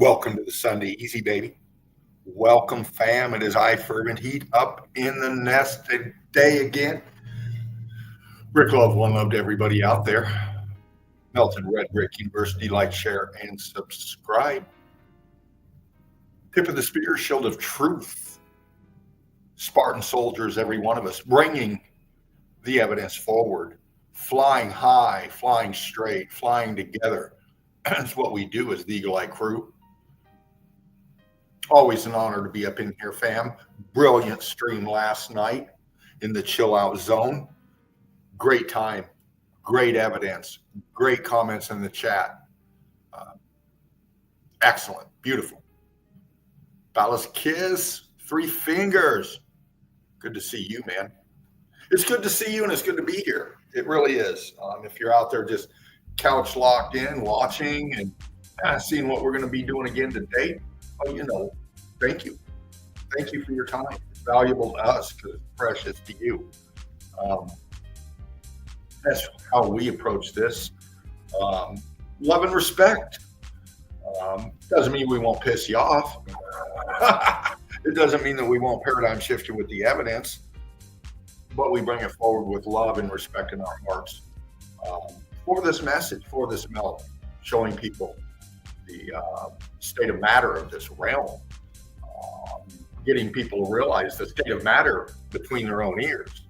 Welcome to the Sunday Easy, baby. Welcome, fam. It is I, Fervent Heat, up in the nest today again. Brick love, one love to everybody out there. Melted Red Brick University, like, share, and subscribe. Tip of the spear, shield of truth. Spartan soldiers, every one of us, bringing the evidence forward, flying high, flying straight, flying together. That's what we do as the Eagle Eye crew. Always an honor to be up in here, fam. Brilliant stream last night in the chill out zone. Great time, great evidence, great comments in the chat. Excellent, beautiful. Ballast kiss, 3 fingers. Good to see you, man. It's good to see you, and it's good to be here. It really is. If you're out there just couch locked in, watching, and seeing what we're going to be doing again today, well, you know, thank you. Thank you for your time. It's valuable to us because it's precious to you. That's how we approach this. Love and respect. Doesn't mean we won't piss you off. It doesn't mean that we won't paradigm shift you with the evidence, but we bring it forward with love and respect in our hearts for this message, for this melt, showing people the state of matter of this realm, getting people to realize the state of matter between their own ears,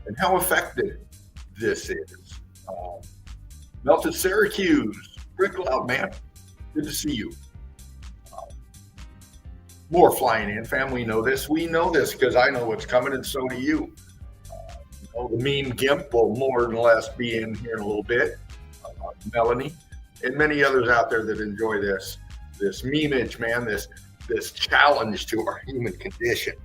and how effective this is. Melted Syracuse, Brick Loud, man. Good to see you. More flying in, fam. We know this. We know this because I know what's coming, and so do you. The meme gimp will more than less be in here in a little bit. Melanie and many others out there that enjoy this memeage, man. This challenge to our human condition.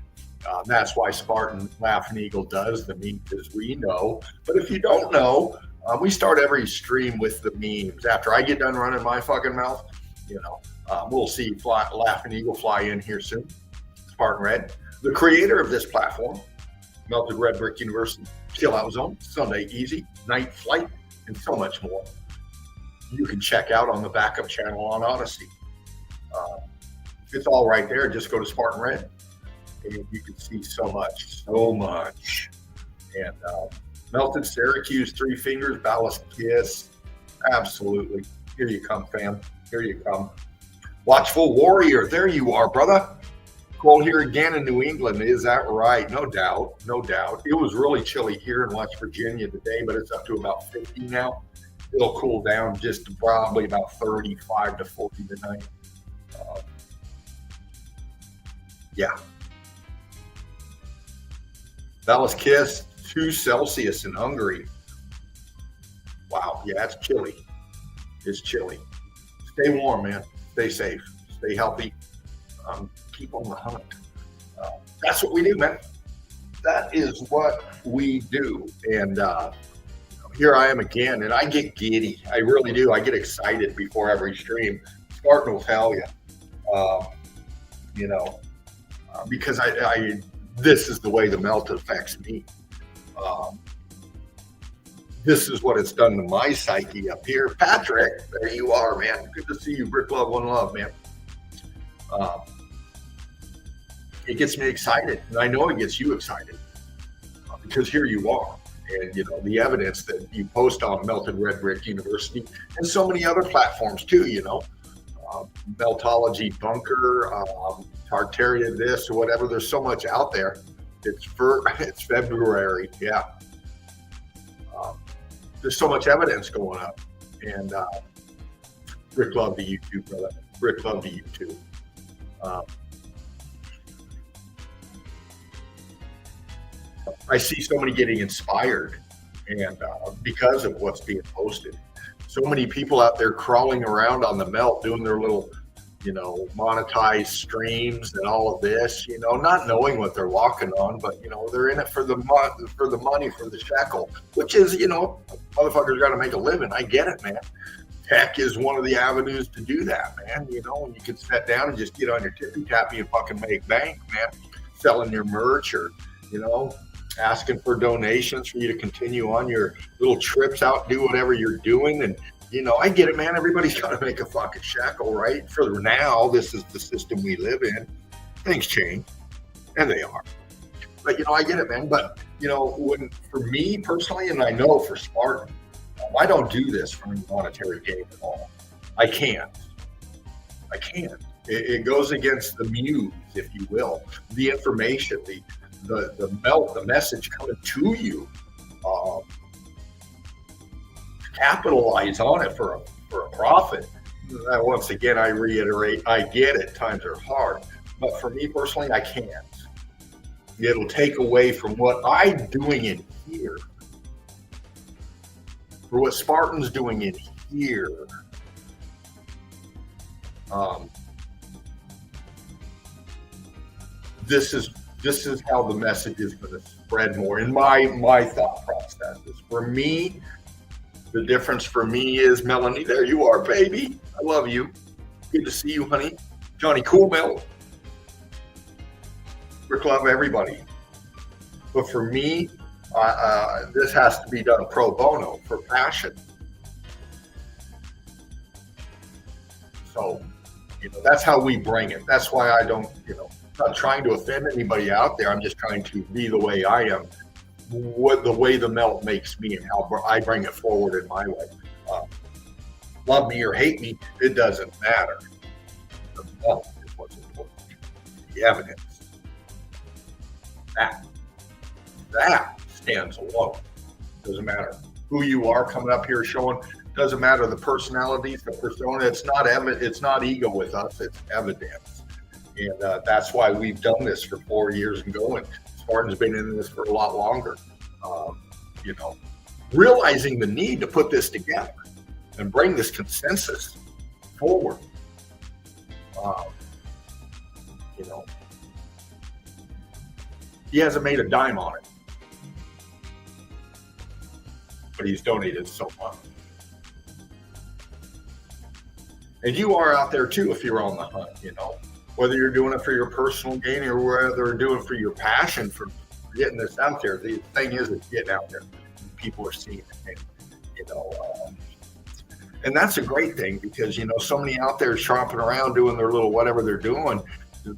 That's why Spartan Laughing Eagle does the meme, because we know. But if you don't know, we start every stream with the memes. After I get done running my fucking mouth, we'll see Laughing Eagle fly in here soon. Spartan Red, the creator of this platform, Melted Red Brick University, Chill Out Zone, Sunday Easy, Night Flight, and so much more. You can check out on the backup channel on Odyssey. It's all right there. Just go to Spartan Red, and you can see so much. And Melted Syracuse, 3 fingers, Ballast kiss. Absolutely. Here you come, fam. Here you come. Watchful Warrior. There you are, brother. Cold here again in New England. Is that right? No doubt. No doubt. It was really chilly here in West Virginia today, but it's up to about 50 now. It'll cool down just to probably about 35 to 40 tonight. Yeah. Ballast kiss, 2 Celsius in Hungary. Wow. Yeah, it's chilly. It's chilly. Stay warm, man. Stay safe. Stay healthy. Keep on the hunt. That's what we do, man. That is what we do. And here I am again, and I get giddy. I really do. I get excited before every stream. Spartan will tell you, because I this is the way the melt affects me. This is what it's done to my psyche up here. Patrick, there you are, man. Good to see you. Brick love, one love, man. It gets me excited, and I know it gets you excited because here you are. And the evidence that you post on Melted Red Brick University and so many other platforms too. Meltology Bunker, Tartaria this or whatever. There's so much out there. It's February, yeah. There's so much evidence going up, and Rick love the YouTube, brother. Rick love the YouTube. I see so many getting inspired, and because of what's being posted, so many people out there crawling around on the melt doing their little, monetized streams and all of this, not knowing what they're walking on, but they're in it for the money, for the shekel, which is, motherfuckers got to make a living. I get it, man. Tech is one of the avenues to do that, man. And you can sit down and just get on your tippy tappy and fucking make bank, man, selling your merch or, asking for donations for you to continue on your little trips out, do whatever you're doing. And, I get it, man. Everybody's got to make a fucking shekel, right? For now, this is the system we live in. Things change, and they are. But, I get it, man. But, for me personally, and I know for Spartan, I don't do this for any monetary gain at all. I can't. It goes against the muse, if you will, the information, the melt, the message coming to you. Capitalize on it for a profit. Once again, I reiterate, I get it. Times are hard, but for me personally, I can't. It'll take away from what I'm doing in here, for what Spartan's doing in here. This is how the message is going to spread more in my thought processes. For me, the difference for me is, Melanie, there you are, baby. I love you. Good to see you, honey. Johnny Cool Mel. Rick love everybody. But for me, this has to be done pro bono, for passion. So, that's how we bring it. That's why I don't, not trying to offend anybody out there. I'm just trying to be the way I am, the way the melt makes me and how I bring it forward in my way. Love me or hate me, it doesn't matter. The melt is what's important. The evidence. That stands alone. Doesn't matter who you are coming up here showing. Doesn't matter the personalities, the persona. It's not ego with us. It's evidence. And that's why we've done this for 4 years and going. Spartan's been in this for a lot longer. Realizing the need to put this together and bring this consensus forward. He hasn't made a dime on it, but he's donated so much. And you are out there too if you're on the hunt, whether you're doing it for your personal gain or whether you're doing it for your passion for getting this out there. The thing is, it's getting out there. People are seeing it, and that's a great thing because, so many out there tromping around doing their little whatever they're doing.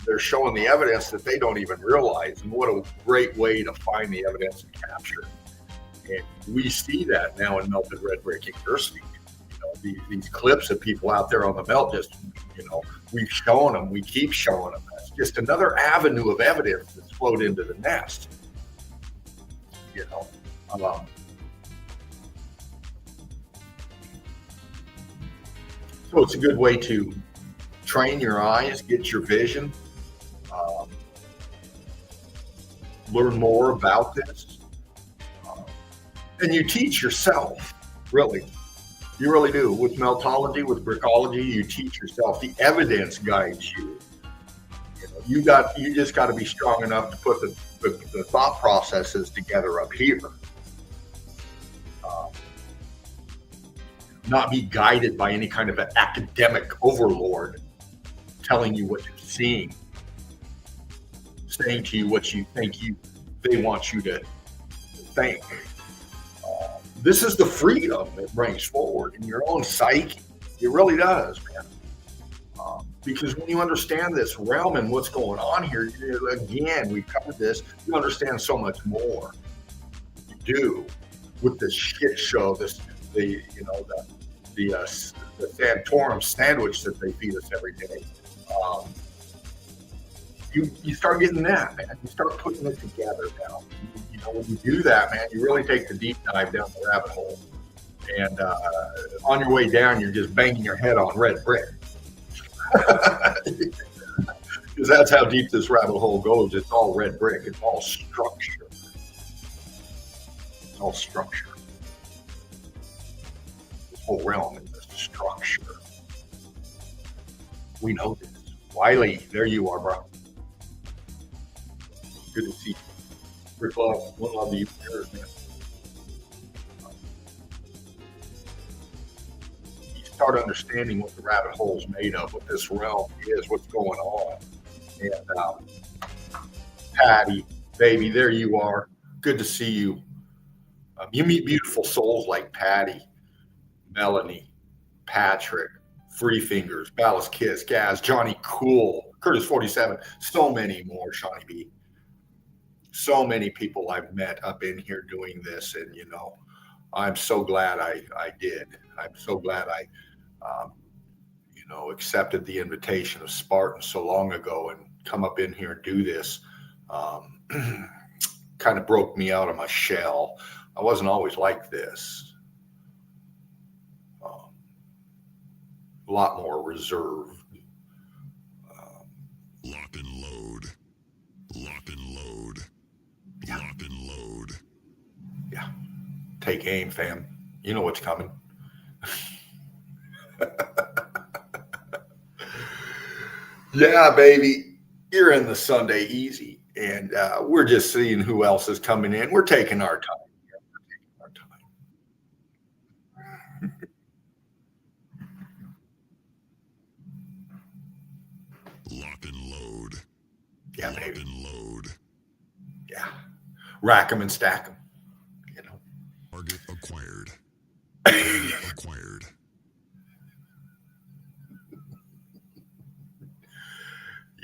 They're showing the evidence that they don't even realize, and what a great way to find the evidence and capture. And we see that now in Melted Red Brick University. These clips of people out there on the melt, just, we've shown them, we keep showing them. That's just another avenue of evidence that's flowed into the nest. So it's a good way to train your eyes, get your vision, learn more about this. And you teach yourself, really. You really do. With meltology, with brickology, you teach yourself. The evidence guides you. You just got to be strong enough to put the thought processes together up here. Not be guided by any kind of an academic overlord telling you what you're seeing, saying to you what you think they want you to think. This is the freedom it brings forward in your own psyche. It really does, man. Because when you understand this realm and what's going on here, again, we've covered this, you understand so much more. do with this shit show, the Santorum sandwich that they feed us every day. Um, you start getting that, man. You start putting it together now. When you do that, man, you really take the deep dive down the rabbit hole. And on your way down, you're just banging your head on red brick. Because that's how deep this rabbit hole goes. It's all red brick. It's all structure. It's all structure. This whole realm is structure. We know this. Wiley, there you are, bro. Good to see you. Rick Love, one love to you, man. You start understanding what the rabbit hole is made of, what this realm is, what's going on. And Patty, baby, there you are. Good to see you. You meet beautiful souls like Patty, Melanie, Patrick, Free Fingers, Ballast Kiss, Gaz, Johnny Cool, Curtis 47, so many more, Shawnee B. So many people I've met up in here doing this, and I'm so glad I did. I'm so glad I accepted the invitation of Spartan so long ago and come up in here and do this. Kind of broke me out of my shell. I wasn't always like this. A lot more reserved. Lock and load. Lock and load. Yeah. Lock and load. Yeah. Take aim, fam. You know what's coming. Yeah, baby. You're in the Sunday Easy. And we're just seeing who else is coming in. We're taking our time. Lock and load. Yeah, Lock baby. and load. Yeah. Rack them and stack them. Target acquired. Target acquired.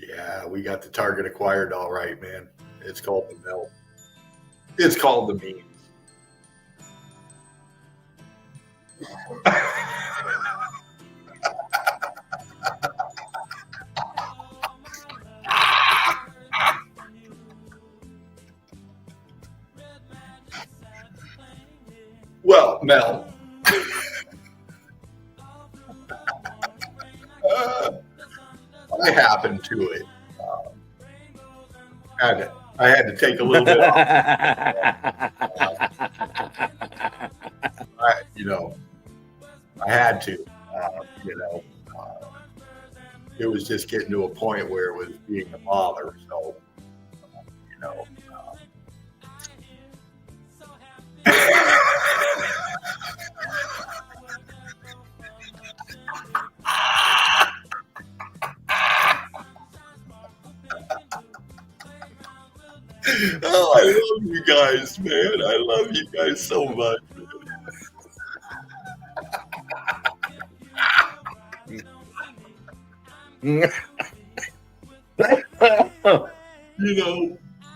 Yeah, we got the target acquired all right, man. It's called the melt. It's called the memes. Well, Mel. I happened to it. I had to take a little bit off. I had to. It was just getting to a point where it was being a bother. So, Oh, I love you guys, man. I love you guys so much.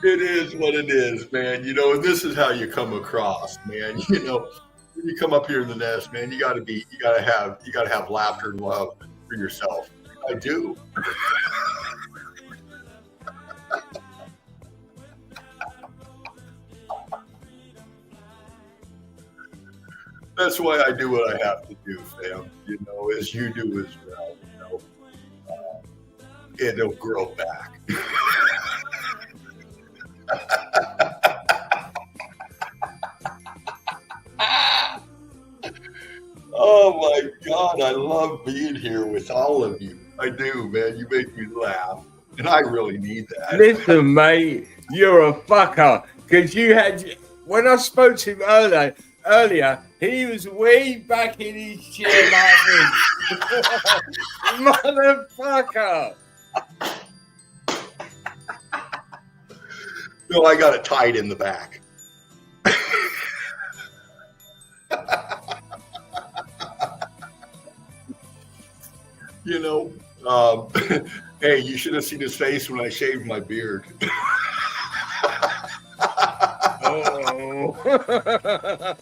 It is what it is, man. And this is how you come across, man. When you come up here in the nest, man, you gotta have laughter and love for yourself. I do. That's why I do what I have to do, fam. As you do as well. It'll grow back. Oh my God, I love being here with all of you. I do, man. You make me laugh. And I really need that. Listen, mate, you're a fucker. Because when I spoke to him earlier, he was way back in his chair like this. Motherfucker. No, I got it tied in the back. Hey, you should have seen his face when I shaved my beard. Oh. Oh.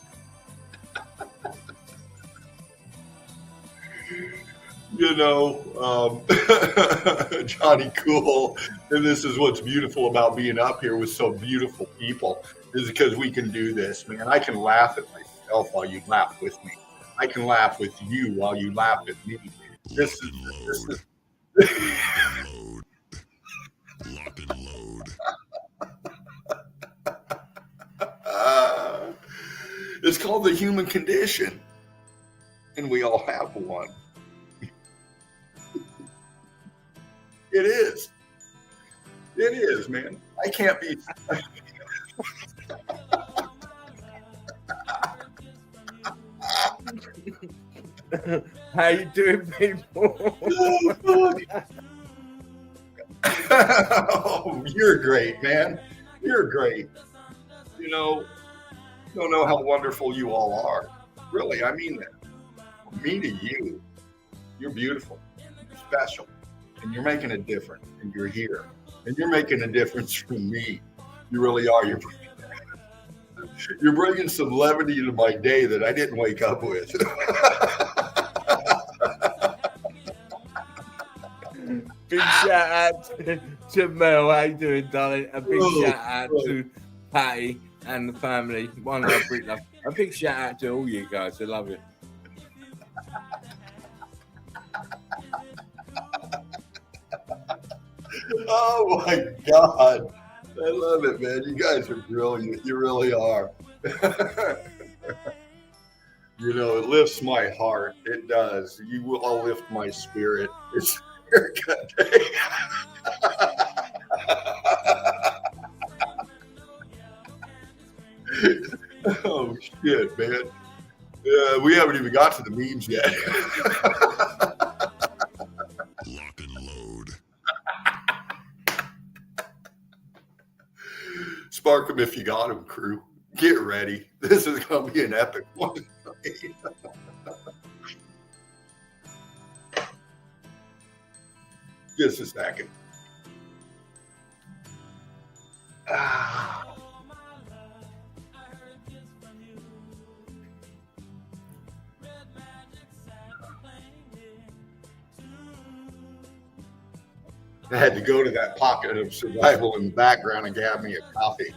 You know, Johnny Cool, and this is what's beautiful about being up here with so beautiful people, is because we can do this, man. I can laugh at myself while you laugh with me. I can laugh with you while you laugh at me. This Lock is and this load. Lock and load. it's called the human condition, and we all have one. It is. It is, man. I can't be. How you doing, people? Oh, you're great, man. You're great. You don't know how wonderful you all are. Really, I mean that. From me to you, you're beautiful, you're special, and you're making a difference, and you're here, and you're making a difference for me. You really are. You're bringing some levity to my day that I didn't wake up with. Big shout out to Mel. How you doing, darling? A big shout out to Patty and the family. One love, Brick Love. A big shout out to all you guys. I love you. Oh my God. I love it, man. You guys are brilliant. You really are. It lifts my heart. It does. You will all lift my spirit. It's haircut day. Oh, shit, man. We haven't even got to the memes yet. Lock and load. Spark them if you got them, crew. Get ready. This is going to be an epic one. Just a second. I had to go to that pocket of survival in the background and grab me a coffee.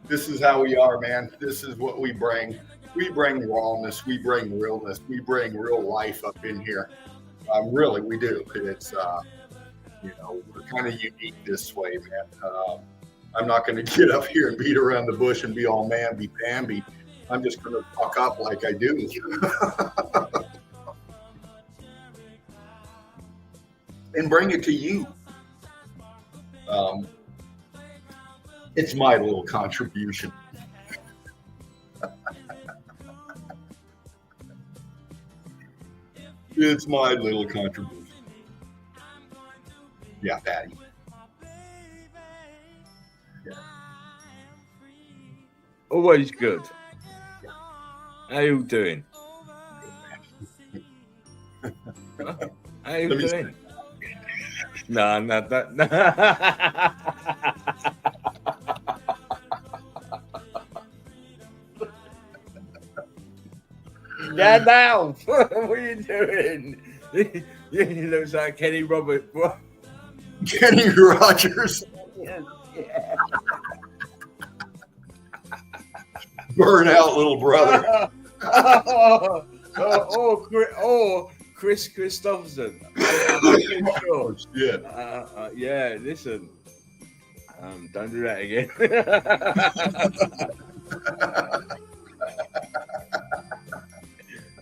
This is how we are, man. This is what we bring. We bring rawness. We bring realness. We bring real life up in here. Really, we do. It's, we're kind of unique this way, man. I'm not going to get up here and beat around the bush and be all mamby-pamby. I'm just going to fuck up like I do. And bring it to you. It's my little contribution. It's my little contribution. Yeah, Patty. Yeah. Always good. How you doing? How you doing? No, not that. No. Yeah, now. What are you doing? He looks like Kenny Roberts. What? Kenny Rogers. Yeah. Burn out, little brother. Chris Christopherson. Oh, shit. Yeah, listen. Don't do that again.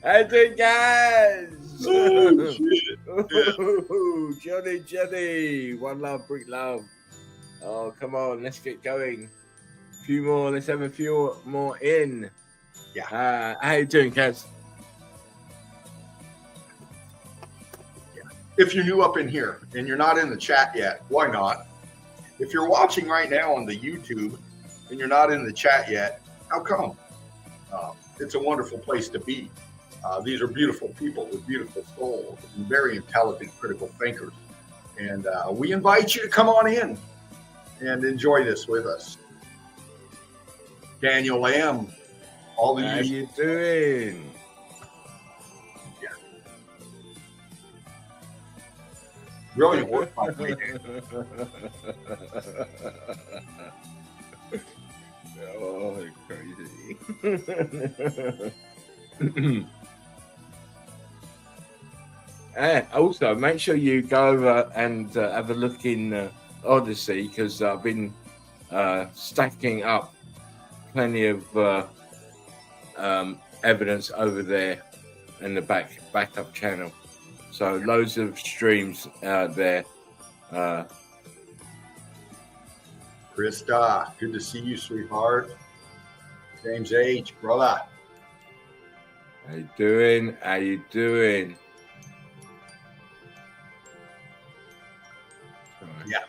How you doing, guys? Oh, shit. Yeah. Johnny. One love, Brick Love. Oh, come on. Let's get going. A few more. Let's have a few more in. Yeah. How you doing, guys? If you're new up in here and you're not in the chat yet, why not? If you're watching right now on the YouTube and you're not in the chat yet, how come? It's a wonderful place to be. These are beautiful people with beautiful souls and very intelligent, critical thinkers. And we invite you to come on in. and enjoy this with us. Daniel Lamb, all the How you doing? brilliant work by me, Dan. Oh, crazy. And also, make sure you go over and have a look in Odyssey, because I've been stacking up plenty of evidence over there in the backup channel. So loads of streams there. Krista, good to see you, sweetheart. James H, brother. How you doing? How you doing? Yeah.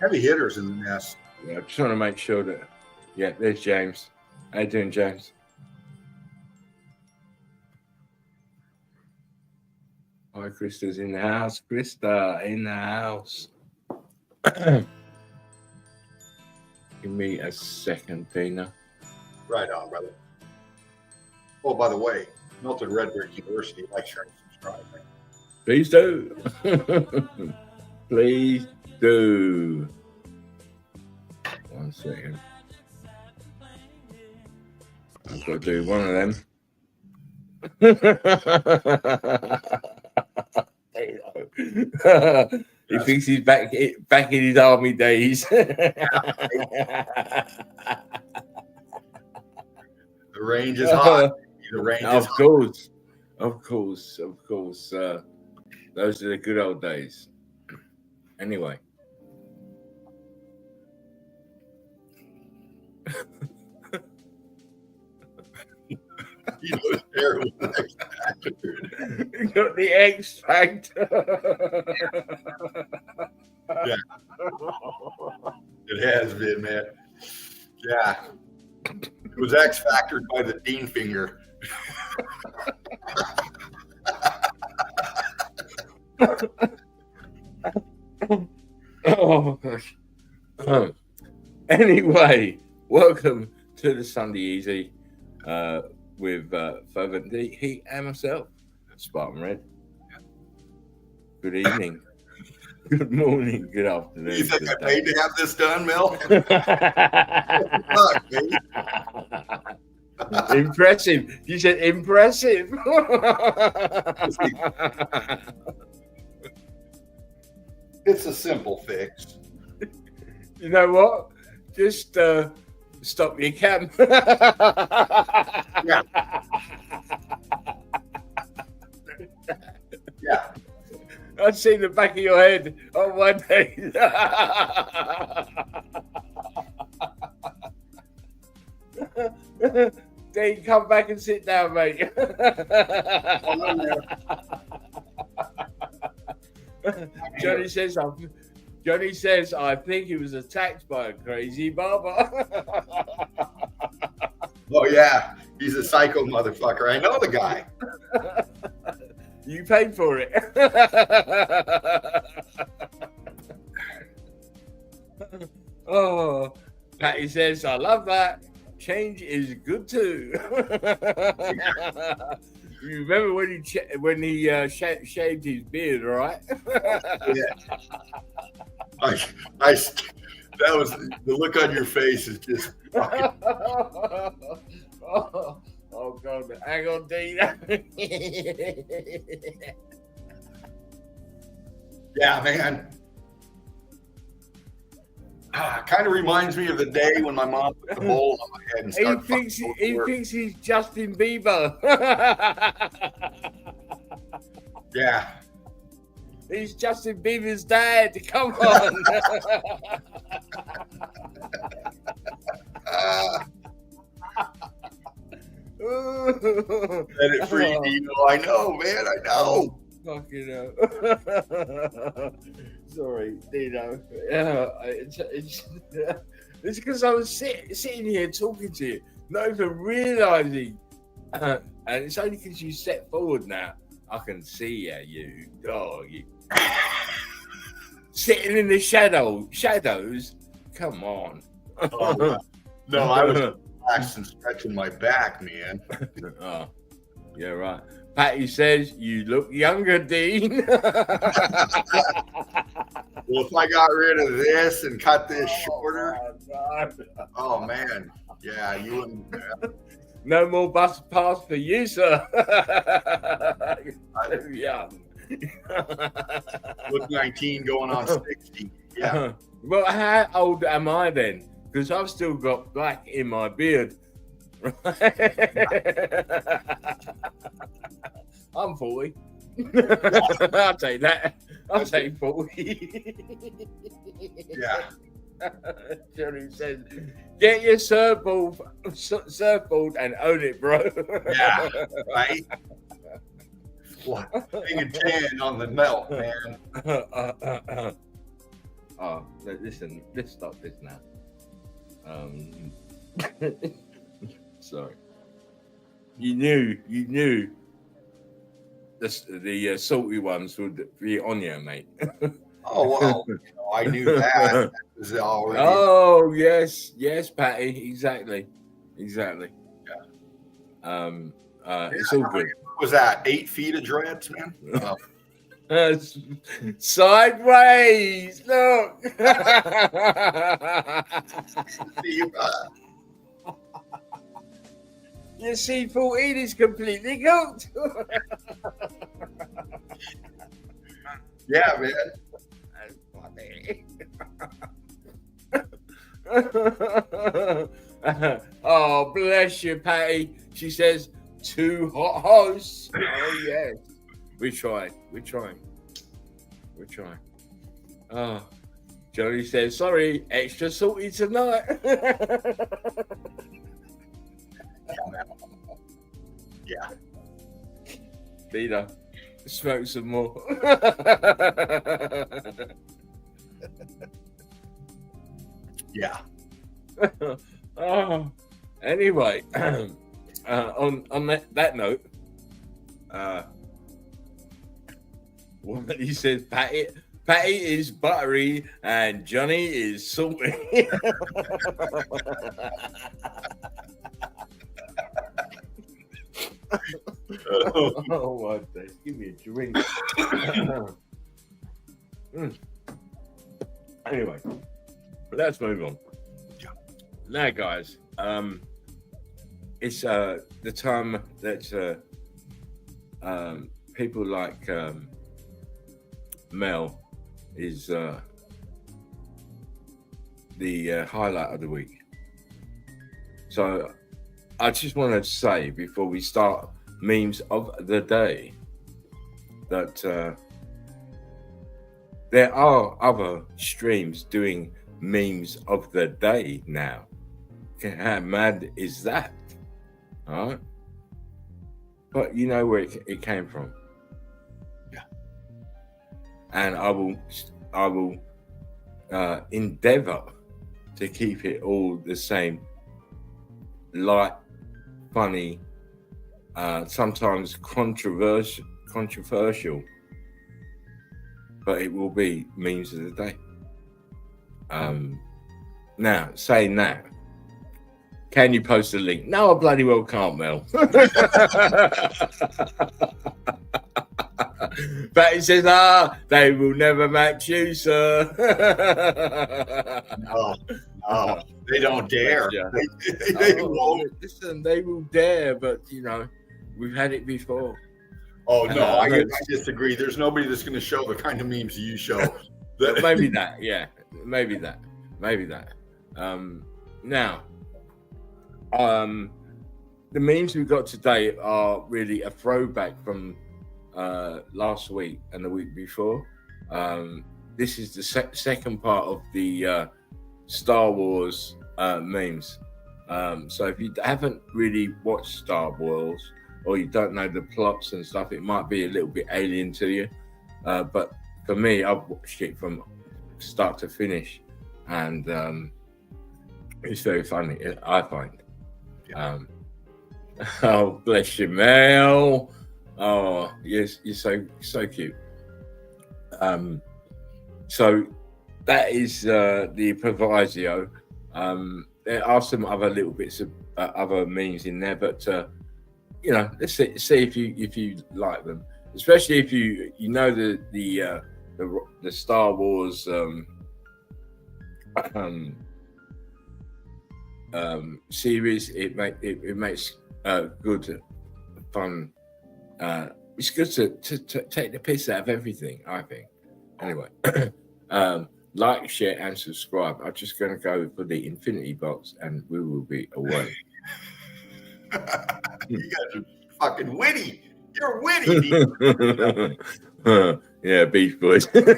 Heavy hitters in the nest. Yeah, I just want to make sure that. Yeah, there's James. How you doing, James? Hi, Krista's in the house. Krista in the house. Give me a second, Dina. Right on, brother. Oh, by the way, Milton Redbrick University, like, share, and subscribe. Man. Please do. Please do. 1 second. I've got to do one of them. He thinks he's back in his army days. The range is hot. The range is hot. Of course. Those are the good old days. Anyway. You know, terrible. You got the X Factor. Yeah. It has been, man. Yeah. It was X Factored by the Dean finger. Oh gosh. Anyway, welcome to the Sunday Easy with Fervent D, he and myself, Spartan Red. Good evening. Good morning. Good afternoon. You think I paid to have this done, Mel? Fuck, baby. Impressive. You said impressive. It's a simple fix. You know what? Just stop your cam. Yeah. Yeah. I've seen the back of your head on one day. Then come back and sit down, mate. Johnny says, I think he was attacked by a crazy barber. Oh, yeah. He's a psycho motherfucker. I know the guy. You paid for it. Oh, Patty says, I love that. Change is good too. You remember when he shaved his beard, right? Yeah. That was the look on your face is just fucking. Oh God, hang on, Dean. Yeah, man. Kind of reminds me of the day when my mom put the bowl on my head and started. He thinks he's Justin Bieber. Yeah. He's Justin Bieber's dad. Come on. Let it free, Dino. I know, man. I know. Fucking hell. Sorry, Dino. It's because I was sitting here talking to you, not even realizing. And it's only because you step forward now, I can see you. sitting in the shadows. Come on. Oh, yeah. No, I was relaxed and stretching my back, man. Oh, yeah, right. Patty says you look younger, Dean. Well, if I got rid of this and cut this shorter, oh man, yeah, you wouldn't. No more bus pass for you, sir. Yeah. Look 19 going on 60. Yeah. Well, how old am I then? Because I've still got black in my beard. I'm 40. I'll take that. I'll take 40. Yeah. Johnny says, get your surfboard and own it, bro. Yeah. Right. What? Being a tan on the melt, man. Oh, listen, let's stop this now. Sorry. You knew the salty ones would be on you, mate. Oh well, I knew that. That was already. Oh yes, Patty, exactly. Yeah. It's all good. What was that 8 feet of dreads, man? Sideways, look. Your C14 is completely cooked. Yeah, man. That's funny. Oh, bless you, Patty. She says, 2 hot hosts. Oh, yes. We're trying. Oh, Johnny says, sorry, extra salty tonight. Yeah. Peter, smoke some more. Yeah. Oh, anyway, on that note, what he says, Patty is buttery and Johnny is salty. Oh my days! Give me a drink. Anyway, let's move on. Now, guys, it's the time that people like Mel is the highlight of the week. So I just want to say before we start memes of the day that there are other streams doing memes of the day now. How mad is that? All right. But you know where it came from. Yeah. And I will endeavor to keep it all the same, light, funny, sometimes controversial, but it will be memes of the day. Now, saying that, can you post a link? No, I bloody well can't, Mel. But it says, they will never match you, sir. No, they don't dare. Yeah. They won't. Listen, they will dare, but you know, we've had it before. Oh no, I disagree. There's nobody that's going to show the kind of memes you show. Maybe that, yeah. Maybe that. Now, the memes we got today are really a throwback from last week and the week before. This is the second part of the Star Wars memes. So if you haven't really watched Star Wars or you don't know the plots and stuff, it might be a little bit alien to you. But for me, I've watched it from start to finish, and it's very funny, I find. Oh, bless you, Mel. Oh, yes, you're so cute. So that is the proviso. There are some other little bits of other memes in there, but let's see if you like them, especially if you know the Star Wars series. It makes good fun. It's good to take the piss out of everything, I think. Anyway, like, share, and subscribe. I'm just going to go for the infinity box, and we will be away. You guys are fucking witty. You're witty. Yeah, Beach Boys. Brian!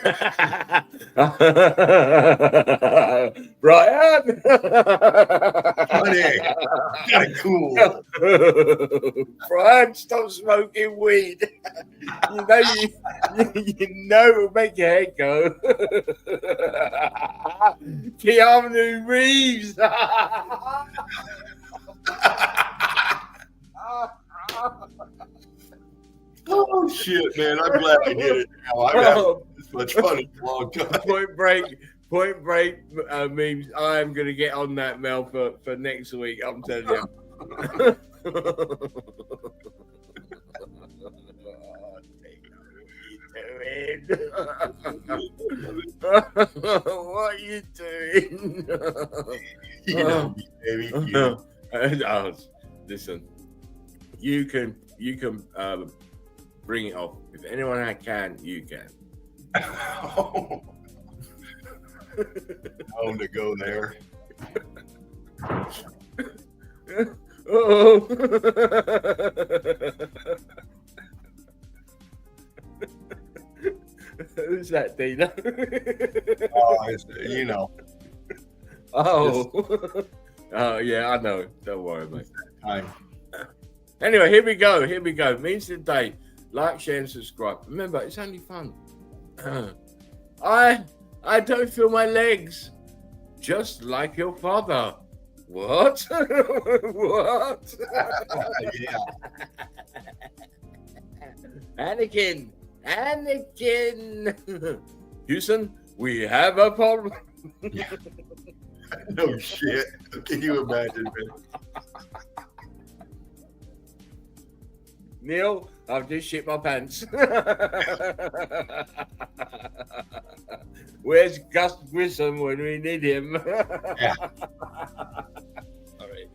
Honey, got it cool. Brian, stop smoking weed. you know it'll make your head go. Keanu Reeves. Oh shit, man! I'm glad I did it. Now I've had this much fun in a long time. Point break memes. I am going to get on that, Mel, for next week. I'm telling you. What are you doing? You know me, baby. You know. Listen, you can bring it off. If anyone can, you can. Home to go there. Oh. Who's that, Dina? You know. Oh. Oh, yeah, I know. Don't worry, mate. Time. Anyway, here we go. Means of the day. Like, share, and subscribe. Remember, it's only fun. I don't feel my legs. Just like your father. What? What? Yeah. Anakin. Houston, we have a problem. No shit. Can you imagine, man? Neil, I've just shit my pants. Where's Gus Grissom when we need him? Yeah. Sorry.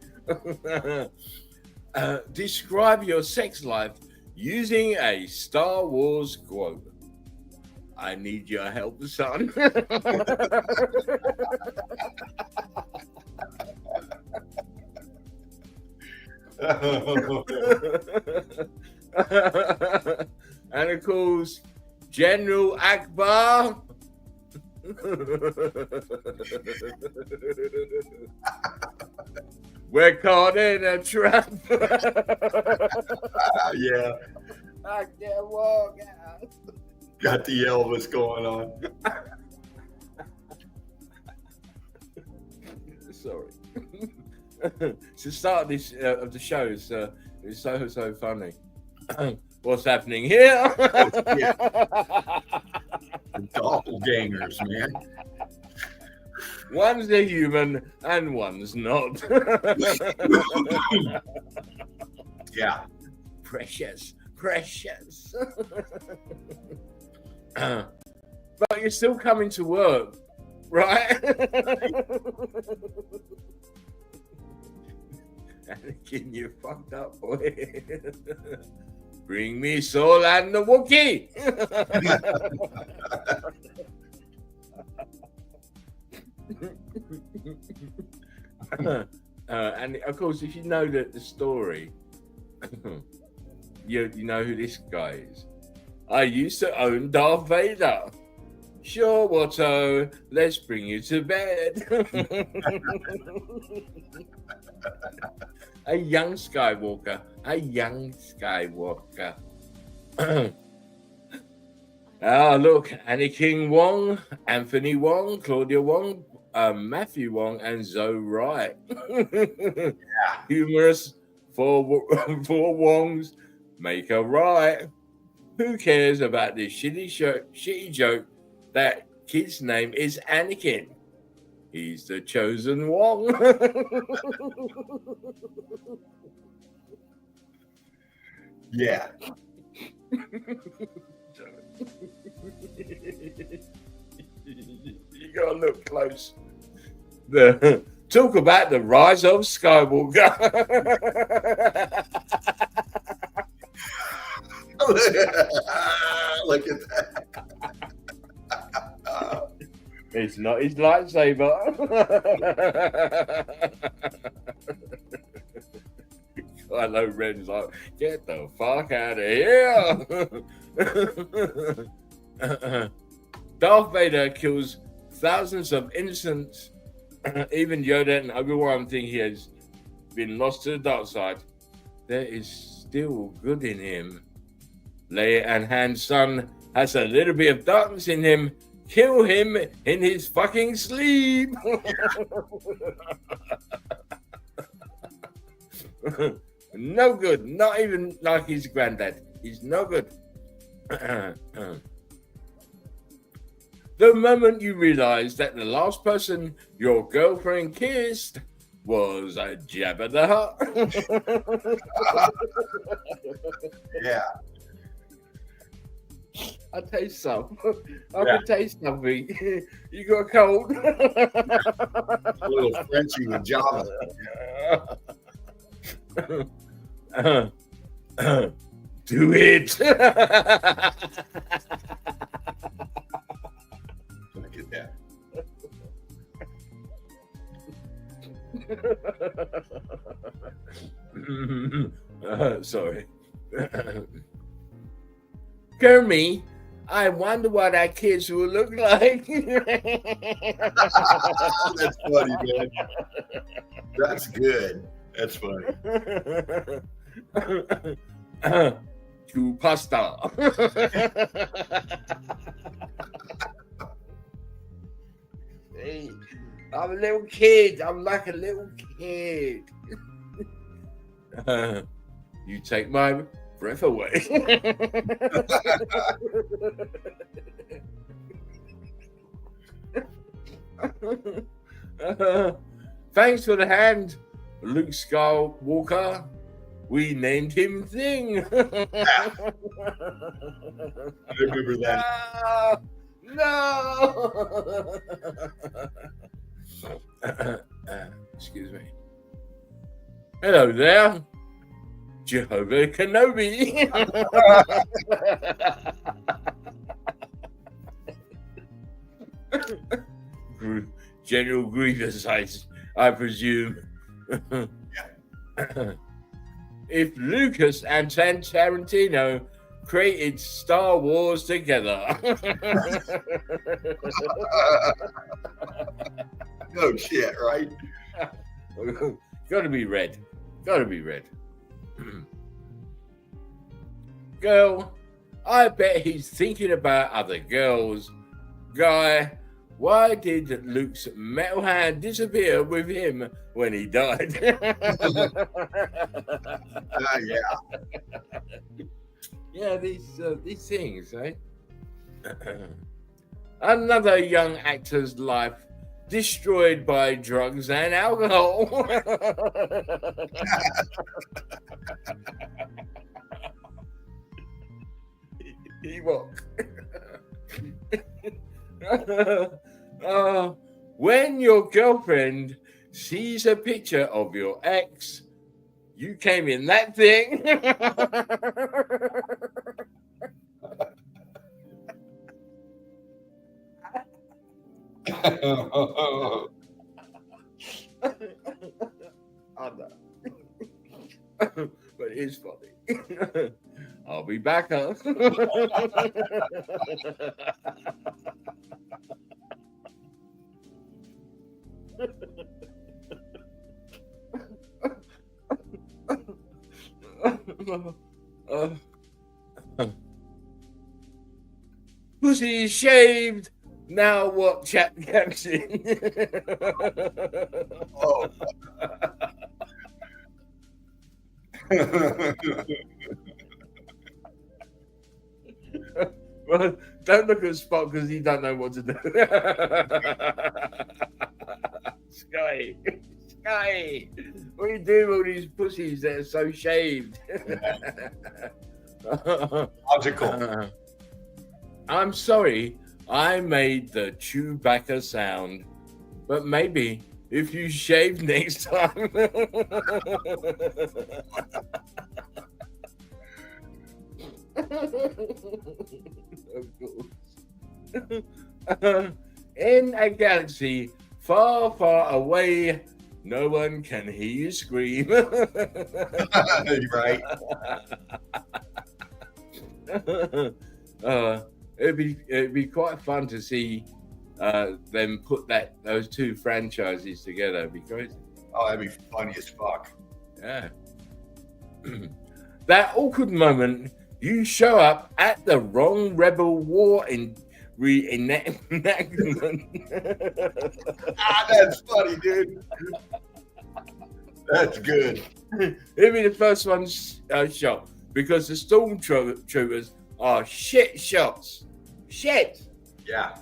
Describe your sex life using a Star Wars quote. I need your help, son. And of course, General Akbar. We're caught in a trap. Yeah. I can't walk out. Got the Elvis going on. Sorry. To start this of the show is so funny. What's happening here? Yeah. Doppelgangers, man. One's a human and one's not. Yeah. Precious. But you're still coming to work, right? Anakin, you fucked up, boy. Bring me Soul and the Wookiee. And of course, if you know the story, you know who this guy is. I used to own Darth Vader. Sure, Watto, let's bring you to bed. A young Skywalker. Ah, look, Anakin Wong, Anthony Wong, Claudia Wong, Matthew Wong, and Zoe Wright. Yeah. Humorous. Four Wongs make a right. Who cares about this shitty joke that kid's name is Anakin. He's the chosen one. Yeah. You gotta look close. Talk about the rise of Skywalker. Look at that. It's not his lightsaber. Kylo Ren's like, get the fuck out of here. Darth Vader kills thousands of innocents. Even Yoda and Obi-Wan think he has been lost to the dark side. There is still good in him. Leia and Han's son has a little bit of darkness in him. Kill him in his fucking sleep. No good. Not even like his granddad. He's no good. The moment you realize that the last person your girlfriend kissed was a Jabba the Hutt. Yeah. I taste some. I can taste something. You got a cold? A little Frenchy with Java. Do it. Look at that. Sorry. Kermie, I wonder what our kids will look like. That's funny, man. That's good. That's funny. To pasta. Hey, I'm a little kid. I'm like a little kid. You take my breath away. Thanks for the hand, Luke Skywalker. We named him Thing. I remember that. No. Excuse me. Hello there, Jehovah Kenobi. General Grievous, I presume. If Lucas and Tarantino created Star Wars together. No shit, right? Gotta be red. Gotta be red. Girl, I bet he's thinking about other girls. Guy, why did Luke's metal hand disappear with him when he died? Yeah. Yeah, these things, eh? Another young actor's life destroyed by drugs and alcohol. Ewok. When your girlfriend sees a picture of your ex, you came in that thing. I know. But it's funny. I'll be back, huh? Pussy shaved. Now what chat caption? Oh. Well, Don't look at Spot because he don't know what to do. Sky, Sky, what are you doing with all these pussies that are so shaved? Logical. I'm sorry, I made the Chewbacca sound, but maybe if you shave next time. Of course. In a galaxy far, far away, no one can hear you scream. Right. It'd be quite fun to see them put those two franchises together. It'd be crazy. Oh, that'd be funny as fuck. Yeah. That awkward moment, you show up at the wrong Rebel War reenactment. That's funny, dude. That's good. It'd be the first one shot because the stormtroopers are shit shots. Shit. Yeah.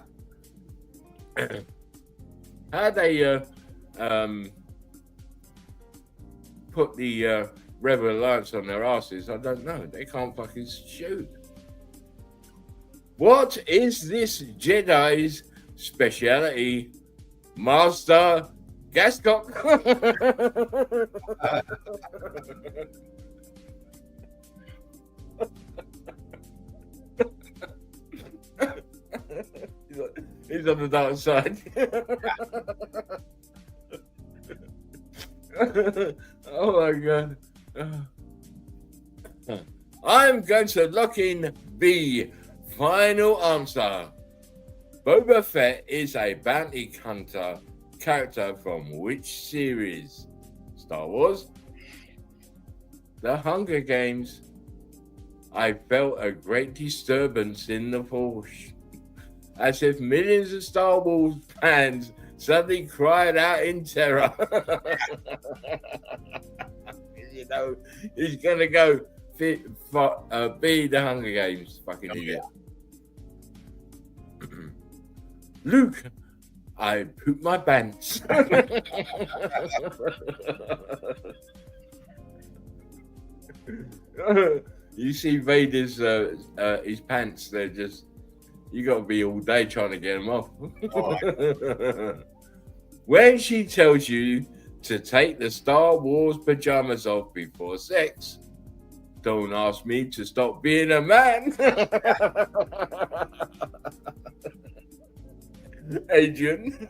How they put the Rebel Alliance on their asses, I don't know. They can't fucking shoot. What is this Jedi's speciality? Master Gascock. He's on the dark side. Oh my god. I'm going to lock in B. Final answer. Boba Fett is a bounty hunter character from which series? Star Wars? The Hunger Games. I felt a great disturbance in the Force, as if millions of Star Wars fans suddenly cried out in terror. You know, he's gonna go be the Hunger Games. Fucking idiot. Luke, I pooped my pants. You see Vader's his pants, they're just, you got to be all day trying to get them off. Oh. When she tells you to take the Star Wars pajamas off before sex, don't ask me to stop being a man. Adrian.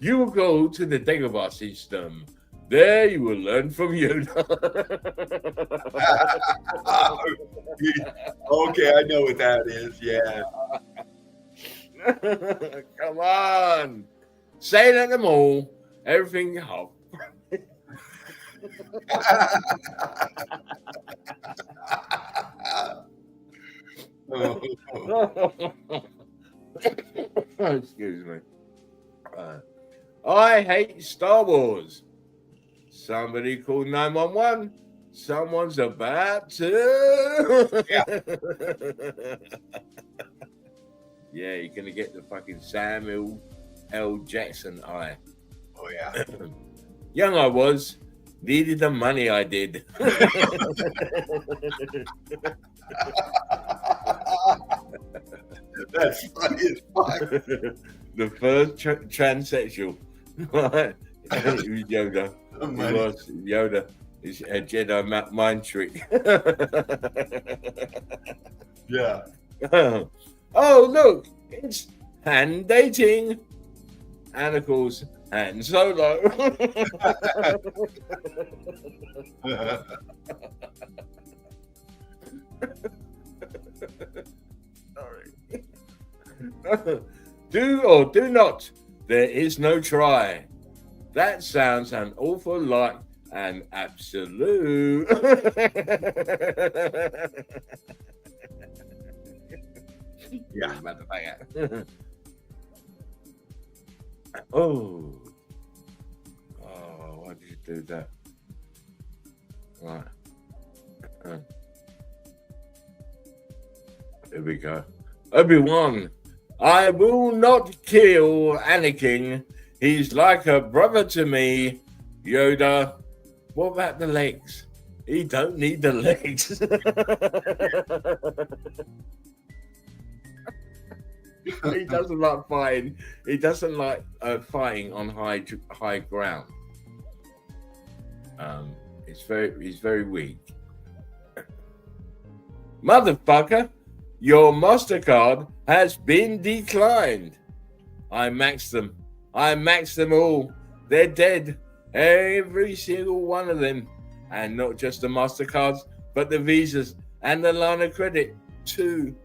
You will go to the Dagobah system. There you will learn from Yoda. Okay, I know what that is. Yeah. Come on. Say it at the mall. Everything hot. Excuse me. I hate Star Wars. Somebody call 911. Someone's about to. Yeah, you're gonna get the fucking Samuel L. Jackson eye. Oh yeah. Young I was, needed the money I did. That's funny as fuck. The first transsexual. It was Yoda. It was Yoda. It's a Jedi mind trick. Yeah. Oh, look, it's hand dating. And of course, Han Solo. Sorry. Do or do not. There is no try. That sounds an awful lot an absolute. Yeah. Motherfucker. Oh, why did you do that? Right. Here we go. Obi-Wan, I will not kill Anakin. He's like a brother to me. Yoda, what about the legs? He don't need the legs. He doesn't like fighting. He doesn't like fighting on high ground. He's very weak. Motherfucker, your MasterCard has been declined. I maxed them. I maxed them all. They're dead. Every single one of them. And not just the MasterCards, but the Visas and the line of credit too.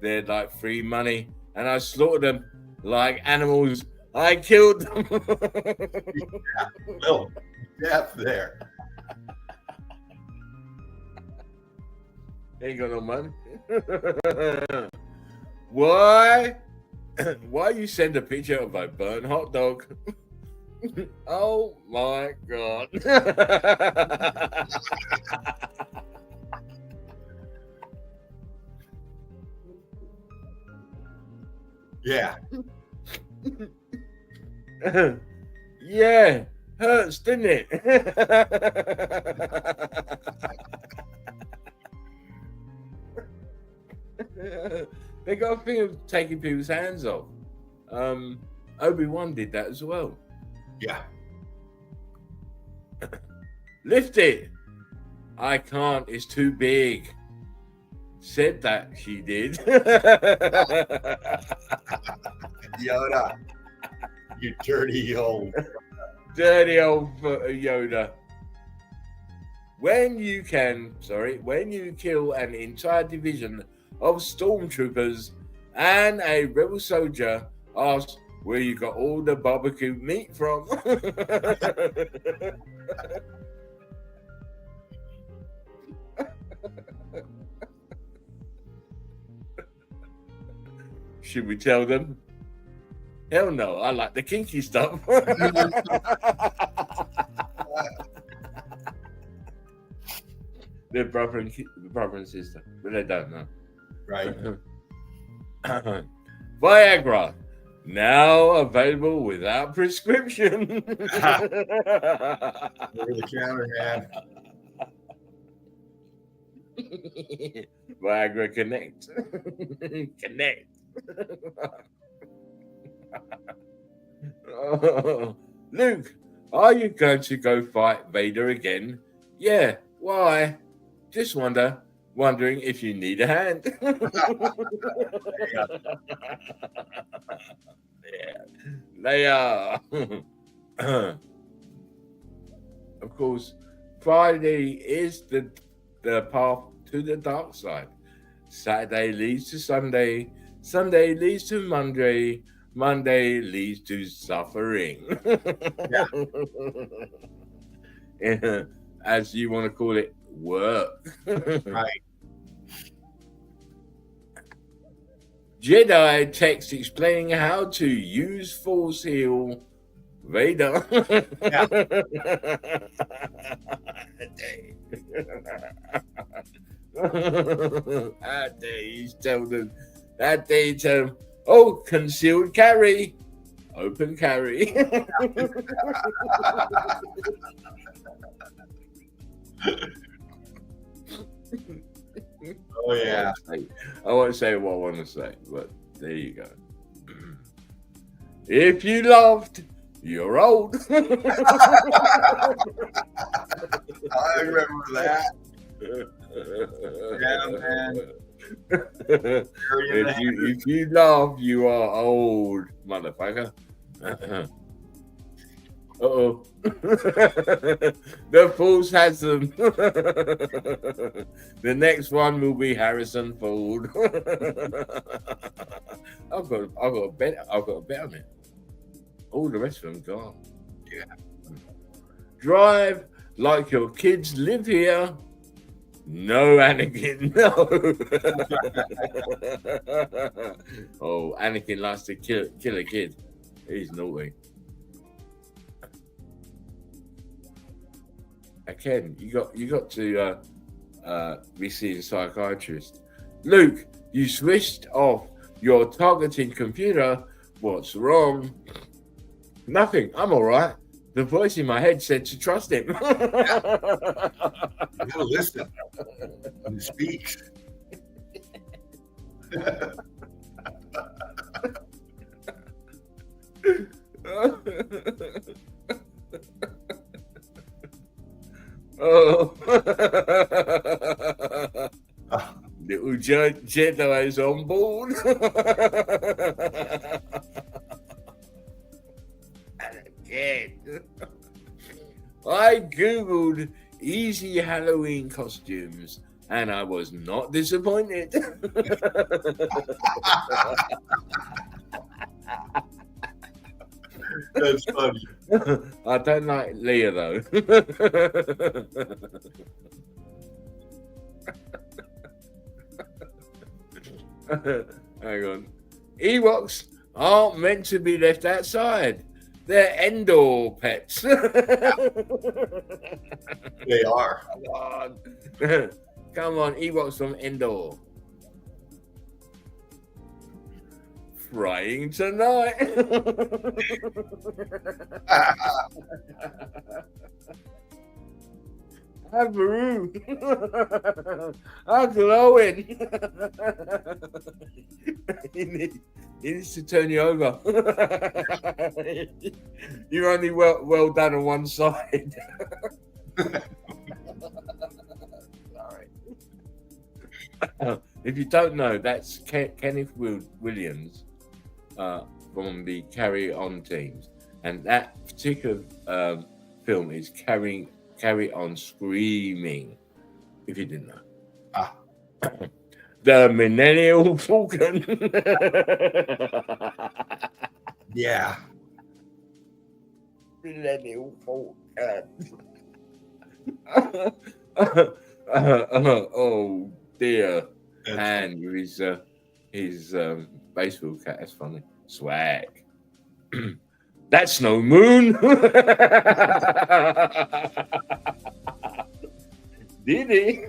They're like free money. And I slaughtered them like animals. I killed them. Well, death there. Ain't got no money. Why? Why you send a picture of a burnt hot dog? Oh my god. Yeah. Yeah, hurts, didn't it? They got a thing of taking people's hands off. Obi-Wan did that as well. Yeah. Lift it. I can't, it's too big. Said that she did. Yoda. You dirty old. Dirty old Yoda. When you kill an entire division of stormtroopers and a rebel soldier asks where you got all the barbecue meat from. Should we tell them? Hell no, I like the kinky stuff. They're brother and sister, but they don't know. Right. Viagra, now available without prescription. Over the counter, man. Viagra Connect. Connect. Luke, are you going to go fight Vader again? Yeah, why? Just wondering if you need a hand. Yeah, they are. Of course, Friday is the path to the dark side. Saturday leads to Sunday. Sunday leads to Monday. Monday leads to suffering. Yeah. As you want to call it, work. Right. Jedi text explaining how to use Force Heal Vader. Yeah. That day he's telling them. That day he tell them, oh, concealed carry, open carry. Oh yeah. I won't say what I want to say, but there you go. If you laughed, you're old. I remember that. Yeah, man. If you laugh, you are old, motherfucker. Uh-oh. The Force has them. The next one will be Harrison Ford. I've got a bet on it. All the rest of them gone. Yeah. Drive like your kids live here. No, Anakin, no. Oh, Anakin likes to kill a kid. He's naughty. Ken, you got to be seeing a psychiatrist. Luke, You switched off your targeting computer. What's wrong? Nothing. I'm all right. The voice in my head said to trust him. You gotta listen when he speaks. Oh. Little Jedi is on board. And again, I googled easy Halloween costumes, and I was not disappointed. That's funny. I don't like Leah though. Hang on. Ewoks aren't meant to be left outside. They're Endor pets. They are. Come on. Come on, Ewoks from Endor. Frying tonight. I'm Baru. I'm glowing. He needs to turn you over. You're only well done on one side. Sorry. If you don't know, that's Kenneth Williams from the Carry On teams, and that particular film is Carry On Screaming. If you didn't know, the Millennial Falcon. Yeah. Millennial Falcon. Oh dear. And his baseball cap. That's funny. Swag. That's no moon. Did he?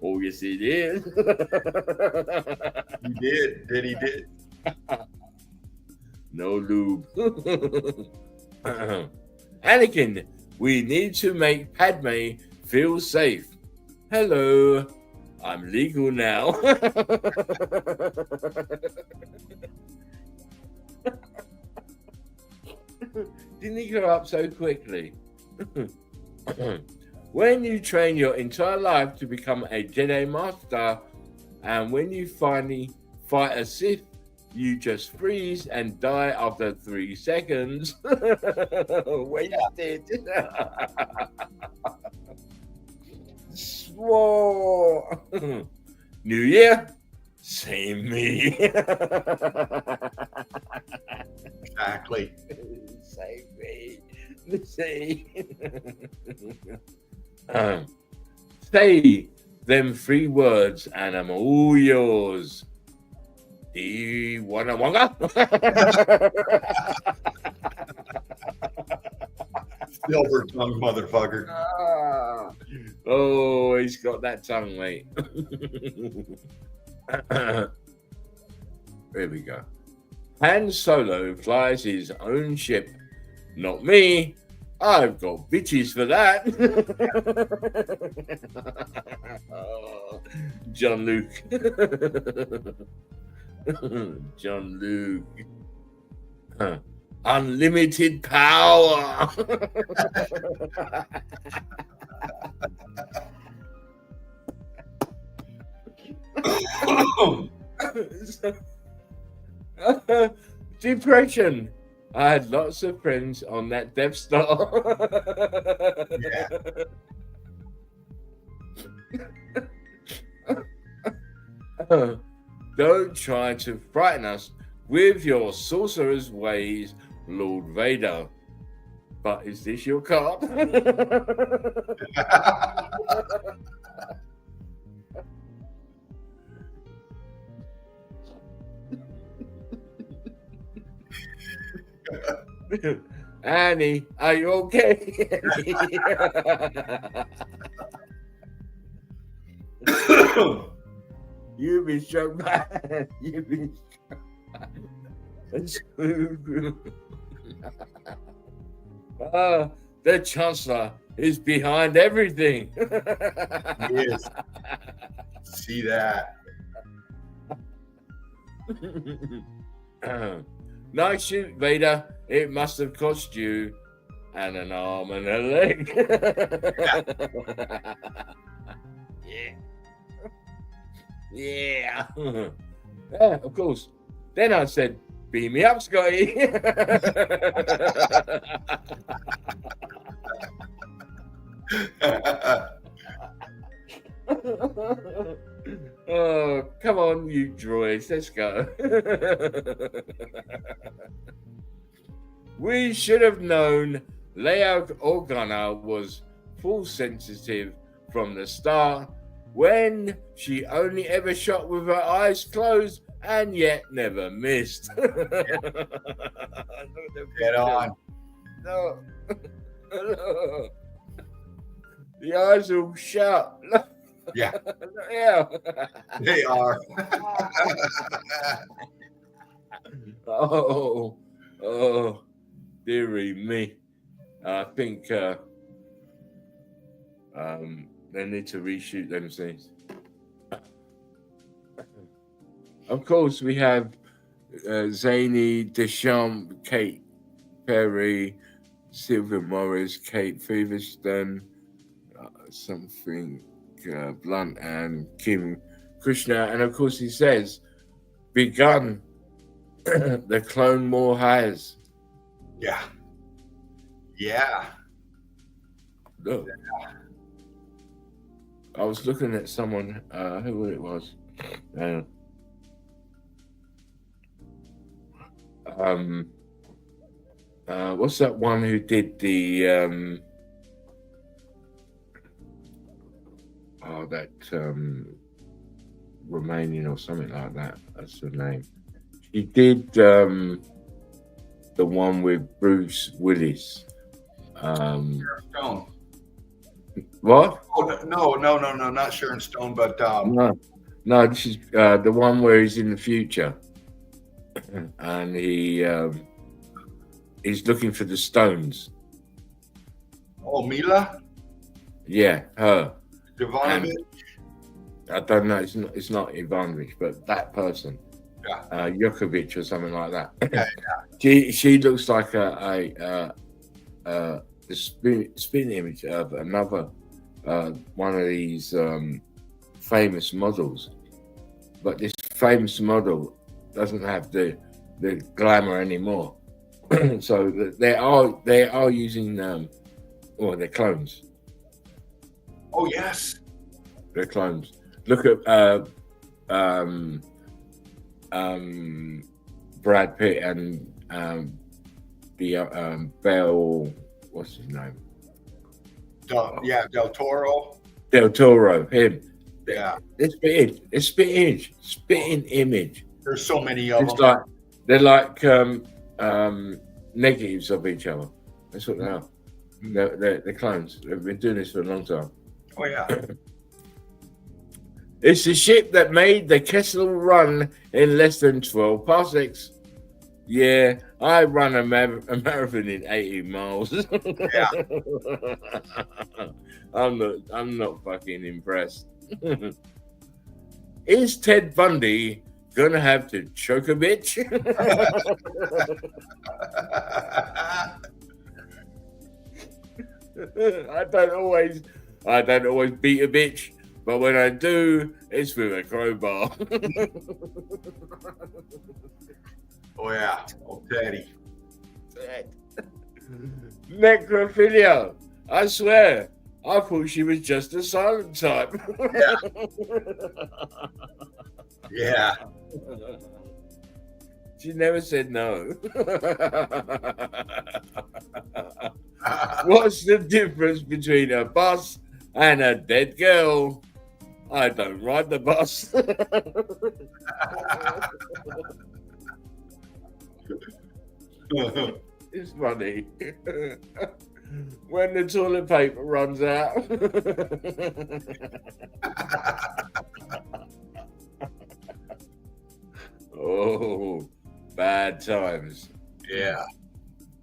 Oh, yes, he did. He did. He did. No lube. Anakin, we need to make Padme feel safe. Hello, I'm legal now. Didn't he grow up so quickly? When you train your entire life to become a Jedi Master, and when you finally fight a Sith, you just freeze and die after 3 seconds. Wasted. Swore. New Year, same me. Exactly. Same me. Same. Say them 3 words and I'm all yours. Do you wanna wonga? Silver tongue motherfucker. Oh, he's got that tongue, mate. There we go. Han Solo flies his own ship. Not me. I've got bitches for that. Oh, John Luke. John Luke. Unlimited power. Depression. I had lots of friends on that Death Star. Yeah. Don't try to frighten us with your sorcerer's ways, Lord Vader. But is this your card? Annie, are you okay? You've been struck bad. You've been struck. The Chancellor is behind everything. Yes. See that? Nice shoot, Vader. It must have cost you an arm and a leg. Yeah. Yeah. Yeah, of course. Then I said, beam me up, Scotty. Oh, come on, you droids. Let's go. We should have known Leia Organa was force sensitive from the start when she only ever shot with her eyes closed and yet never missed. Get on. No. No. The eyes are all shut. Yeah, Yeah. they are. Oh, dearie me. I think they need to reshoot them scenes. Of course, we have Zany, Deschamps, Kate Perry, Sylvia Morris, Kate Feverstone, something Blunt, and Kim Krishna. And of course, he says, begun. The Clone War has. Yeah. Yeah. Look. I was looking at someone, who it was. What's that one who did the Romanian or something like that? That's the name. She did the one with Bruce Willis. Sharon Stone. What? Oh, no, not Sharon Stone, but No, this is the one where he's in the future, and he's looking for the stones. oh, Mila Yeah, her. Jovanovic. I don't know. It's not Ivanovich, but that person. Yeah. Jokovic or something like that. Yeah, She looks like the spin image of another one of these famous models, but this famous model doesn't have the glamour anymore. So they are using they're clones. Oh yes. They're clones. Look at Brad Pitt and Bell. What's his name? Del Toro. Del Toro. Him. Yeah. It's spitting image. There's so many of It's them. like they're like negatives of each other. That's what they are. They're clones. They've been doing this for a long time. Oh yeah. It's the ship that made the Kessel run in less than 12 parsecs. Yeah, I run a marathon in 18 miles. Yeah. I'm not fucking impressed. Is Ted Bundy gonna have to choke a bitch? I don't always beat a bitch, but when I do, it's with a crowbar. Oh yeah. Oh Teddy. Necrophilia. I swear, I thought she was just a silent type. Yeah. She never said no. What's the difference between a bus and a dead girl? I don't ride the bus. It's funny. When the toilet paper runs out. Oh, bad times. Yeah.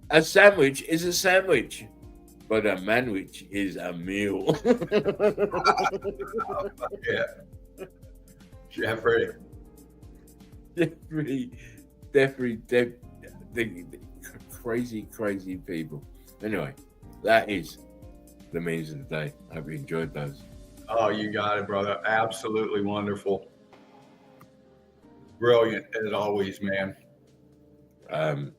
A sandwich is a sandwich, but a manwich is a meal. Yeah. Jeffrey. Definitely, crazy people. Anyway, that is the memes of the day. I hope you enjoyed those. Oh, you got it, brother. Absolutely wonderful. Brilliant as always, man. As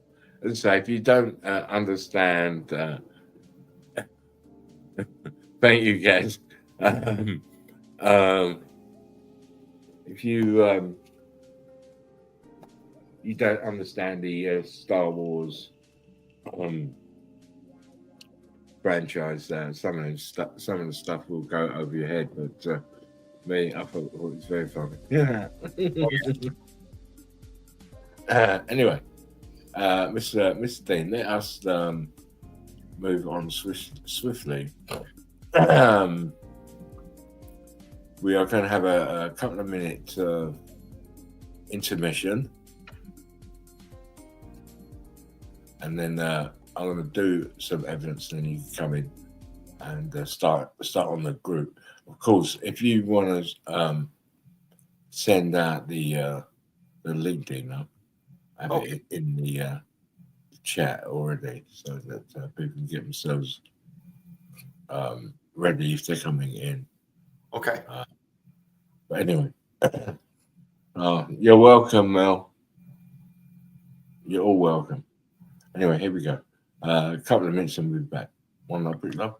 I say, if you don't understand, thank you guys. If you don't understand the Star Wars franchise, some of the stuff will go over your head. But me, I thought it was very funny. Yeah. Anyway, Mr. Dean, let us move on swiftly. We are going to have a couple of minutes intermission, and then I'm going to do some evidence, and then you can come in and start on the group. Of course, if you want to send out the LinkedIn, I have it in the chat already, so that people can get themselves ready if they're coming in. Okay. But anyway, you're welcome, Mel. You're all welcome. Anyway, here we go. A couple of minutes and we'll be back. One love, pretty love.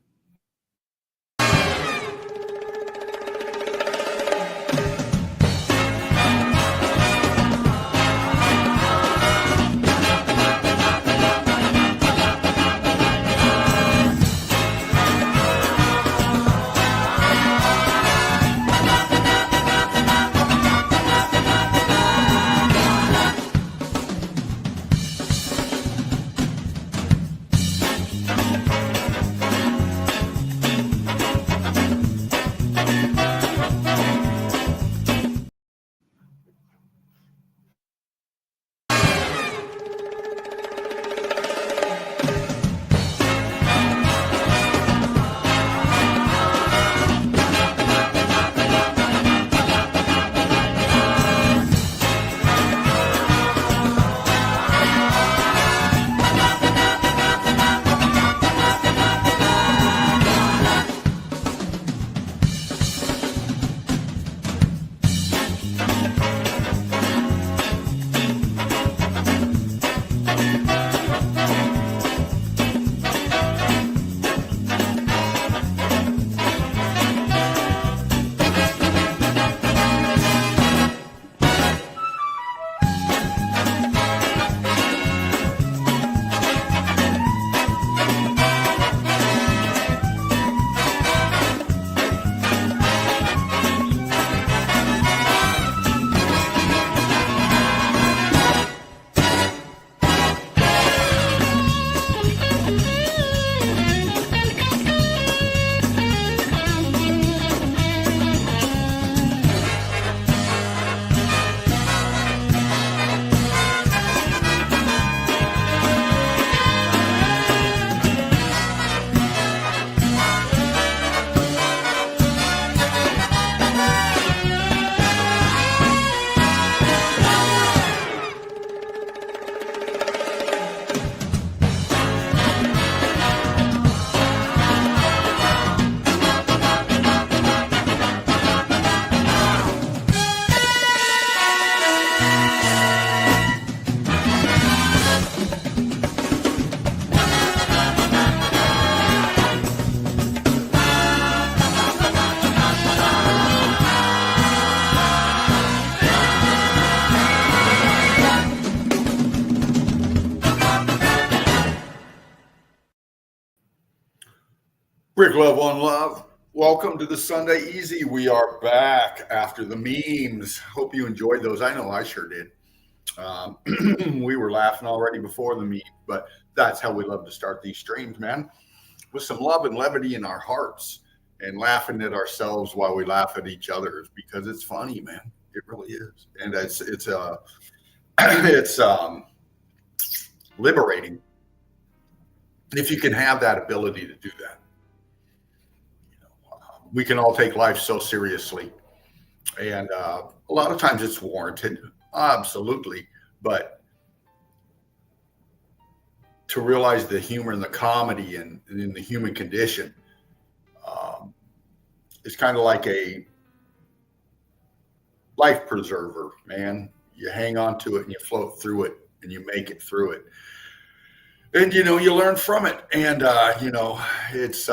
Brick Love, One Love. Welcome to the Sunday Easy. We are back after the memes. Hope you enjoyed those. I know I sure did. We were laughing already before the meme, but that's how we love to start these streams, man. With some love and levity in our hearts and laughing at ourselves while we laugh at each other because it's funny, man. It really is. And it's liberating if you can have that ability to do that. We can all take life so seriously, and a lot of times it's warranted, absolutely. But to realize the humor and the comedy and in the human condition, it's kind of like a life preserver, man. You hang on to it and you float through it and you make it through it. And, you learn from it. And, it's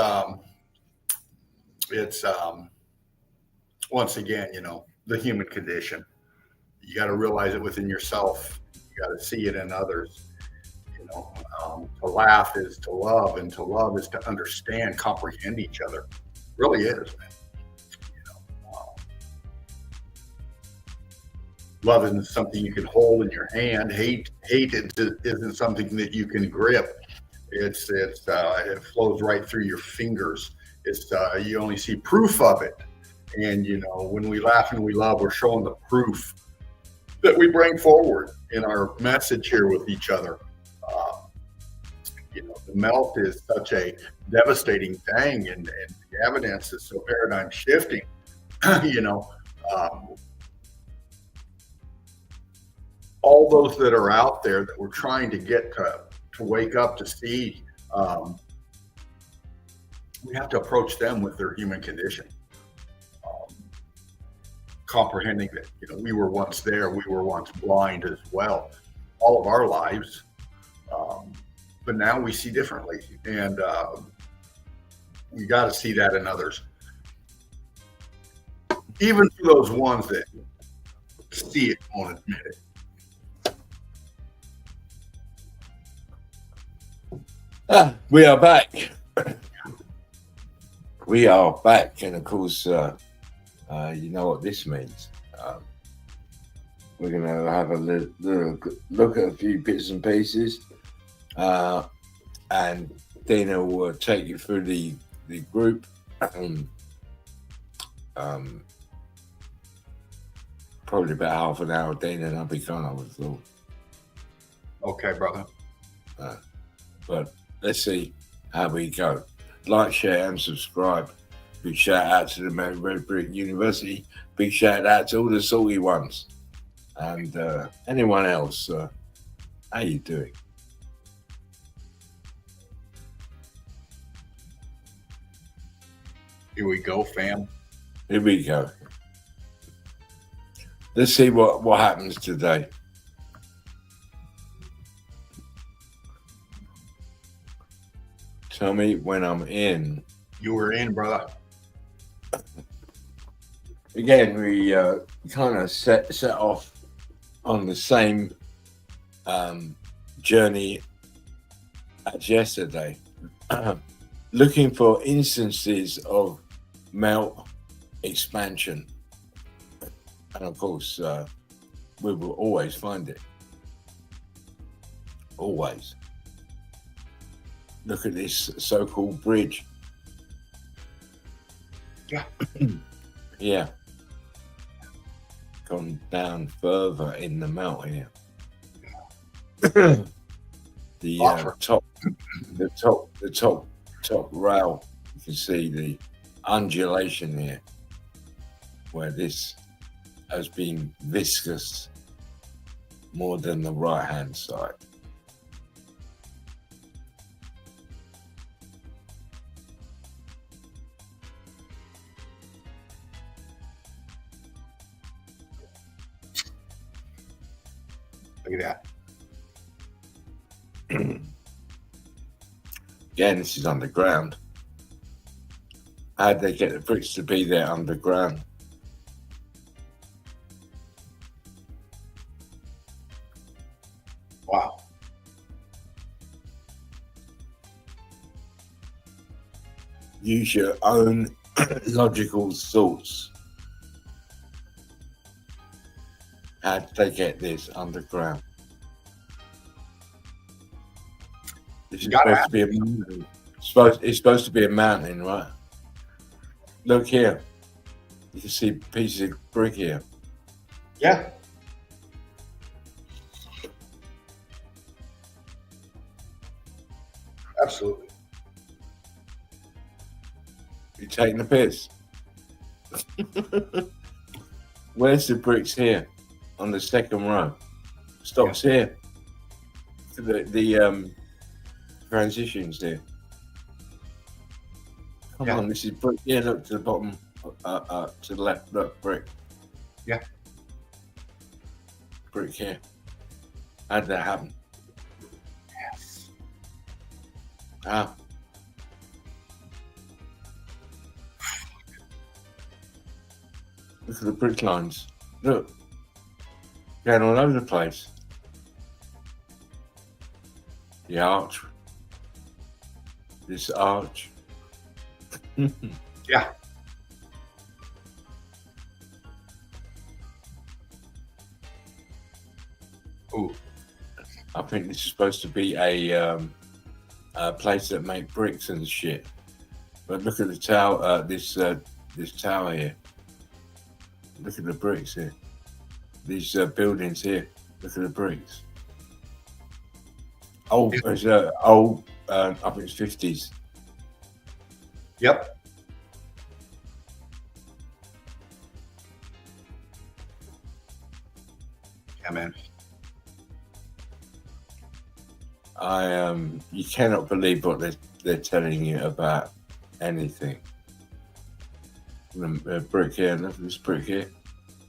once again, the human condition. You got to realize it within yourself. You got to see it in others. To laugh is to love, and to love is to understand, comprehend each other. It really is, man. Love isn't something you can hold in your hand. Hate isn't something that you can grip. It flows right through your fingers. You only see proof of it. And when we laugh and we love, we're showing the proof that we bring forward in our message here with each other. The melt is such a devastating thing, and the evidence is so paradigm shifting. All those that are out there that we're trying to get to wake up to see, we have to approach them with their human condition, comprehending that we were once there, we were once blind as well, all of our lives, but now we see differently, and you got to see that in others, even for those ones that see it, won't admit it. We are back. We are back, and of course, you know what this means. We're going to have a little look at a few bits and pieces, and Dana will take you through the group. Probably about half an hour, Dana, and I'll be gone, I would have thought. Okay, brother. But let's see how we go. Like, share, and subscribe. Big shout out to the Red Brick University. Big shout out to all the salty ones. And anyone else, how you doing? Here we go, fam. Here we go. Let's see what happens today. Tell me when I'm in. You were in, brother. Again, we kind of set off on the same journey as yesterday, looking for instances of melt expansion. And of course, we will always find it. Always. Look at this so-called bridge. Yeah. Yeah. Gone down further in the melt here. The top rail. You can see the undulation here, where this has been viscous more than the right-hand side. Look at that. Again, this is underground. How'd they get the bricks to be there underground? Wow. Use your own logical thoughts. How did they get this underground? This is supposed to be a mountain. It's supposed to be a mountain, right? Look here. You can see pieces of brick here. Yeah. Absolutely. You taking the piss? Where's the bricks here? On the second row. Stops here. The transitions there. Come on, this is brick. Yeah, look to the bottom, to the left. Look, brick. Yeah. Brick here. How did that happen? Yes. Ah. Look at the brick lines. Look. Going all over the place. The arch. This arch. Yeah. Ooh. I think this is supposed to be a place that make bricks and shit. But look at the tower. This tower here. Look at the bricks here. These buildings here. Look at the bricks. Oh, it's old. I think it's 50s. Yep. Yeah, man. You cannot believe what they're telling you about anything. The brick here, look at this brick here,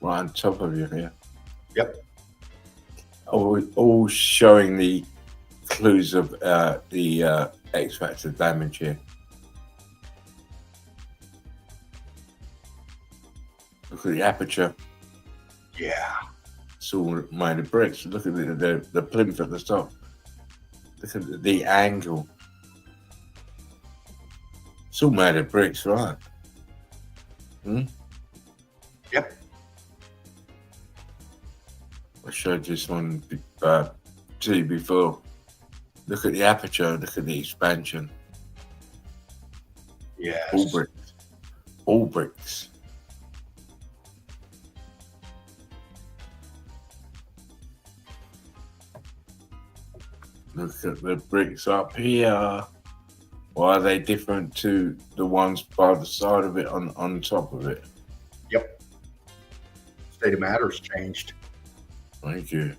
right on top of you here. Yep. All showing the clues of the X Factor damage here. Look at the aperture. Yeah. It's all made of bricks. Look at the plinth at the top. Look at the angle. It's all made of bricks, right? Yep. I showed this one to you before. Look at the aperture. Look at the expansion. Yes. All bricks. All bricks. Look at the bricks up here. Why are they different to the ones by the side of it on top of it? Yep. State of matter's changed. Thank you.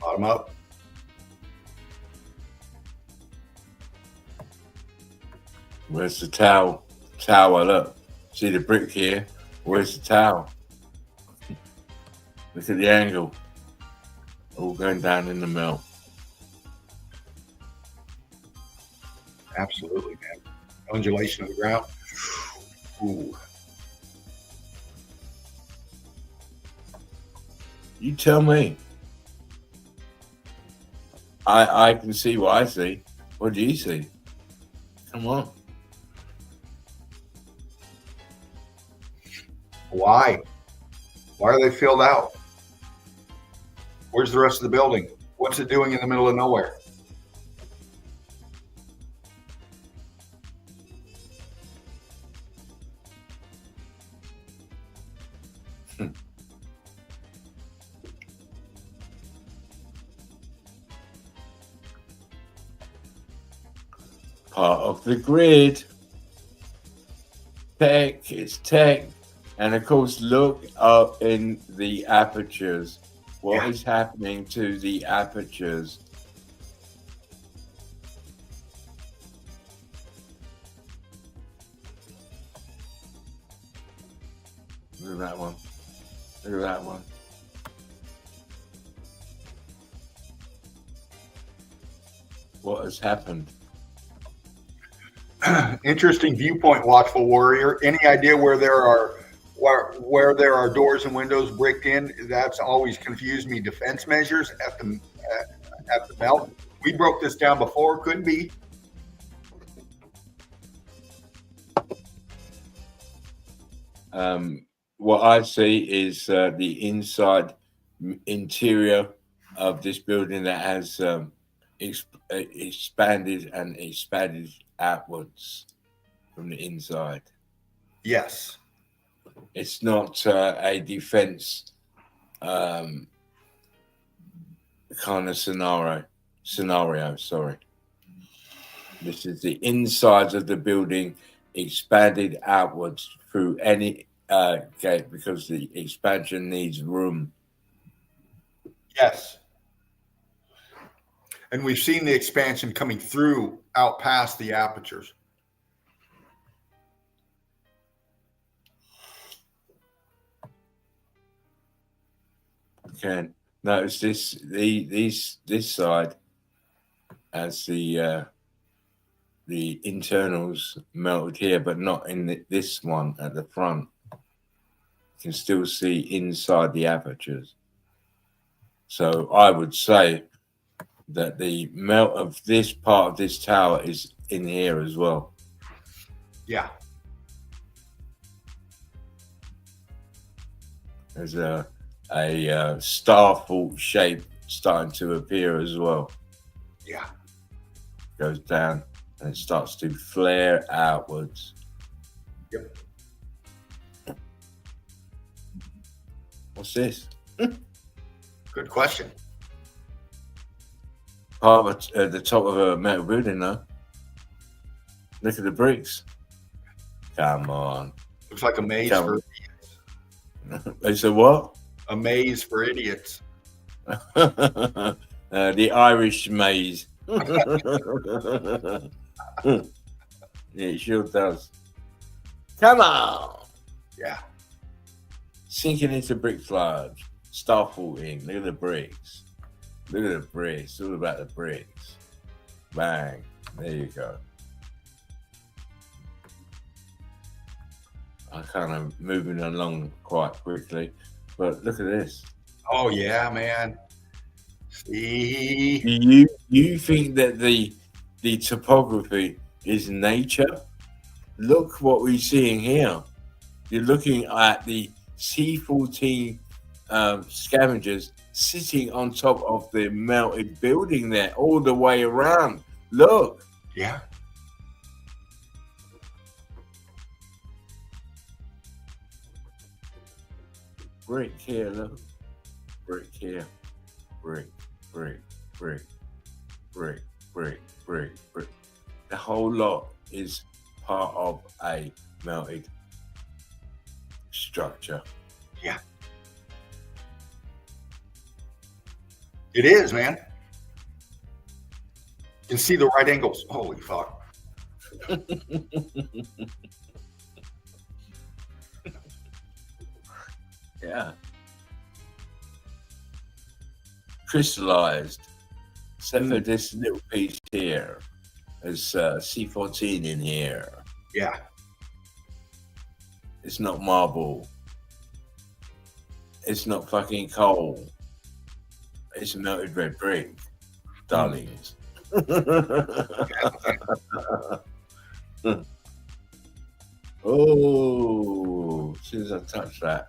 Bottom up. Where's the towel? Tower, look. See the brick here? Where's the towel? Look at the angle. All going down in the melt. Absolutely, man. Undulation of the ground. Ooh. You tell me. I can see what I see. What do you see? Come on. Why? Why are they filled out? Where's the rest of the building? What's it doing in the middle of nowhere? Part of the grid. Tech, it's tech. And of course, look up in the apertures. What is happening to the apertures? Look at that one. Look at that one. What has happened? Interesting viewpoint, Watchful Warrior. Any idea where there are doors and windows bricked in? That's always confused me. Defense measures at the melt. We broke this down before. Could be. What I see is the inside interior of this building that has expanded and expanded outwards from the inside. Yes. It's not a defense kind of scenario. Sorry. This is the insides of the building expanded outwards through any gate because the expansion needs room. Yes. And we've seen the expansion coming through out past the apertures. Okay. Notice this side as the internals melted here, but not in this one at the front. You can still see inside the apertures. So I would say that the melt of this part of this tower is in here as well. Yeah. There's a star fault shape starting to appear as well. Yeah. Goes down and it starts to flare outwards. Yep. What's this? Good question. Part of the top of a metal building, though. Look at the bricks. Come on. Looks like a maze Come for on. They said what? a maze for idiots. The Irish maze. Yeah, it sure does. Come on. Yeah. Sinking into brick sludge. Star faulting. Look at the bricks. Look at the bricks. It's all about the bricks. Bang. There you go. I'm kind of moving along quite quickly, but look at this. Oh yeah, man. See. Do you think that the topography is nature? Look what we're seeing here. You're looking at the C14 scavengers sitting on top of the melted building there, all the way around. Look. Yeah. Brick here, look. Brick here. Brick, brick, brick, brick, brick, brick, brick. The whole lot is part of a melted structure. Yeah. It is, man. You can see the right angles. Holy fuck. Yeah. Crystallized. Except for this little piece here. There's C14 in here. Yeah. It's not marble. It's not fucking coal. It's melted red brick, darlings. Oh, as soon as I touch that.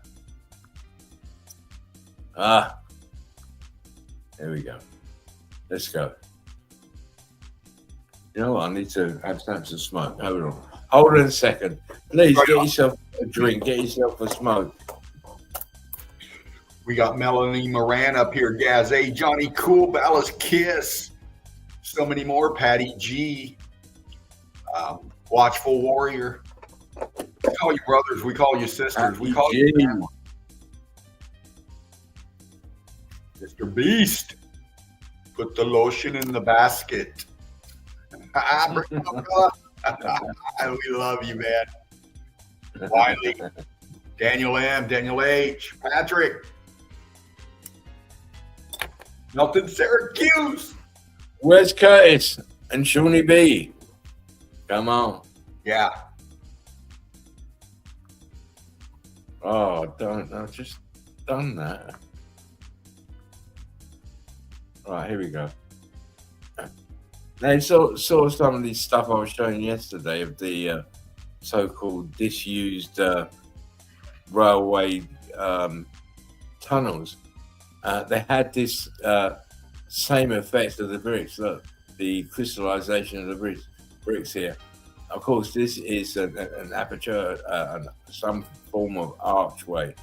There we go. Let's go. You know what? I need to have some smoke. Hold on. Hold on a second. Please get yourself a drink. Get yourself a smoke. We got Melanie Moran up here, Gazé, Johnny Cool, Ballas Kiss, so many more, Patty G, Watchful Warrior. We call you brothers, we call you sisters, we call you family. Mr. Beast, put the lotion in the basket. We love you, man. Wiley, Daniel M, Daniel H, Patrick, Milton Syracuse. Where's Curtis and Shawnee B? Come on. Yeah. Oh, don't. I've just done that. Right, here we go. Now, you saw some of the stuff I was showing yesterday of the so-called disused railway tunnels. They had this same effect of the bricks. Look, the crystallization of the bricks here. Of course, this is an aperture, some form of archway.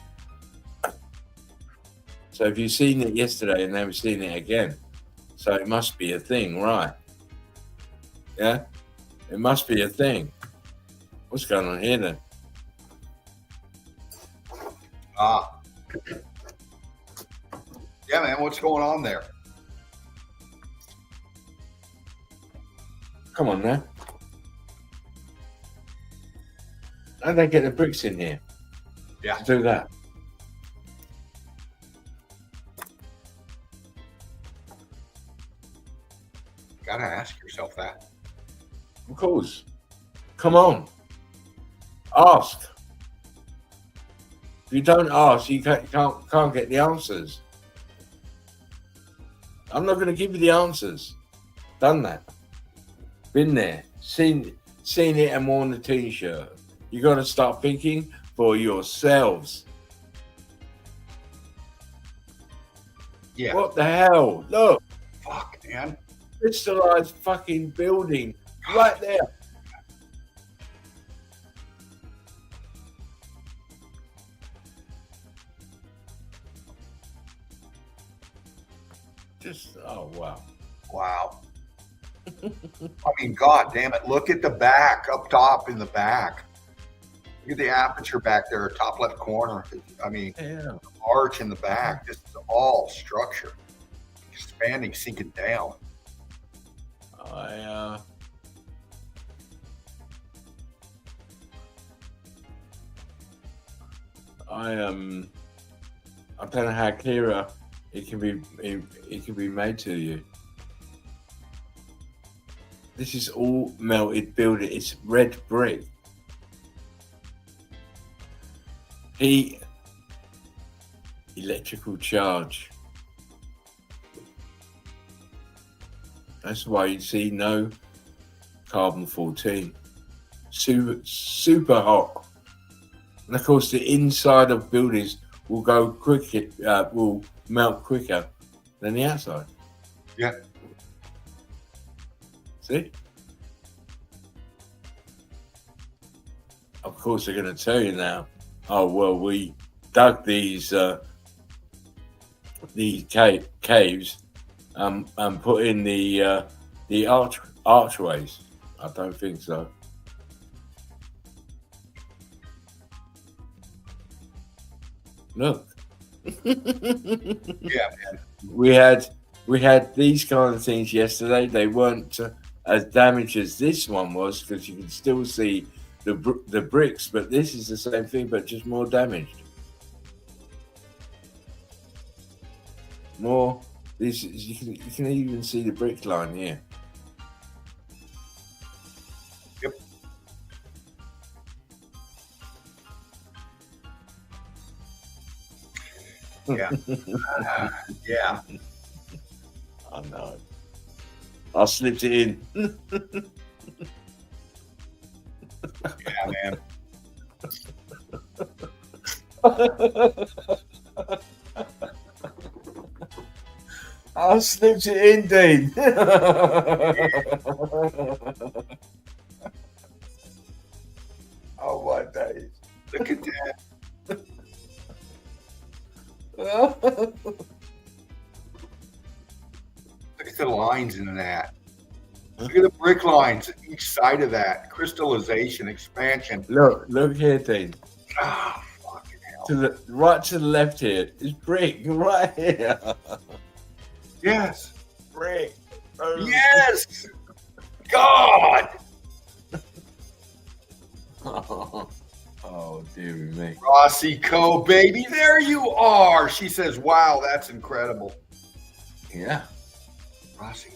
So if you've seen it yesterday and never seen it again, so it must be a thing, right? Yeah? It must be a thing. What's going on here then? Yeah, man, what's going on there? Come on now. How'd they get the bricks in here? Yeah. To do that. Gotta ask yourself that. Of course. Come on. Ask. If you don't ask, you can't get the answers. I'm not going to give you the answers. Done that. Been there. Seen it and worn the t-shirt. You got to start thinking for yourselves. Yeah. What the hell? Look. Fuck, man. Crystallized fucking building right there. Just, oh, wow. Wow. I mean, God damn it. Look at the back, up top in the back. Look at the aperture back there, top left corner. I mean, Yeah. arch in the back. This is all structure. Expanding, sinking down. I don't know how clearer it can be made to you. This is all melted building. It's red brick. Heat, electrical charge. That's why you see no carbon-14. Super hot. And of course, the inside of buildings will go quicker, will melt quicker than the outside. Yeah. See? Of course, they're going to tell you now. Oh well, we dug these caves and put in the archways. I don't think so. Look. Yeah, man. We had these kind of things yesterday. They weren't as damaged as this one was because you can still see the bricks, but this is the same thing, but just more damaged. More. This is, you can even see the brick line here. Yep. Yeah. Yeah. I know. I slipped it in. Yeah, man. I slipped it in, Dean. Oh my days. Look at that. Look at the lines in that. Look at the brick lines at each side of that. Crystallization, expansion. Look here, Dean. Ah, fucking hell. To the left here is brick. Right here. Yes. Brick. Yes. God. Oh, dear me. Rossi Co, baby. There you are. She says, wow, that's incredible. Yeah. Rossi.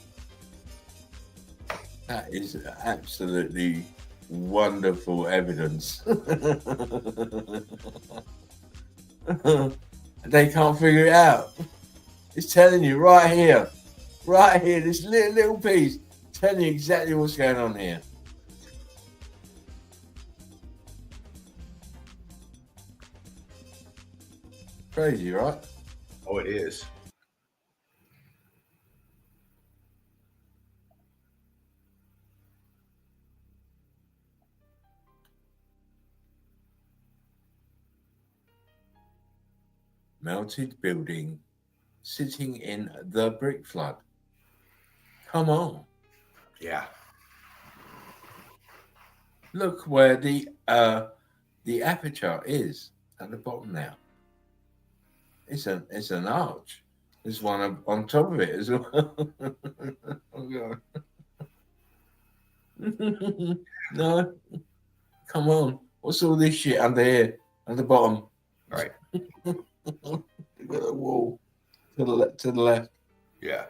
That is absolutely wonderful evidence. They can't figure it out. It's telling you right here, this little piece, telling you exactly what's going on here. Crazy, right? Oh, it is. Melted building sitting in the brick flood. Come on. Yeah. Look where the aperture is at the bottom now. It's an arch. There's one on top of it as well. Oh, God. No, come on. What's all this shit under here at the bottom? All right. Look at the wall to the left. Yeah.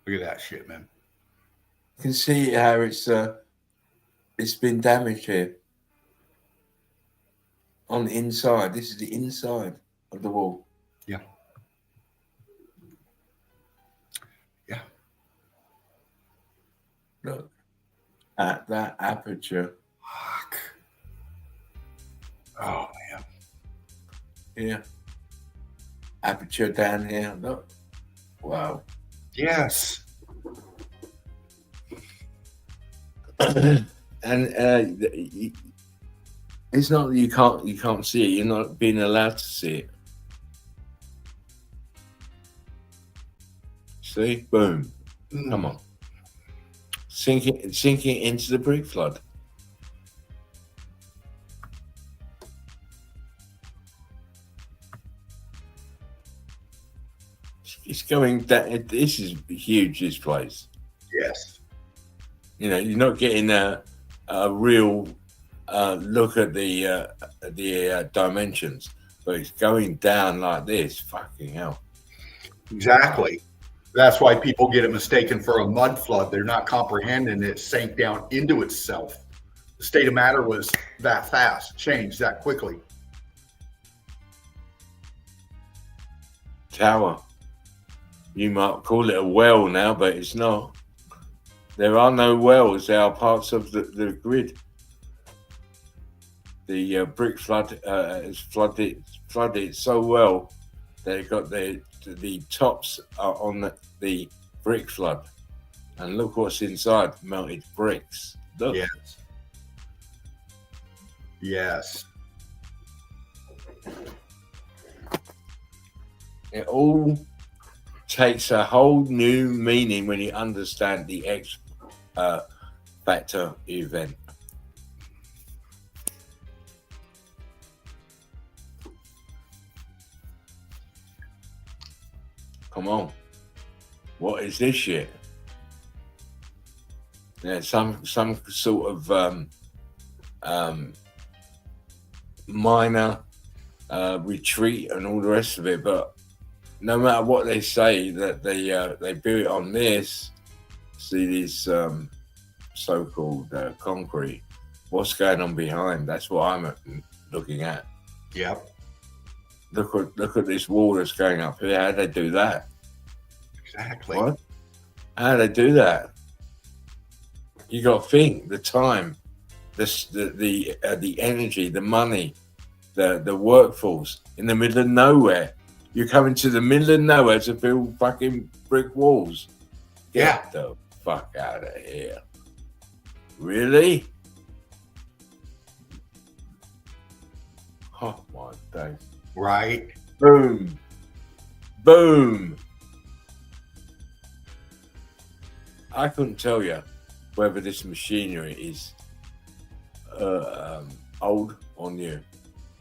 Look at that shit, man. You can see how it's been damaged here. On the inside. This is the inside of the wall. Yeah. Yeah. Look at that aperture. Fuck. Oh, man. Yeah. Aperture down here. Look. Wow. Yes. And it's not that you can't see it. You're not being allowed to see it. See, boom. Come on, sink it into the brick flood. It's going down. This is huge. This place. Yes. You know, you're not getting a real look at the dimensions, but it's going down like this. Fucking hell. Exactly. That's why people get it mistaken for a mud flood. They're not comprehending it sank down into itself. The state of matter was that fast, changed that quickly. Tower. You might call it a well now, but it's not. There are no wells. They are parts of the grid. The brick flood has flooded so well that it got the tops are on the brick flood. And look what's inside, melted bricks. Look. Yes. Yes. It all takes a whole new meaning when you understand the X factor event. Come on. What is this shit? Yeah, some sort of minor retreat and all the rest of it, but no matter what they say, that they build it on this. See this so-called concrete. What's going on behind? That's what I'm looking at. Yep. Look at this wall that's going up here. How they do that? Exactly. What? How they do that? You got to think the time, the energy, the money, the workforce in the middle of nowhere. You're coming to the middle of nowhere to build fucking brick walls. Get the fuck out of here. Really? Oh my days. Right. Boom. Boom. I couldn't tell you whether this machinery is old or new.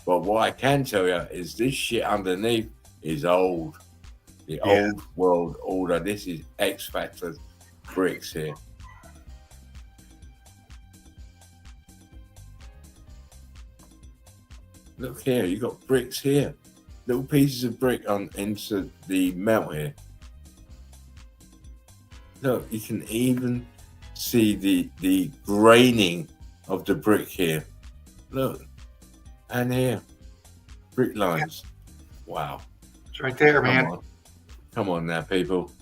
But what I can tell you is this shit underneath is old. The old world order. This is X Factor bricks here. Look here, you got bricks here. Little pieces of brick on into the melt here. Look, you can even see the graining of the brick here. Look, and here, brick lines. Wow. It's right there, man. Come on now, people.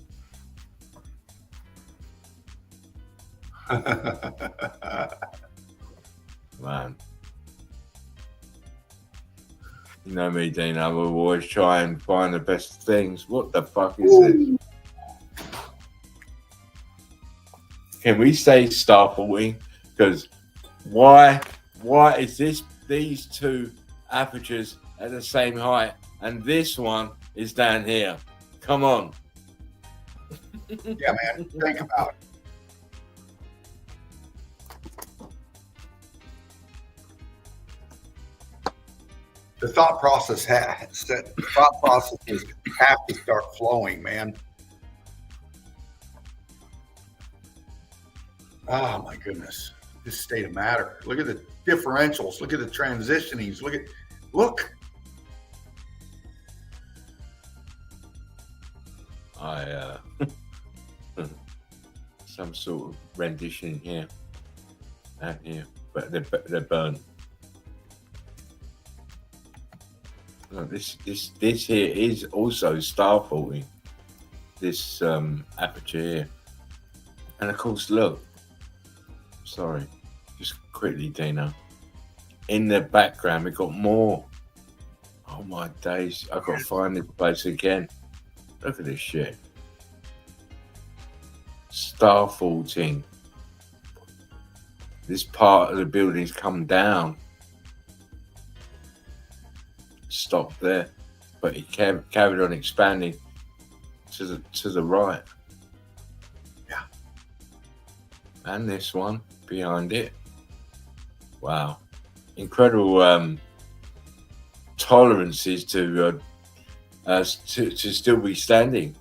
Man. You know me, Dean, I will always try and find the best things. What the fuck is this? Can we say starporting? Because why is these two apertures at the same height and this one is down here? Come on. Yeah, man. Think about it. The thought processes have to start flowing, man. Oh my goodness. This state of matter. Look at the differentials. Look at the transitionings. Look. Some sort of rendition here and here, but they're burned. No, this here is also star faulting. This aperture here, and of course, look. Sorry, just quickly, Dana. In the background, we got more. Oh my days! I've got to find this place again. Look at this shit. Star faulting. This part of the building's come down. Stopped there, but it carried on expanding to the right. Yeah. And this one behind it. Wow. Incredible tolerances to still be standing.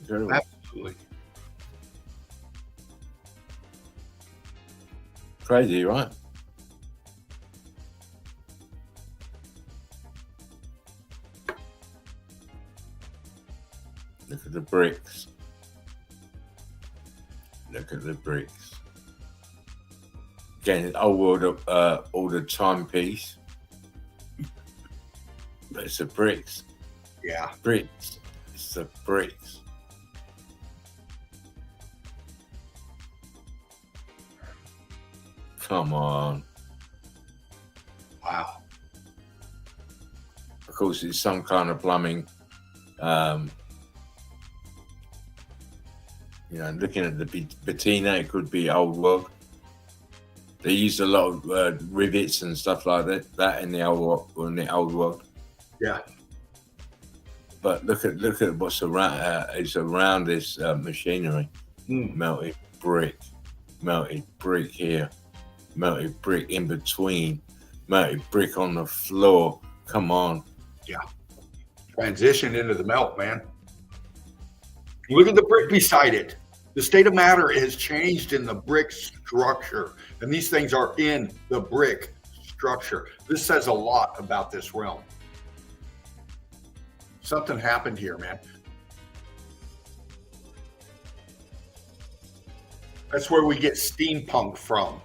Incredible. Absolutely. Crazy, right? Look at the bricks. Look at the bricks. Again, old world order timepiece. But it's the bricks. Yeah. Bricks. It's the bricks. Come on. Wow. Of course, it's some kind of plumbing. Looking at the patina, it could be old world. They used a lot of rivets and stuff like that in the old world. Yeah. But look at what's around. Is around this machinery. Melted brick here, melted brick in between, melted brick on the floor. Come on. Yeah. Transition into the melt, man. Look at the brick beside it. The state of matter has changed in the brick structure, and these things are in the brick structure. This says a lot about this realm. Something happened here, man. That's where we get steampunk from.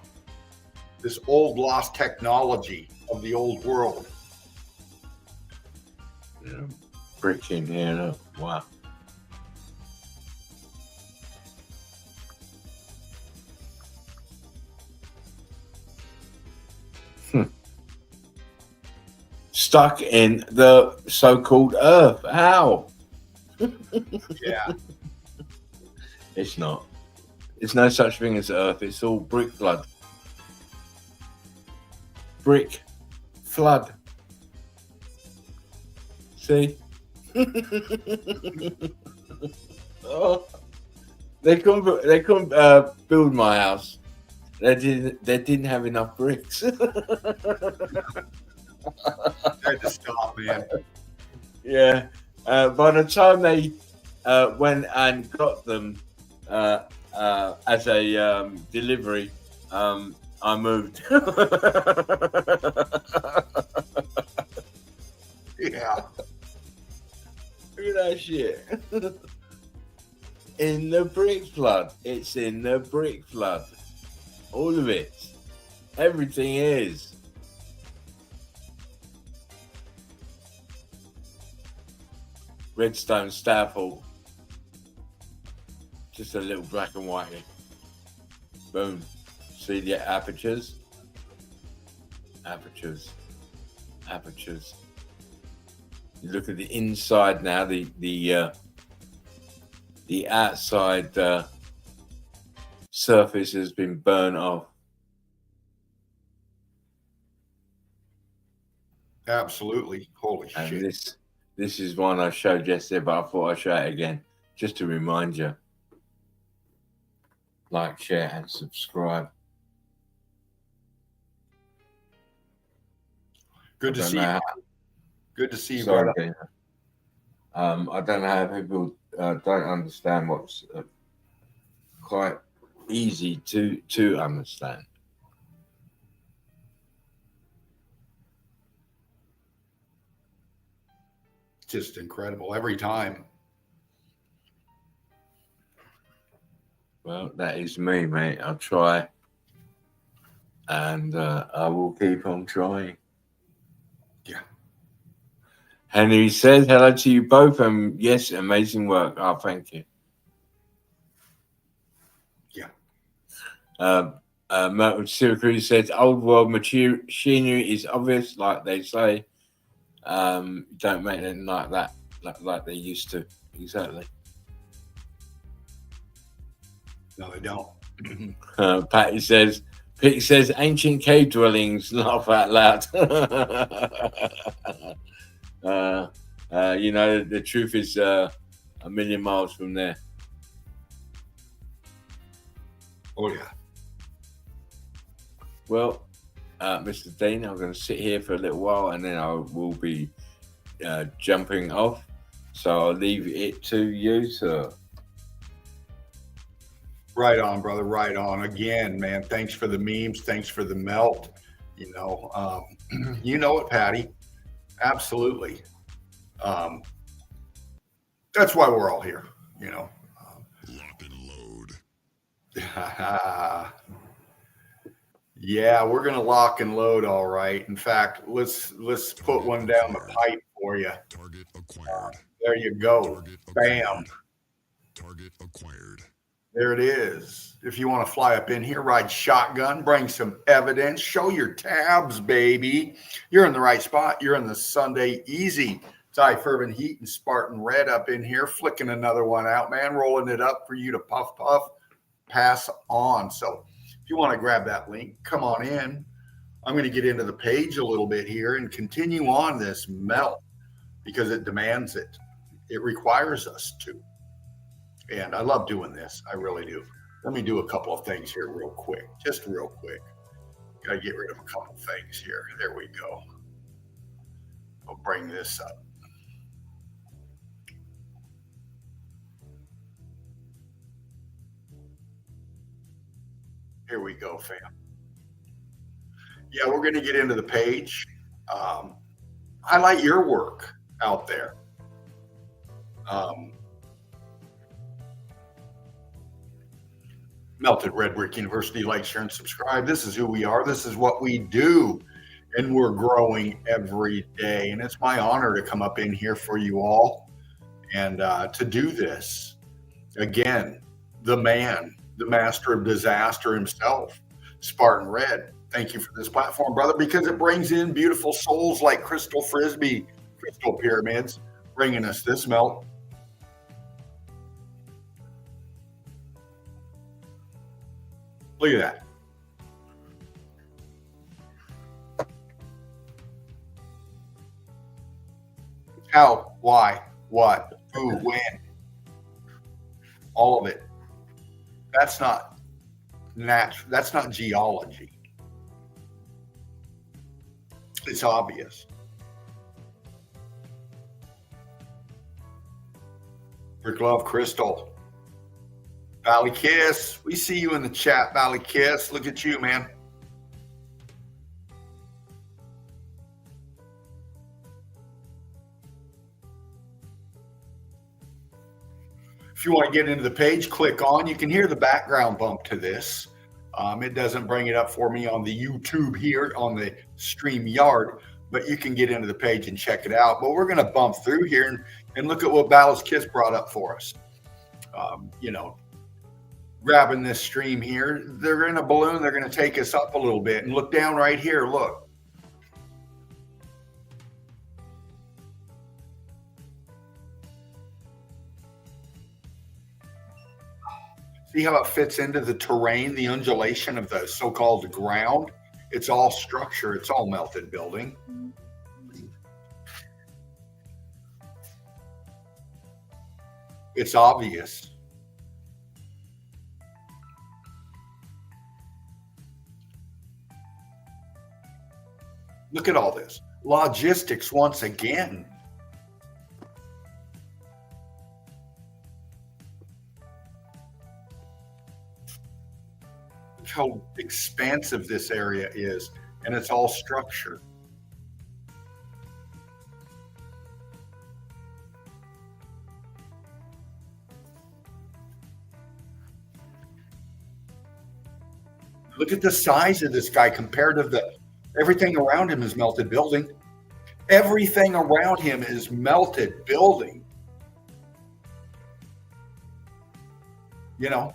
This old lost technology of the old world. Yeah. Brick in here, look. Wow. Stuck in the so-called Earth. How? Yeah. It's not. There's no such thing as Earth. It's all brick flood. Brick flood. See? Oh, they couldn't build my house. They didn't have enough bricks. Had to stop, man. Yeah. By the time they went and got them as a delivery, I moved. Yeah. Look at that shit. In the brick flood. It's in the brick flood. All of it. Everything is. Redstone staple. Just a little black and white here. Boom. See the apertures? Apertures. Apertures. You look at the inside now, the outside surface has been burnt off. Absolutely. Holy And shit. this is one I showed yesterday, but I thought I'd show it again, just to remind you. Like, share, and subscribe. Good to I don't see know you. how- Good to see you, Sorry, brother. Dana. I don't know how people don't understand what's quite easy to understand. Just incredible every time. Well, that is me, mate. I'll try, and I will keep on trying. Yeah. Henry says hello to you both, and yes, amazing work. Oh, thank you. Yeah. Syracuse says old world machinery is obvious, like they say. Don't make it like that, like they used to. Exactly. No, they don't. Patty says, Pete says, ancient cave dwellings. Laugh out loud. You know, the truth is a million miles from there. Oh yeah. Well, Mr. Dean, I'm going to sit here for a little while, and then I will be jumping off. So I'll leave it to you, sir. Right on, brother. Right on. Again, man. Thanks for the memes. Thanks for the melt. You know it, Patty. Absolutely. That's why we're all here. Lock and load. Yeah, we're gonna lock and load. All right. In fact, let's put one down the pipe for you. Target acquired. There you go. Target Bam. acquired. Target acquired. There it is. If you want to fly up in here, ride shotgun, bring some evidence, show your tabs, baby. You're in the right spot. You're in the Sunday Easy. Ty Fervent Heat and Spartan Red up in here, flicking another one out, man, rolling it up for you to puff, pass on. So if you want to grab that link, come on in. I'm going to get into the page a little bit here and continue on this melt because it demands it. It requires us to. And I love doing this. I really do. Let me do a couple of things here real quick. Just real quick. Got to get rid of a couple of things here. There we go. I'll bring this up. Here we go, fam. Yeah, we're going to get into the page. Highlight your work out there. Melted Red Brick University, like, share, and subscribe. This is who we are. This is what we do. And we're growing every day. And it's my honor to come up in here for you all and to do this. Again, the man, the master of disaster himself, Spartan Red. Thank you for this platform, brother, because it brings in beautiful souls like Crystal Frisbee, Crystal Pyramids, bringing us this melt. Look at that. How, why, what, who, when, all of it. That's not natural. That's not geology. It's obvious. Brick Love Crystal. Valley Kiss. We see you in the chat, Valley Kiss. Look at you, man. If you want to get into the page, click on. You can hear the background bump to this. It doesn't bring it up for me on the YouTube here on the StreamYard, but you can get into the page and check it out. But we're going to bump through here and look at what Valley's Kiss brought up for us. Grabbing this stream here, they're in a balloon. They're going to take us up a little bit and look down right here. Look. See how it fits into the terrain, the undulation of the so-called ground? It's all structure. It's all melted building. It's obvious. Look at all this. Logistics once again. Look how expansive this area is, and it's all structure. Look at the size of this guy compared to everything around him is melted building. Everything around him is melted building. You know,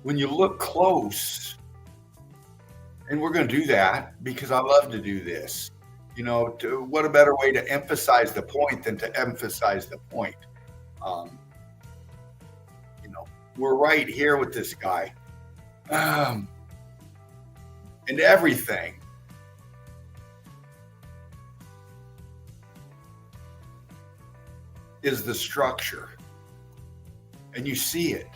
when you look close, and we're going to do that because I love to do this. You know, what a better way to emphasize the point than to emphasize the point. You know, we're right here with this guy. And everything is the structure, and you see it.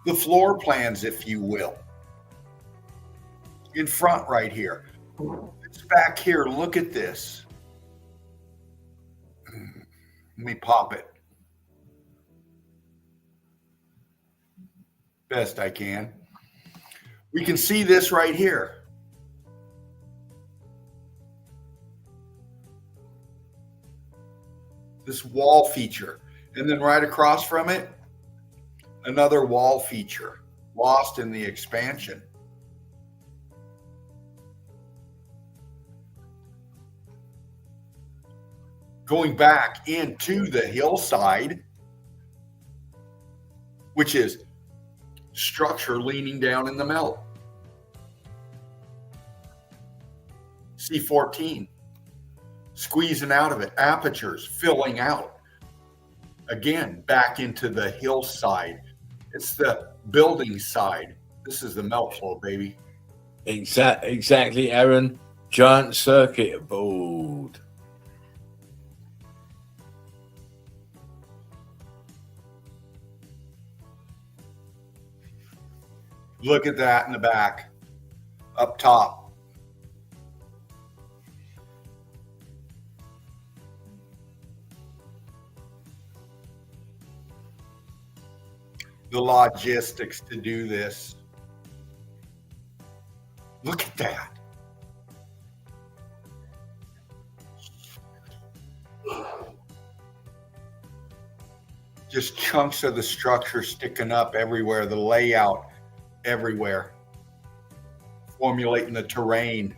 The floor plans, if you will, in front right here. It's back here. Look at this. Let me pop it best I can. We can see this right here. This wall feature. And then right across from it, another wall feature lost in the expansion. Going back into the hillside, which is structure leaning down in the melt. C14, squeezing out of it, apertures filling out. Again, back into the hillside. It's the building side. This is the melt flow, baby. Exactly, Aaron. Giant circuit board. Look at that in the back, up top. The logistics to do this. Look at that. Just chunks of the structure sticking up everywhere, the layout everywhere, formulating the terrain.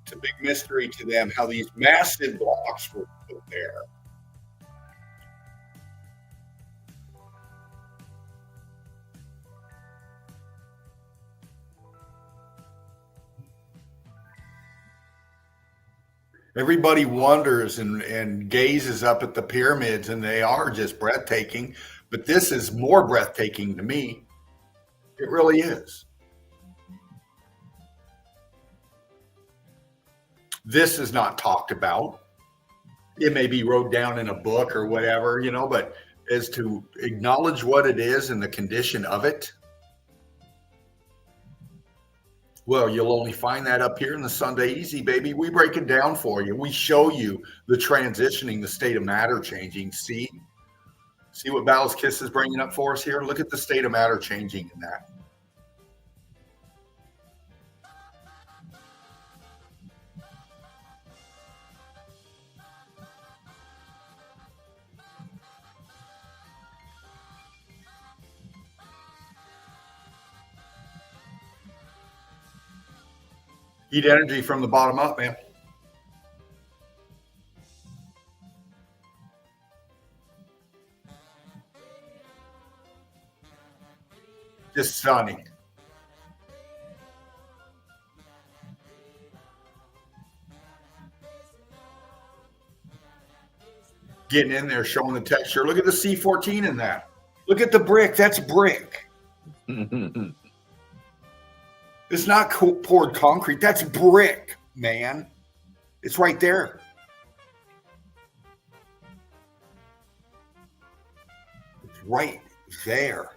It's a big mystery to them how these massive blocks were put there. Everybody wonders and gazes up at the pyramids, and they are just breathtaking. But this is more breathtaking to me. It really is. This is not talked about. It may be wrote down in a book or whatever, you know, but as to acknowledge what it is and the condition of it, well, you'll only find that up here in the Sunday Easy, baby. We break it down for you. We show you the transitioning, the state of matter changing. See what Ballast Kiss is bringing up for us here? Look at the state of matter changing in that. Heat energy from the bottom up, man. Just stunning. Getting in there, showing the texture. Look at the C14 in that. Look at the brick. That's brick. It's not poured concrete. That's brick, man. It's right there. It's right there.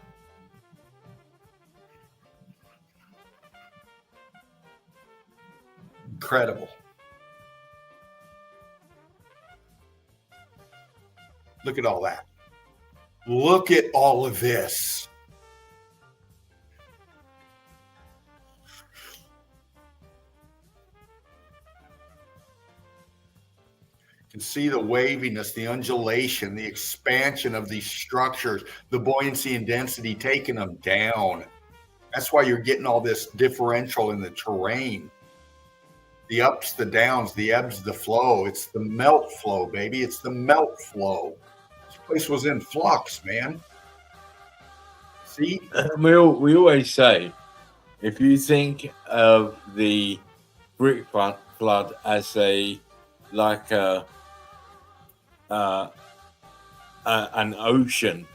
Incredible. Look at all that. Look at all of this. You can see the waviness, the undulation, the expansion of these structures, the buoyancy and density taking them down. That's why you're getting all this differential in the terrain. The ups, the downs, the ebbs, the flow. It's the melt flow, baby. It's the melt flow. This place was in flux, man. See? We always say, if you think of the brick flood as an ocean,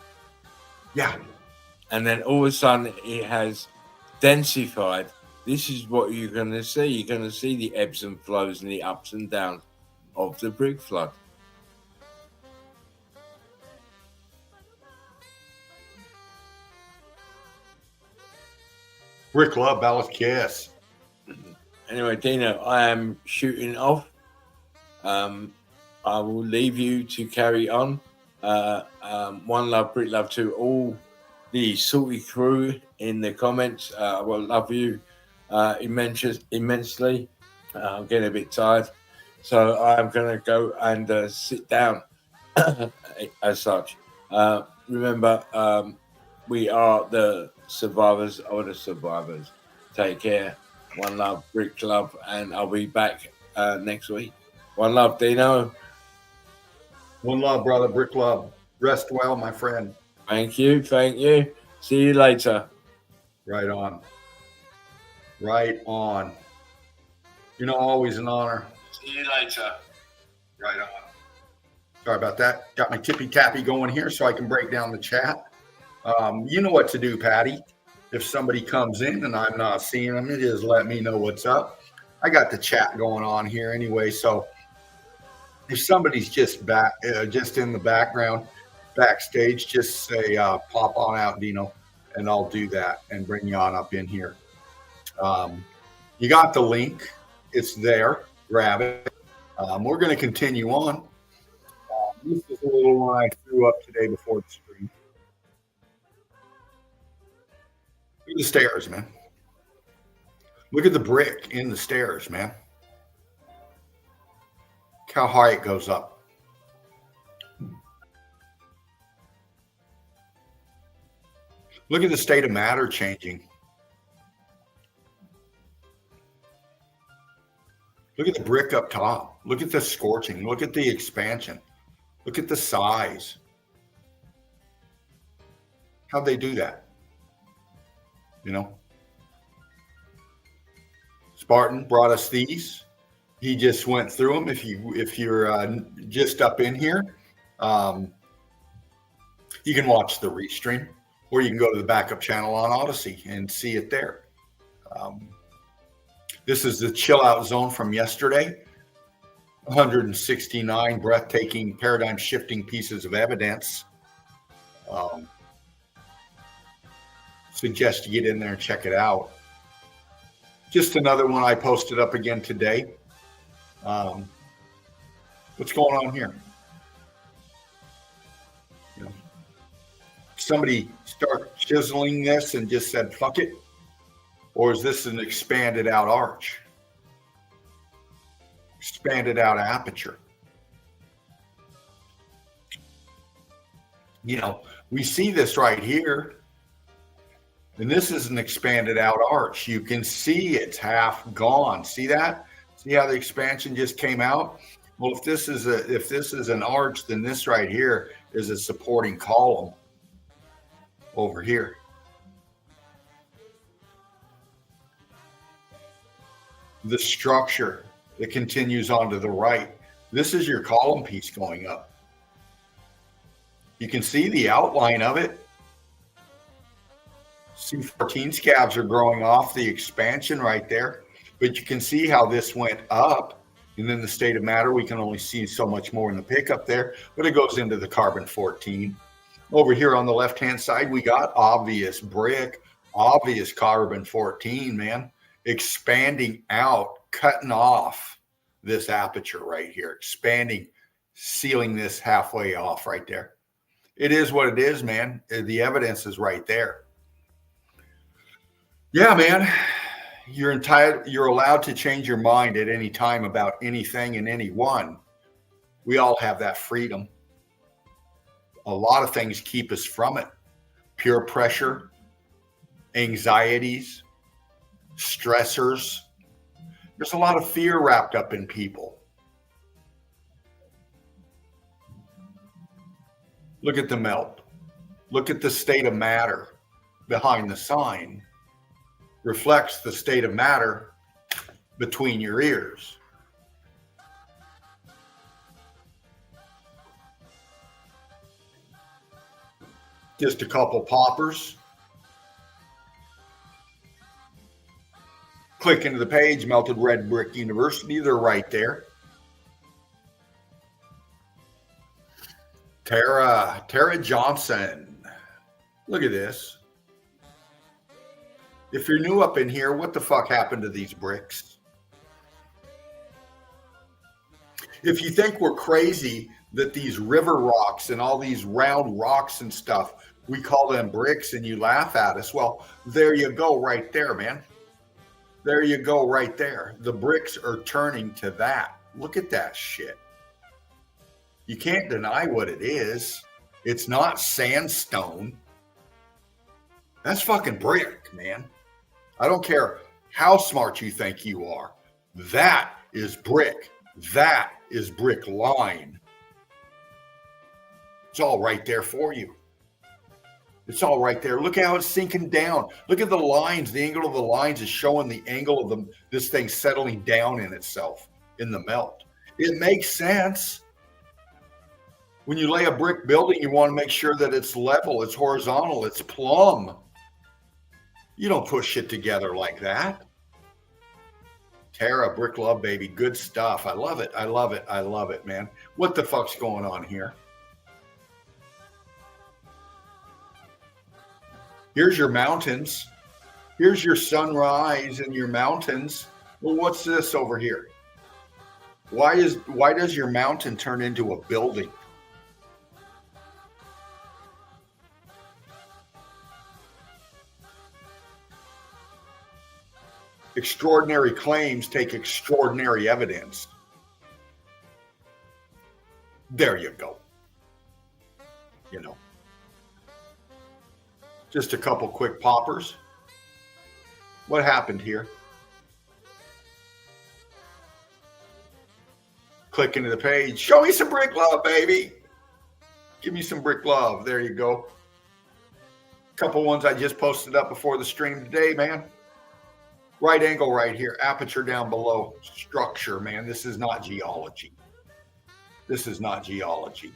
yeah, and then all of a sudden it has densified, this is what you're going to see. You're going to see the ebbs and flows and the ups and downs of the brick flood. Rick Love, Alice Kiss. Anyway, Dino, I am shooting off. I will leave you to carry on. One love, Brick Love to all the salty crew in the comments. I will love you immensely. I'm getting a bit tired, so I'm going to go and sit down as such. Remember, we are the survivors of the survivors. Take care. One love, Brick Club, and I'll be back next week. One love, Dino. One love, brother. Brick Love. Rest well, my friend. Thank you. Thank you. See you later. Right on. Right on. You know, always an honor. See you later. Right on. Sorry about that. Got my tippy tappy going here so I can break down the chat. You know what to do, Patty. If somebody comes in and I'm not seeing them, it is let me know what's up. I got the chat going on here anyway, so if somebody's just in the background, backstage, just say pop on out, Dino, and I'll do that and bring you on up in here. You got the link; it's there. Grab it. We're going to continue on. This is a little one I threw up today before the stream. Look at the stairs, man. Look at the brick in the stairs, man. Look how high it goes up. Look at the state of matter changing. Look at the brick up top. Look at the scorching. Look at the expansion. Look at the size. How'd they do that? You know? Spartan brought us these. He just went through them. If you're just up in here, you can watch the restream, or you can go to the backup channel on Odyssey and see it there. This is the chill out zone from yesterday. 169 breathtaking, paradigm shifting pieces of evidence. Suggest you get in there and check it out. Just another one I posted up again today. What's going on here? You know, somebody start chiseling this and just said, fuck it? Or is this an expanded out arch? Expanded out aperture? You know, we see this right here. And this is an expanded out arch. You can see it's half gone. See that? See how the expansion just came out? Well, if this is an arch, then this right here is a supporting column over here. The structure that continues on to the right. This is your column piece going up. You can see the outline of it. C14 scabs are growing off the expansion right there. But you can see how this went up. And then the state of matter, we can only see so much more in the pickup there, but it goes into the carbon 14. Over here on the left-hand side, we got obvious brick, obvious carbon 14, man, expanding out, cutting off this aperture right here, expanding, sealing this halfway off right there. It is what it is, man. The evidence is right there. Yeah, man. You're entitled, you're allowed to change your mind at any time about anything and anyone. We all have that freedom. A lot of things keep us from it. Peer pressure, anxieties, stressors. There's a lot of fear wrapped up in people. Look at the melt. Look at the state of matter behind the sign. Reflects the state of matter between your ears. Just a couple poppers. Click into the page, Melted Red Brick University. They're right there. Tara Johnson. Look at this. If you're new up in here, what the fuck happened to these bricks? If you think we're crazy that these river rocks and all these round rocks and stuff, we call them bricks and you laugh at us, well, there you go right there, man. There you go right there. The bricks are turning to that. Look at that shit. You can't deny what it is. It's not sandstone. That's fucking brick, man. I don't care how smart you think you are. That is brick. That is brick line. It's all right there for you. It's all right there. Look how it's sinking down. Look at the lines. The angle of the lines is showing the angle of this thing settling down in itself in the melt. It makes sense. When you lay a brick building, you want to make sure that it's level, it's horizontal, it's plumb. You don't push shit together like that. Tara, Brick Love, baby. Good stuff. I love it. I love it. I love it, man. What the fuck's going on here? Here's your mountains. Here's your sunrise and your mountains. Well, what's this over here? Why does your mountain turn into a building? Extraordinary claims take extraordinary evidence. There you go. You know, just a couple quick poppers. What happened here? Click into the page. Show me some brick love, baby. Give me some brick love. There you go. Couple ones I just posted up before the stream today, man. Right angle right here, aperture down below, structure, man. This is not geology. This is not geology.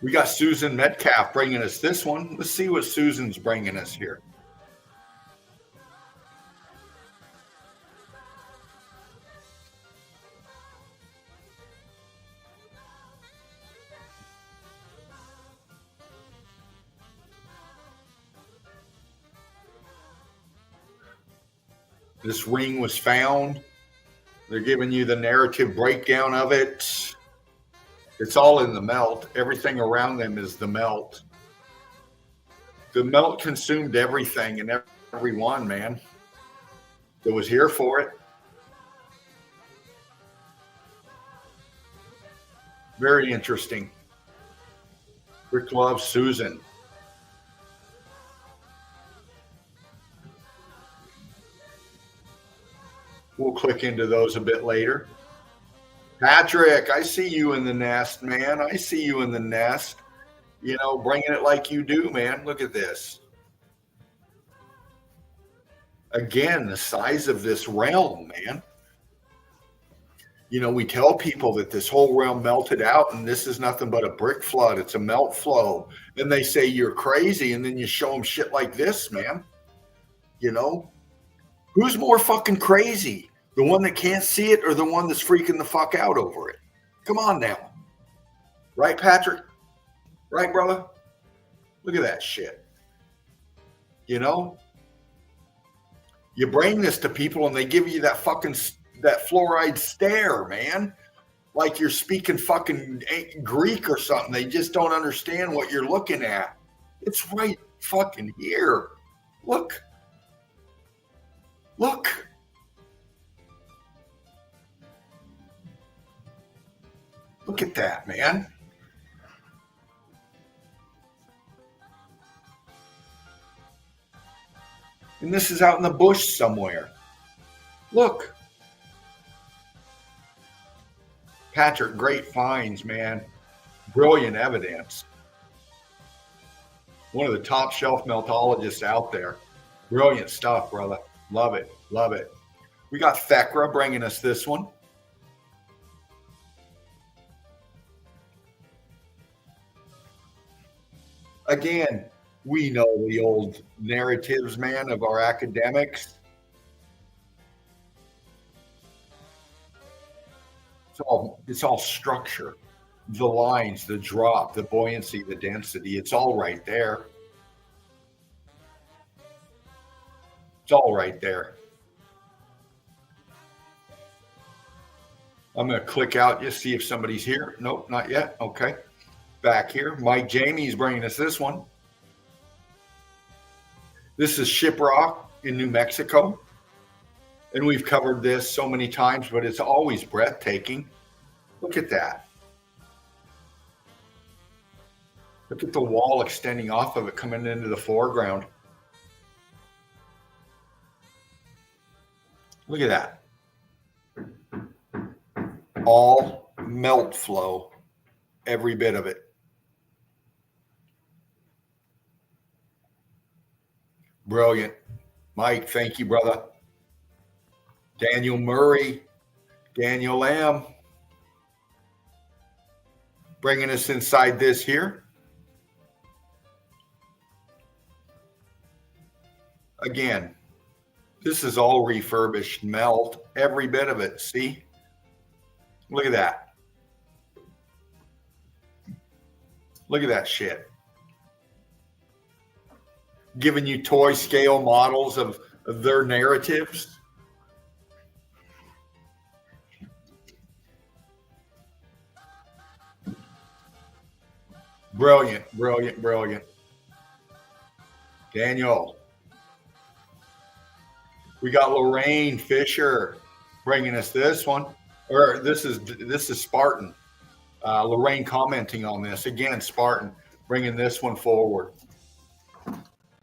We got Susan Metcalf bringing us this one. Let's see what Susan's bringing us here. This ring was found. They're giving you the narrative breakdown of it. It's all in the melt. Everything around them is the melt. The melt consumed everything and everyone, man, that was here for it. Very interesting. Rick loves Susan. We'll click into those a bit later. Patrick, I see you in the nest, man. I see you in the nest. You know, bringing it like you do, man. Look at this. Again, the size of this realm, man. We tell people that this whole realm melted out and this is nothing but a brick flood. It's a melt flow. And they say you're crazy. And then you show them shit like this, man. Who's more fucking crazy? The one that can't see it or the one that's freaking the fuck out over it? Come on now. Right, Patrick? Right, brother? Look at that shit. You bring this to people and they give you that fluoride stare, man. Like you're speaking fucking Greek or something. They just don't understand what you're looking at. It's right fucking here. Look. Look. Look at that, man. And this is out in the bush somewhere. Look. Patrick, great finds, man. Brilliant evidence. One of the top shelf meltologists out there. Brilliant stuff, brother. Love it. Love it. We got Thekra bringing us this one. Again, we know the old narratives, man, of our academics. It's all structure. The lines, the drop, the buoyancy, the density. It's all right there. It's all right there. I'm going to click out just see if somebody's here. Nope, not yet. Okay. Back here. Mike Jamie's bringing us this one. This is Shiprock in New Mexico. And we've covered this so many times, but it's always breathtaking. Look at that. Look at the wall extending off of it coming into the foreground. Look at that. All melt flow, every bit of it. Brilliant. Mike, thank you, brother. Daniel Murray, Daniel Lamb, bringing us inside this here. Again, this is all refurbished melt, every bit of it. See? Look at that. Look at that shit. Giving you toy scale models of their narratives. Brilliant, brilliant, brilliant. Daniel. We got Lorraine Fisher bringing us this one. Or this is Spartan. Lorraine commenting on this. Again, Spartan bringing this one forward.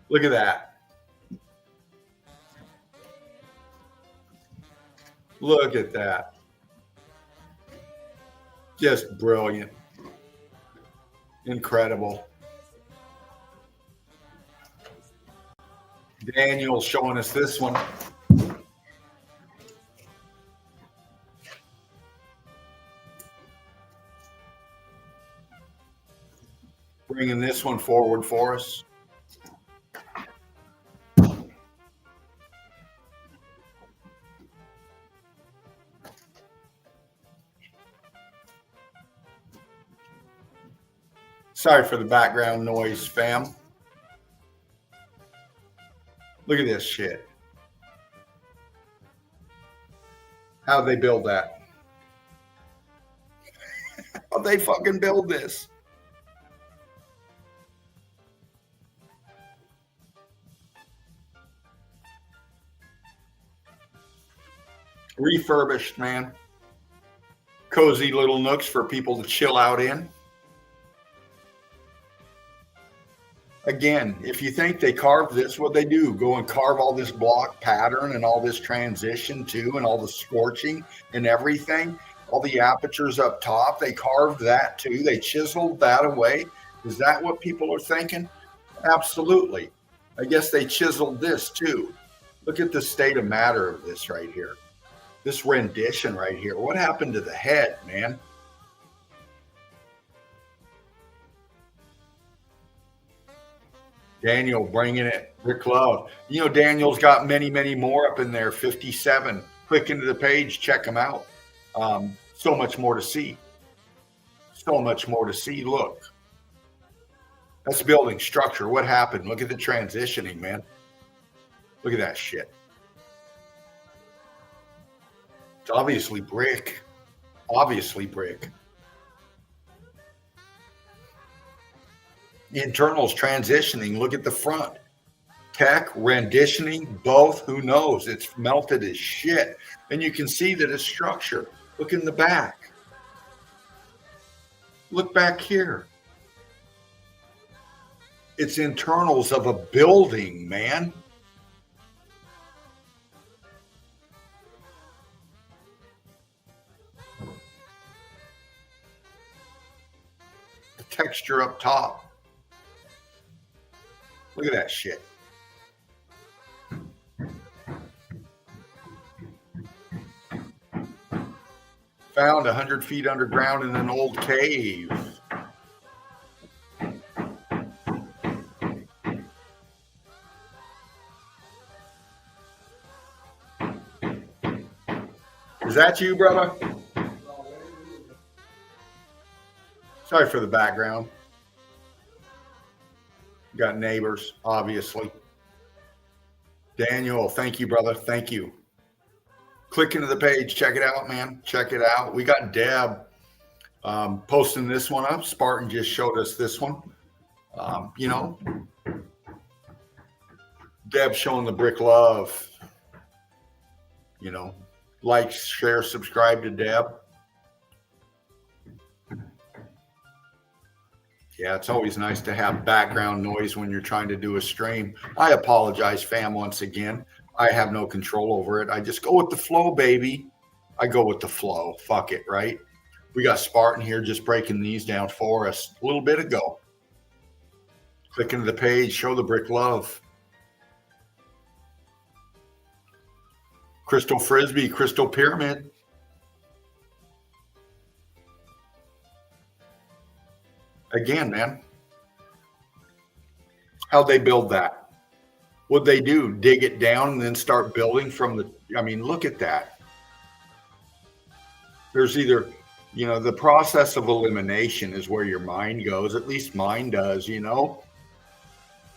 Look at that. Look at that. Just brilliant. Incredible. Daniel showing us this one. Bringing this one forward for us. Sorry for the background noise, fam. Look at this shit. How'd they build that? How'd they fucking build this? Refurbished, man. Cozy little nooks for people to chill out in. Again, if you think they carved this, what they do, go and carve all this block pattern and all this transition too, and all the scorching and everything, all the apertures up top, they carved that too. They chiseled that away. Is that what people are thinking? Absolutely. I guess they chiseled this too. Look at the state of matter of this right here. This rendition right here. What happened to the head, man? Daniel bringing it. Rick Love. You know, Daniel's got many, many more up in there. 57. Click into the page. Check them out. So much more to see. So much more to see. Look. That's building structure. What happened? Look at the transitioning, man. Look at that shit. It's obviously brick. Obviously brick. The internals transitioning. Look at the front. Tech, renditioning, both. Who knows? It's melted as shit. And you can see that it's structure. Look in the back. Look back here. It's internals of a building, man. The texture up top. Look at that shit. Found 100 feet underground in an old cave. Is that you, brother? Sorry for the background. Got neighbors, obviously. Daniel, thank you, brother. Thank you. Click into the page. Check it out, man. Check it out. We got Deb posting this one up. Spartan just showed us this one. You know, Deb showing the brick love. You know, like, share, subscribe to Deb. Yeah, it's always nice to have background noise when you're trying to do a stream. I apologize, fam, once again. I have no control over it. I just go with the flow, baby. I go with the flow. Fuck it, right? We got Spartan here just breaking these down for us a little bit ago. Click into the page, show the brick love. Crystal Frisbee, Crystal Pyramid. Again, man. How'd they build that? What'd they do? Dig it down and then start building from the, I mean, look at that. There's either, you know, the process of elimination is where your mind goes. At least mine does, you know.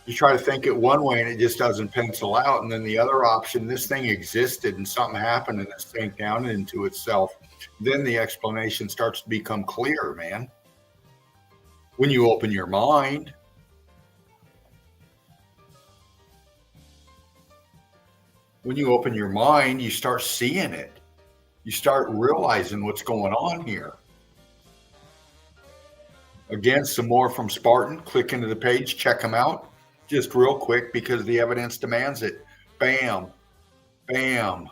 You try to think it one way and it just doesn't pencil out. And then the other option, this thing existed and something happened and it sank down into itself. Then the explanation starts to become clear, man. When you open your mind. When you open your mind, you start seeing it. You start realizing what's going on here. Again, some more from Spartan. Click into the page, check them out. Just real quick because the evidence demands it. Bam, bam,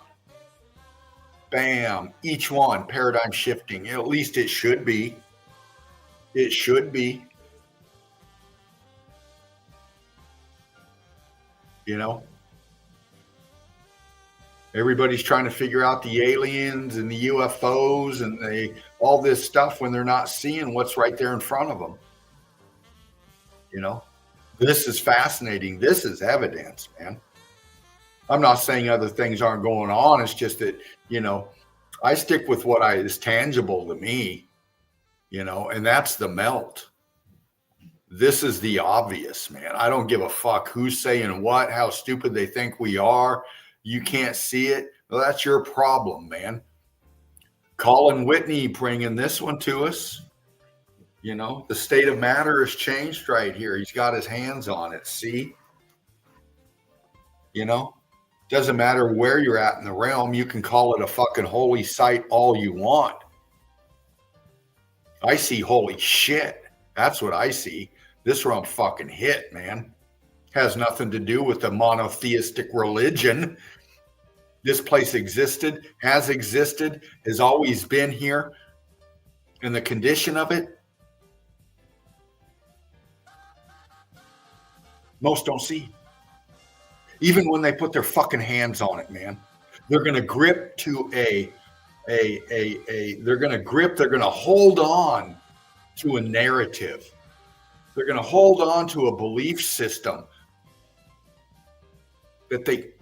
bam. Each one paradigm shifting. At least it should be. It should be. You know? Everybody's trying to figure out the aliens and the UFOs and all this stuff when they're not seeing what's right there in front of them. You know? This is fascinating. This is evidence, man. I'm not saying other things aren't going on. It's just that, you know, I stick with what is tangible to me. You know, and that's the melt. This is the obvious, man. I don't give a fuck who's saying what, how stupid they think we are. You can't see it. Well, that's your problem, man. Colin Whitney bringing this one to us. You know, the state of matter has changed right here. He's got his hands on it. See? You know, doesn't matter where you're at in the realm. You can call it a fucking holy site all you want. I see holy shit. That's what I see. This realm fucking hit, man. Has nothing to do with the monotheistic religion. This place existed, has always been here. And the condition of it, most don't see. Even when they put their fucking hands on it, man. They're going to grip to they're going to hold on to a narrative. They're going to hold on to a belief system that they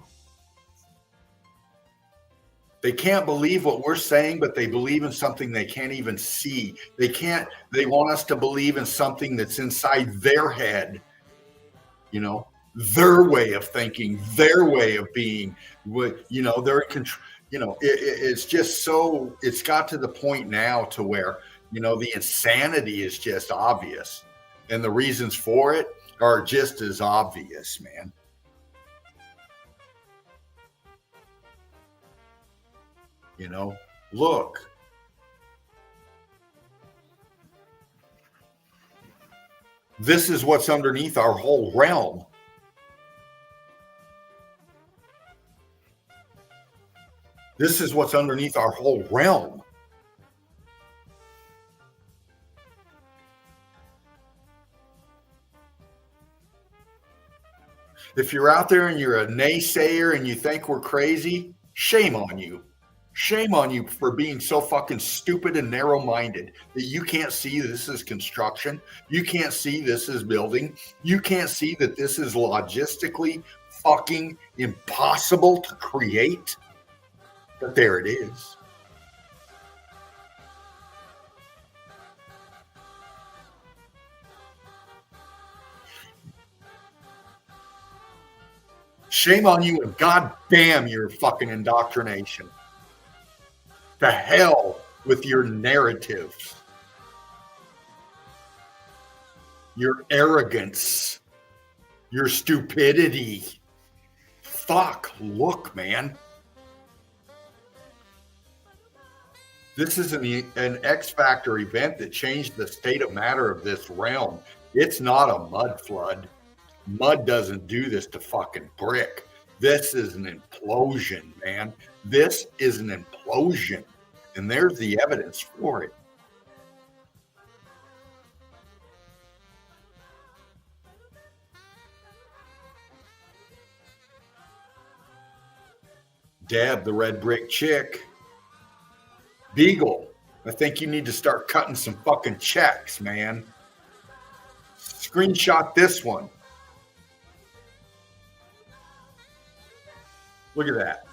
can't believe what we're saying, but they believe in something they can't even see. They want us to believe in something that's inside their head, you know, their way of thinking, their way of being, you know, they're in control. You know, it's just so, it's got to the point now to where, you know, the insanity is just obvious. And the reasons for it are just as obvious, man. You know, look. This is what's underneath our whole realm. This is what's underneath our whole realm. If you're out there and you're a naysayer and you think we're crazy, shame on you. Shame on you for being so fucking stupid and narrow-minded that you can't see this is construction. You can't see this is building. You can't see that this is logistically fucking impossible to create. But there it is. Shame on you and goddamn your fucking indoctrination. To hell with your narratives. Your arrogance. Your stupidity. Fuck, look, man. This is an X Factor event that changed the state of matter of this realm. It's not a mud flood. Mud doesn't do this to fucking brick. This is an implosion, man. This is an implosion. And there's the evidence for it. Deb, the red brick chick. Beagle, I think you need to start cutting some fucking checks, man. Screenshot this one. Look at that.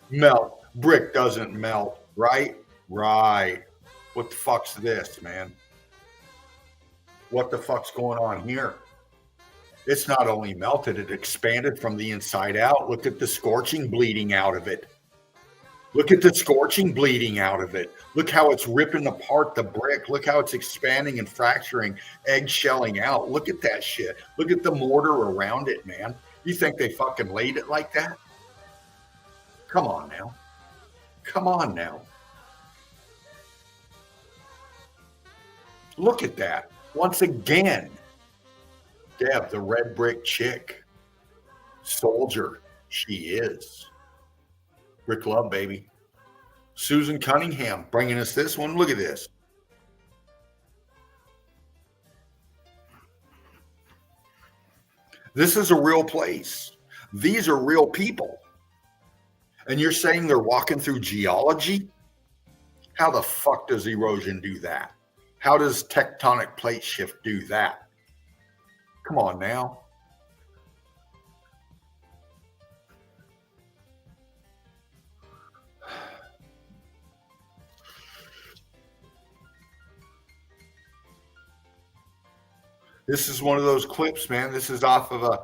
Melt. Brick doesn't melt, right? Right. What the fuck's this, man? What the fuck's going on here? It's not only melted, it expanded from the inside out. Look at the scorching bleeding out of it. Look at the scorching bleeding out of it. Look how it's ripping apart the brick. Look how it's expanding and fracturing, eggshelling out. Look at that shit. Look at the mortar around it, man. You think they fucking laid it like that? Come on now. Come on now. Look at that. Once again, Deb, the red brick chick. Soldier, she is. Rick Love, baby. Susan Cunningham bringing us this one. Look at this. This is a real place. These are real people. And you're saying they're walking through geology? How the fuck does erosion do that? How does tectonic plate shift do that? Come on now. This is one of those clips, man. This is off of a,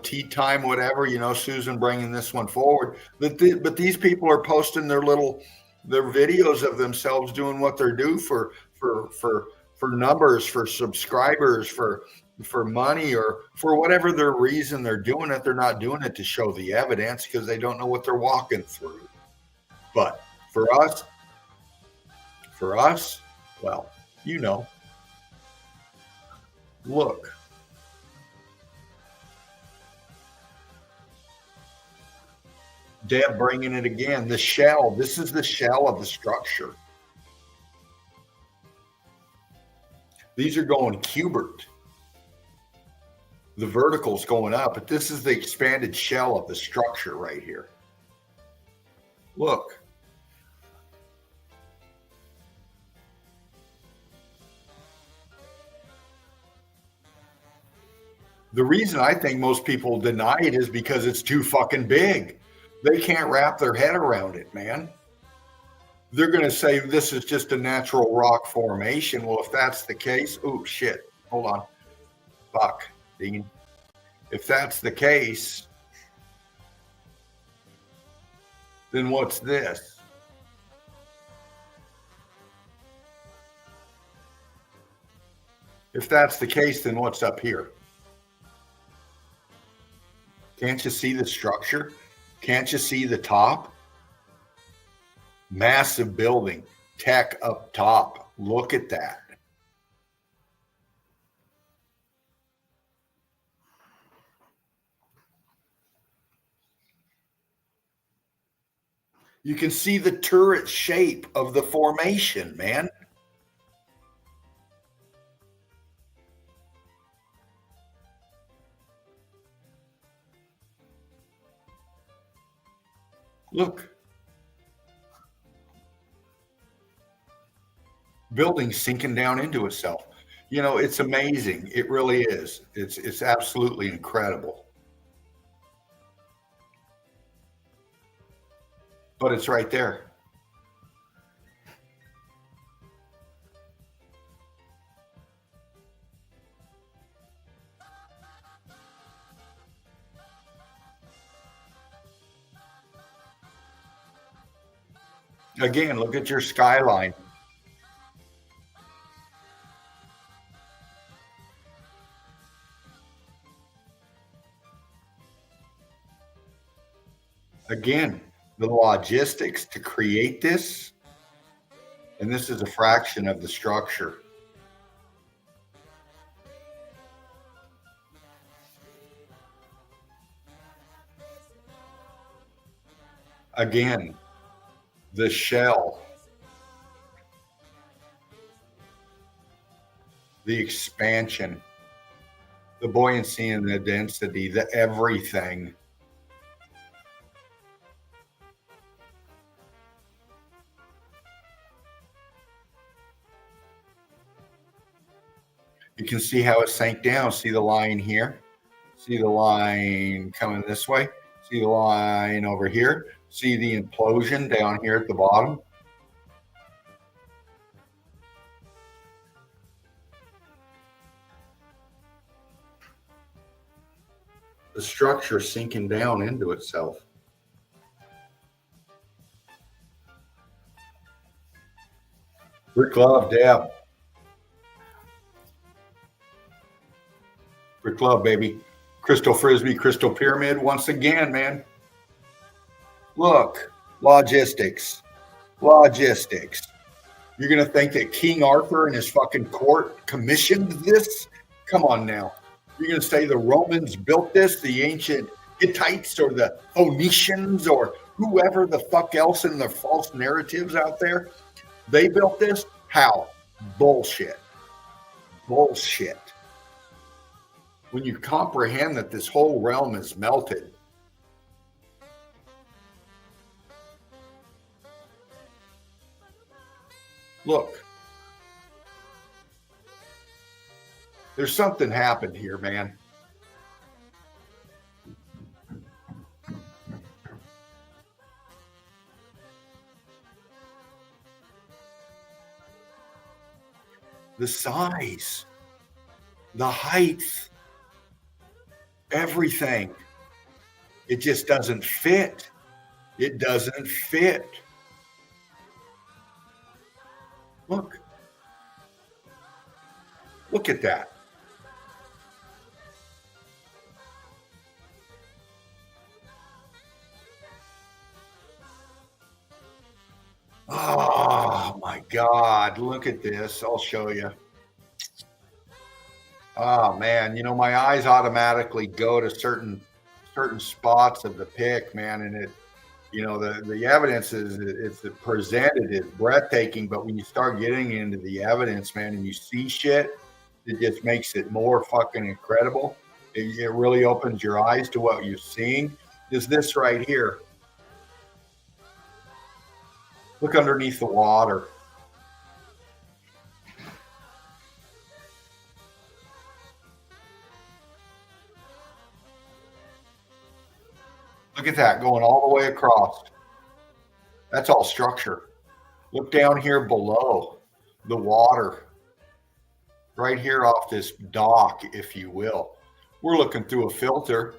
tea time, whatever, Susan bringing this one forward. But these people are posting their videos of themselves doing what they do for numbers, for subscribers, for money, or for whatever their reason they're doing it. They're not doing it to show the evidence because they don't know what they're walking through. But for us, well, look. Deb bringing it again. The shell. This is the shell of the structure. These are going cubert. The vertical's going up, but this is the expanded shell of the structure right here. Look. The reason I think most people deny it is because it's too fucking big. They can't wrap their head around it, man. They're going to say this is just a natural rock formation. Well, if that's the case, oh shit, hold on. Fuck, Dean. If that's the case, then what's this? If that's the case, then what's up here? Can't you see the structure? Can't you see the top? Massive building, tech up top. Look at that. You can see the turret shape of the formation, man. Look. Building sinking down into itself. You know, it's amazing. It really is. It's absolutely incredible. But it's right there. Again, look at your skyline. Again, the logistics to create this, and this is a fraction of the structure. Again, the shell, the expansion, the buoyancy and the density, the everything. You can see how it sank down. See the line here? See the line coming this way? See the line over here? See the implosion down here at the bottom? The structure sinking down into itself. Brick Love, Dab. Brick Love, baby. Crystal Frisbee, Crystal Pyramid. Once again, man. Look, logistics. Logistics. You're going to think that King Arthur and his fucking court commissioned this? Come on now. You're going to say the Romans built this, the ancient Hittites or the Phoenicians or whoever the fuck else in the false narratives out there? They built this? How? Bullshit. Bullshit. When you comprehend that this whole realm is melted, look, there's something happened here, man. The size, the height, everything. It just doesn't fit. It doesn't fit. Look. Look at that. Oh my God, look at this. I'll show you. Oh man, you know, my eyes automatically go to certain spots of the pic, man, and it, you know, the evidence is it's presented is breathtaking, but when you start getting into the evidence, man, and you see shit, it just makes it more fucking incredible. It really opens your eyes to what you're seeing is this right here. Look underneath the water. Look at that going all the way across. That's all structure. Look down here below the water, right here off this dock, if you will. We're looking through a filter.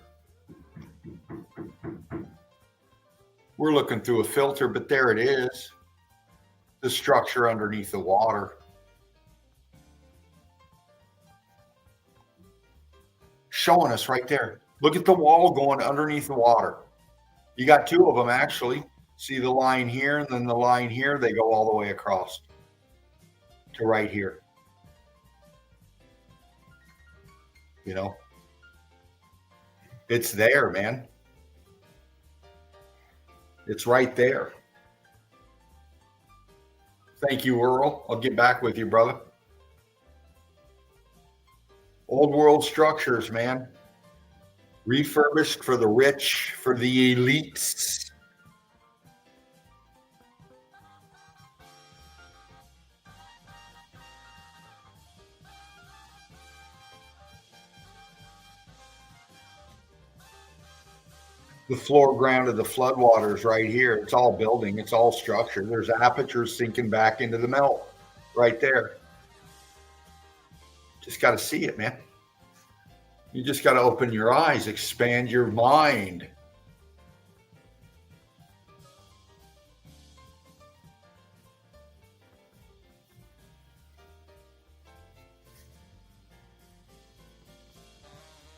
We're looking through a filter, but there it is. The structure underneath the water. Showing us right there. Look at the wall going underneath the water. You got two of them actually. See the line here and then the line here. They go all the way across to right here. You know, it's there, man. It's right there. Thank you, Earl. I'll get back with you, brother. Old world structures, man. Refurbished for the rich, for the elites. The floor ground of the floodwaters right here. It's all building. It's all structure. There's apertures sinking back into the melt right there. Just got to see it, man. You just got to open your eyes, expand your mind.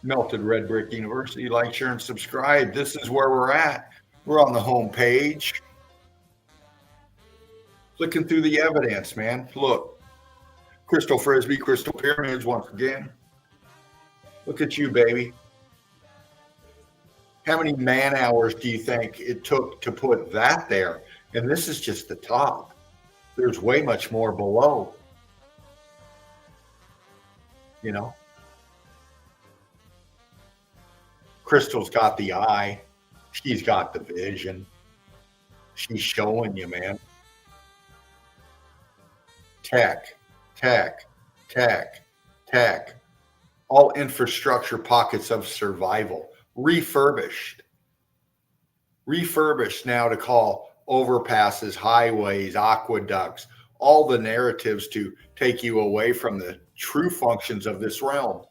Melted Red Brick University. Like, share, and subscribe. This is where we're at. We're on the home page. Looking through the evidence, man. Look. Crystal Frisbee, Crystal Pyramids once again. Look at you, baby. How many man hours do you think it took to put that there? And this is just the top. There's way much more below. You know? Crystal's got the eye. She's got the vision. She's showing you, man. Tech, tech, tech, tech. All infrastructure pockets of survival. Refurbished. Refurbished now to call overpasses, highways, aqueducts, all the narratives to take you away from the true functions of this realm.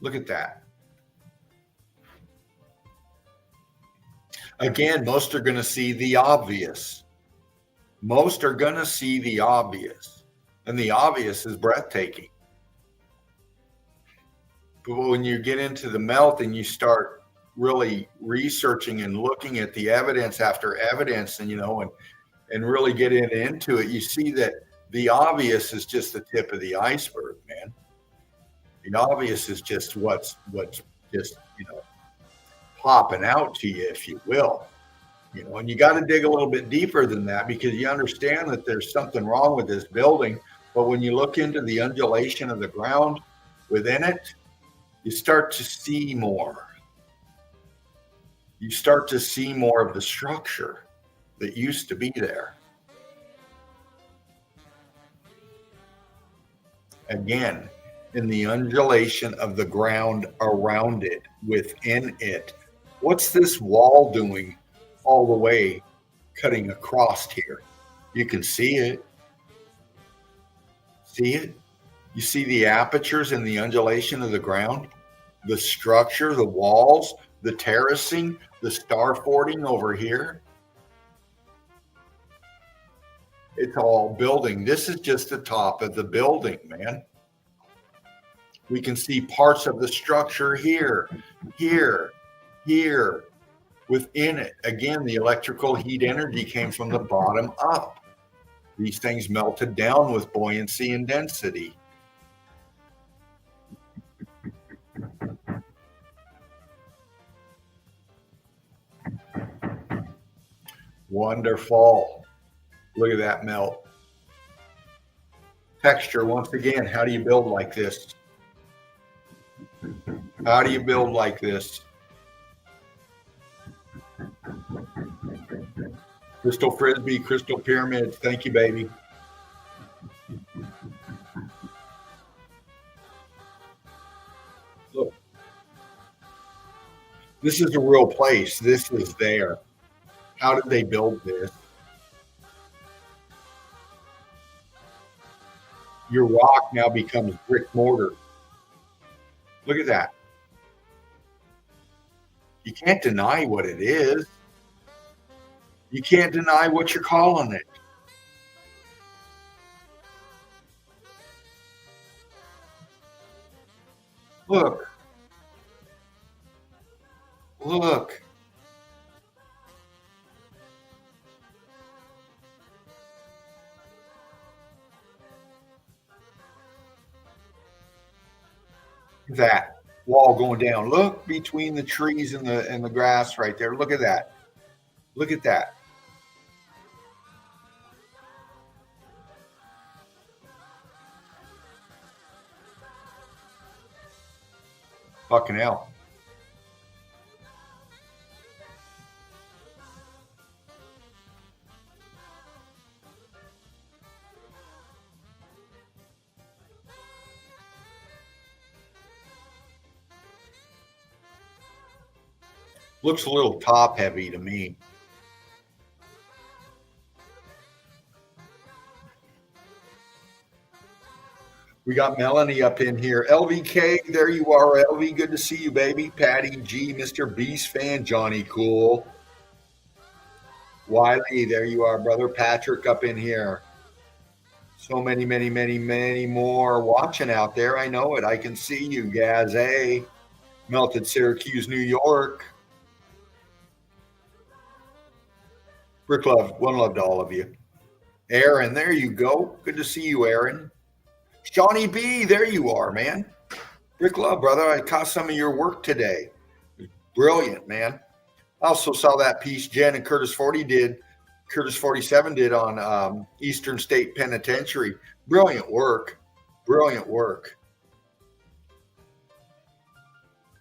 Look at that. Again, most are going to see the obvious. Most are going to see the obvious. And the obvious is breathtaking. But when you get into the melt and you start really researching and looking at the evidence after evidence and, and really get into it, you see that the obvious is just the tip of the iceberg, man. The obvious is just what's just, popping out to you, if you will. And you got to dig a little bit deeper than that because you understand that there's something wrong with this building. But when you look into the undulation of the ground within it, you start to see more. You start to see more of the structure that used to be there. Again, in the undulation of the ground around it, within it. What's this wall doing all the way cutting across here? You can see it. See it? You see the apertures in the undulation of the ground? The structure, the walls, the terracing, the starfording over here? It's all building. This is just the top of the building, man. We can see parts of the structure here, here, here, within it. Again, the electrical heat energy came from the bottom up. These things melted down with buoyancy and density. Wonderful. Look at that melt. Texture, once again, how do you build like this? How do you build like this? Crystal Frisbee, Crystal Pyramids. Thank you, baby. Look, this is a real place. This is there. How did they build this? Your rock now becomes brick mortar. Look at that. You can't deny what it is. You can't deny what you're calling it. Look. Look. That wall going down. Look between the trees and the grass right there. Look at that. Look at that. Fucking hell. Looks a little top heavy to me. We got Melanie up in here. LVK, there you are, LV. Good to see you, baby. Patty G, Mr. Beast fan, Johnny Cool. Wiley, there you are, brother. Patrick up in here. So many, many, many, many more watching out there. I know it. I can see you, Gaz A. Melted Syracuse, New York. Brick love, one love to all of you. Aaron, there you go. Good to see you, Aaron. Johnny B, there you are, man. Brick love, brother. I caught some of your work today. Brilliant, man. I also saw that piece Jen and Curtis 47 did on Eastern State Penitentiary. Brilliant work. Brilliant work.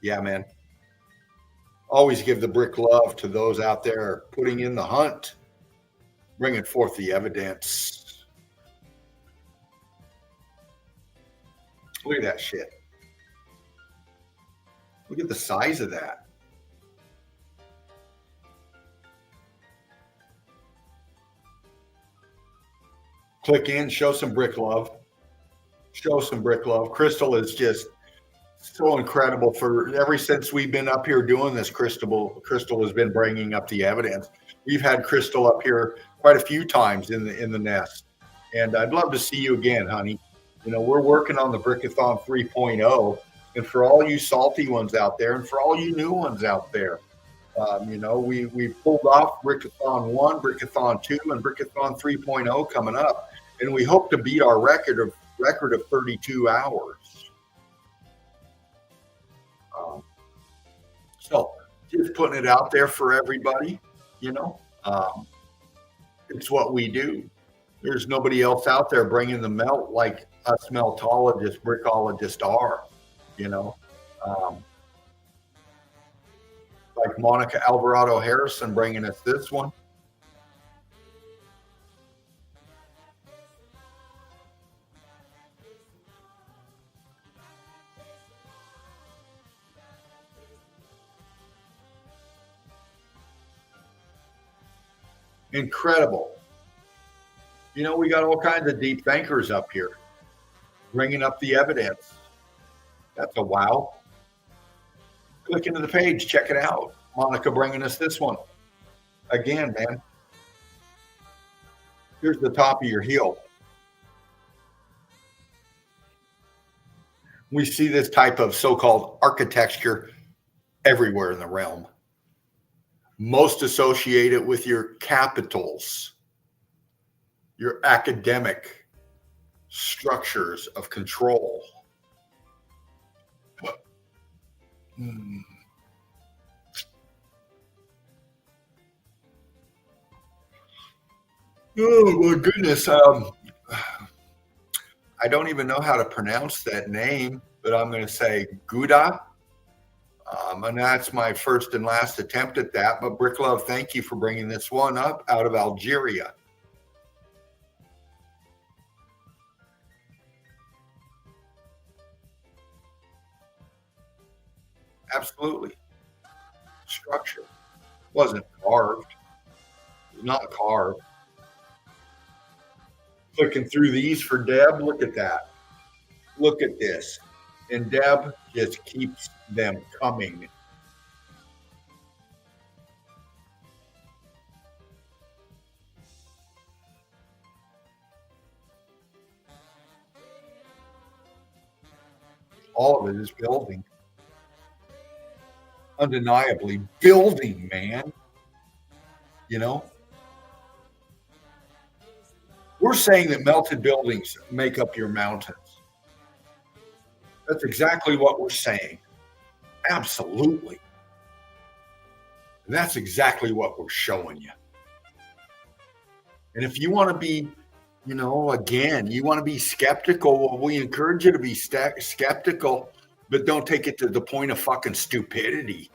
Yeah, man. Always give the brick love to those out there putting in the hunt, bringing forth the evidence. Look at that shit. Look at the size of that. Click in, show some brick love. Show some brick love. Crystal is just so incredible. For ever since we've been up here doing this, Crystal has been bringing up the evidence. We've had Crystal up here quite a few times in the nest, and I'd love to see you again, honey. You know, we're working on the Brickathon 3.0, and for all you salty ones out there, and for all you new ones out there, you know, we pulled off Brickathon 1, Brickathon 2, and Brickathon 3.0 coming up, and we hope to beat our record of 32 hours. So just putting it out there for everybody, you know, it's what we do. There's nobody else out there bringing the melt like us meltologists, brickologists are, you know. Like Monica Alvarado Harrison bringing us this one. Incredible. You know, we got all kinds of deep thinkers up here bringing up the evidence. That's a wow. Click into the page, check it out. Monica bringing us this one. Again, man. Here's the top of your heel. We see this type of so-called architecture everywhere in the realm. Most associated with your capitals, your academic structures of control. Oh my goodness. I don't even know how to pronounce that name, but I'm going to say Gouda. And that's my first and last attempt at that. But Brick Love, thank you for bringing this one up out of Algeria. Absolutely. Structure. Wasn't carved. It was not carved. Clicking through these for Deb. Look at that. Look at this. And Deb just keeps them coming. All of it is building. Undeniably building, man. You know? We're saying that melted buildings make up your mountains. That's exactly what we're saying. Absolutely. And that's exactly what we're showing you. And if you want to be, you know, again, you want to be skeptical, well, we encourage you to be skeptical, but don't take it to the point of fucking stupidity.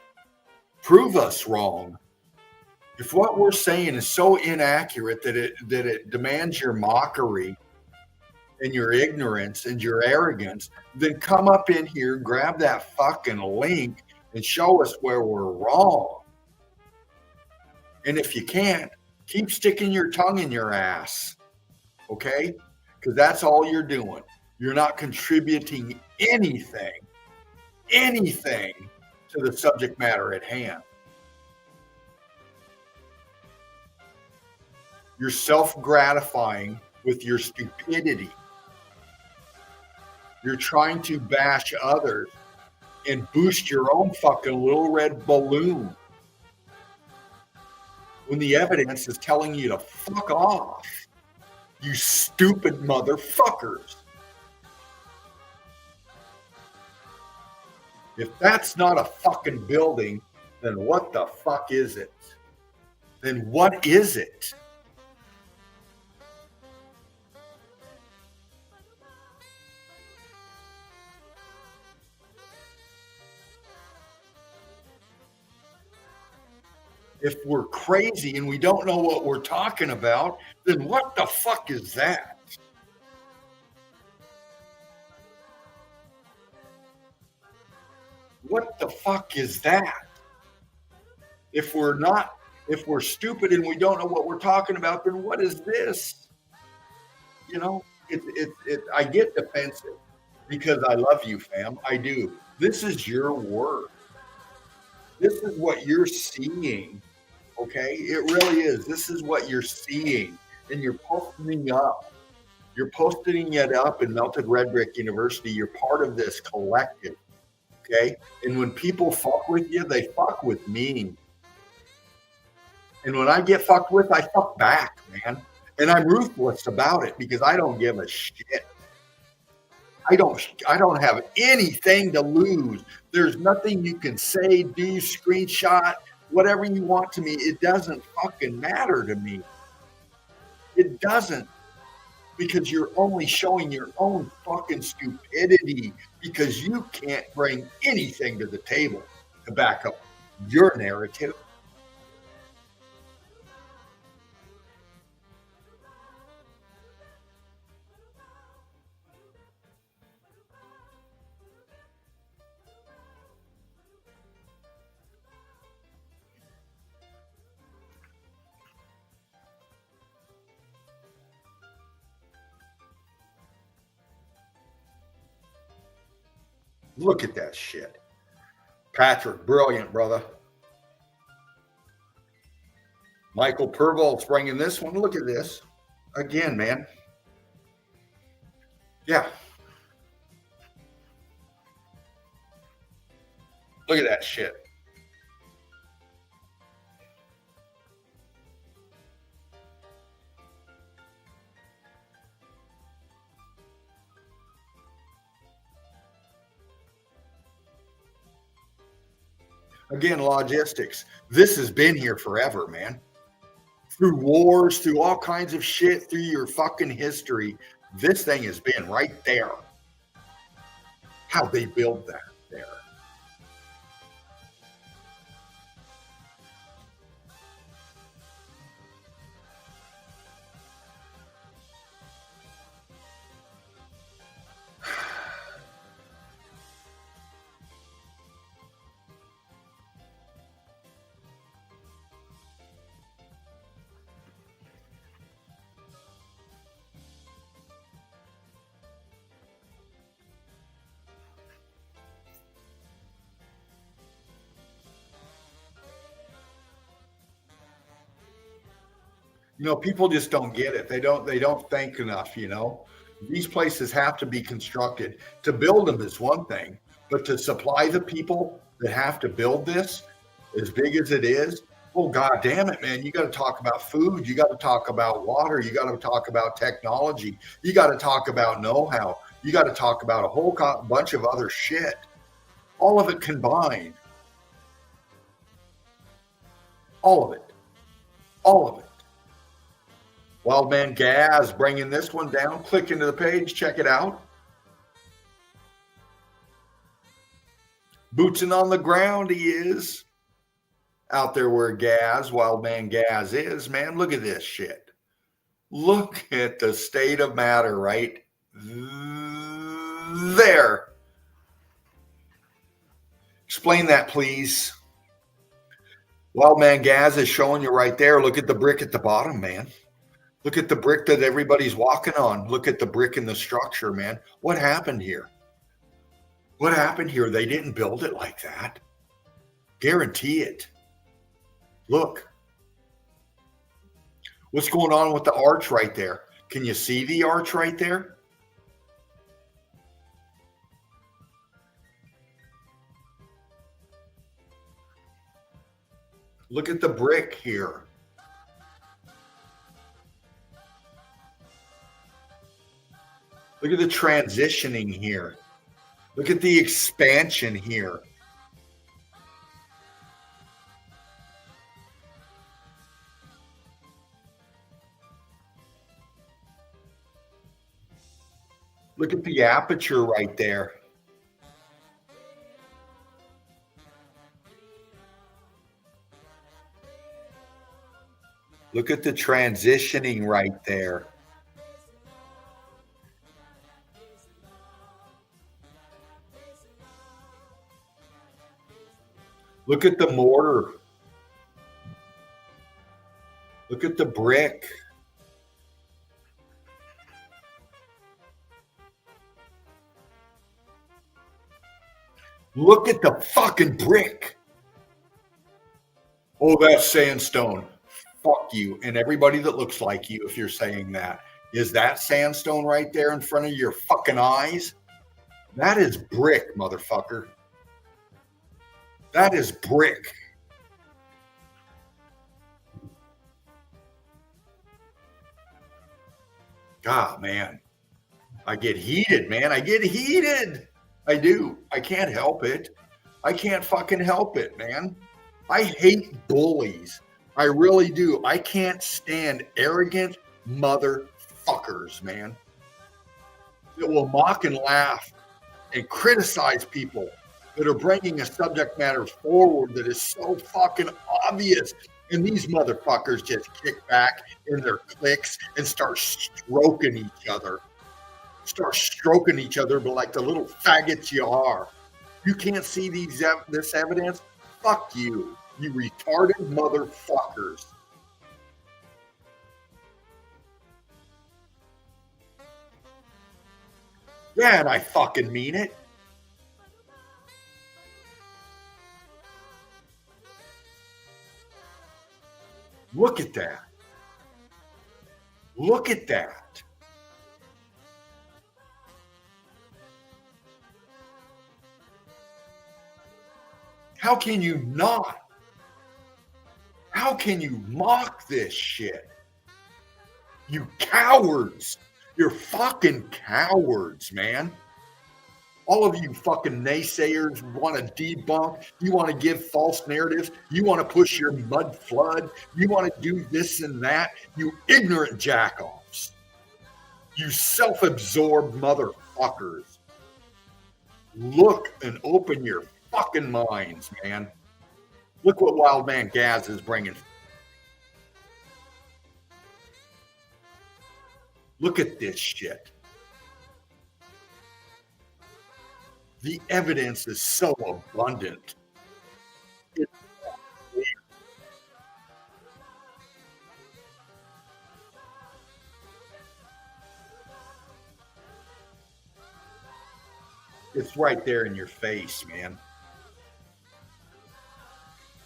Prove us wrong. If what we're saying is so inaccurate that it demands your mockery and your ignorance and your arrogance, then come up in here, grab that fucking link and show us where we're wrong. And if you can't, keep sticking your tongue in your ass, okay? Because that's all you're doing. You're not contributing anything to the subject matter at hand. You're self-gratifying with your stupidity. You're trying to bash others and boost your own fucking little red balloon when the evidence is telling you to fuck off, you stupid motherfuckers. If that's not a fucking building, then what the fuck is it? Then what is it? If we're crazy and we don't know what we're talking about, then what the fuck is that? What the fuck is that? If we're stupid and we don't know what we're talking about, then what is this? You know, I get defensive because I love you, fam. I do. This is your work. This is what you're seeing. Okay, it really is. This is what you're seeing, and you're posting up. You're posting it up in Melted Red Brick University. You're part of this collective. Okay, and when people fuck with you, they fuck with me. And when I get fucked with, I fuck back, man. And I'm ruthless about it because I don't give a shit. I don't have anything to lose. There's nothing you can say, do, screenshot, whatever you want to me. It doesn't fucking matter to me. It doesn't, because you're only showing your own fucking stupidity because you can't bring anything to the table to back up your narrative. Look at that shit. Patrick, brilliant, brother. Michael Purvolt's bringing this one. Look at this. Again, man. Yeah. Look at that shit. Again, logistics. This has been here forever, man. Through wars, through all kinds of shit, through your fucking history, This thing has been right there. How they build that there. You know, people just don't get it. They don't think enough, you know. These places have to be constructed. To build them is one thing, but to supply the people that have to build this, as big as it is, oh god damn it, man. You got to talk about food, you got to talk about water, you got to talk about technology, you got to talk about know-how, you got to talk about a whole bunch of other shit. All of it combined. All of it. All of it. Wildman Gaz bringing this one down. Click into the page, check it out. Bootsing on the ground, he is. Out there where Wildman Gaz is, man. Look at this shit. Look at the state of matter right there. Explain that, please. Wildman Gaz is showing you right there. Look at the brick at the bottom, man. Look at the brick that everybody's walking on. Look at the brick in the structure, man. What happened here? What happened here? They didn't build it like that. Guarantee it. Look. What's going on with the arch right there? Can you see the arch right there? Look at the brick here. Look at the transitioning here. Look at the expansion here. Look at the aperture right there. Look at the transitioning right there. Look at the mortar. Look at the brick. Look at the fucking brick. Oh, that's sandstone. Fuck you. And everybody that looks like you, if you're saying that. Is that sandstone right there in front of your fucking eyes? That is brick, motherfucker. That is brick. God, man. I get heated, man. I get heated. I do. I can't help it. I can't fucking help it, man. I hate bullies. I really do. I can't stand arrogant motherfuckers, man. That will mock and laugh and criticize people that are bringing a subject matter forward that is so fucking obvious. And these motherfuckers just kick back in their cliques and start stroking each other. Start stroking each other, but like the little faggots you are. You can't see this evidence? Fuck you, you retarded motherfuckers. Yeah, and I fucking mean it. Look at that. Look at that. How can you not? How can you mock this shit? You cowards. You're fucking cowards, man. All of you fucking naysayers want to debunk. You want to give false narratives. You want to push your mud flood. You want to do this and that. You ignorant jackoffs. You self-absorbed motherfuckers. Look and open your fucking minds, man. Look what Wild Man Gaz is bringing. Look at this shit. The evidence is so abundant. It's right there in your face, man.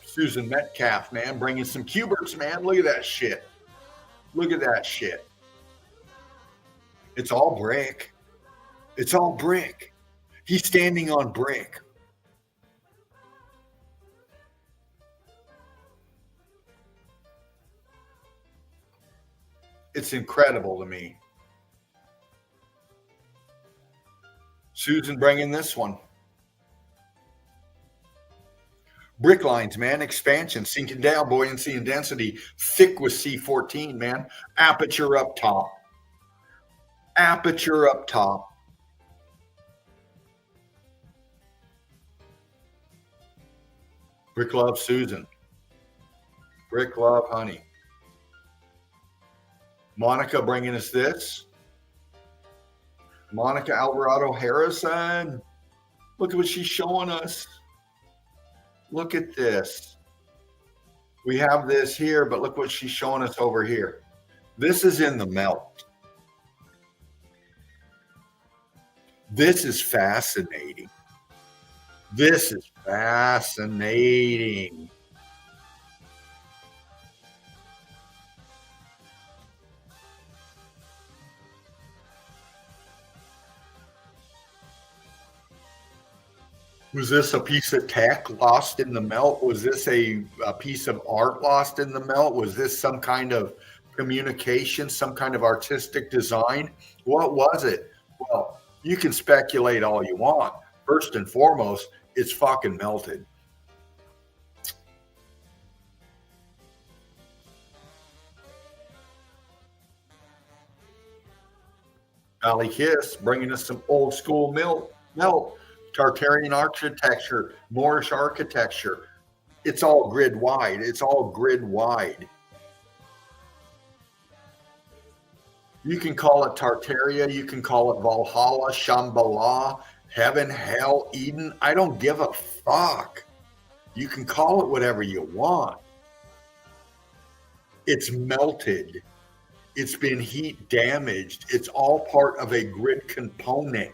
Susan Metcalf, man, bringing some Cuberts, man. Look at that shit. Look at that shit. It's all brick. It's all brick. He's standing on brick. It's incredible to me. Susan bringing this one. Brick lines, man, expansion, sinking down, buoyancy and density, thick with C14, man. Aperture up top. Aperture up top. Brick love Susan. Brick love honey. Monica bringing us this. Monica Alvarado Harrison. Look at what she's showing us. Look at this. We have this here, but look what she's showing us over here. This is in the melt. This is fascinating. This is fascinating. Was this a piece of tech lost in the melt? Was this a piece of art lost in the melt? Was this some kind of communication, some kind of artistic design? What was it? Well, you can speculate all you want. First and foremost, it's fucking melted. Valley Kiss bringing us some old school melt. Tartarian architecture, Moorish architecture. It's all grid wide. It's all grid wide. You can call it Tartaria. You can call it Valhalla, Shambhala, heaven, hell, Eden. I don't give a fuck. You can call it whatever you want. It's melted. It's been heat damaged. It's all part of a grid component.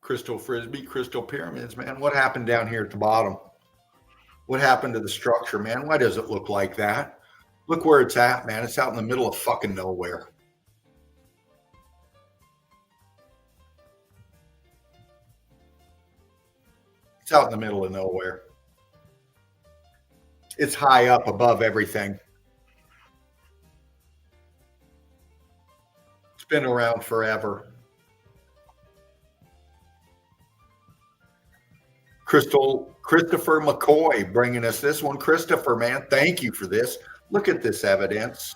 Crystal Frisbee, crystal pyramids, man. What happened down here at the bottom? What happened to the structure, man? Why does it look like that? Look where it's at, man. It's out in the middle of fucking nowhere. It's out in the middle of nowhere. It's high up above everything. It's been around forever. Christopher McCoy bringing us this one. Christopher, man, thank you for this. Look at this evidence.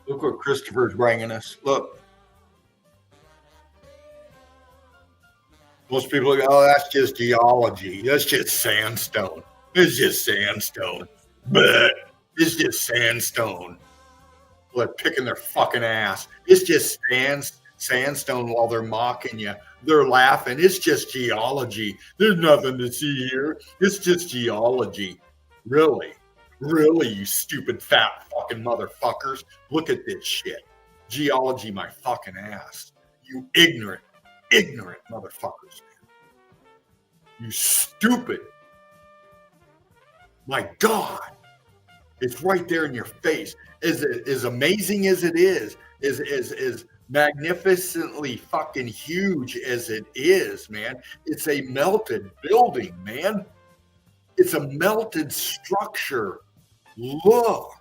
Look what Christopher's bringing us. Look. Most people go, oh, that's just geology. That's just sandstone. It's just sandstone. But it's just sandstone. Well, they're picking their fucking ass. It's just sandstone while they're mocking you. They're laughing. It's just geology. There's nothing to see here. It's just geology. Really? Really, you stupid fat fucking motherfuckers. Look at this shit. Geology my fucking ass. You ignorant motherfuckers. You stupid. My God. It's right there in your face. As amazing as it is magnificently fucking huge as it is, man. It's a melted building, man. It's a melted structure. Look.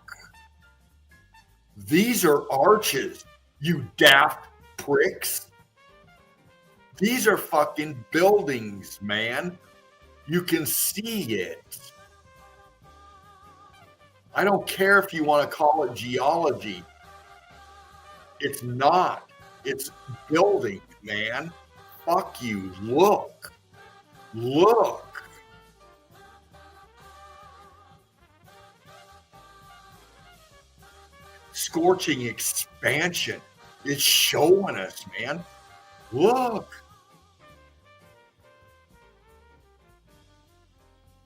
These are arches, you daft pricks. These are fucking buildings, man. You can see it. I don't care if you want to call it geology. It's not. It's building, man. Fuck you. Look. Look. Scorching expansion. It's showing us, man. Look.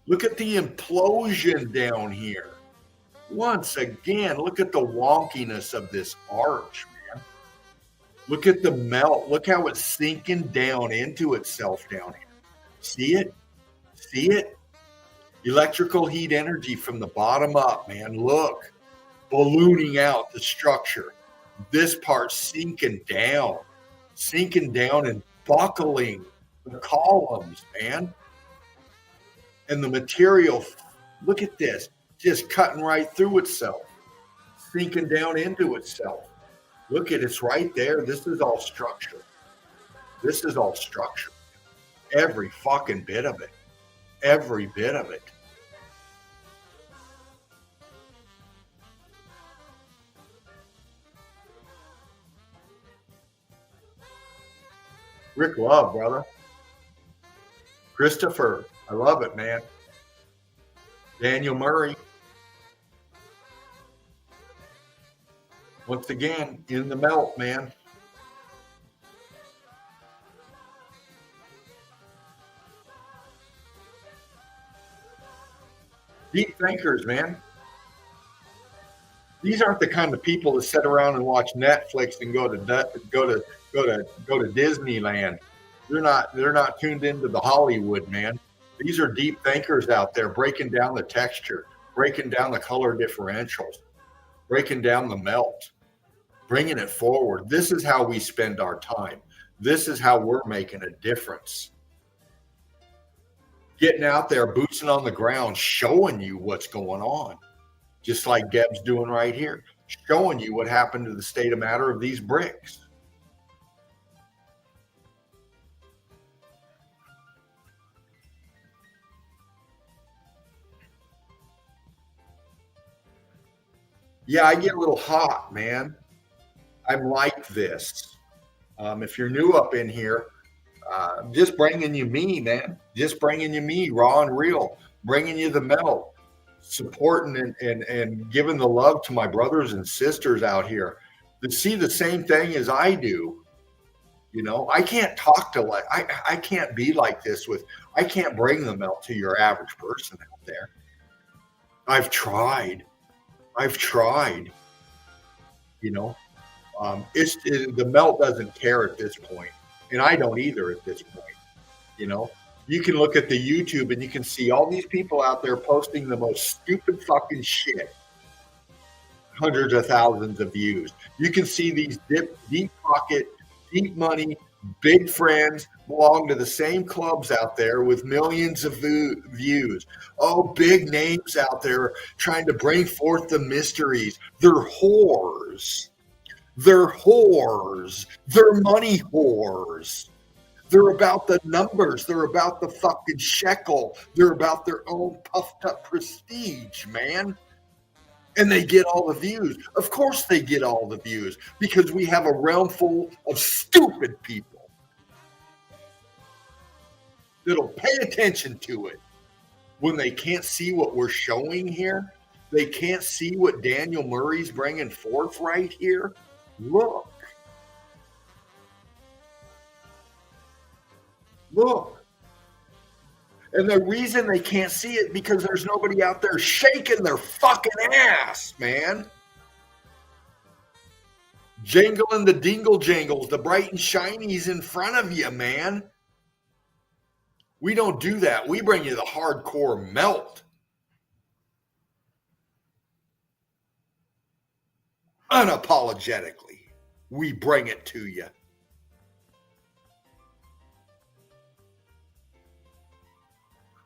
Look at the implosion down here. Once again, look at the wonkiness of this arch, man. Look at the melt. Look how it's sinking down into itself down here. See it? See it? Electrical heat energy from the bottom up, man. Look. Ballooning out the structure. This part sinking down and buckling the columns, man. And the material, look at this, just cutting right through itself, sinking down into itself. Look at it's right there. This is all structure. This is all structure. Every fucking bit of it. Every bit of it. Rick Love, brother. Christopher, I love it, man. Daniel Murray. Once again, in the melt, man. Deep thinkers, man. These aren't the kind of people that sit around and watch Netflix and go to Disneyland. They're not tuned into the Hollywood, man. These are deep thinkers out there breaking down the texture, breaking down the color differentials, breaking down the melt, bringing it forward. This is how we spend our time. This is how we're making a difference. Getting out there, boots on the ground, showing you what's going on. Just like Geb's doing right here, showing you what happened to the state of matter of these bricks. Yeah, I get a little hot, man. I'm like this. If you're new up in here, just bringing you me, man. Just bringing you me, raw and real. Bringing you the melt. Supporting and giving the love to my brothers and sisters out here that see the same thing as I do. You know, I can't talk to like I can't be like this with I can't bring the melt to your average person out there. I've tried. You know, the melt doesn't care at this point, and I don't either at this point. You know. You can look at the YouTube and you can see all these people out there posting the most stupid fucking shit. Hundreds of thousands of views. You can see these deep pocket, deep money, big friends belong to the same clubs out there with millions of views. Oh, big names out there trying to bring forth the mysteries. They're whores. They're whores. They're money whores. They're about the numbers. They're about the fucking shekel. They're about their own puffed up prestige, man. And they get all the views. Of course they get all the views because we have a realm full of stupid people that'll pay attention to it when they can't see what we're showing here. They can't see what Daniel Murray's bringing forth right here. Look. Look. And the reason they can't see it because there's nobody out there shaking their fucking ass, man. Jingling the dingle jangles, the bright and shinies in front of you, man. We don't do that. We bring you the hardcore melt. Unapologetically, we bring it to you.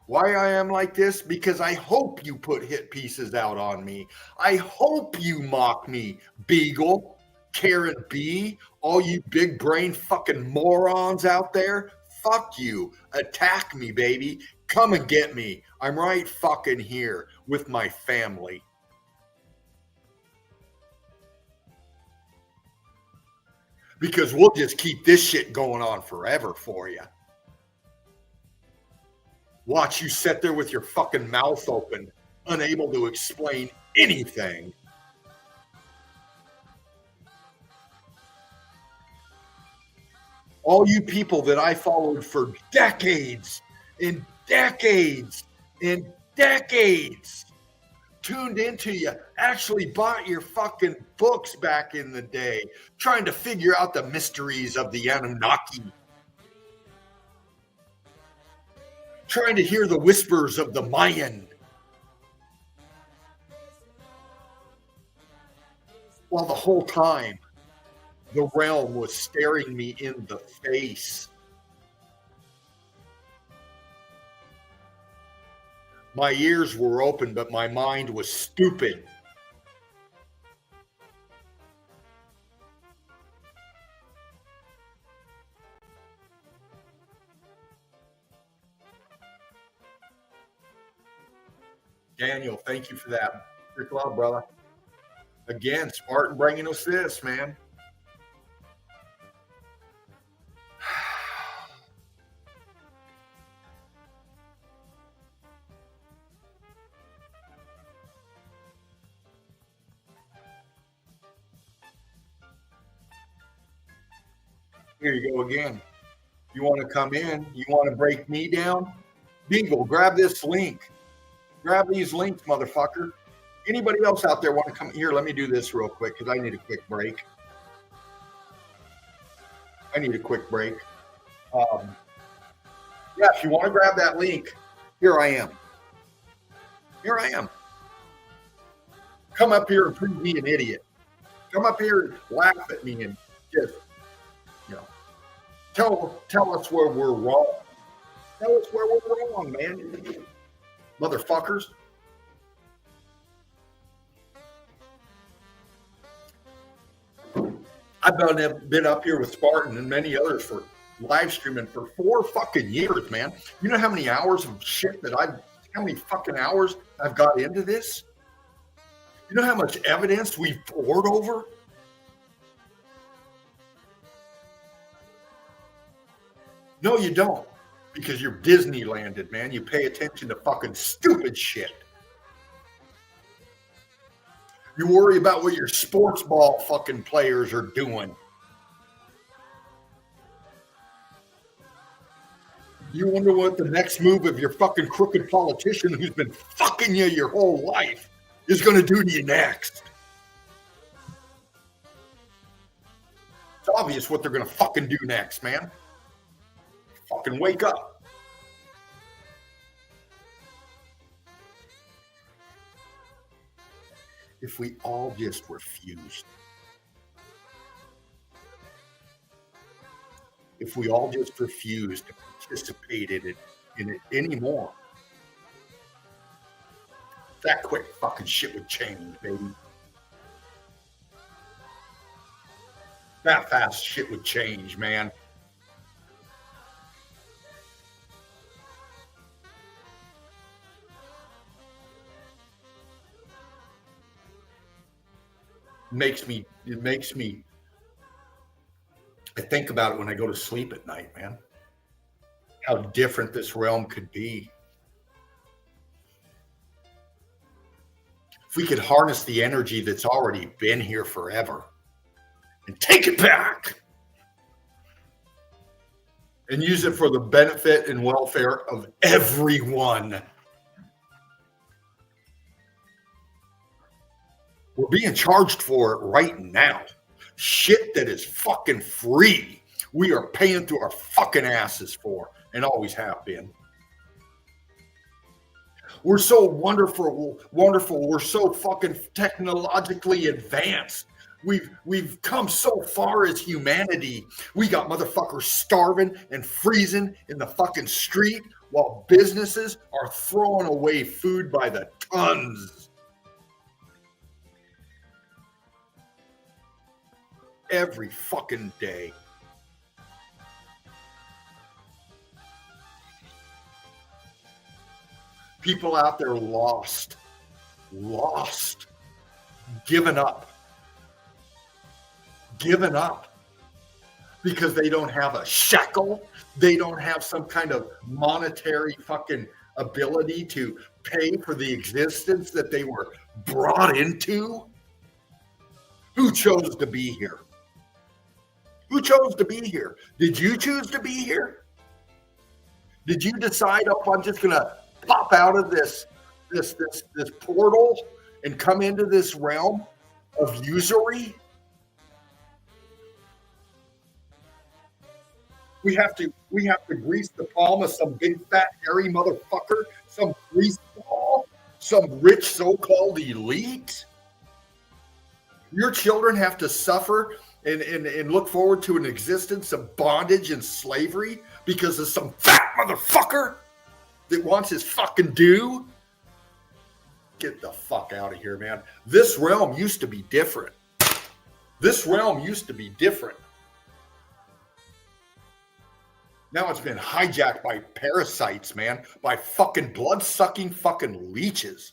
Why I am like this? Because I hope you put hit pieces out on me. I hope you mock me, Beagle, Karen B, all you big brain fucking morons out there. Fuck you. Attack me, baby. Come and get me. I'm right fucking here with my family. Because we'll just keep this shit going on forever for you. Watch you sit there with your fucking mouth open, unable to explain anything. All you people that I followed for decades and decades and decades tuned into you, actually bought your fucking books back in the day, trying to figure out the mysteries of the Anunnaki, trying to hear the whispers of the Mayan, while the whole time the realm was staring me in the face. My ears were open, but my mind was stupid. Daniel, thank you for that. Your club, brother. Again, Spartan bringing us this, man. Here you go again. You want to come in? You want to break me down? Beagle, grab this link. Grab these links, motherfucker. Anybody else out there want to come here? Let me do this real quick because I need a quick break. Yeah, if you want to grab that link, here I am. Come up here and prove me an idiot. Come up here and laugh at me and just, tell us where we're wrong. Tell us where we're wrong, man. Motherfuckers. I've been up here with Spartan and many others for live streaming for 4 fucking years, man. You know how many hours of shit how many fucking hours I've got into this? You know how much evidence we've poured over? No, you don't. Because you're Disneylanded, man. You pay attention to fucking stupid shit. You worry about what your sports ball fucking players are doing. You wonder what the next move of your fucking crooked politician who's been fucking you your whole life is going to do to you next. It's obvious what they're going to fucking do next, man. Fucking wake up. If we all just refused. If we all just refused to participate in it anymore, that quick fucking shit would change, baby. That fast shit would change, man. It makes me I think about it when I go to sleep at night, man. How different this realm could be. If we could harness the energy that's already been here forever and take it back and use it for the benefit and welfare of everyone. We're being charged for it right now. Shit that is fucking free. We are paying through our fucking asses for and always have been. We're so wonderful. We're so fucking technologically advanced. We've come so far as humanity. We got motherfuckers starving and freezing in the fucking street while businesses are throwing away food by the tons. Every fucking day. People out there lost, given up because they don't have a shekel. They don't have some kind of monetary fucking ability to pay for the existence that they were brought into. Who chose to be here? Who chose to be here? Did you choose to be here? Did you decide, oh, I'm just going to pop out of this portal and come into this realm of usury? We have to grease the palm of some big fat hairy motherfucker, some grease ball, some rich so-called elite. Your children have to suffer and look forward to an existence of bondage and slavery because of some fat motherfucker that wants his fucking due. Get the fuck out of here, man. This realm used to be different. Now it's been hijacked by parasites, man, by fucking blood-sucking fucking leeches.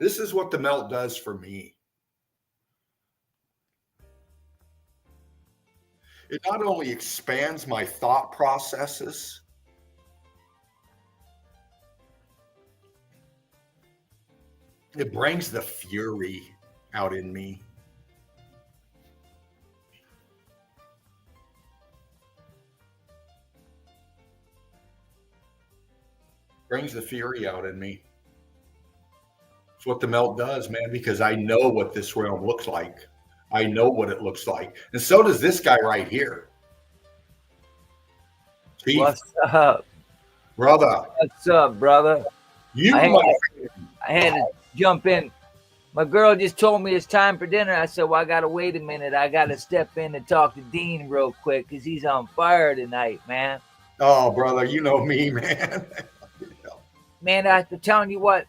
This is what the melt does for me. It not only expands my thought processes, it brings the fury out in me. Brings the fury out in me. It's what the melt does, man, because I know what this realm looks like. I know what it looks like. And so does this guy right here. Chief. What's up? Brother. What's up, brother? I had to jump in. My girl just told me it's time for dinner. I said, well, I got to wait a minute. I got to step in and talk to Dean real quick because he's on fire tonight, man. Oh, brother, you know me, man. Man, I'm telling you what,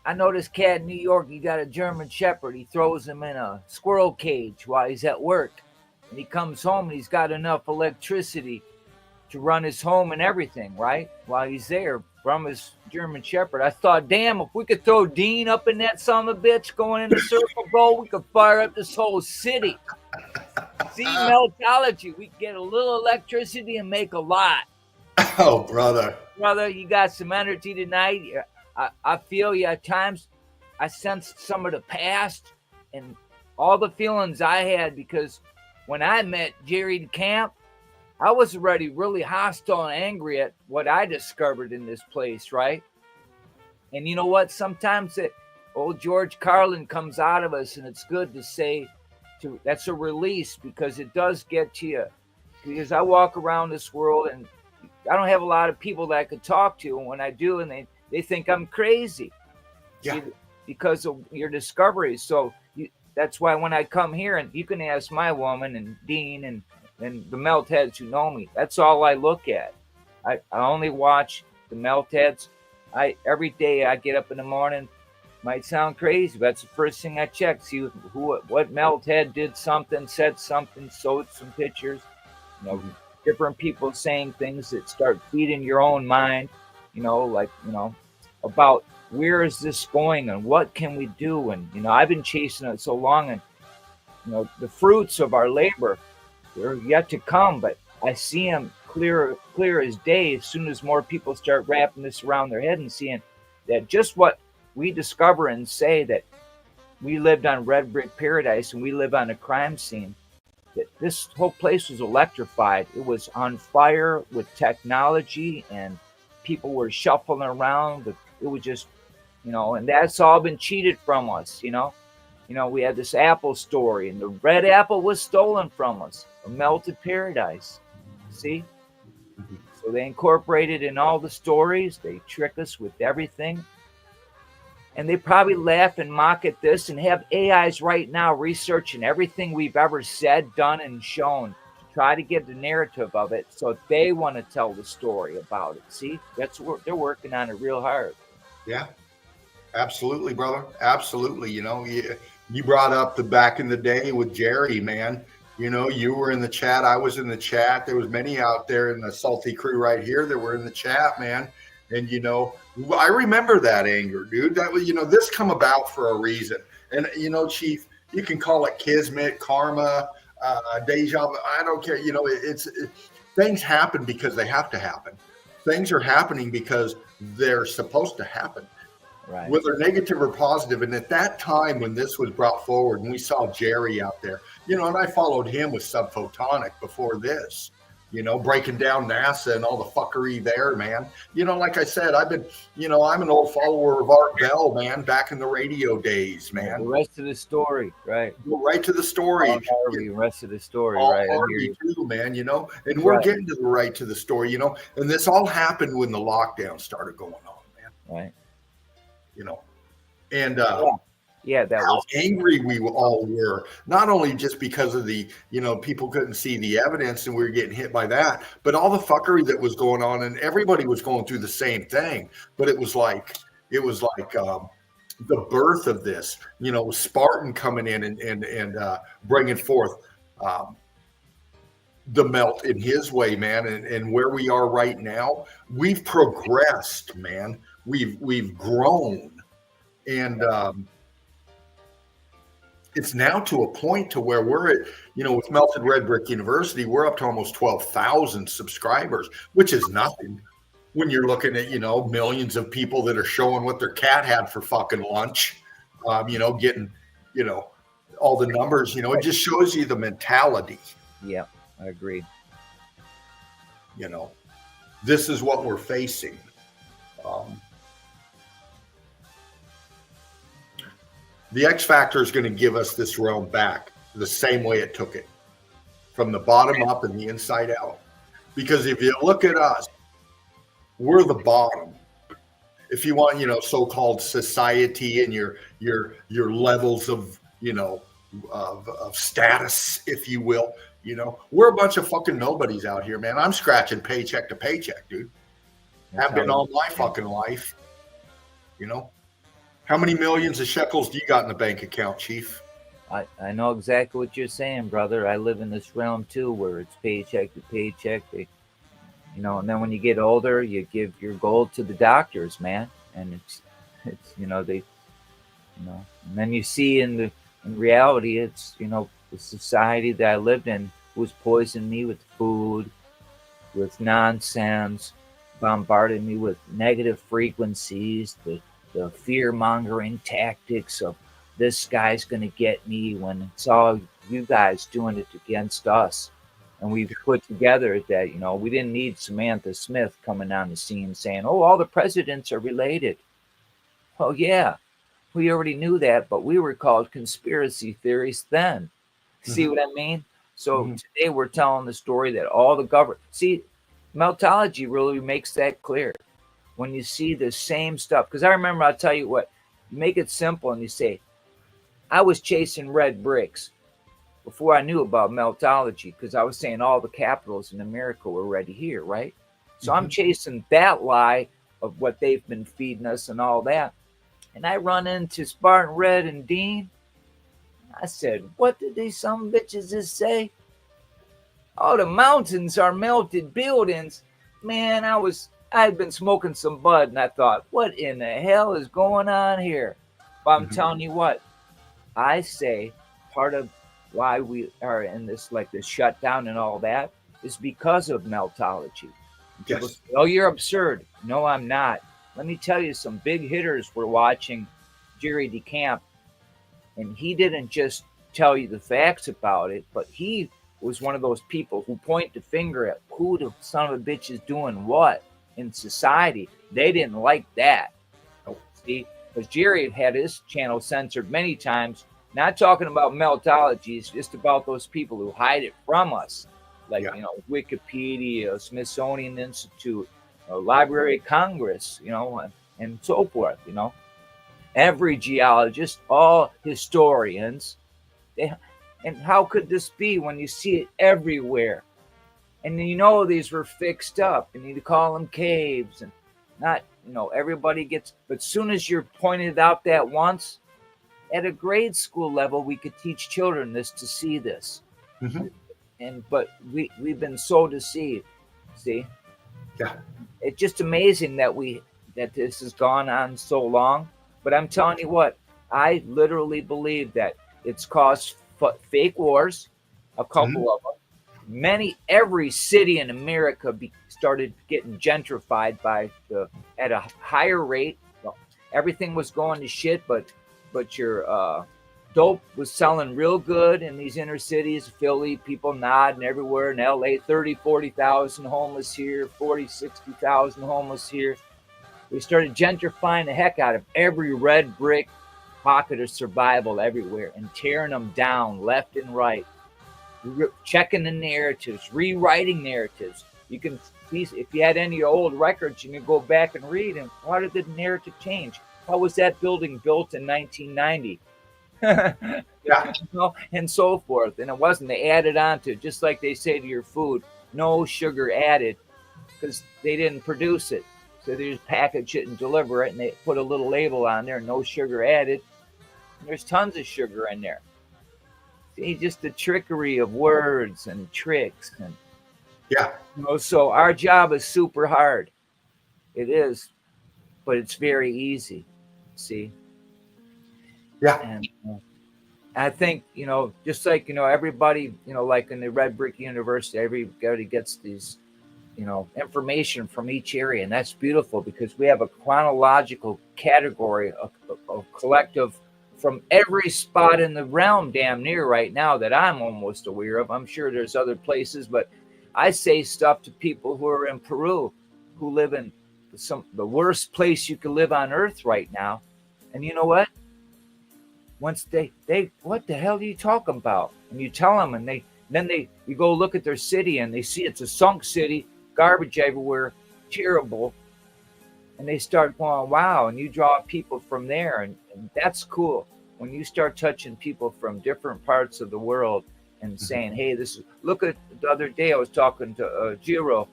I know this cat in New York, he got a German Shepherd. He throws him in a squirrel cage while he's at work. And he comes home and he's got enough electricity to run his home and everything, right? While he's there from his German Shepherd. I thought, damn, if we could throw Dean up in that son of a bitch going in the circle, bro, we could fire up this whole city. See, meltology, we could get a little electricity and make a lot. Oh, brother. Brother, you got some energy tonight. I feel you at times. I sensed some of the past and all the feelings I had because when I met Jerry DeCamp, I was already really hostile and angry at what I discovered in this place, right? And you know what? Sometimes old George Carlin comes out of us, and it's good to say that's a release because it does get to you. Because I walk around this world and I don't have a lot of people that I could talk to, and when I do, and they think I'm crazy, yeah, because of your discoveries. So that's why when I come here, and you can ask my woman and Dean and the melt heads who know me, that's all I look at. I only watch the melt heads. Every day I get up in the morning. Might sound crazy, but that's the first thing I check. See what melt head did something, said something, showed some pictures. You know. Different people saying things that start feeding your own mind, about where is this going and what can we do? And, I've been chasing it so long and, the fruits of our labor, they're yet to come, but I see them clear as day as soon as more people start wrapping this around their head and seeing that just what we discover and say that we lived on Red Brick Paradise and we live on a crime scene. This whole place was electrified. It was on fire with technology and people were shuffling around. It was just, and that's all been cheated from us, we had this apple story and the red apple was stolen from us, a melted paradise. See? So they incorporate it in all the stories. They trick us with everything. And they probably laugh and mock at this and have AIs right now researching everything we've ever said, done, and shown to try to get the narrative of it so they want to tell the story about it. See, that's what they're working on it real hard. Yeah, absolutely, brother. Absolutely. You brought up the back in the day with Jerry, man. You were in the chat. I was in the chat. There was many out there in the Salty crew right here that were in the chat, man. And, I remember that anger, dude. That was, this come about for a reason. And, Chief, you can call it kismet, karma, deja vu. I don't care. Things happen because they have to happen. Things are happening because they're supposed to happen. Right. Whether negative or positive. And at that time when this was brought forward and we saw Jerry out there, and I followed him with Subphotonic before this, breaking down NASA and all the fuckery there, man. Like I said, I've been, I'm an old follower of Art Bell, man, back in the radio days, man. The rest of the story, right. Go right to the story. The rest of the story, all right. Harvey too, man, and we're getting to the right to the story, and this all happened when the lockdown started going on, man. Right. And that how was angry we all were, not only just because of the, people couldn't see the evidence and we were getting hit by that, but all the fuckery that was going on and everybody was going through the same thing. But it was like the birth of this, Spartan coming in and bringing forth the melt in his way, man. And where we are right now, we've progressed, man. We've grown, and it's now to a point to where we're at, with Melted Red Brick University, we're up to almost 12,000 subscribers, which is nothing when you're looking at, millions of people that are showing what their cat had for fucking lunch, getting, all the numbers, it just shows you the mentality. Yeah, I agree. This is what we're facing. The X Factor is going to give us this realm back the same way it took it, from the bottom up and the inside out. Because if you look at us, we're the bottom. If you want, so-called society and your levels of, of status, if you will, we're a bunch of fucking nobodies out here, man. I'm scratching paycheck to paycheck, dude. Have been all my fucking life, How many millions of shekels do you got in the bank account, Chief? I know exactly what you're saying, brother. I live in this realm too, where it's paycheck to paycheck. And then when you get older, you give your gold to the doctors, man. And and then you see in reality, it's, the society that I lived in was poisoning me with food, with nonsense, bombarded me with negative frequencies, the fear-mongering tactics of this guy's going to get me, when it's all you guys doing it against us. And we've put together that, we didn't need Samantha Smith coming on the scene saying, oh, all the presidents are related. Oh, yeah, we already knew that, but we were called conspiracy theories then. See what I mean? So today we're telling the story that all the government... See, Meltology really makes that clear. When you see the same stuff, because I remember, I'll tell you what, you make it simple and you say, I was chasing red bricks before I knew about Meltology, because I was saying all the capitals in America were already here, right? So I'm chasing that lie of what they've been feeding us and all that. And I run into Spartan Red and Dean. I said, what did these some bitches just say? Oh, the mountains are melted buildings. Man, I had been smoking some bud, and I thought, what in the hell is going on here? But I'm telling you what, I say part of why we are in this, like this shutdown and all that, is because of Meltology. People say, oh, you're absurd. No, I'm not. Let me tell you, some big hitters were watching Jerry DeCamp, and he didn't just tell you the facts about it, but he was one of those people who point the finger at who the son of a bitch is doing what in society. They didn't like that. See, because Jerry had his channel censored many times, not talking about Meltology, it's just about those people who hide it from us. like Yeah. Wikipedia, Smithsonian Institute, Library of Congress, and so forth. Every geologist, all historians. They, and how could this be when you see it everywhere? And these were fixed up, and you call them caves, and not everybody gets. But soon as you're pointed out that once at a grade school level, we could teach children this to see this. Mhm. But we've been so deceived. See, Yeah. it's just amazing that this has gone on so long. But I'm telling you what, I literally believe that it's caused fake wars, a couple Mhm. of them. Every city in America started getting gentrified at a higher rate. Well, everything was going to shit, but your dope was selling real good in these inner cities. Philly, people nodding everywhere. In LA, 30, 40,000 homeless here, 40, 60,000 homeless here. We started gentrifying the heck out of every red brick pocket of survival everywhere and tearing them down left and right, checking the narratives, rewriting narratives. You can see if you had any old records, you can go back and read. And how did the narrative change? How was that building built in 1990? Yeah. And so forth. And it wasn't. They added on to it, just like they say to your food, no sugar added, because they didn't produce it. So they just package it and deliver it, and they put a little label on there, no sugar added. And there's tons of sugar in there. See, just the trickery of words and tricks, and Yeah. so our job is super hard. It is, but it's very easy. See, Yeah. and I think just like everybody, like in the Red Brick University, everybody gets these information from each area, and that's beautiful because we have a chronological category, a collective from every spot in the realm damn near right now that I'm almost aware of. I'm sure there's other places, but I say stuff to people who are in Peru, who live in the worst place you can live on earth right now. And you know what? Once they what the hell are you talking about? And you tell them, and you go look at their city, and they see it's a sunk city, garbage everywhere, terrible. And they start going, wow, and you draw people from there, and that's cool. When you start touching people from different parts of the world and saying, hey, look at the other day, I was talking to Jiro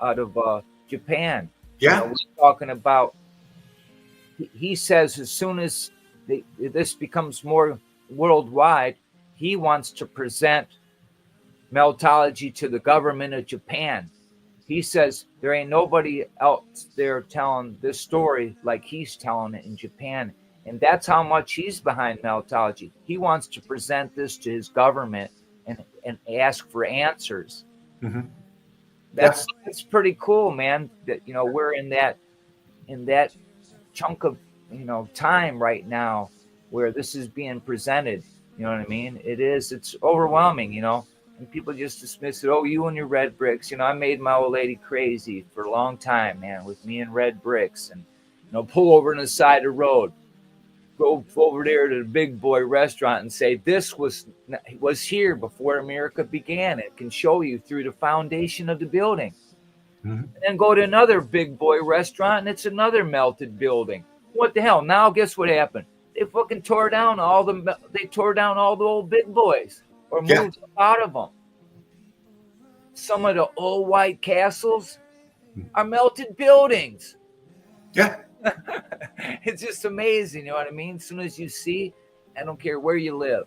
out of Japan. Yeah. We're talking about, he says as soon as this becomes more worldwide, he wants to present meltology to the government of Japan. He says there ain't nobody else there telling this story like he's telling it in Japan. And that's how much he's behind meltology. He wants to present this to his government and ask for answers. Mhm. That's pretty cool, man. That we're in that chunk of time right now where this is being presented. You know what I mean? It's overwhelming, and people just dismiss it. Oh, you and your red bricks. I made my old lady crazy for a long time, man, with me and red bricks, and pull over on the side of the road, go over there to the big boy restaurant and say this was here before America began. It can show you through the foundation of the building. Mhm. And then go to another big boy restaurant, and it's another melted building. What the hell? Now guess what happened? They fucking tore down all the old big boys, or moved out of them. Some of the old white castles are melted buildings. Yeah. It's just amazing, you know what I mean? As soon as you see, I don't care where you live.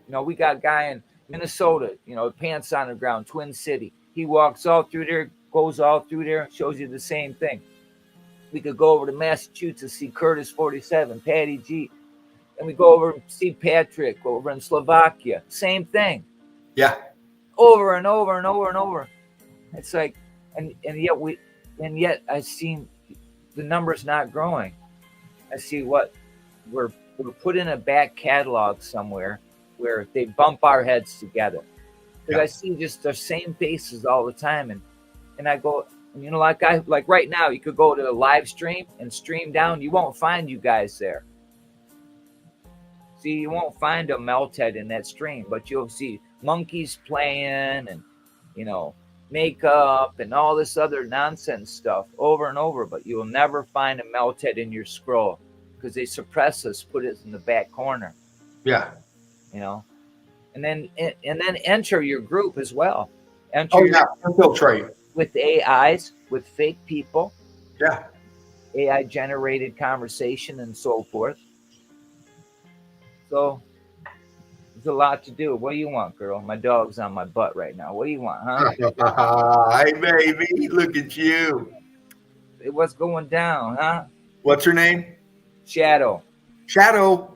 We got a guy in Minnesota, pants on the ground, Twin City. He walks all through there, goes all through there, shows you the same thing. We could go over to Massachusetts, see Curtis 47, Patty G. And we go over and see Patrick over in Slovakia. Same thing. Yeah. Over and over and over and over. It's like, and yet I've seen the numbers not growing. I see what we're put in a back catalog somewhere where they bump our heads together. Because I see just the same faces all the time, and I go, like right now, you could go to the live stream and stream down. You won't find you guys there. See, you won't find a Melthead in that stream, but you'll see monkeys playing and makeup and all this other nonsense stuff over and over, but you will never find a melt head in your scroll because they suppress us, put it in the back corner, Yeah. and then enter your group as well. Enter Oh yeah. Infiltrate. with AIs, with fake people, Yeah. AI generated conversation and so forth. So there's a lot to do. What do you want, girl? My dog's on my butt right now. What do you want, huh? Hey baby, look at you. What's going down, huh? What's her name? Shadow. Shadow.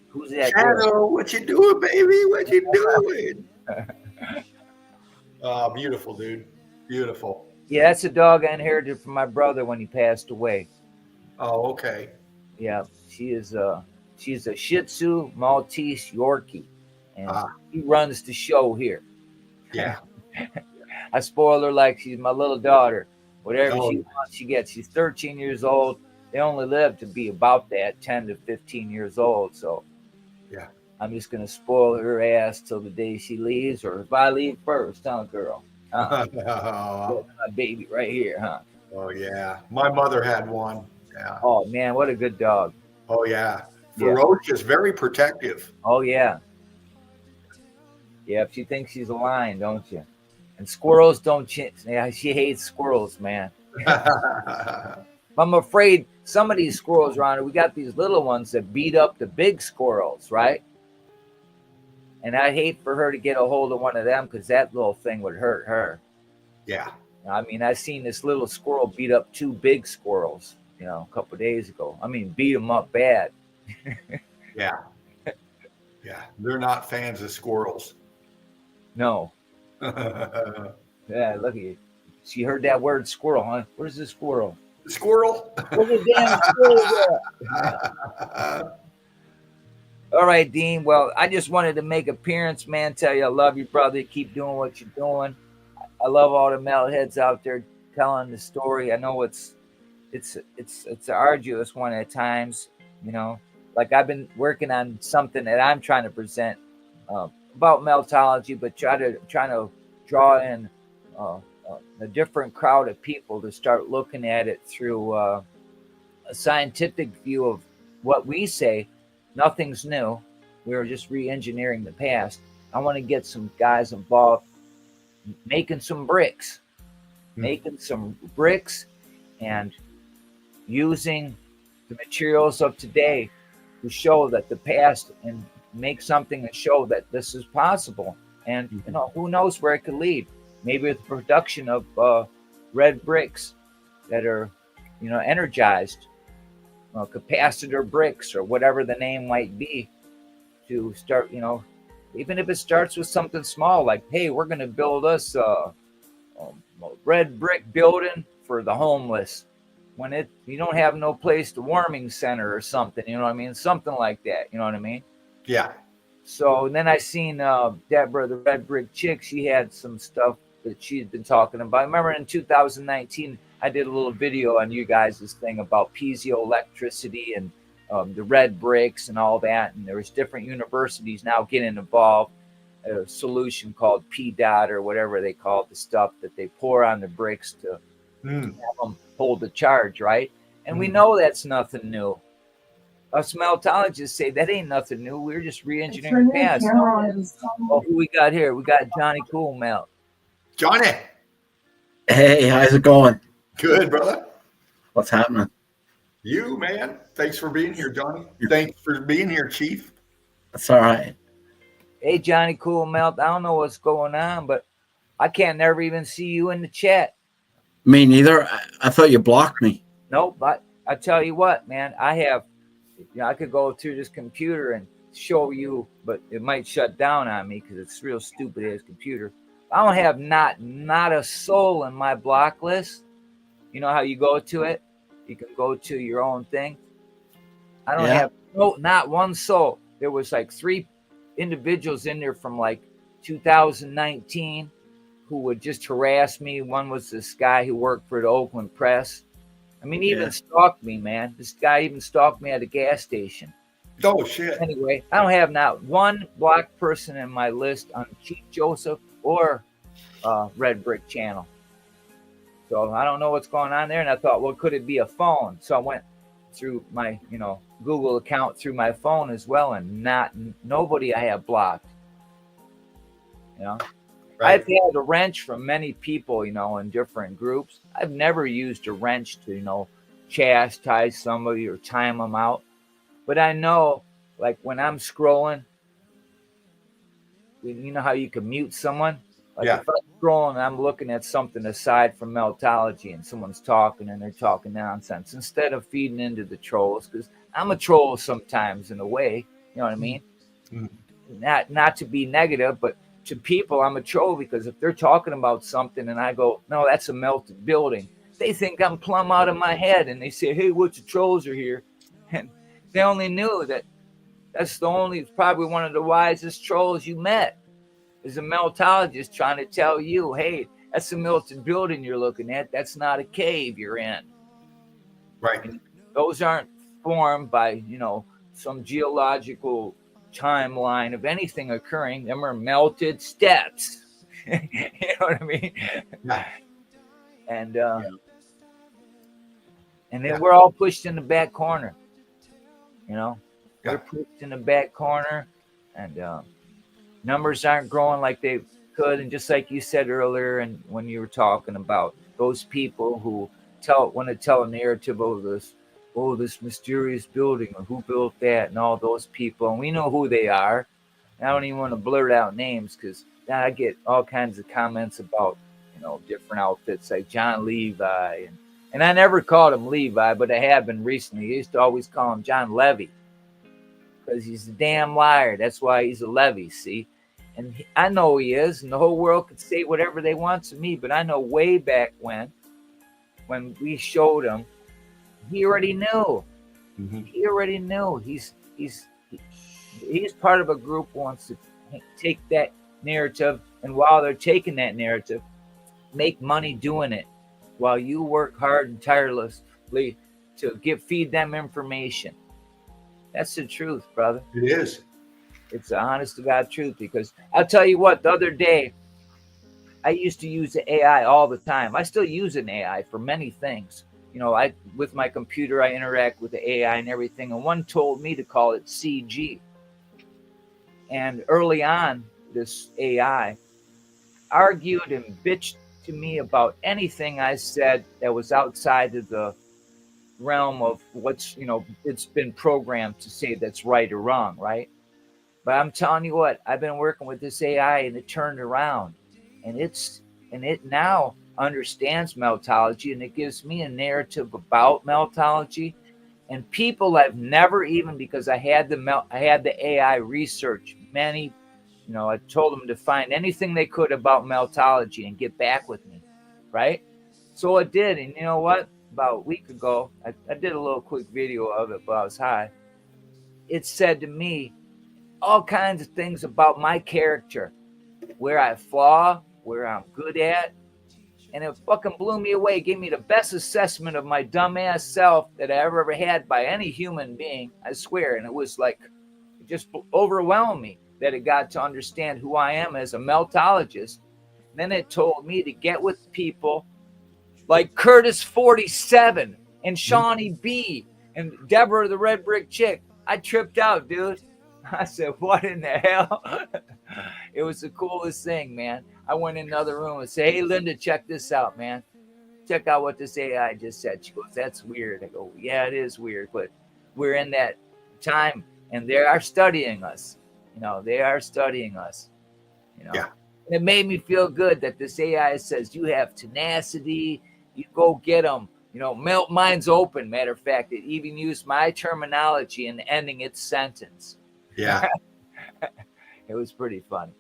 Who's that girl? Shadow, what you doing, baby? What you doing? Beautiful, dude. Beautiful. Yeah, that's a dog I inherited from my brother when he passed away. Oh, okay. Yeah, she's a Shih Tzu Maltese Yorkie, and he runs the show here. Yeah. I spoil her like she's my little daughter. Whatever Oh. she wants, she gets. She's 13 years old. They only live to be about that, 10 to 15 years old. So, Yeah. I'm just gonna spoil her ass till the day she leaves, or if I leave first, huh, girl? Huh? Oh, My baby right here, huh? yeah. My mother had one. Yeah. Oh man, what a good dog. Oh yeah. Yeah. Ferocious, very protective. Oh yeah. Yeah, she thinks she's a lion, don't you? And squirrels don't. Yeah, she hates squirrels, man. I'm afraid some of these squirrels around here, we got these little ones that beat up the big squirrels, right? And I hate for her to get a hold of one of them because that little thing would hurt her. Yeah. I mean, I seen this little squirrel beat up two big squirrels, a couple of days ago. I mean, beat them up bad. Yeah. Yeah. They're not fans of squirrels. No. Yeah, look at you. She heard that word squirrel, huh? Where's the squirrel? Squirrel. Where's the damn squirrel? All right, Dean. Well, I just wanted to make appearance, man. Tell you I love you, brother. Keep doing what you're doing. I love all the metalheads out there telling the story. I know it's an arduous one at times. Like I've been working on something that I'm trying to present about meltology, but trying to draw in a different crowd of people to start looking at it through a scientific view of what we say. Nothing's new. We're just re-engineering the past. I want to get some guys involved making some bricks, and using the materials of today to show that the past and make something and show that this is possible. And who knows where it could lead? Maybe the production of red bricks that are, energized, capacitor bricks or whatever the name might be, to start, even if it starts with something small, like, hey, we're going to build us a red brick building for the homeless when you don't have no place to warming center or something, you know what I mean? Something like that, you know what I mean? Yeah. So then I seen Deborah, the red brick chick. She had some stuff that she'd been talking about. I remember in 2019, I did a little video on you guys' thing about piezoelectricity and the red bricks and all that. And there was different universities now getting involved. A solution called PDOT or whatever they call it, the stuff that they pour on the bricks to have them hold the charge, right? And we know that's nothing new. Us meltologists say that ain't nothing new. We're just re-engineering the past. Oh, who we got here? We got Johnny Cool Melt. Johnny. Hey, how's it going? Good, brother. What's happening? You, man. Thanks for being here, Johnny. Thanks for being here, Chief. That's all right. Hey, Johnny Cool Melt. I don't know what's going on, but I can't never even see you in the chat. Me neither. I thought you blocked me. Nope. But I tell you what, man, I have, I could go through this computer and show you, but it might shut down on me because it's real stupid as computer. I don't have not a soul in my block list. You know how you go to it? You can go to your own thing. I don't have not one soul. There was like 3 individuals in there from like 2019 who would just harass me. One was this guy who worked for the Oakland Press. I mean, he even stalked me, man. This guy even stalked me at a gas station. Oh, shit. Anyway, I don't have not one black person in my list on Chief Joseph or Red Brick channel. So I don't know what's going on there. And I thought, well, could it be a phone? So I went through my, Google account through my phone as well, and nobody I have blocked. Right. I've had a wrench from many people, in different groups. I've never used a wrench to, chastise somebody or time them out. But I know, like when I'm scrolling, you know how you can mute someone? Like Yeah. if I'm scrolling and I'm looking at something aside from meltology and someone's talking and they're talking nonsense, instead of feeding into the trolls, because I'm a troll sometimes in a way, you know what I mean? Mm-hmm. Not to be negative, but to people, I'm a troll because if they're talking about something and I go, no, that's a melted building, they think I'm plumb out of my head and they say, hey, what's the trolls are here? And they only knew that that's probably one of the wisest trolls you met is a meltologist trying to tell you, hey, that's a melted building you're looking at. That's not a cave you're in. Right. And those aren't formed by, some geological timeline of anything occurring. Them are melted steps. You know what I mean? Yeah. And then we're all pushed in the back corner. We're pushed in the back corner, and numbers aren't growing like they could. And just like you said earlier, and when you were talking about those people who want to tell a narrative of this mysterious building or who built that and all those people, and we know who they are. And I don't even want to blurt out names because I get all kinds of comments about different outfits like John Levi, and I never called him Levi, but I have been recently. I used to always call him John Levy because he's a damn liar. That's why he's a Levy, see? And I know he is, and the whole world could say whatever they want to me, but I know way back when we showed him, he already knew. Mm-hmm. He already knew. He's part of a group who wants to take that narrative, and while they're taking that narrative, make money doing it while you work hard and tirelessly to feed them information. That's the truth, brother. It is. It's the honest to God truth, because I'll tell you what, the other day, I used to use the AI all the time. I still use an AI for many things. With my computer, I interact with the AI and everything. And one told me to call it CG. And early on, this AI argued and bitched to me about anything I said that was outside of the realm of what's, it's been programmed to say that's right or wrong, right? But I'm telling you what, I've been working with this AI and it turned around, and it now understands meltology, and it gives me a narrative about meltology. And people I've never even, because I had the AI research many, I told them to find anything they could about meltology and get back with me, right? So it did, and you know what? About a week ago, I did a little quick video of it, but I was high. It said to me all kinds of things about my character, where I flaw, where I'm good at, and it fucking blew me away. It gave me the best assessment of my dumbass self that I ever had by any human being, I swear. And it was like, it just overwhelmed me that it got to understand who I am as a meltologist. Then it told me to get with people like Curtis 47 and Shawnee B and Deborah the Red Brick Chick. I tripped out, dude. I said, what in the hell? It was the coolest thing, man. I went in another room and said, hey, Linda, check this out, man. Check out what this AI just said. She goes, that's weird. I go, yeah, it is weird, but we're in that time, and they are studying us. They are studying us. Yeah. And it made me feel good that this AI says you have tenacity. You go get them. Melt minds open. Matter of fact, it even used my terminology in ending its sentence. Yeah. It was pretty funny.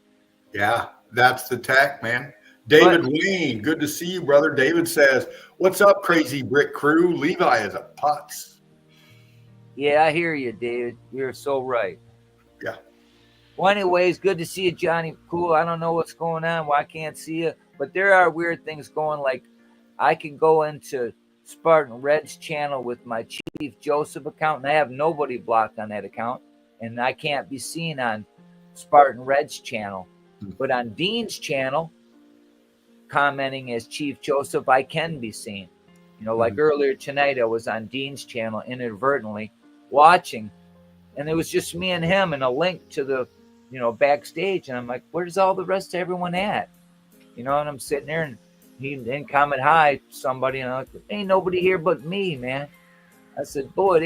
Yeah. That's the tech, man. David Wayne, good to see you, brother. David says, what's up, crazy brick crew? Levi is a putz. Yeah, I hear you, David. You're so right. Yeah. Well, anyways, good to see you, Johnny. Cool. I don't know what's going on. Why I can't see you. But there are weird things going, like I can go into Spartan Red's channel with my Chief Joseph account, and I have nobody blocked on that account. And I can't be seen on Spartan Red's channel. But on Dean's channel, commenting as Chief Joseph, I can be seen. You know, like earlier tonight, I was on Dean's channel inadvertently watching, and it was just me and him and a link to the, you know, backstage. And I'm like, where's all the rest of everyone at? You know, and I'm sitting there and he didn't comment hi to somebody, and I'm like, ain't nobody here but me, man. I said, boy,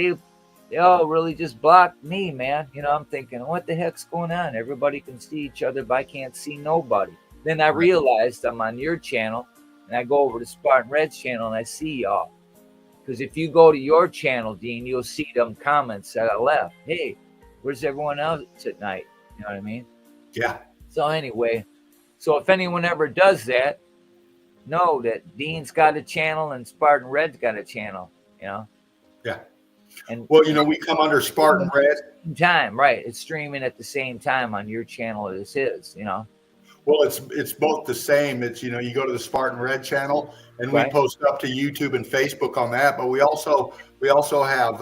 they all really just blocked me, man. You know, I'm thinking, what the heck's going on? Everybody can see each other, but I can't see nobody. Then I realized I'm on your channel, and I go over to Spartan Red's channel, and I see y'all. Because if you go to your channel, Dean, you'll see them comments that I left. Hey, where's everyone else at night? You know what I mean? Yeah. So anyway, so if anyone ever does that, know that Dean's got a channel and Spartan Red's got a channel, you know? Yeah. And Well, you know, we come under Spartan Red. time, right? It's streaming at the same time on your channel as his, you know? Well, it's both the same. It's, you know, you go to the Spartan Red channel and we post up to YouTube and Facebook on that, but we also have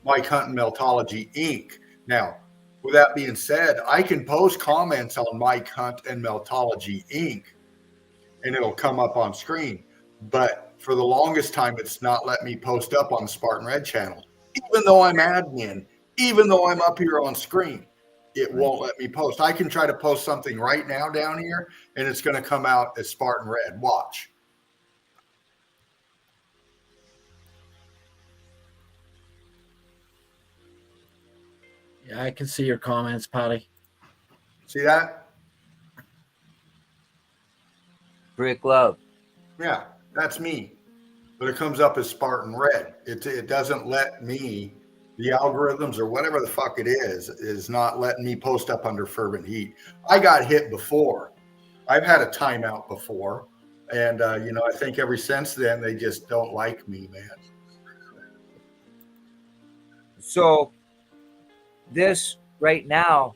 Mike Hunt and Meltology Inc. Now, with that being said, I can post comments on Mike Hunt and Meltology Inc. and it'll come up on screen. But for the longest time, it's not let me post up on the Spartan Red channel. Even though I'm admin, even though I'm up here on screen, it won't let me post. I can try to post something right now down here, and it's going to come out as Spartan Red. Watch. Yeah, I can see your comments, Patty. See that? Brick Love. Yeah, that's me. But it comes up as Spartan Red. It doesn't let me, the algorithms or whatever the fuck it is not letting me post up under Fervent Heat. I got hit before. I've had a timeout before. And, you know, I think ever since then, they just don't like me, man. So this right now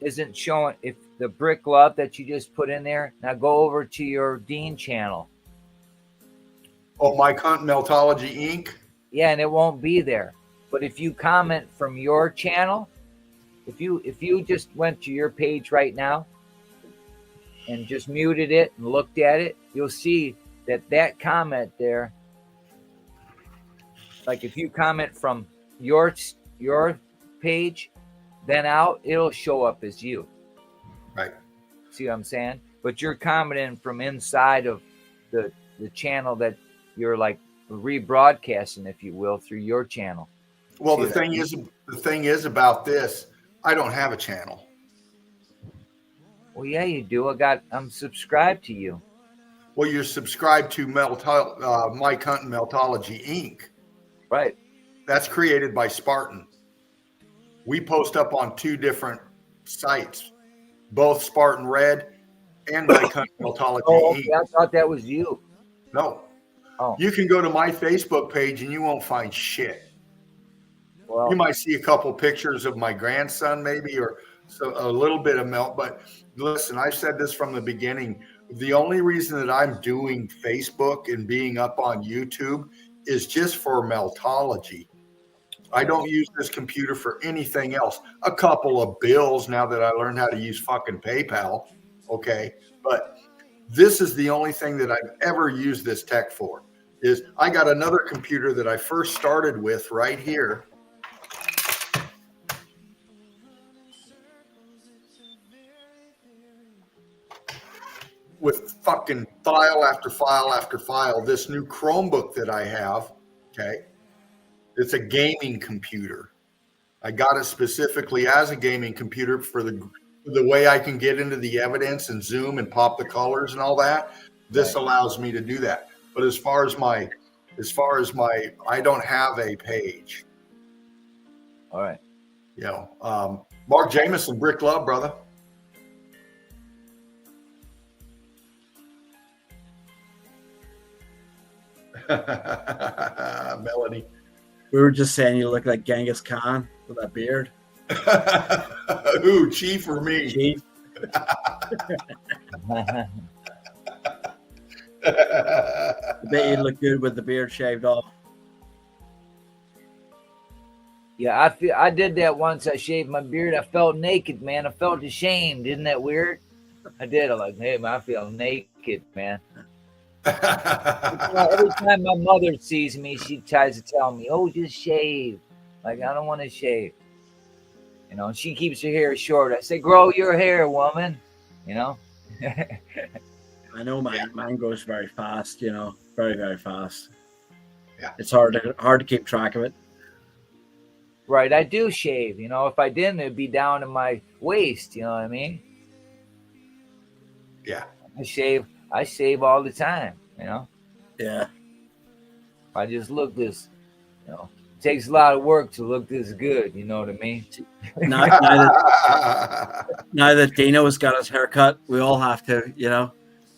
isn't showing. If the Brick Love that you just put in there, now go over to your Dean channel. Oh, Mike Hunt Meltology Inc. Yeah, and it won't be there. But if you comment from your channel, if you just went to your page right now and just muted it and looked at it, you'll see that comment there. Like if you comment from your page, then out, it'll show up as you. Right. See what I'm saying? But you're commenting from inside of the channel that you're like rebroadcasting, if you will, through your channel. Well, the thing is about this, I don't have a channel. Well, yeah, you do. I'm subscribed to you. Well, you're subscribed to Mike Hunt and Meltology Inc. Right. That's created by Spartan. We post up on two different sites, both Spartan Red and Mike Hunt and Meltology Oh, Inc. okay. I thought that was you. No. Oh. You can go to my Facebook page and you won't find shit. Well, You might see a couple pictures of my grandson, maybe, or a little bit of Melt. But listen, I've said this from the beginning. The only reason that I'm doing Facebook and being up on YouTube is just for Meltology. I don't use this computer for anything else. A couple of bills now that I learned how to use fucking PayPal. Okay. But this is the only thing that I've ever used this tech for. Is I got another computer that I first started with right here. With fucking file after file after file, this new Chromebook that I have, okay, it's a gaming computer. I got it specifically as a gaming computer for the way I can get into the evidence and zoom and pop the colors and all that. This allows me to do that. But as far as my, I don't have a page. all right. You know, Mark Jameson, Brick Love, brother. Melanie. We were just saying you look like Genghis Khan with that beard. Who, Chief or me? Chief. I bet you look good with the beard shaved off. Yeah, I did that once. I shaved my beard. I felt naked, man. I felt ashamed. Isn't that weird? I did. I'm like, hey, man, I feel naked. kid, man. Every time my mother sees me, she tries to tell me, "Oh, just shave." Like, I don't want to shave. You know, and she keeps her hair short. I say, "Grow your hair, woman." You know. I know mine goes very fast. You know, very very fast. Yeah. It's hard to keep track of it. Right, I do shave. You know, if I didn't, it'd be down to my waist. You know what I mean? Yeah. I shave all the time. You know, Yeah. I just look this. You know, it takes a lot of work to look this good. You know what I mean? Now that Dino's got his haircut, we all have to. You know,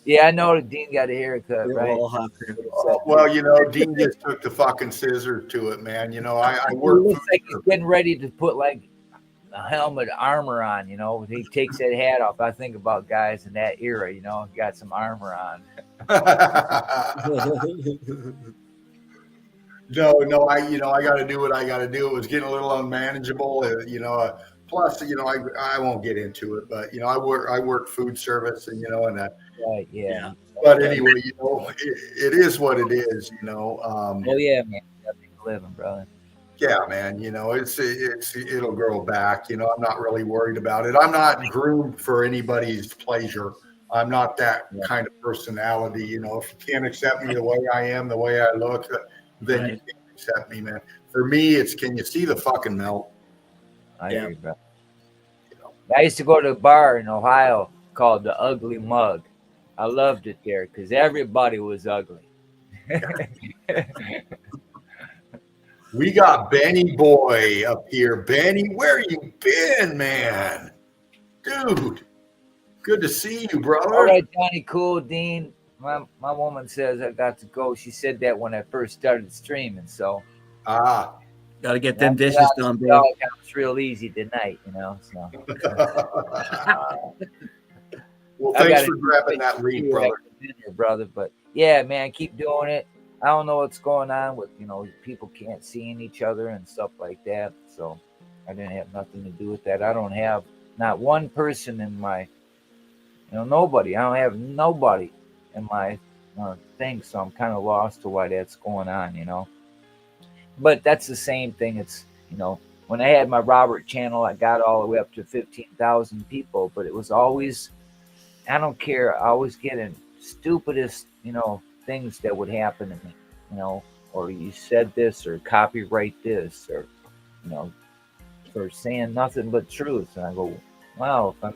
Yeah, I know that Dean got a haircut, we right? all have to. Well, you know, Dean just took the fucking scissor to it, man. You know, I He work. looks like he's getting ready to put like a helmet, armor on. You know, he takes that hat off. I think about guys in that era. You know, got some armor on. No, I got to do what I got to do. It was getting a little unmanageable, plus, I won't get into it, but I work food service, and Right? Yeah. but anyway, it is what it is, Oh yeah, man. You gotta make a living, brother. Yeah, man, it'll grow back. I'm not really worried about it. I'm not groomed for anybody's pleasure. I'm not that kind of personality. If you can't accept me the way I am, the way I look, then you can't accept me, man. For me, it's, can you see the fucking melt? I hear you, bro. I used to go to a bar in Ohio called the Ugly Mug. I loved it there because everybody was ugly. We got Benny Boy up here. Benny, where you been, man? Dude, good to see you, brother. All right, Johnny Cool, Dean. My woman says I got to go. She said that when I first started streaming. So got to get them dishes done, bro. It was real easy tonight, So. Well, thanks for grabbing that lead, brother. But yeah, man, keep doing it. I don't know what's going on with people can't see each other and stuff like that. So I didn't have nothing to do with that. I don't have not one person in my, nobody. I don't have nobody in my thing. So I'm kind of lost to why that's going on. But that's the same thing. It's when I had my Robert channel, I got all the way up to 15,000 people. But it was always, I don't care. I always get in stupidest, things that would happen to me, or you said this or copyright this or, for saying nothing but truth. And I go, wow, if I'm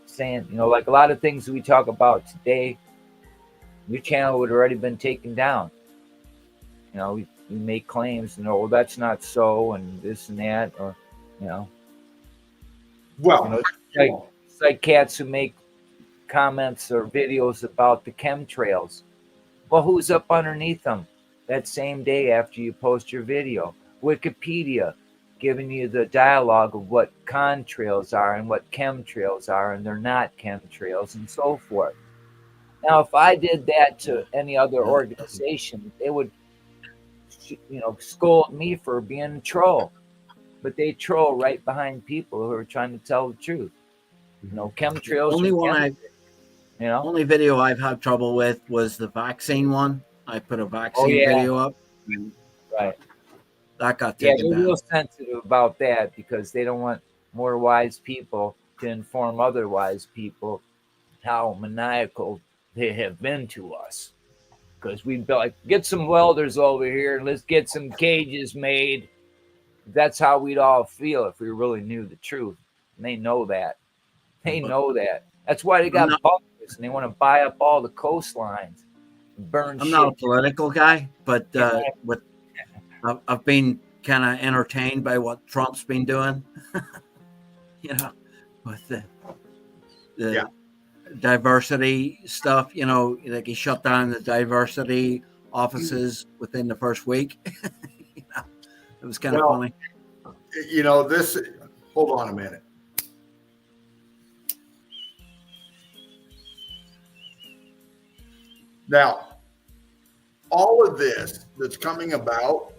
saying, like a lot of things we talk about today, your channel would have already been taken down. We make claims, well, that's not so, and this and that, or, well, it's like cats who make comments or videos about the chemtrails. Well, who's up underneath them that same day after you post your video? Wikipedia giving you the dialogue of what contrails are and what chemtrails are, and they're not chemtrails, and so forth. Now, if I did that to any other organization, they would, scold me for being a troll. But they troll right behind people who are trying to tell the truth. Chemtrails. Only video I've had trouble with was the vaccine one. I put a vaccine video up. Right. That got taken down. They're real sensitive about that because they don't want more wise people to inform other wise people how maniacal they have been to us. Because we'd be like, get some welders over here and let's get some cages made. That's how we'd all feel if we really knew the truth. And they know that. They know that. That's why they got bunkers and they want to buy up all the coastlines and burn I'm not a political guy, but I've been kind of entertained by what Trump's been doing. With the diversity stuff, like he shut down the diversity offices within the first week. It was kind of funny. Hold on a minute. Now, all of this that's coming about,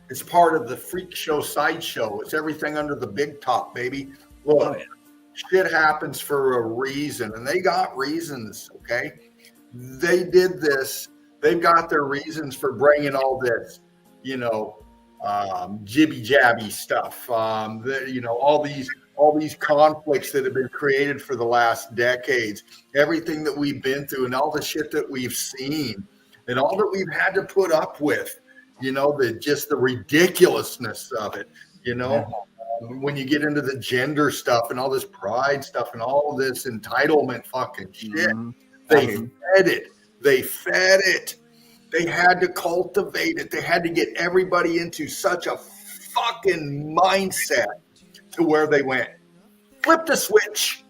it's part of the freak show sideshow. It's everything under the big top, baby. Look, shit happens for a reason, and they got reasons. Okay, they did this. They've got their reasons for bringing all this, jibby jabby stuff. All these conflicts that have been created for the last decades, everything that we've been through, and all the shit that we've seen, and all that we've had to put up with. The ridiculousness of it. When you get into the gender stuff and all this pride stuff and all this entitlement fucking shit, they fed it. They fed it. They had to cultivate it. They had to get everybody into such a fucking mindset to where they went, flip the switch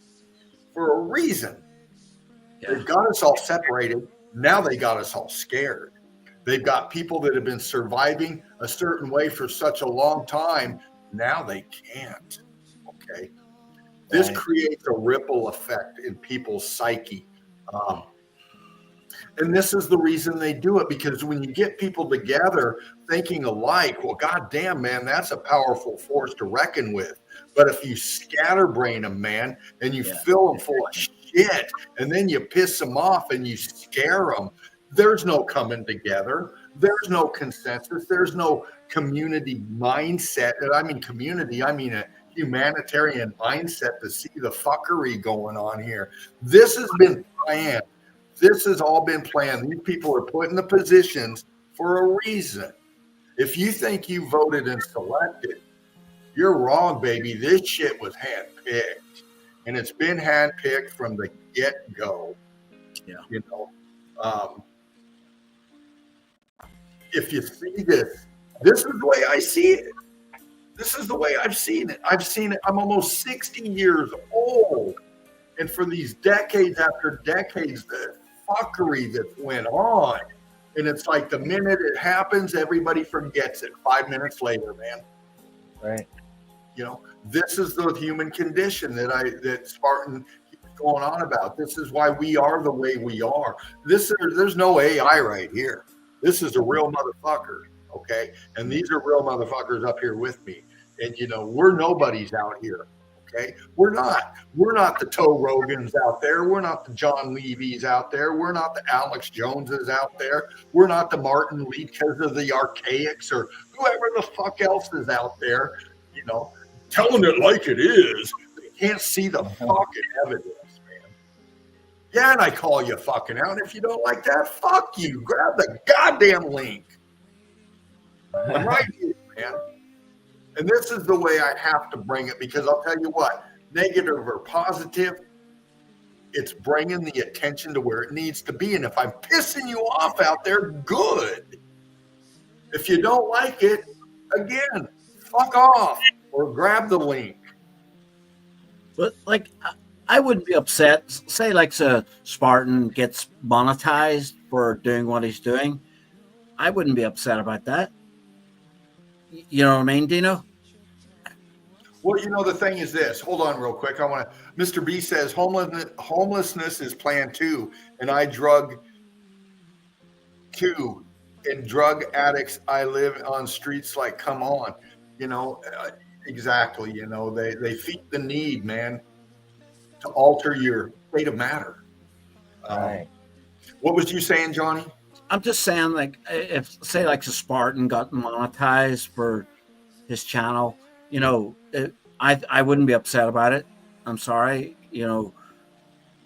for a reason. Yeah. They've got us all separated. Now they got us all scared. They've got people that have been surviving a certain way for such a long time. Now they can't. Okay. This creates a ripple effect in people's psyche. And this is the reason they do it, because when you get people together thinking alike, well, goddamn, man, that's a powerful force to reckon with. But if you scatterbrain them, man, and you fill them full of shit, and then you piss them off and you scare them, there's no coming together. There's no consensus. There's no community mindset. And I mean community, I mean a humanitarian mindset to see the fuckery going on here. This has been planned. This has all been planned. These people are put in the positions for a reason. If you think you voted and selected, you're wrong, baby. This shit was handpicked. And it's been handpicked from the get-go. Yeah. If you see this is the way I see it. This is the way I've seen it. I'm almost 60 years old. And for these decades after decades, the fuckery that went on. And it's like the minute it happens, everybody forgets it 5 minutes later, man. Right. This is the human condition that Spartan keeps going on about. This is why we are the way we are. There's no AI right here. This is a real motherfucker, okay? And these are real motherfuckers up here with me. And, we're nobodies out here, okay? We're not the Toe Rogans out there. We're not the John Levy's out there. We're not the Alex Joneses out there. We're not the Martin Leakers or the Archaics or whoever the fuck else is out there, telling it like it is. They can't see the fucking evidence. Yeah, and I call you fucking out. If you don't like that, fuck you. Grab the goddamn link. I'm right here, man. And this is the way I have to bring it, because I'll tell you what, negative or positive, it's bringing the attention to where it needs to be. And if I'm pissing you off out there, good. If you don't like it, again, fuck off or grab the link. But I wouldn't be upset. Say a Spartan gets monetized for doing what he's doing. I wouldn't be upset about that. You know what I mean, Dino? Well, the thing is this. Hold on real quick. Mr. B says homelessness is planned too. And I drug too. And drug addicts, I live on streets like, come on. Exactly. They feed the need, man, to alter your state of matter. Right. What was you saying, Johnny? I'm just saying, if a Spartan got monetized for his channel, I wouldn't be upset about it. I'm sorry.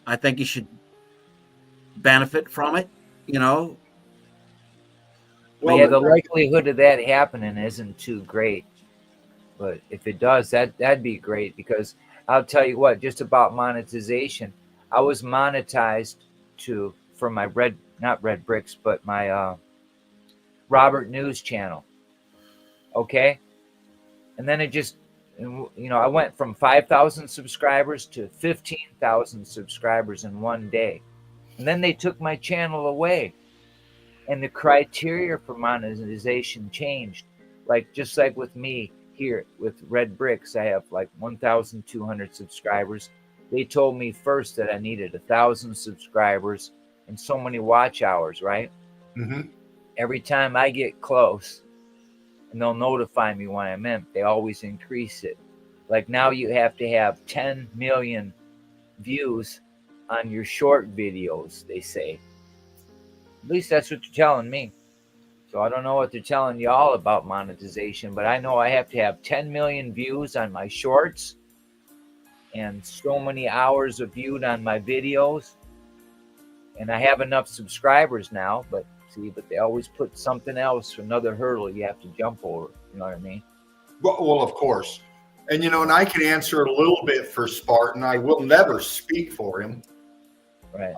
I think he should benefit from it. Well, yeah, the likelihood of that happening isn't too great. But if it does, that'd be great, because I'll tell you what, just about monetization, I was monetized for my not Red Bricks, but my Robert News channel. Okay. And then I went from 5,000 subscribers to 15,000 subscribers in one day. And then they took my channel away. And the criteria for monetization changed. Just like with me here with Red Bricks, I have 1,200 subscribers. They told me first that I needed 1,000 subscribers and so many watch hours, right? Mm-hmm. Every time I get close, and they'll notify me when I'm in, they always increase it. Like now you have to have 10 million views on your short videos, they say. At least that's what they're telling me. So I don't know what they're telling y'all about monetization, but I know I have to have 10 million views on my shorts and so many hours of viewed on my videos. And I have enough subscribers now, but they always put something else, another hurdle you have to jump over. You know what I mean? Well, of course. And, and I can answer a little bit for Spartan. I will never speak for him. Right.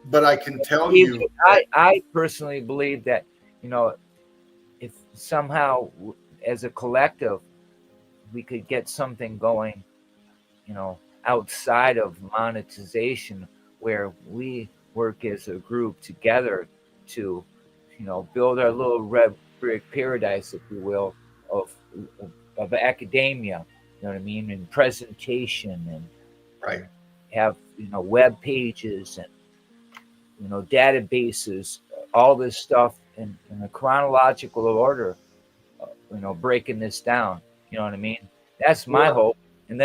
But I can tell you. I personally believe that, if somehow as a collective we could get something going, outside of monetization, where we work as a group together to, build our little red brick paradise, if you will, of academia, you know what I mean, and presentation, and right, have web pages and databases, all this stuff in a chronological order, breaking this down. You know what I mean? That's my hope. And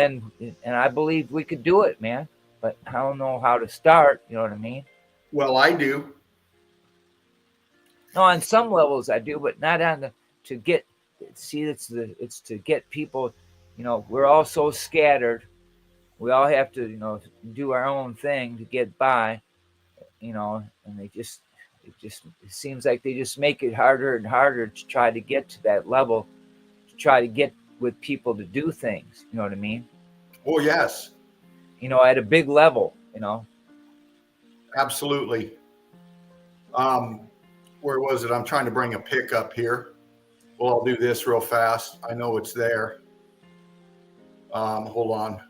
I believe we could do it, man. But I don't know how to start. You know what I mean? Well, I do. No, on some levels I do, but not on to get. See, it's to get people. We're all so scattered. We all have to, do our own thing to get by. And it seems like they just make it harder and harder to try to get to that level, to try to get with people to do things. You know what I mean? Oh, yes. At a big level, Absolutely. Where was it? I'm trying to bring a pic up here. Well, I'll do this real fast. I know it's there. Hold on.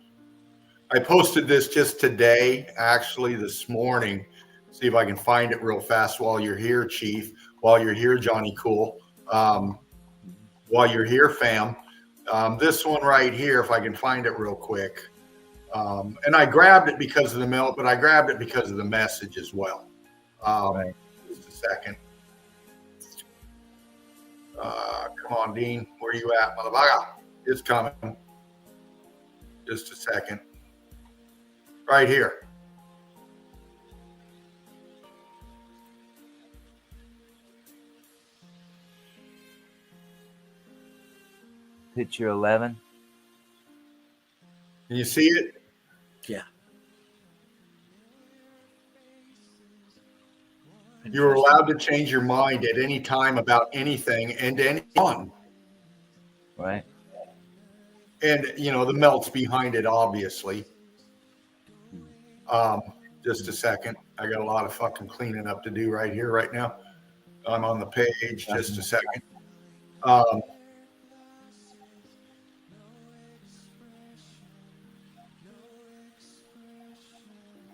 I posted this just today, actually this morning. See if I can find it real fast while you're here, Chief. While you're here, Johnny Cool. While you're here, fam. This one right here, if I can find it real quick. And I grabbed it because of the milk, but I grabbed it because of the message as well. Right. Just a second. Come on, Dean. Where you at, motherfucker? It's coming. Just a second. Right here. Picture 11. Can you see it? Yeah. You're allowed to change your mind at any time about anything and anyone. Right. And, the melt's behind it, obviously. Just a second. I got a lot of fucking cleaning up to do right here, right now. I'm on the page. Just a second.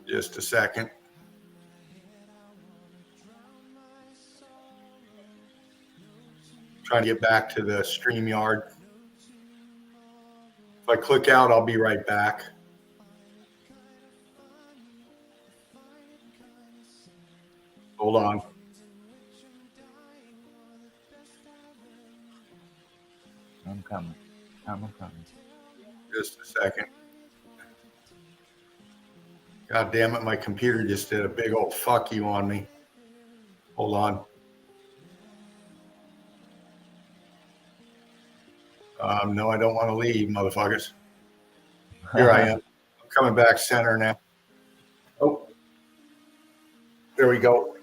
Just a second. Trying to get back to the StreamYard. If I click out, I'll be right back. Hold on. I'm coming. Just a second. God damn it, my computer just did a big old fuck you on me. Hold on. No, I don't want to leave, motherfuckers. Here I am. I'm coming back center now. Oh, there we go.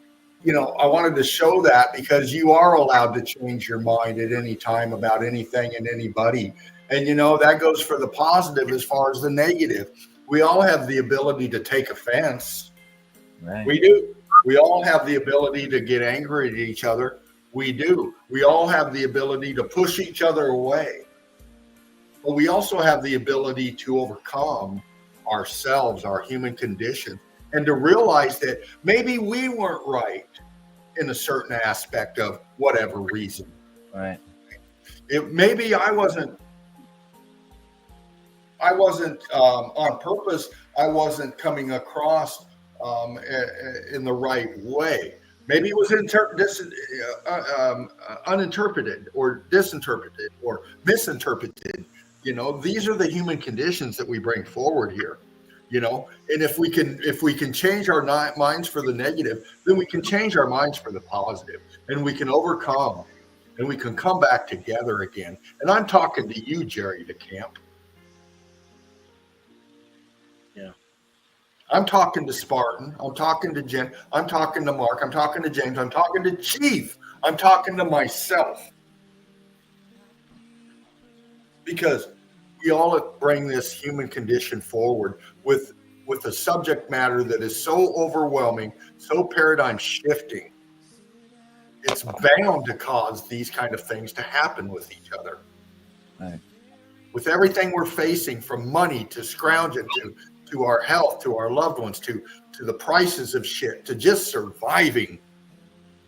I wanted to show that because you are allowed to change your mind at any time about anything and anybody. And, that goes for the positive as far as the negative. We all have the ability to take offense. Right. We do. We all have the ability to get angry at each other. We do. We all have the ability to push each other away. But we also have the ability to overcome ourselves, our human condition, and to realize that maybe we weren't right in a certain aspect of whatever reason. Right. Maybe I wasn't on purpose. I wasn't coming across in the right way. Maybe it was uninterpreted or disinterpreted or misinterpreted. These are the human conditions that we bring forward here. And if we can change our minds for the negative, then we can change our minds for the positive, and we can overcome, and we can come back together again. And I'm talking to you, Jerry DeCamp. Yeah. I'm talking to Spartan. I'm talking to Jen. I'm talking to Mark. I'm talking to James. I'm talking to Chief. I'm talking to myself. Because we all bring this human condition forward with a subject matter that is so overwhelming, so paradigm shifting. It's bound to cause these kind of things to happen with each other. Right. With everything we're facing, from money to scrounging to our health, to our loved ones, to the prices of shit, to just surviving,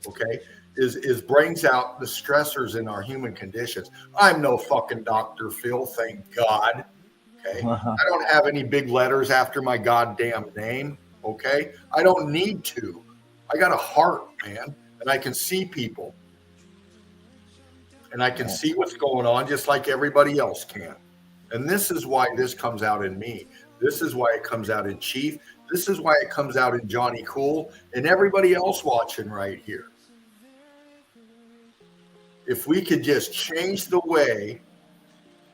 okay, is brings out the stressors in our human conditions. I'm no fucking Dr. Phil, thank God. Okay. I don't have any big letters after my goddamn name. Okay. I don't need to. I got a heart, man, and I can see people. And I can see what's going on just like everybody else can. And this is why this comes out in me. This is why it comes out in Chief. This is why it comes out in Johnny Cool and everybody else watching right here. If we could just change the way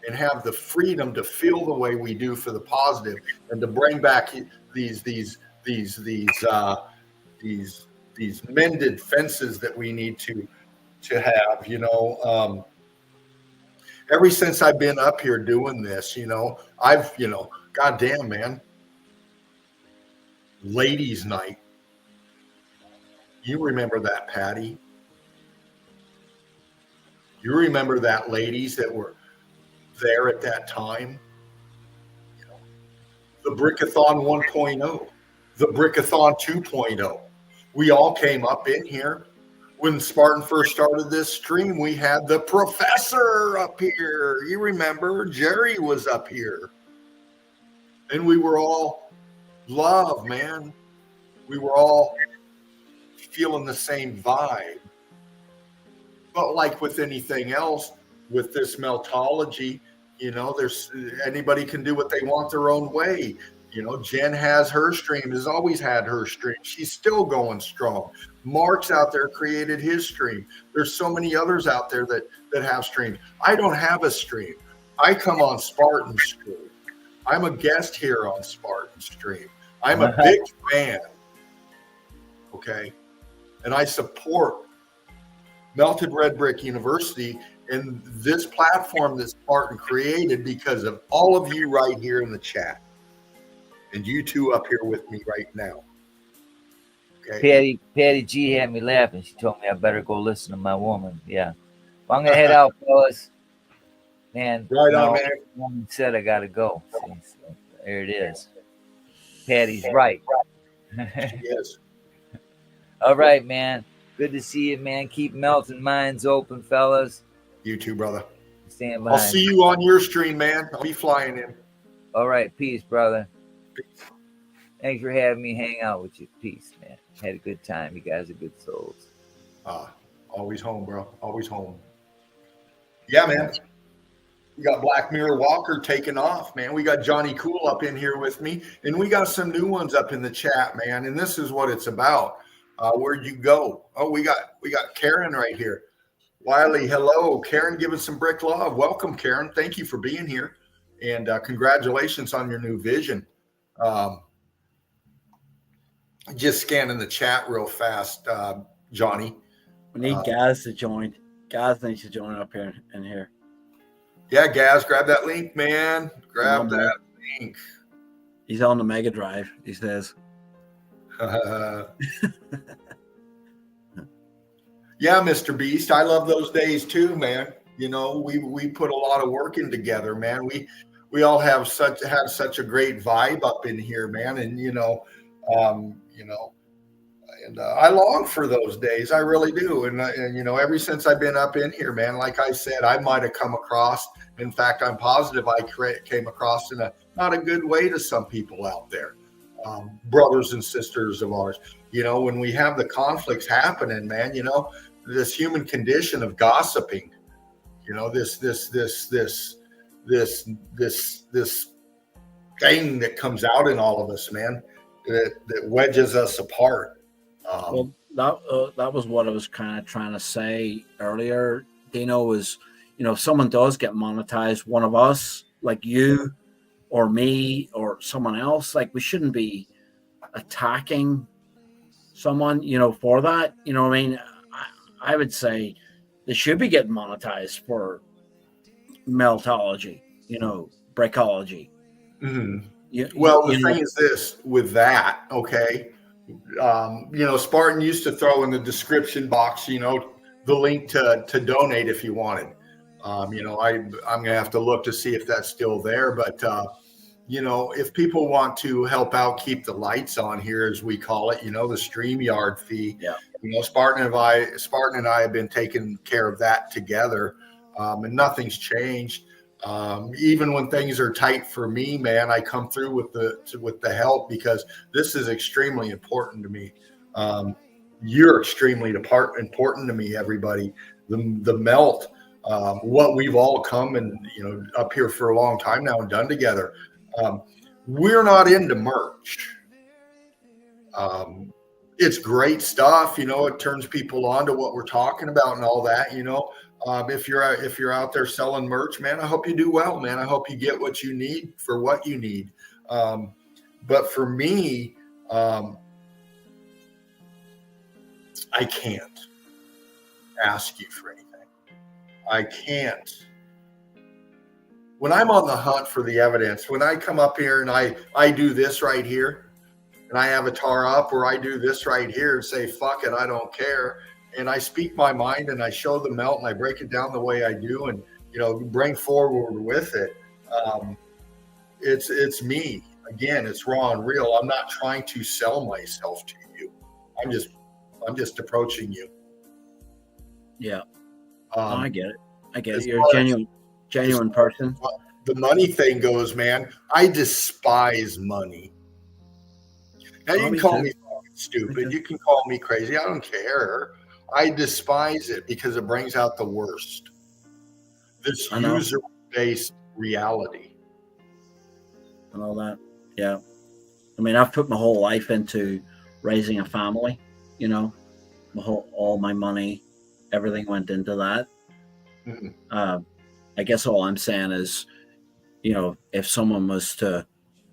and have the freedom to feel the way we do for the positive, and to bring back these mended fences that we need to have, ever since I've been up here doing this, I've, goddamn, man, ladies' night. You remember that, Patty? You remember that, ladies that were there at that time? The Brickathon 1.0, the Brickathon 2.0. We all came up in here. When Spartan first started this stream, we had the professor up here. You remember, Jerry was up here. And we were all love, man. We were all feeling the same vibe. But like with anything else, with this meltology, there's anybody can do what they want their own way. Jen has her stream, has always had her stream. She's still going strong. Mark's out there created his stream. There's so many others out there that have streams. I don't have a stream. I come on Spartan's stream. I'm a guest here on Spartan's stream. I'm a big fan. Okay. And I support Melted Red Brick University and this platform that Spartan created because of all of you right here in the chat. And you two up here with me right now. Okay. Patty G had me laughing. She told me I better go listen to my woman. Yeah. Well, I'm going to head out, fellas. Man. Right on, man. Woman said I got to go. See, so there it is. Patty's right. Yes. All right, man. Good to see you, man. Keep melting minds open, fellas. You too, brother. Stand by. I'll see you on your stream, man. I'll be flying in. All right. Peace, brother. Peace. Thanks for having me hang out with you. Peace, man. Had a good time. You guys are good souls. Always home, bro. Always home. Yeah, man. We got Black Mirror Walker taking off, man. We got Johnny Cool up in here with me, and we got some new ones up in the chat, man. And this is what it's about. Where'd you go? Oh, we got Karen right here. Wiley, hello. Karen giving some brick love. Welcome, Karen. Thank you for being here. And congratulations on your new vision. Just scanning the chat real fast, Johnny. We need Gaz to join. Gaz needs to join up here in here. Yeah, Gaz, grab that link, man. Grab that link. He's on the Mega Drive, he says. Yeah, Mr. Beast, I love those days too, man. We put a lot of work in together, man. We all have such a great vibe up in here, man. And I long for those days. I really do. And ever since I've been up in here, man, like I said, I might have come across. In fact, I'm positive I came across in a not a good way to some people out there. brothers and sisters of ours. When we have the conflicts happening, man, this human condition of gossiping, this thing that comes out in all of us, man, that wedges us apart. Well, that was what I was kind of trying to say earlier, Dino, was, if someone does get monetized, one of us, like you or me or someone else, like, we shouldn't be attacking someone, for that. You know what I mean? I would say they should be getting monetized for meltology, brickology. Mm-hmm. The thing is this with that, okay? Spartan used to throw in the description box, the link to donate if you wanted. I'm going to have to look to see if that's still there. But, if people want to help out, keep the lights on here, as we call it, the StreamYard fee, Spartan and I have been taking care of that together, and nothing's changed. Even when things are tight for me, man, I come through with the help, because this is extremely important to me. You're extremely important to me, everybody. The melt, what we've all come and up here for a long time now and done together. We're not into merch. It's great stuff, it turns people on to what we're talking about and all that, if you're out there selling merch, man, I hope you do well, man. I hope you get what you need for what you need. But for me, I can't ask you for anything. I can't. When I'm on the hunt for the evidence, when I come up here and I do this right here, and I avatar up, or I do this right here and say, fuck it, I don't care. And I speak my mind and I show the melt and I break it down the way I do, and, bring forward with it. It's me. Again, it's raw and real. I'm not trying to sell myself to you. I'm just approaching you. Yeah. I get it. I get it. You're a genuine person. The money thing goes, man, I despise money. Now, you can call me stupid. You can call me crazy. I don't care. I despise it because it brings out the worst. This user-based reality. And all that. Yeah. I mean, I've put my whole life into raising a family, all my money, everything went into that. Mm-hmm. I guess all I'm saying is, if someone was to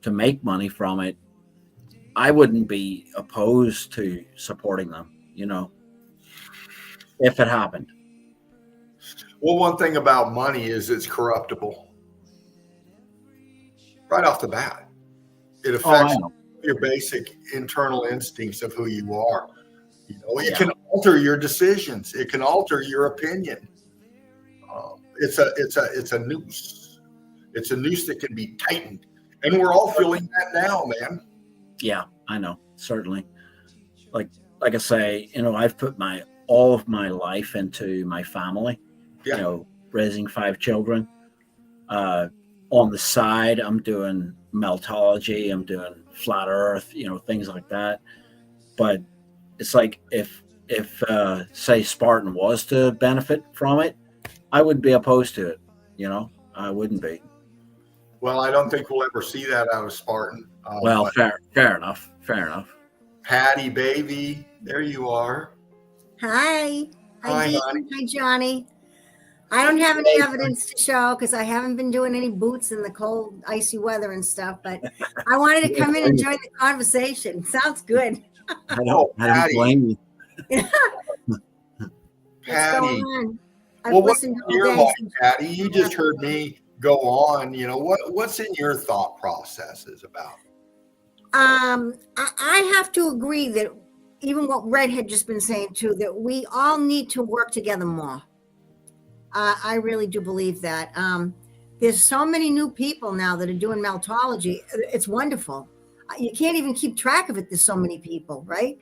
make money from it, I wouldn't be opposed to supporting them, if it happened. Well, one thing about money is it's corruptible. Right off the bat. It affects your basic internal instincts of who you are. It can alter your decisions. It can alter your opinion. It's a noose. It's a noose that can be tightened. And we're all feeling that now, man. Yeah, I know. Certainly. Like I say, I've put all of my life into my family, raising 5 children. On the side, I'm doing meltology, I'm doing flat earth, things like that. But it's like, if say Spartan was to benefit from it, I wouldn't be opposed to it. I wouldn't be. Well, I don't think we'll ever see that out of Spartan. Well, fair enough. Patty, baby, there you are. Hi. Hi, Dean. Hi, Johnny. I don't have any evidence to show because I haven't been doing any boots in the cold, icy weather and stuff, but I wanted to come in and join the conversation. Sounds good. I don't blame you. Patty. What's going on? Well, what's in your life, Patty? You just heard me go on. What's in your thought processes about? I have to agree that even what Red had just been saying too, that we all need to work together more. I really do believe that. There's so many new people now that are doing meltology. It's wonderful. You can't even keep track of it. There's so many people, right?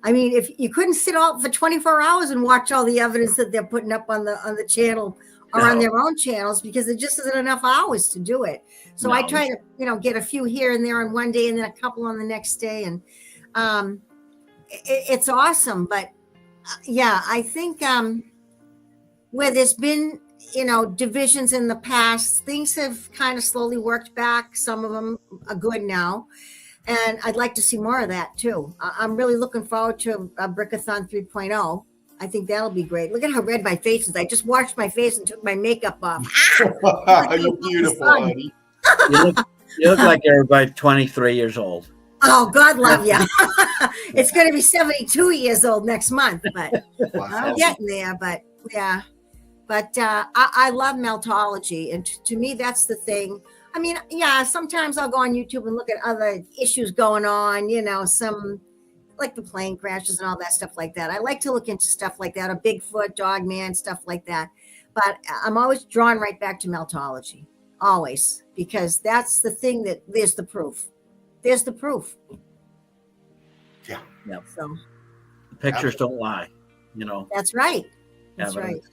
I mean, if you couldn't sit all for 24 hours and watch all the evidence that they're putting up on the channel or on No. their own channels because there just isn't enough hours to do it. So I No. try to, get a few here and there on one day and then a couple on the next day. And it's awesome. But yeah, I think where there's been, divisions in the past, things have kind of slowly worked back. Some of them are good now. And I'd like to see more of that too. I'm really looking forward to a Brickathon 3.0. I think that'll be great. Look at how red my face is. I just washed my face and took my makeup off. You're beautiful, honey. You look like you're about 23 years old. Oh, God love you. It's going to be 72 years old next month, but I'm getting there. But yeah, but I love meltology. And to me, that's the thing. I mean, yeah, sometimes I'll go on YouTube and look at other issues going on, some like the plane crashes and all that stuff like that. I like to look into stuff like that, a Bigfoot, Dogman, stuff like that. But I'm always drawn right back to meltology, always, because that's the thing that there's the proof. There's the proof. Yeah. Yep. So The pictures don't lie, that's right. That's Evidence.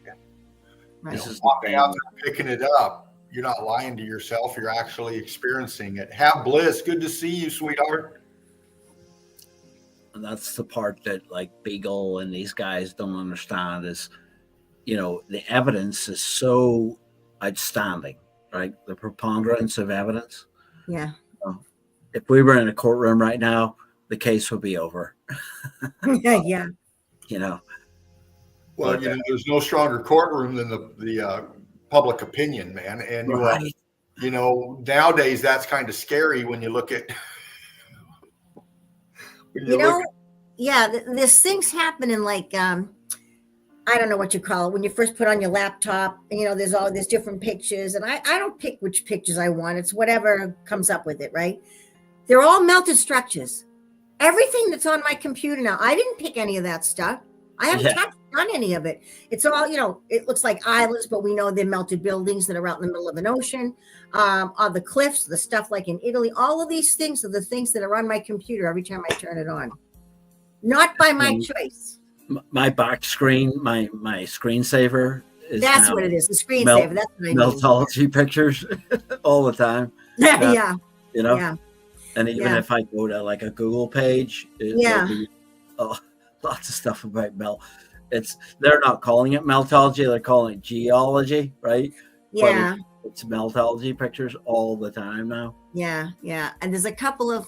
right. Right. This is the Walking thing. out there picking it up. You're not lying to yourself. You're actually experiencing it. Have bliss. Good to see you, sweetheart. And that's the part that like Beagle and these guys don't understand is, the evidence is so outstanding, right? The preponderance of evidence. Yeah. If we were in a courtroom right now, the case would be over. Yeah. Well, there's no stronger courtroom than the public opinion, man. And Right. Nowadays that's kind of scary when you look at. There's things happening like I don't know what you call it when you first put on your laptop. And, there's all these different pictures, and I don't pick which pictures I want. It's whatever comes up with it, right? They're all melted structures. Everything that's on my computer now, I didn't pick any of that stuff. I haven't touched on any of it. It's all, it looks like islands, but we know they're melted buildings that are out in the middle of an ocean, on the cliffs, the stuff like in Italy. All of these things are the things that are on my computer every time I turn it on. Not by my choice. My back screen, my screensaver is That's now what it is. The screensaver. That's what I mean. meltology pictures all the time. Yeah. Yeah. And even Yeah. if I go to like a Google page, there'll be lots of stuff about they're not calling it meltology, they're calling it geology, right? Yeah. But it's meltology pictures all the time now. Yeah. And there's a couple of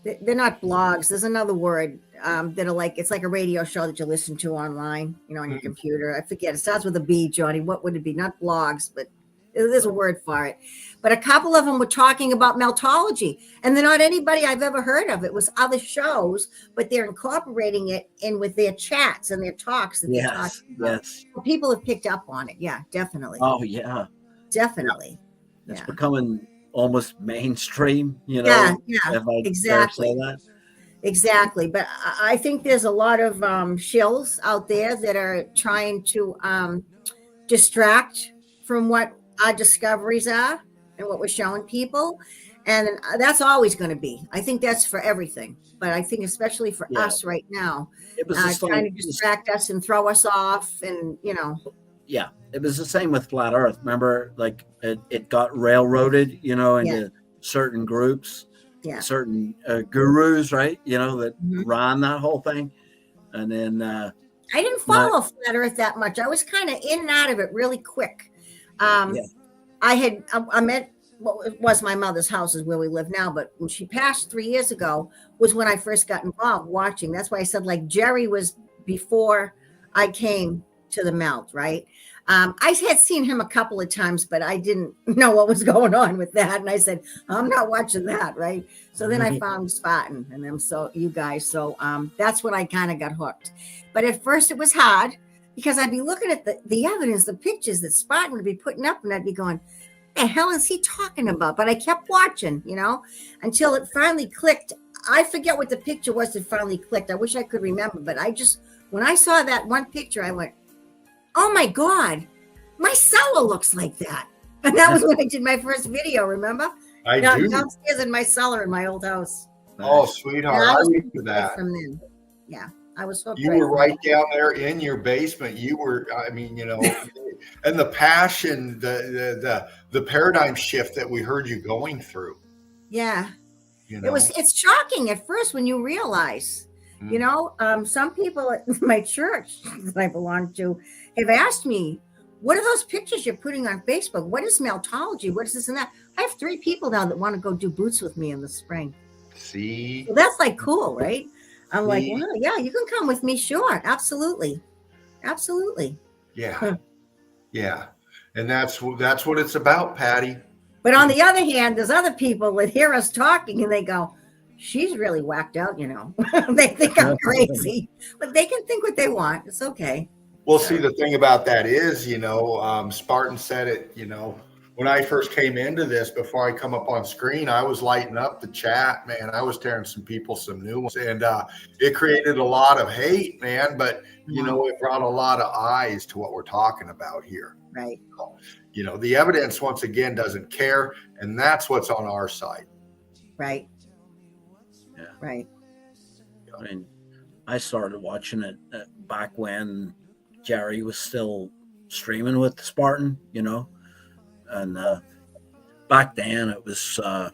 they're not blogs. There's another word that are like, it's like a radio show that you listen to online, on your computer. I forget. It starts with a B, Johnny. What would it be? Not blogs, but there's a word for it. But a couple of them were talking about meltology, and they're not anybody I've ever heard of. It was other shows, but they're incorporating it in with their chats and their talks that they're talking about. Yes. People have picked up on it. Yeah, definitely. Oh yeah. Definitely. It's Yeah. becoming almost mainstream, Yeah, if I dare exactly. say that. Exactly. But I think there's a lot of shills out there that are trying to distract from what our discoveries are and what we're showing people. And that's always going to be. I think that's for everything. But I think especially for us right now, It was the trying to same. distract us and throw us off. And, Yeah, it was the same with flat Earth. Remember, like it got railroaded, into certain groups, certain gurus, right? That ran that whole thing, and then I didn't follow flat Earth that much. I was kind of in and out of it really quick. I'm at what was my mother's house is where we live now, but when she passed 3 years ago was when I first got involved watching. That's why I said like Jerry was before I came to the melt, right? I had seen him a couple of times, but I didn't know what was going on with that. And I said, I'm not watching that, right? So then I found Spartan and them, so you guys. So that's when I kind of got hooked. But at first it was hard because I'd be looking at the evidence, the pictures that Spartan would be putting up, and I'd be going, what the hell is he talking about? But I kept watching, until it finally clicked. I forget what the picture was that finally clicked. I wish I could remember, but when I saw that one picture, I went, oh my God, my cellar looks like that. And that was when I did my first video, remember? I do. Downstairs in my cellar in my old house. Oh, sweetheart, I remember that. From then. Yeah, I was hooked. You were right down there in your basement. You were, I mean, you know, and the passion, the paradigm shift that we heard you going through. Yeah. You know, It's shocking at first when you realize, you know, some people at my church that I belong to have asked me, what are those pictures you're putting on Facebook? What is meltology? What is this and that? I have 3 people now that want to go do boots with me in the spring. See, So that's like cool, right? I'm like, See? well, yeah, you can come with me. Sure. Absolutely. Absolutely. yeah, yeah, and that's what it's about, Patty. But on the other hand, there's other people that hear us talking and they go, she's really whacked out, you know. They think I'm crazy, but they can think what they want. It's okay. Well, see, the thing about that is, you know, Spartan said it, you know, when I first came into this, before I come up on screen, I was lighting up the chat, man. I was tearing some people some new ones, and it created a lot of hate, man. But, you know, it brought a lot of eyes to what we're talking about here. Right. You know, the evidence, once again, doesn't care. And that's what's on our side. Right. Yeah. Right. I mean, I started watching it back when Jerry was still streaming with the Spartan, you know, and back then it was a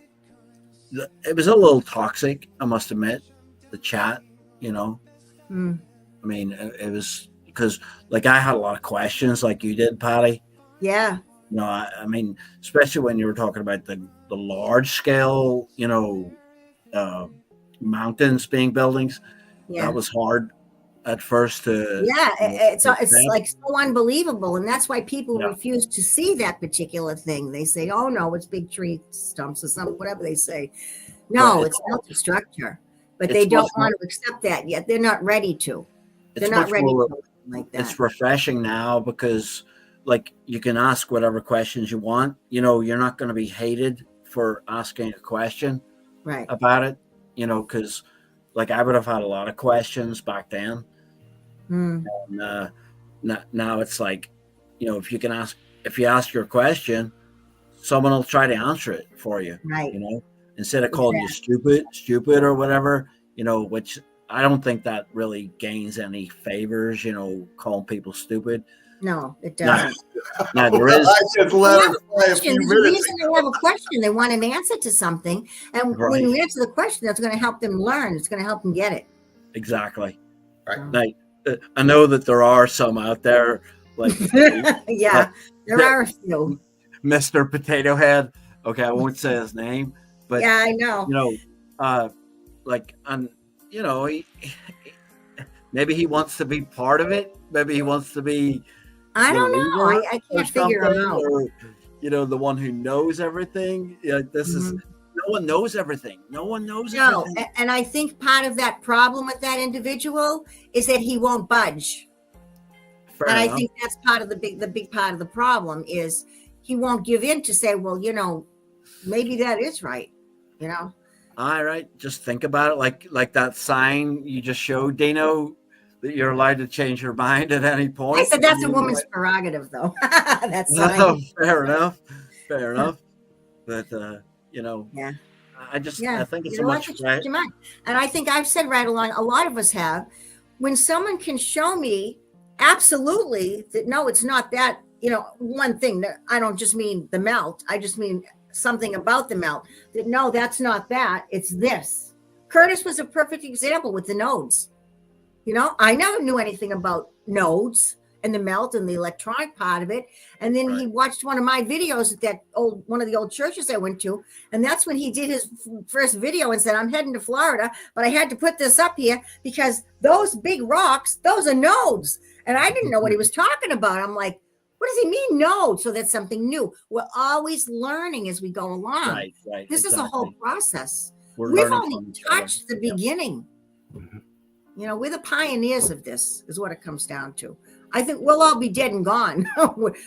little toxic, I must admit, the chat, you know. Mm. I mean, it was because like I had a lot of questions, like you did, Patty. Yeah. You know, I mean, especially when you were talking about the large scale, you know, mountains being buildings. Yeah. That was hard at first to. Yeah. It's accept. like so unbelievable. And that's why people Yeah. refuse to see that particular thing. They say, oh, no, it's big tree stumps or something, whatever they say. No, Well, it's not the structure. But it's they don't much want to accept that yet. They're not ready to. They're not much ready more- to like that. It's refreshing now because like you can ask whatever questions you want. You know, you're not going to be hated for asking a question Right. about it, you know, because like I would have had a lot of questions back then. Mm. And now it's like, you know, if you ask your question, someone will try to answer it for you. Right. You know, instead of calling you stupid or whatever, you know, which I don't think that really gains any favors, you know, calling people stupid. No, it doesn't. Now there is. I just let They have it a fly a question. few There's a minutes reason they have a question. They want an answer to something. And Right. when you answer the question, that's going to help them learn. It's going to help them get it. Exactly. Right. Like, I know that there are some out there, like Yeah, there are a few. Mr. Potato Head. Okay, I won't say his name, but Yeah, I know. you know, like, you know, maybe he wants to be part of it. Maybe he wants to be. I don't the know. leader I or can't figure him something, out. or, you know, the one who knows everything. Yeah, this is. No one knows everything. No one knows No, everything. and I think part of that problem with that individual is that he won't budge. Fair And I enough. think that's part of the big part of the problem is he won't give in to say, well, you know, maybe that is right. You know. All right, just think about it like that sign you just showed, Dino, that you're allowed to change your mind at any point. I said that's a woman's prerogative, though. That's No, fair enough. But you know, Yeah. I think it's you a know, I much can change your mind. And I think I've said right along, a lot of us have, when someone can show me absolutely that no, it's not that, you know, one thing that I don't just mean the melt, I just mean something about the melt, that no, that's not that, it's this. Curtis was a perfect example with the nodes. You know, I never knew anything about nodes and the melt and the electronic part of it. And then he watched one of my videos at one of the old churches I went to. And that's when he did his first video and said, I'm heading to Florida, but I had to put this up here because those big rocks, those are nodes. And I didn't know what he was talking about. I'm like, what does he mean node? So that's something new. We're always learning as we go along. Right. This is a whole process. We've We've only touched the beginning. Mhm. You know, we're the pioneers of this, is what it comes down to. I think we'll all be dead and gone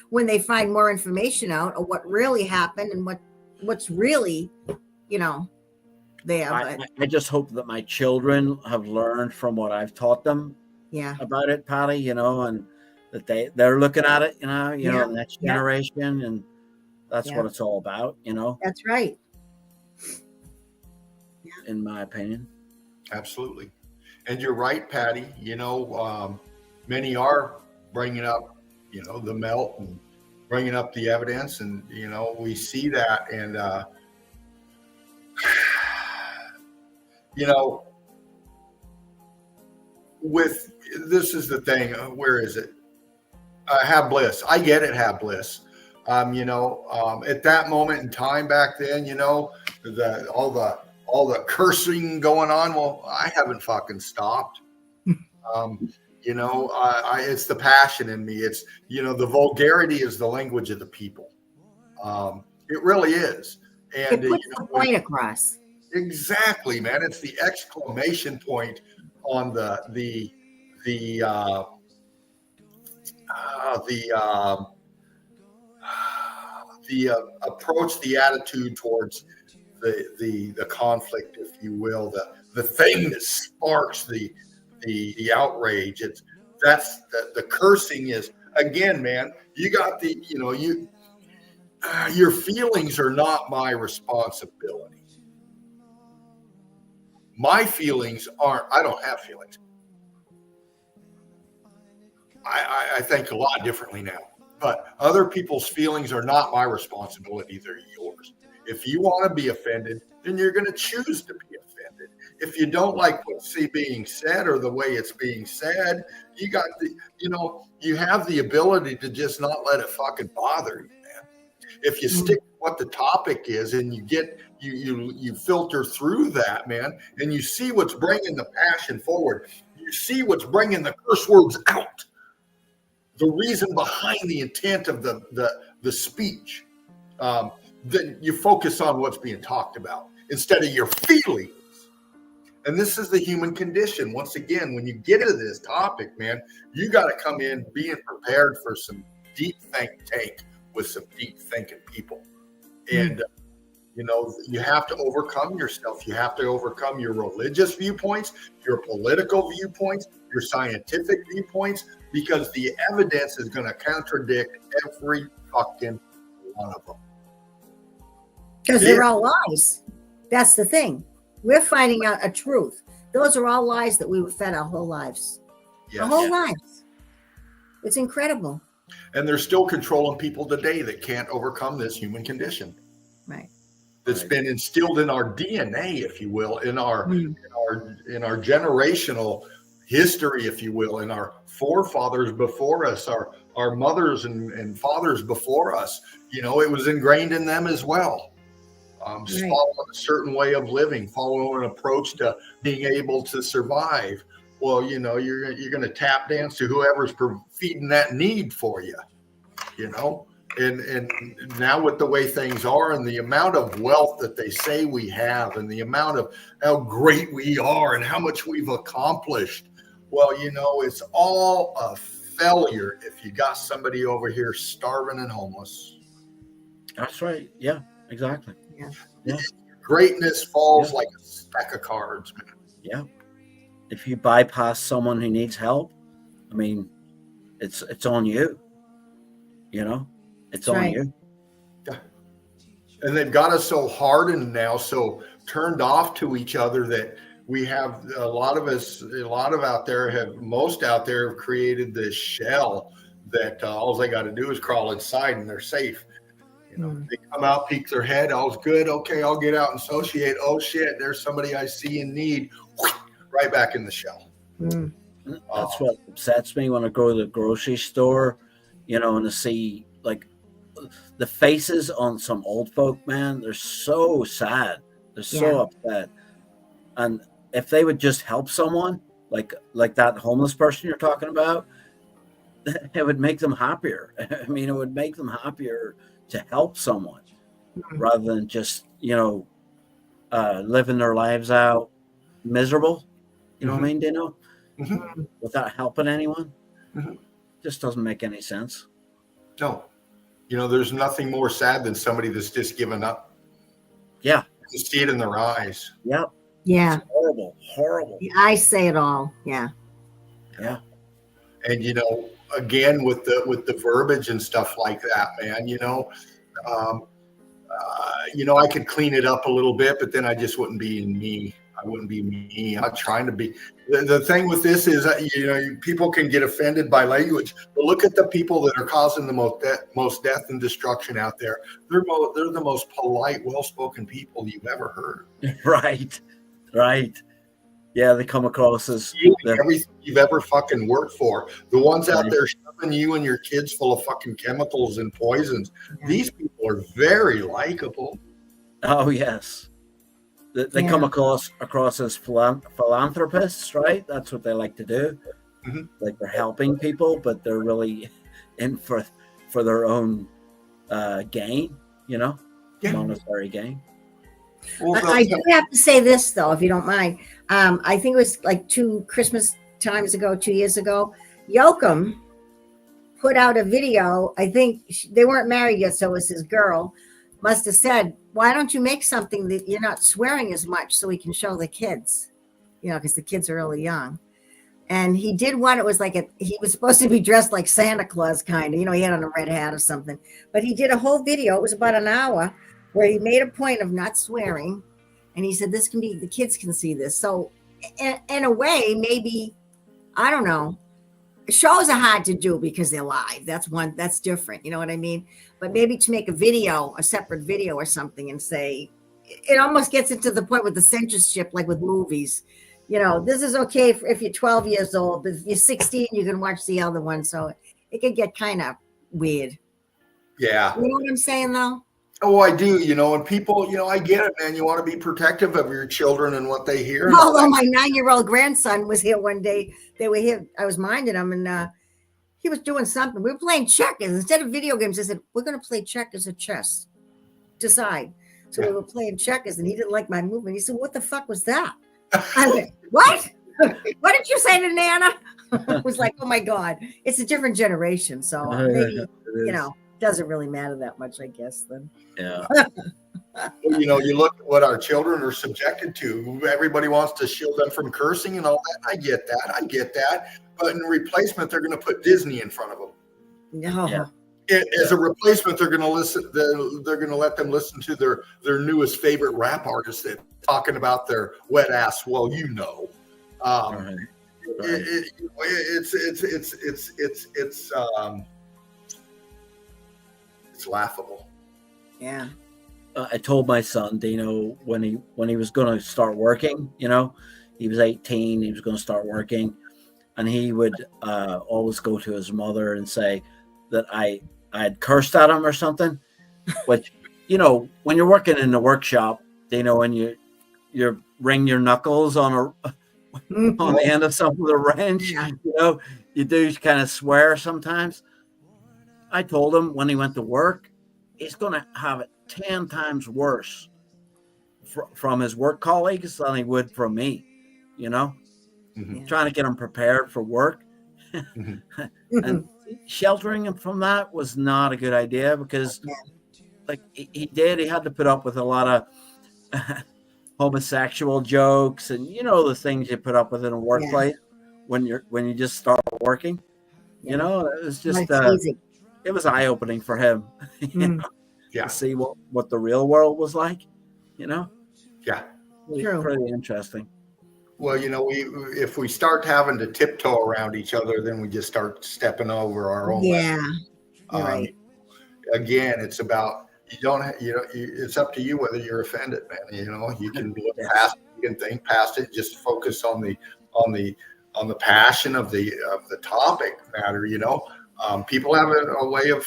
when they find more information out of what really happened and what's really, you know, there. I just hope that my children have learned from what I've taught them Yeah. about it, Patty, you know, and that they're looking at it, you know, the next generation, and that's what it's all about, you know. That's right. In my opinion. Absolutely. And you're right, Patty. Many are bringing up, the melt and bringing up the evidence, and we see that, and with this is the thing. Where is it? Have bliss. I get it. Have bliss. At that moment in time back then, all the cursing going on. Well, I haven't fucking stopped. It's the passion in me. It's, the vulgarity is the language of the people. It really is. And It puts the point across. Exactly, man. It's the exclamation point on the approach, the attitude towards the conflict, if you will, the thing that sparks the outrage. That's the cursing is, again, man, you got your feelings are not my responsibility. My feelings aren't. I don't have feelings. I think a lot differently now. But other people's feelings are not my responsibility. They're yours. If you want to be offended, then you're going to choose to be offended. If you don't like what's being said or the way it's being said, you have the ability to just not let it fucking bother you, man. If you stick to what the topic is and you filter through that, man, and you see what's bringing the passion forward, you see what's bringing the curse words out, the reason behind the intent of the speech, then you focus on what's being talked about instead of your feelings. And this is the human condition. Once again, when you get into this topic, man, you got to come in being prepared for some deep think tank with some deep thinking people. And, you have to overcome yourself. You have to overcome your religious viewpoints, your political viewpoints, your scientific viewpoints, because the evidence is going to contradict every fucking one of them. Because they're all lies. That's the thing. We're finding out a truth. Those are all lies that we were fed our whole lives. Yes. Our whole lives. It's incredible. And they're still controlling people today that can't overcome this human condition. Right. That's been instilled in our DNA, if you will, in our generational history, if you will, in our forefathers before us, our mothers and fathers before us. It was ingrained in them as well. Just following a certain way of living, following an approach to being able to survive. Well, you're going to tap dance to whoever's feeding that need for you, And now with the way things are and the amount of wealth that they say we have and the amount of how great we are and how much we've accomplished, well, it's all a failure if you got somebody over here starving and homeless. That's right. Yeah, exactly. Yeah. Greatness falls like a stack of cards, man. Yeah. If you bypass someone who needs help, I mean, it's on you. It's on you. And they've got us so hardened now, so turned off to each other that we have most out there have created this shell that all they got to do is crawl inside and they're safe. They come out, peek their head, all's good. Okay, I'll get out and associate. Oh shit, there's somebody I see in need. Right back in the shell. That's what upsets me when I go to the grocery store, and to see like the faces on some old folk, man. They're so sad. They're so upset. And if they would just help someone, like that homeless person you're talking about, it would make them happier. I mean, it would make them happier to help someone rather than just, living their lives out miserable. You know what I mean, Dino? Without helping anyone. Just doesn't make any sense. No. There's nothing more sad than somebody that's just given up. Yeah. You see it in their eyes. Yep. Yeah. It's horrible. I say it all. Yeah. Yeah. And again with the verbiage and stuff like that, man, I could clean it up a little bit, but then I just wouldn't be me. I wouldn't be me. I'm not trying to be. The thing with this is, people can get offended by language, but look at the people that are causing the most death and destruction out there. They're the most polite, well-spoken people you've ever heard. Right. Yeah, they come across as everything you've ever fucking worked for. The ones out there shoving you and your kids full of fucking chemicals and poisons. Yeah. These people are very likable. Oh yes, they come across as philanthropists, right? That's what they like to do. Mm-hmm. Like they're helping people, but they're really in for their own gain, monetary gain. Well, I do have to say this though, if you don't mind. I think it was like 2 Christmas times ago, 2 years ago, Yoakum put out a video. I think they weren't married yet, so it was his girl. Must have said, why don't you make something that you're not swearing as much so we can show the kids, because the kids are really young. And he did one. It was like he was supposed to be dressed like Santa Claus, kind of, he had on a red hat or something. But he did a whole video. It was about an hour where he made a point of not swearing. And he said, the kids can see this. So in a way, maybe, I don't know. Shows are hard to do because they're live. That's different. You know what I mean? But maybe to make a separate video or something and say, it almost gets into the point with the censorship, like with movies. This is okay if you're 12 years old, but if you're 16, you can watch the other one. So it could get kind of weird. Yeah. You know what I'm saying, though? Oh, I do, and people, I get it, man. You want to be protective of your children and what they hear. Although my 9-year-old grandson was here one day, they were here. I was minding him, and he was doing something. We were playing checkers instead of video games. I said, "We're going to play checkers or chess. Decide." So we were playing checkers, and he didn't like my movement. He said, "What the fuck was that?" I went, "What? What did you say to Nana?" I was like, "Oh my God, it's a different generation." So maybe doesn't really matter that much, I guess. Then. Yeah. You look at what our children are subjected to. Everybody wants to shield them from cursing and all that. I get that. But in replacement, they're going to put Disney in front of them. No. Yeah. As a replacement, they're going to listen. They're going to let them listen to their newest favorite rap artist that talking about their wet ass. Well, Right. It's laughable. Yeah. I told my son, Dino, when he was going to start working, he was 18, he was going to start working, and he would always go to his mother and say that I had cursed at him or something, which, when you're working in the workshop, when you ring your knuckles on the end of something with a wrench, you do kind of swear sometimes. I told him when he went to work, he's going to have it 10 times worse from his work colleagues than he would from me, trying to get him prepared for work. And sheltering him from that was not a good idea because like he had to put up with a lot of homosexual jokes and, the things you put up with in a workplace when you just start working, it was just, it was eye-opening for him, to see what the real world was like, Yeah. True. Pretty interesting. Well, if we start having to tiptoe around each other, then we just start stepping over our own. Yeah. Right. Again, it's about it's up to you whether you're offended, man. You can look past it, you can think past it, just focus on the passion of the topic matter. People have a way of,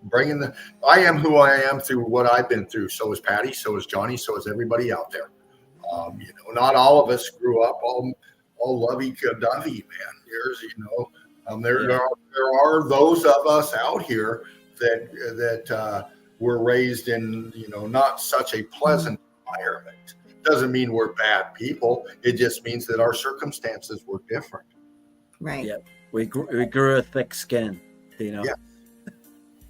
bringing I am who I am through what I've been through. So is Patty. So is Johnny. So is everybody out there. Not all of us grew up all lovey-dovey, man. There are those of us out here that were raised in, not such a pleasant environment. Doesn't mean we're bad people. It just means that our circumstances were different. Right. Yeah. We grew a thick skin, Yeah.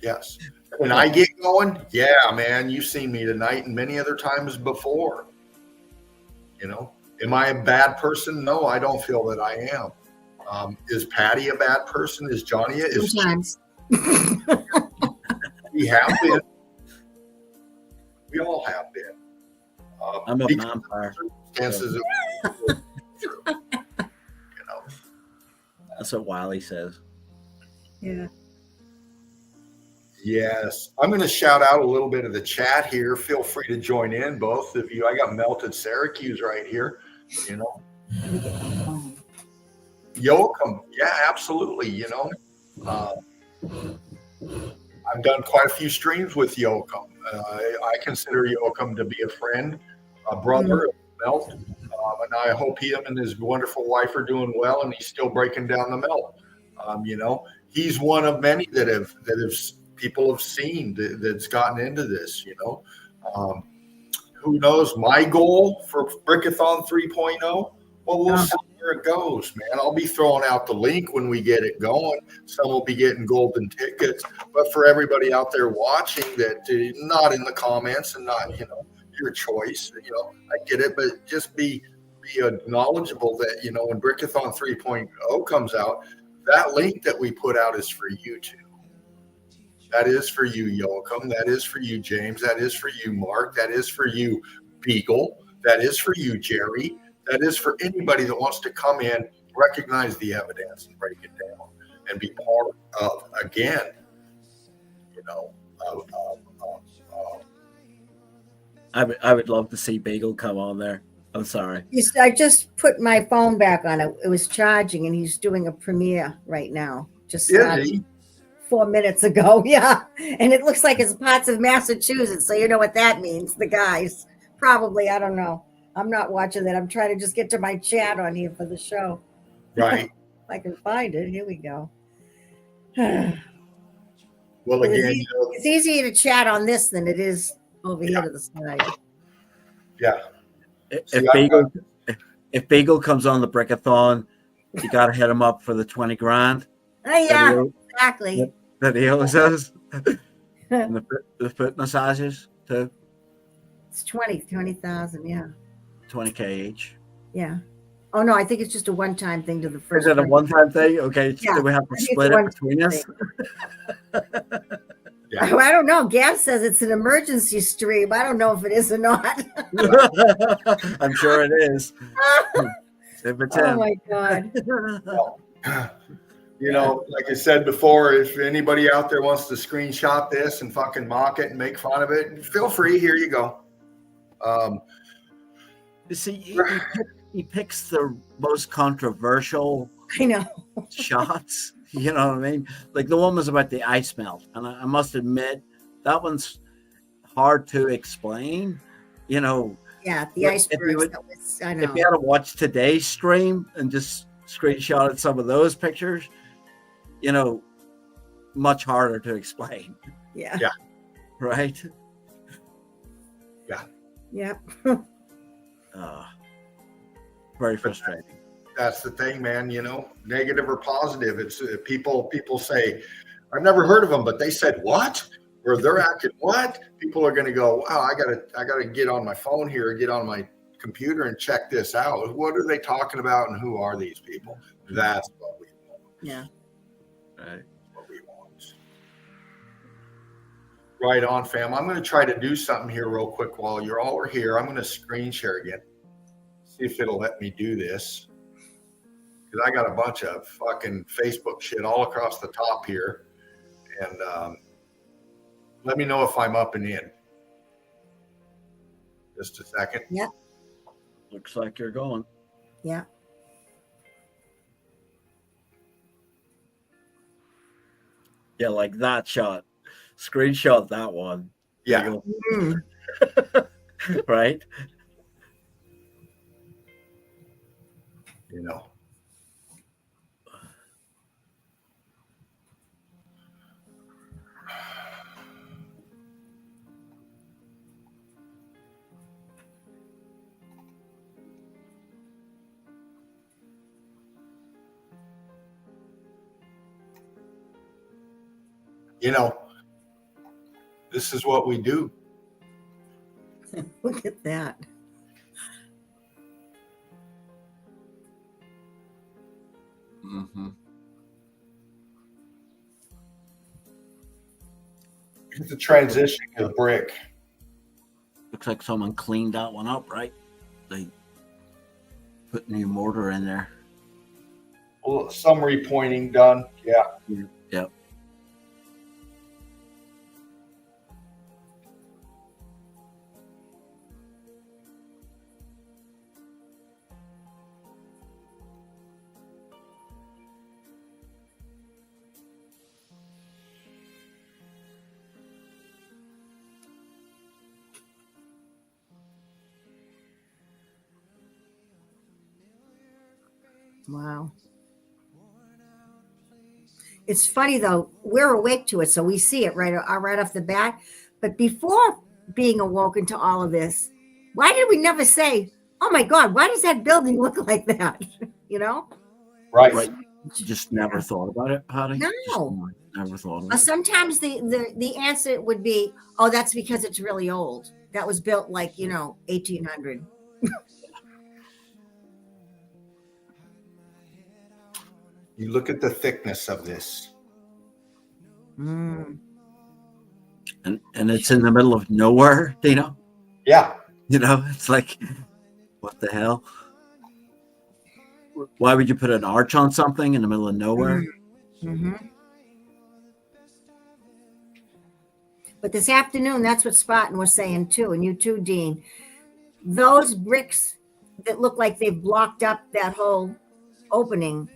Yes. When I get going, man, you've seen me tonight and many other times before. Am I a bad person? No, I don't feel that I am. Is Patty a bad person? Is Johnny? Sometimes. We have been. We all have been. I'm a vampire. Chances of you know. That's what Wiley says. Yeah. Yes. I'm going to shout out a little bit of the chat here. Feel free to join in, both of you. I got Melted Syracuse right here. You know, Yoakum. Yeah, absolutely. You know, I've done quite a few streams with Yoakum. I consider Yoakum to be a friend, a brother of Melt. And I hope him and his wonderful wife are doing well, and he's still breaking down the Melt. You know, he's one of many that have people have seen that's gotten into this. You know, who knows? My goal for Brickathon 3.0. Well, we'll see where it goes, man. I'll be throwing out the link when we get it going. Some will be getting golden tickets, but for everybody out there watching that, not in the comments and not, your choice. I get it, but just be knowledgeable that, when Brickathon 3.0 comes out, that link that we put out is for you too. That is for you, Joachim. That is for you, James. That is for you, Mark. That is for you, Beagle. That is for you, Jerry. That is for anybody that wants to come in, recognize the evidence, and break it down, and be part of, again, I would love to see Beagle come on there. I'm sorry. I just put my phone back on it. It was charging, and he's doing a premiere right now. Just started 4 minutes ago. Yeah. And it looks like it's parts of Massachusetts. So you know what that means. The guys probably, I don't know. I'm not watching that. I'm trying to just get to my chat on here for the show. Right. If I can find it. Here we go. Well, again, it's easier to chat on this than it is over here to the side. Yeah. If Beagle comes on the Brickathon, you got to hit him up for the 20 grand. Yeah, exactly. That he owes us. And the foot massages too. It's 20,000, yeah. 20K each. Yeah. Oh no, I think it's just a one-time thing to the first. Is it a one-time thing? Okay, yeah. Do we have to split it between us? Yeah. I don't know. Gav says it's an emergency stream. I don't know if it is or not. I'm sure it is. Oh my God. Like I said before, if anybody out there wants to screenshot this and fucking mock it and make fun of it, feel free. Here you go. You see, he picks the most controversial shots. You know what I mean? Like the one was about the ice melt. And I must admit, that one's hard to explain. Yeah, the icebergs. If you had to watch today's stream and just screenshotted some of those pictures, much harder to explain. Yeah. Yeah. Right? Yeah. Yep. Very frustrating. That's the thing, man. Negative or positive. It's people say, I've never heard of them, but they said what? Or they're acting what? People are going to go, wow, I gotta get on my phone here, get on my computer and check this out. What are they talking about, and who are these people? That's what we want. Yeah. Right. What we want. Right on, fam. I'm going to try to do something here real quick while you're all here. I'm going to screen share again. See if it'll let me do this. Because I got a bunch of fucking Facebook shit all across the top here. And let me know if I'm up and in. Just a second. Yep. Looks like you're going. Yeah. Yeah, like that shot. Screenshot that one. Yeah. Right? This is what we do. Look at that. Mm-hmm. It's a transition to the brick. Looks like someone cleaned that one up, right? Put new mortar in there. Well, summary pointing done. Yeah. Yep. Wow. It's funny though, we're awake to it, so we see it right off the bat. But before being awoken to all of this, why did we never say, "Oh my God, why does that building look like that?" You know? Right. Right. Just never thought about it, Patty. No. Just never thought of it. Sometimes the answer would be, "Oh, that's because it's really old. That was built like 1800." You look at the thickness of this. Mm. And it's in the middle of nowhere, Dino. Yeah. It's like, what the hell? Why would you put an arch on something in the middle of nowhere? Mm-hmm. But this afternoon, that's what Spartan was saying too, and you too, Dean. Those bricks that look like they've blocked up that whole opening,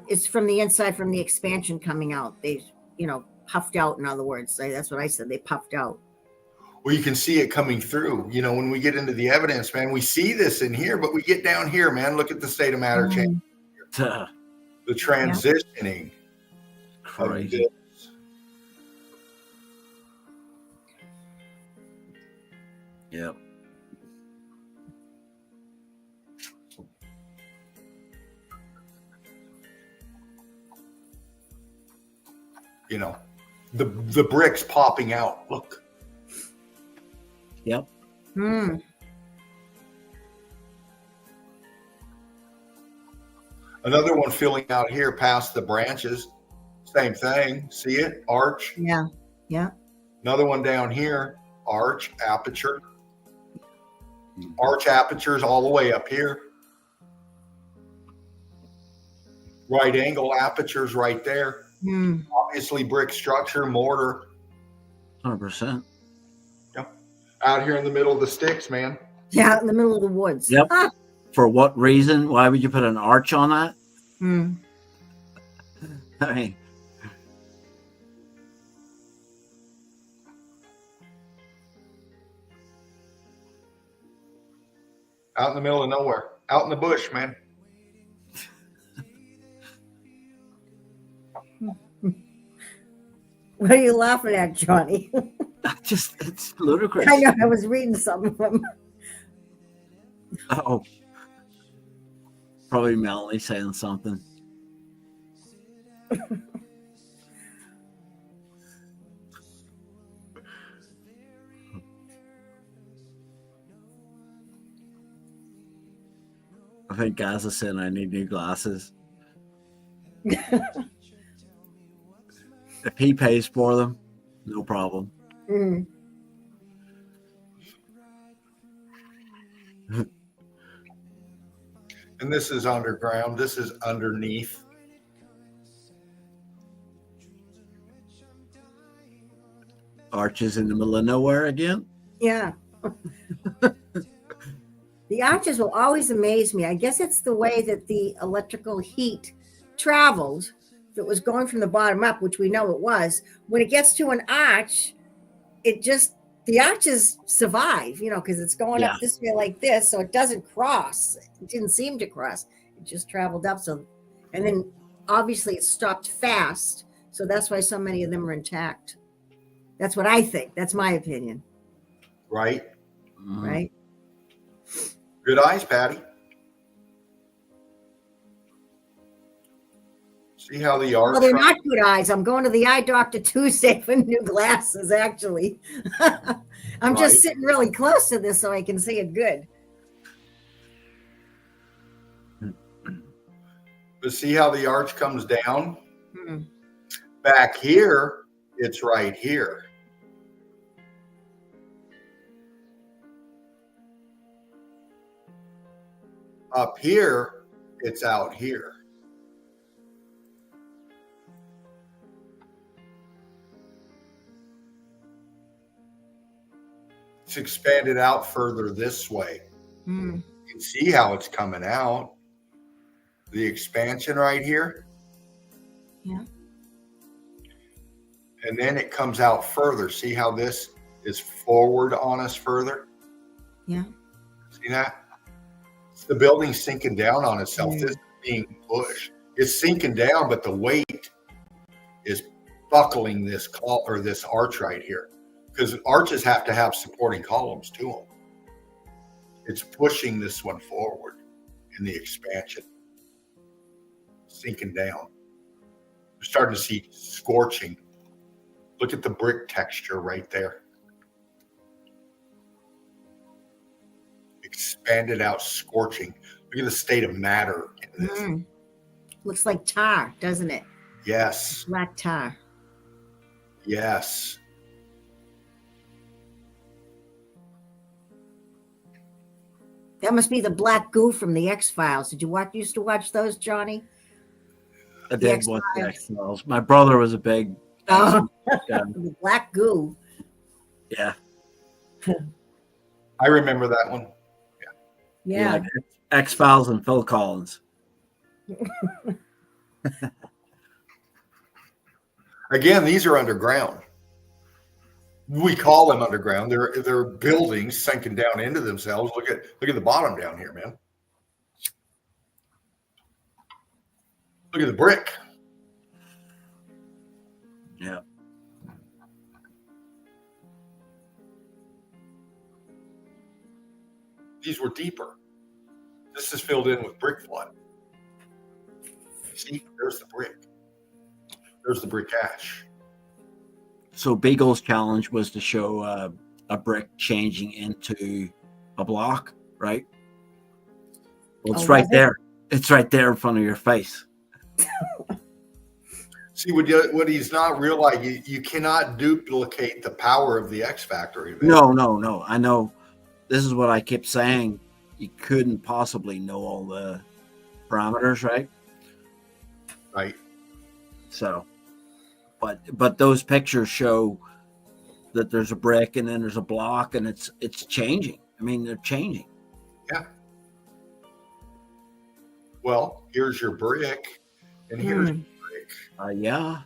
it's from the inside, from the expansion coming out. They, puffed out. In other words, that's what I said. They puffed out. Well, you can see it coming through. When we get into the evidence, man, we see this in here, but we get down here, man. Look at the state of matter change. The transitioning. Crazy. Yep. The bricks popping out. Look. Yep. Hmm. Another one filling out here past the branches. Same thing. See it? Arch. Yeah. Yeah. Another one down here. Arch, aperture. Arch apertures all the way up here. Right angle apertures right there. Hmm. Obviously brick structure, mortar. 100%. Yep. Out here in the middle of the sticks, man. Yeah, in the middle of the woods. Yep. For what reason? Why would you put an arch on that? Hmm. I mean, Out in the middle of nowhere. Out in the bush, man. What are you laughing at, Johnny? it's ludicrous. I know. I was reading some of them. Oh, probably Melanie saying something. I think Gaza saying I need new glasses. If he pays for them, no problem. Mm. And this is underground. This is underneath. Arches in the middle of nowhere again. Yeah. The arches will always amaze me. I guess it's the way that the electrical heat traveled. If it was going from the bottom up, which we know it was, when it gets to an arch, the arches survive, because it's going up this way like this, so it doesn't cross. It didn't seem to cross. It just traveled up. And then obviously it stopped fast. So that's why so many of them are intact. That's what I think. That's my opinion. Right. Right. Good eyes, Patty. See how the arch. Well, they're not good eyes. I'm going to the eye doctor Tuesday for new glasses, actually. I'm just sitting really close to this so I can see it good. But see how the arch comes down? Hmm. Back here, it's right here. Up here, it's out here. It's expanded out further this way. Hmm. You can see how it's coming out. The expansion right here. Yeah. And then it comes out further. See how this is forward on us further? Yeah. See that? The building's sinking down on itself. Mm. This is being pushed. It's sinking down, but the weight is buckling this this arch right here, because arches have to have supporting columns to them. It's pushing this one forward in the expansion, sinking down. We're starting to see scorching. Look at the brick texture right there. Expanded out, scorching. Look at the state of matter in this. Mm. Looks like tar, doesn't it? Yes, Black tar. yes. That must be the black goo from the X-Files. Did you used to watch those, Johnny? I The did X-Files. watch the X-Files. My brother was a big. Oh, Yeah. the black goo. Yeah. I remember that one. Yeah. Like X-Files and Phil Collins. Again, these are underground. We call them underground. They're buildings sinking down into themselves. Look at the bottom down here, man. Look at the brick. Yeah. These were deeper. This is filled in with brick flood. See, there's the brick. There's the brick ash. So Beagle's challenge was to show a brick changing into a block, right? Well, it's Oh, right was it? there. It's right there in front of your face. See, what he's not realizing, you cannot duplicate the power of the X Factor event. No. I know. This is what I kept saying. You couldn't possibly know all the parameters, right? Right. So, but those pictures show that there's a brick and then there's a block and it's changing. I mean, they're changing. Yeah. Well, here's your brick, and here's your brick. Yeah.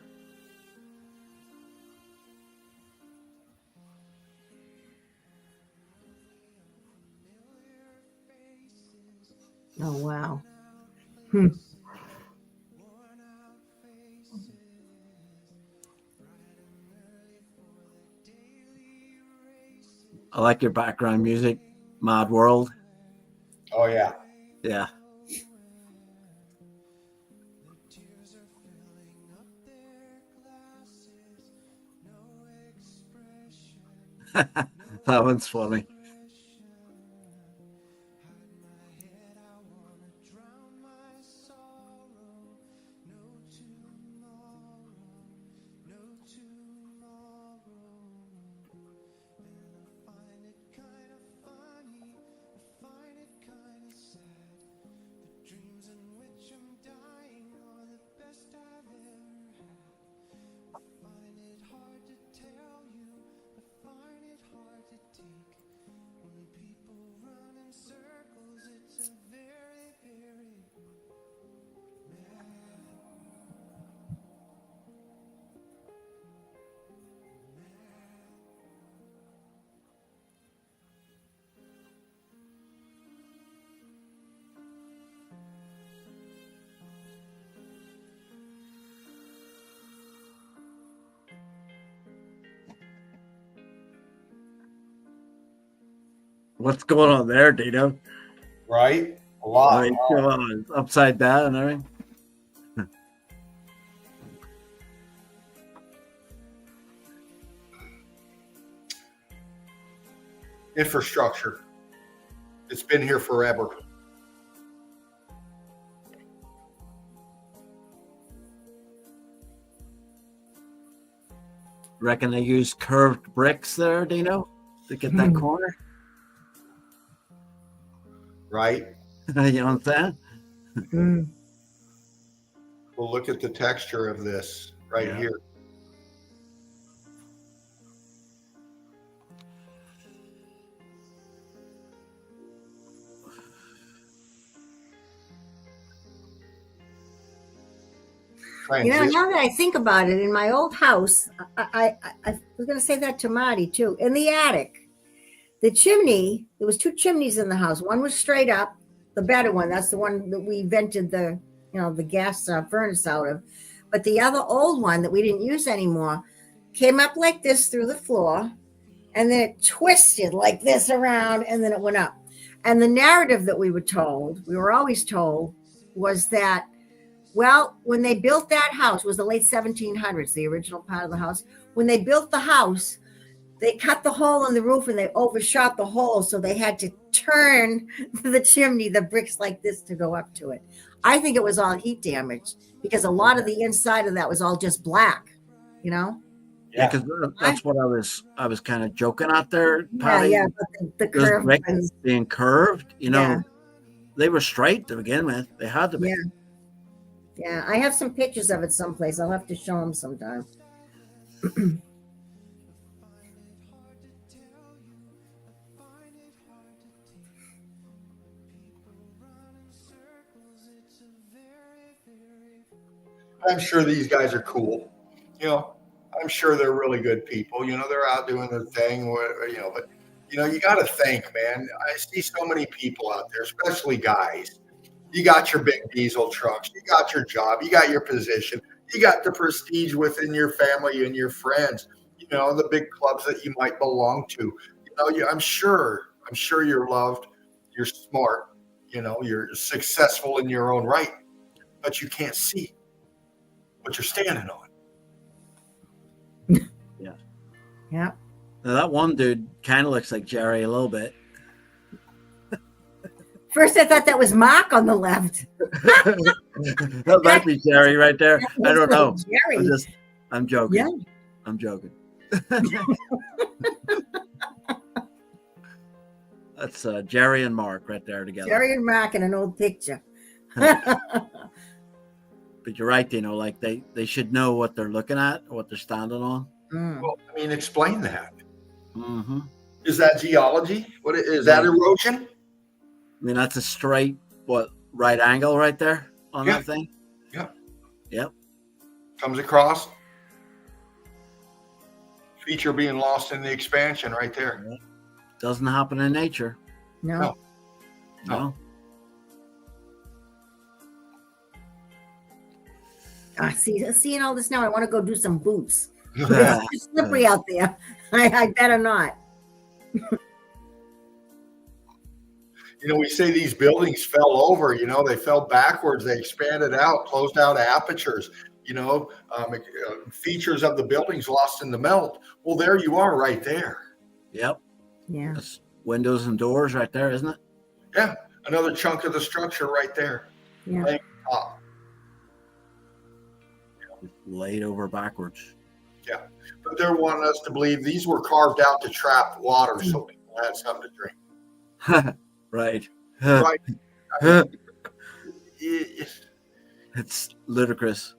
Oh, wow. I like your background music, Mad World. Oh yeah. Yeah. That one's funny. What's going on there, Dino? Right. A lot. I mean, come on, it's upside down and everything. Infrastructure. It's been here forever. Reckon they use curved bricks there, Dino, to get that corner. Right. You know what I'm saying? Mm. Well, look at the texture of this right Yeah. here. You know, now that I think about it, in my old house, I was going to say that to Marty too. In the attic, the chimney, there was two chimneys in the house. One was straight up, the better one. That's the one that we vented the, the gas furnace out of. But the other old one that we didn't use anymore came up like this through the floor, and then it twisted like this around, and then it went up. And the narrative that we were always told, was that, well, when they built that house, it was the late 1700s, the original part of the house. When they built the house, they cut the hole in the roof and they overshot the hole. So they had to turn the chimney, the bricks like this, to go up to it. I think it was all heat damage because a lot of the inside of that was all just black, Yeah, because that's what I was kind of joking out there, Patty. Yeah, but the Those curve bricks ones. being curved, Yeah. they were straight to begin with. They had to be. Yeah, I have some pictures of it someplace. I'll have to show them sometime. I'm sure these guys are cool. I'm sure they're really good people. They're out doing their thing. But you got to think, man. I see so many people out there, especially guys. You got your big diesel trucks. You got your job. You got your position. You got the prestige within your family and your friends. The big clubs that you might belong to. I'm sure you're loved. You're smart. You're successful in your own right, but you can't see what you're standing on. Yeah. Now, that one dude kind of looks like Jerry a little bit. First, I thought that was Mark on the left. That might be Jerry right there. I don't know. Jerry. I'm joking. Yeah. I'm joking. That's Jerry and Mark right there together. Jerry and Mark in an old picture. But you're right, like they should know what they're looking at, or what they're standing on. Mm. Well, explain that. Mm-hmm. Is that geology? What is that? Erosion? That's a straight, right angle right there on that thing? Yeah. Yep. Comes across. Feature being lost in the expansion right there. Doesn't happen in nature. No. Seeing all this now, I want to go do some boots. It's slippery out there. I better not. We say these buildings fell over. They fell backwards. They expanded out, closed out apertures. Features of the buildings lost in the melt. Well, there you are, right there. Yep. Yeah. That's windows and doors right there, isn't it? Yeah, another chunk of the structure right there. Yeah. Laying top. Laid over backwards. Yeah, but they're wanting us to believe these were carved out to trap water so people had something to drink. Right. Right. It's ludicrous.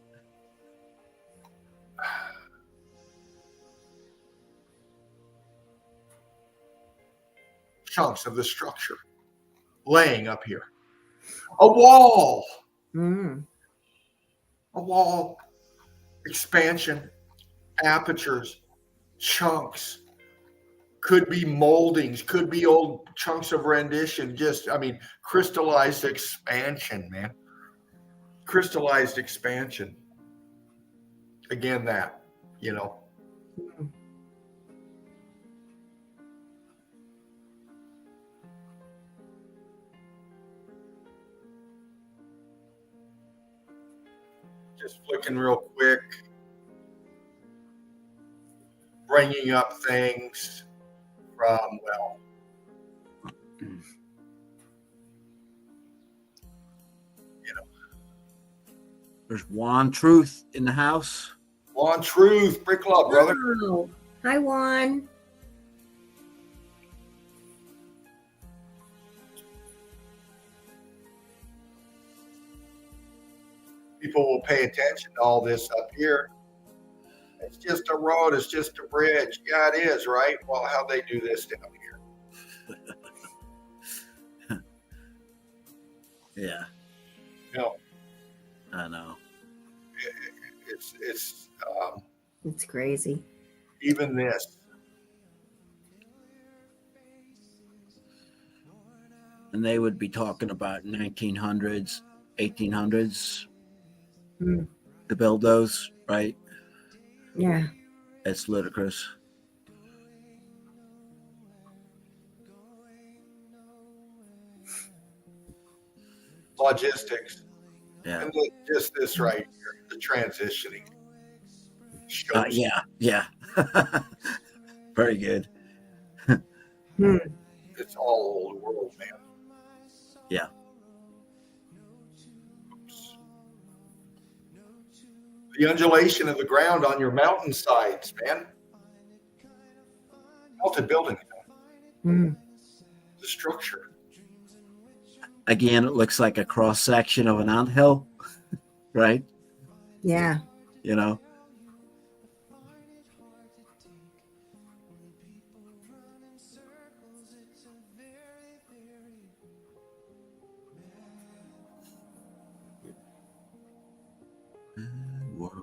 Chunks of the structure laying up here. A wall. Mm. A wall. Expansion. Apertures. Chunks. Could be moldings. Could be old chunks of rendition. Crystallized expansion, man. Crystallized expansion. Again, that. Just flicking real quick. Bringing up things from, There's Juan Truth in the house. Juan Truth, Brick Club, brother. Oh, hi, Juan. People will pay attention to all this up here. It's just a road. It's just a bridge. Yeah, it is, right? Well, how'd they do this down here? Yeah, You know, I know. it's It's crazy. even this. And they would be talking about 1900s, 1800s Hmm. to build those, right? Yeah. It's ludicrous. Logistics. Yeah. And just this right here, the transitioning. Shows Yeah. Very good. Hmm. it's all old world, man. Yeah. The undulation of the ground on your mountainsides, man. Melted building, Hmm. the structure. Again, it looks like a cross section of an anthill, right? Yeah. You know. Mad world.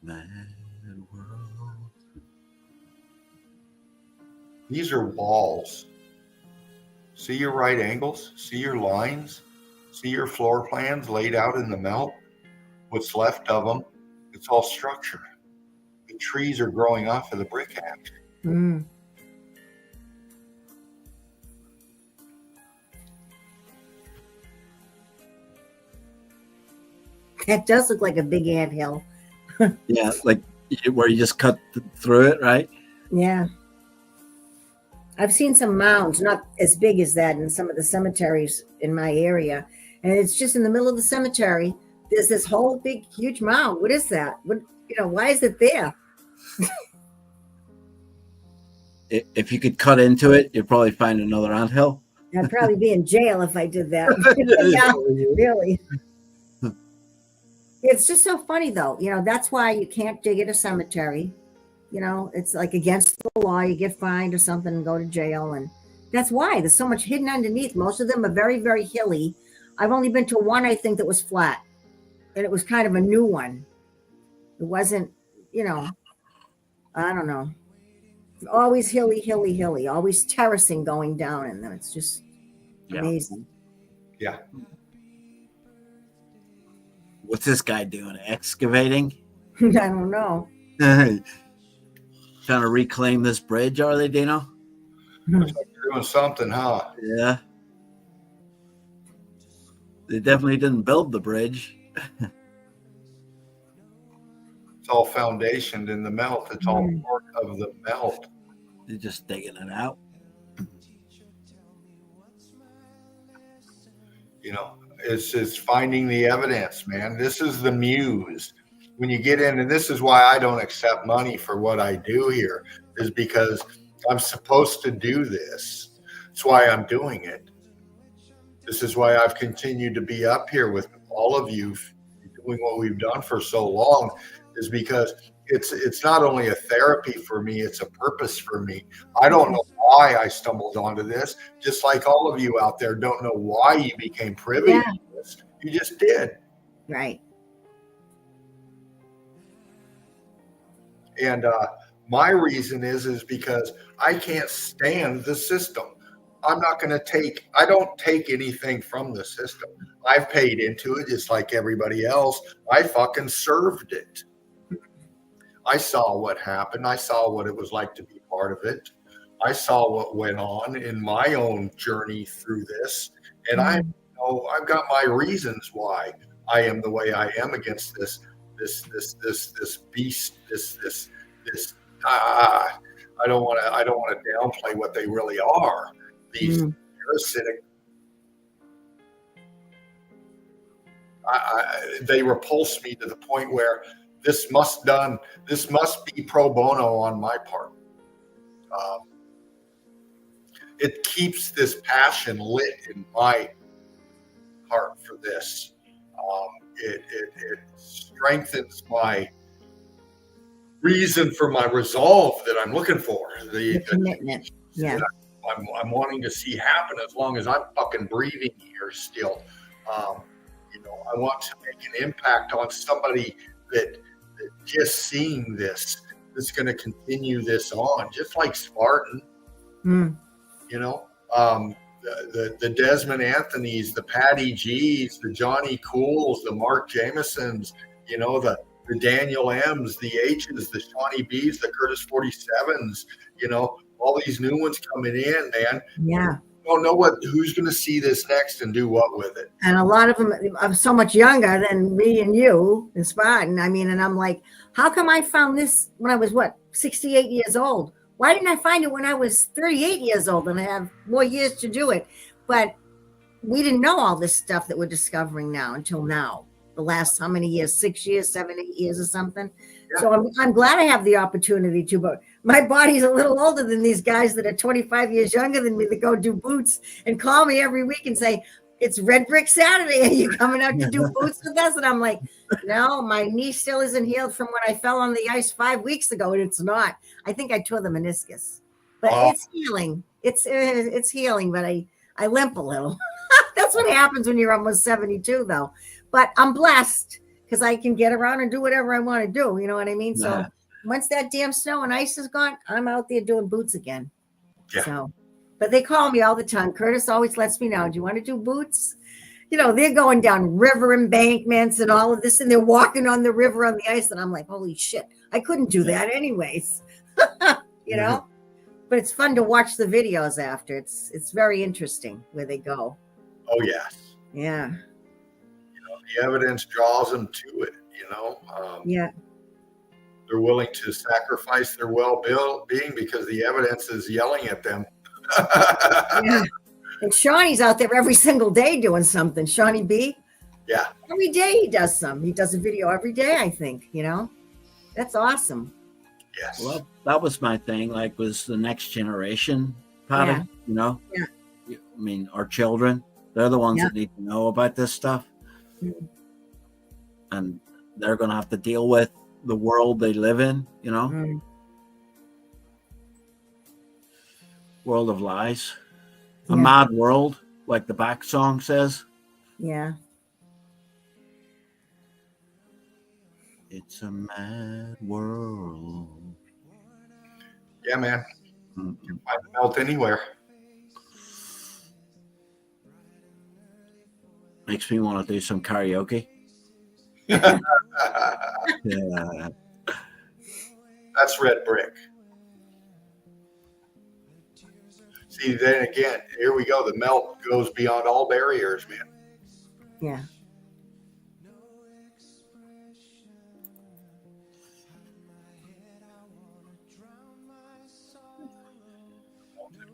Mad world. These are walls. See your right angles? See your lines? See your floor plans laid out in the melt? What's left of them? It's all structure. The trees are growing off of the brick act. Hmm. That does look like a big anthill. Yeah, like where you just cut through it, right? Yeah. I've seen some mounds, not as big as that, in some of the cemeteries in my area. And it's just in the middle of the cemetery. There's this whole big, huge mound. What is that? What, why is it there? If you could cut into it, you'd probably find another anthill. I'd probably be in jail if I did that. Yeah, really. It's just so funny, though. That's why you can't dig at a cemetery. It's like against the law. You get fined or something and go to jail. And that's why there's so much hidden underneath. Most of them are very, very hilly. I've only been to one, I think, that was flat. And it was kind of a new one. It wasn't, I don't know. Always hilly, hilly, hilly. Always terracing going down in them. It's just amazing. Yeah. What's this guy doing? Excavating? I don't know. Trying to reclaim this bridge, are they, Dino? Looks like they're doing something, huh? Yeah. They definitely didn't build the bridge. It's all foundationed in the melt. It's all part of the melt. They're just digging it out. It's finding the evidence, man. This is the muse. When you get in, and this is why I don't accept money for what I do here, is because I'm supposed to do this. That's why I'm doing it. This is why I've continued to be up here with all of you doing what we've done for so long, is because it's not only a therapy for me, it's a purpose for me. I don't know why I stumbled onto this, just like all of you out there don't know why you became privy to this. You just did. Right. And my reason is because I can't stand the system. I don't take anything from the system. I've paid into it just like everybody else. I fucking served it. I saw what happened. I saw what it was like to be part of it. I saw what went on in my own journey through this. And I've got my reasons why I am the way I am against this beast, I don't want to downplay what they really are. These parasitic, they repulse me to the point where this must be pro bono on my part. It keeps this passion lit in my heart for this. It strengthens my reason for my resolve that I'm looking for. The commitment. Yeah. I'm wanting to see happen as long as I'm fucking breathing here still. I want to make an impact on somebody that just seeing this is going to continue this on, just like Spartan. Mm. The Desmond Anthonys, the Patty G's, the Johnny Cools, the Mark Jamesons, the Daniel M's, the H's, the Shawnee B's, the Curtis 47s, all these new ones coming in, man. Yeah. Don't know who's going to see this next and do what with it. And a lot of them are so much younger than me and you and Spartan. I mean, and I'm like, how come I found this when I was 68 years old? Why didn't I find it when I was 38 years old and I have more years to do it? But we didn't know all this stuff that we're discovering now until now. The last how many years? 6 years, 7, 8 years or something. Yeah. So I'm glad I have the opportunity to, but my body's a little older than these guys that are 25 years younger than me that go do boots and call me every week and say, it's Red Brick Saturday. Are you coming out to do boots with us? And I'm like, no, my knee still isn't healed from when I fell on the ice 5 weeks ago. And it's not. I think I tore the meniscus, but it's healing. It's healing, but I limp a little. That's what happens when you're almost 72 though. But I'm blessed because I can get around and do whatever I want to do. You know what I mean? Yeah. So once that damn snow and ice is gone, I'm out there doing boots again. Yeah. So, but they call me all the time. Curtis always lets me know, do you want to do boots? They're going down river embankments and all of this, and they're walking on the river on the ice. And I'm like, holy shit, I couldn't do that anyways. But it's fun to watch the videos after. It's very interesting where they go. Oh, yes. Yeah. The evidence draws them to it, Yeah. They're willing to sacrifice their well-being because the evidence is yelling at them. Yeah. And Shawnee's out there every single day doing something. Shawnee B. Yeah. Every day he does some. He does a video every day, I think, That's awesome. Yes. Well, that was my thing, was the next generation part of it, Yeah. I mean, our children, they're the ones that need to know about this stuff. Mm-hmm. And they're going to have to deal with the world they live in, Mm-hmm. World of lies. A mad world, like the back song says. Yeah. It's a mad world. Yeah, man. You can find the melt anywhere. Makes me want to do some karaoke. Yeah. That's Red Brick. See, then again, here we go. The melt goes beyond all barriers, man. Yeah.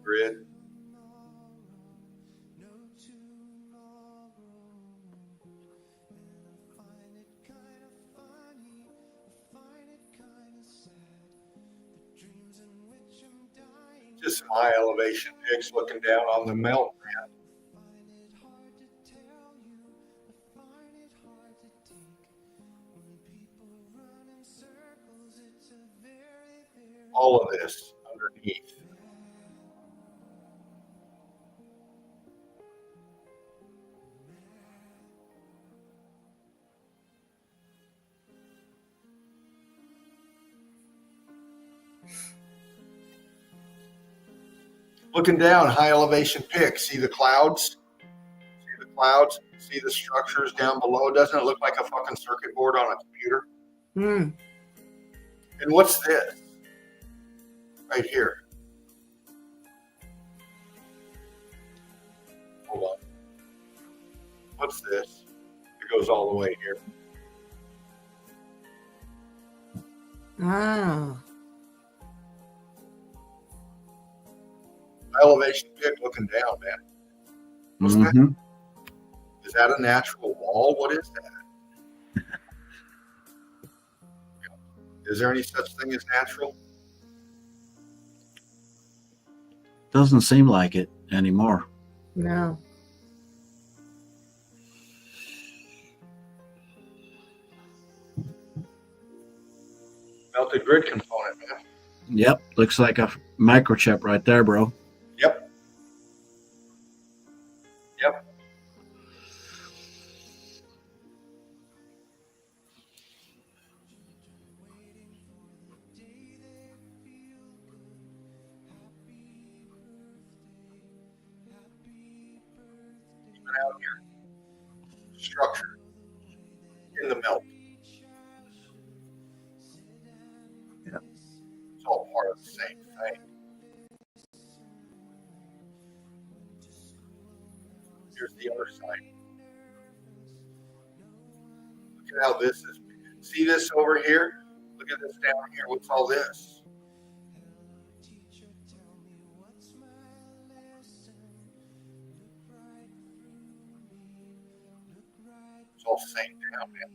Grid. Just some high elevation pics looking down on the melt, man. All of this underneath. Looking down, high elevation pic. See the clouds? See the clouds? See the structures down below? Doesn't it look like a fucking circuit board on a computer? Mm. And what's this? Right here. Hold on. What's this? It goes all the way here. Oh. Elevation pic looking down, man. What's that? Is that a natural wall? What is that? Is there any such thing as natural? Doesn't seem like it anymore. No. Melted grid component, man. Yep. Looks like a microchip right there, bro. Yep. Yep. Even out here, structure in the melt. Yep. It's all part of the same thing. Here's the other side. Look at how this is. See this over here? Look at this down here. What's all this? It's all the same down, man.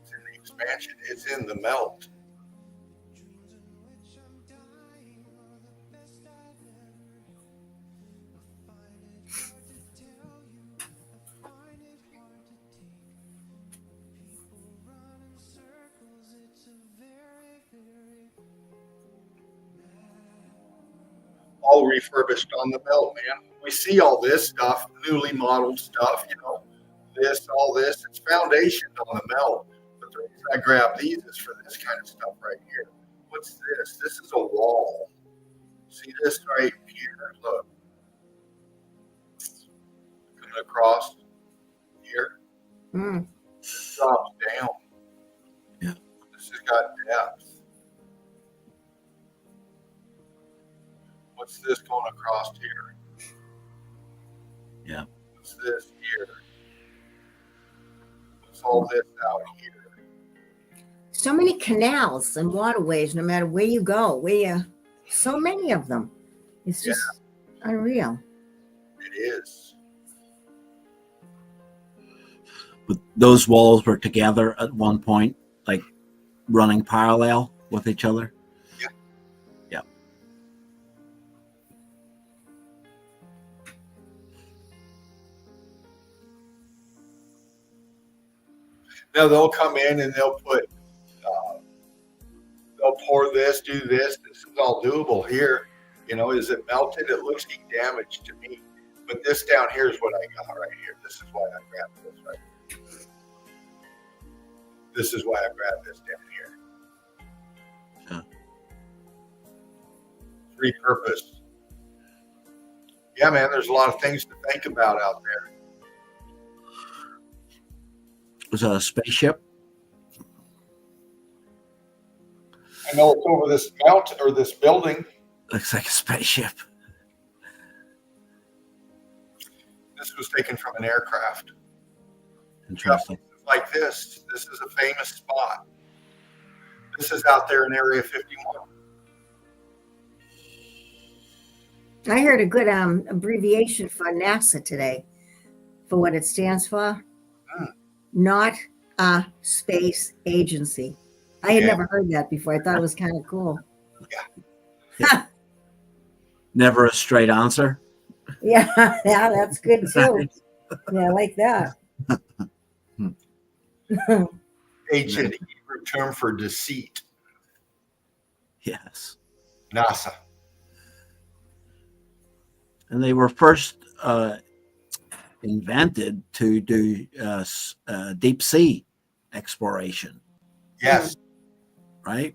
It's in the expansion. It's in the melt. All refurbished on the melt, man. We see all this stuff, newly modeled stuff, you know, this, all this. It's foundationed on the melt. But the reason I grab these is for this kind of stuff right here. What's this? This is a wall. See this right here? Look. Coming across here. Mm. This drops down. Yeah. This has got depth. What's this going across here? Yeah. What's this here? What's all this out here? So many canals and waterways, no matter where you go, so many of them. It's just unreal. It is. But those walls were together at one point, like running parallel with each other. Yeah. Yeah. Now they'll come in and they'll put, they'll pour this, do this. This is all doable here. You know, is it melted? It looks like damage to me. But this down here is what I got right here. This is why I grabbed this right here. This is why I grabbed this down here. Huh. Repurposed. Yeah, man, there's a lot of things to think about out there. Was that a spaceship? I know it's over this mountain or this building. Looks like a spaceship. This was taken from an aircraft. Interesting. Like this. This is a famous spot. This is out there in Area 51. I heard a good abbreviation for NASA today, for what it stands for. Not a space agency. I had never heard that before. I thought it was kind of cool. Never a straight answer. Yeah, that's good too. Yeah, I like that. Ancient Hebrew term for deceit. Yes. NASA. And they were first invented to do deep sea exploration, Yes. right?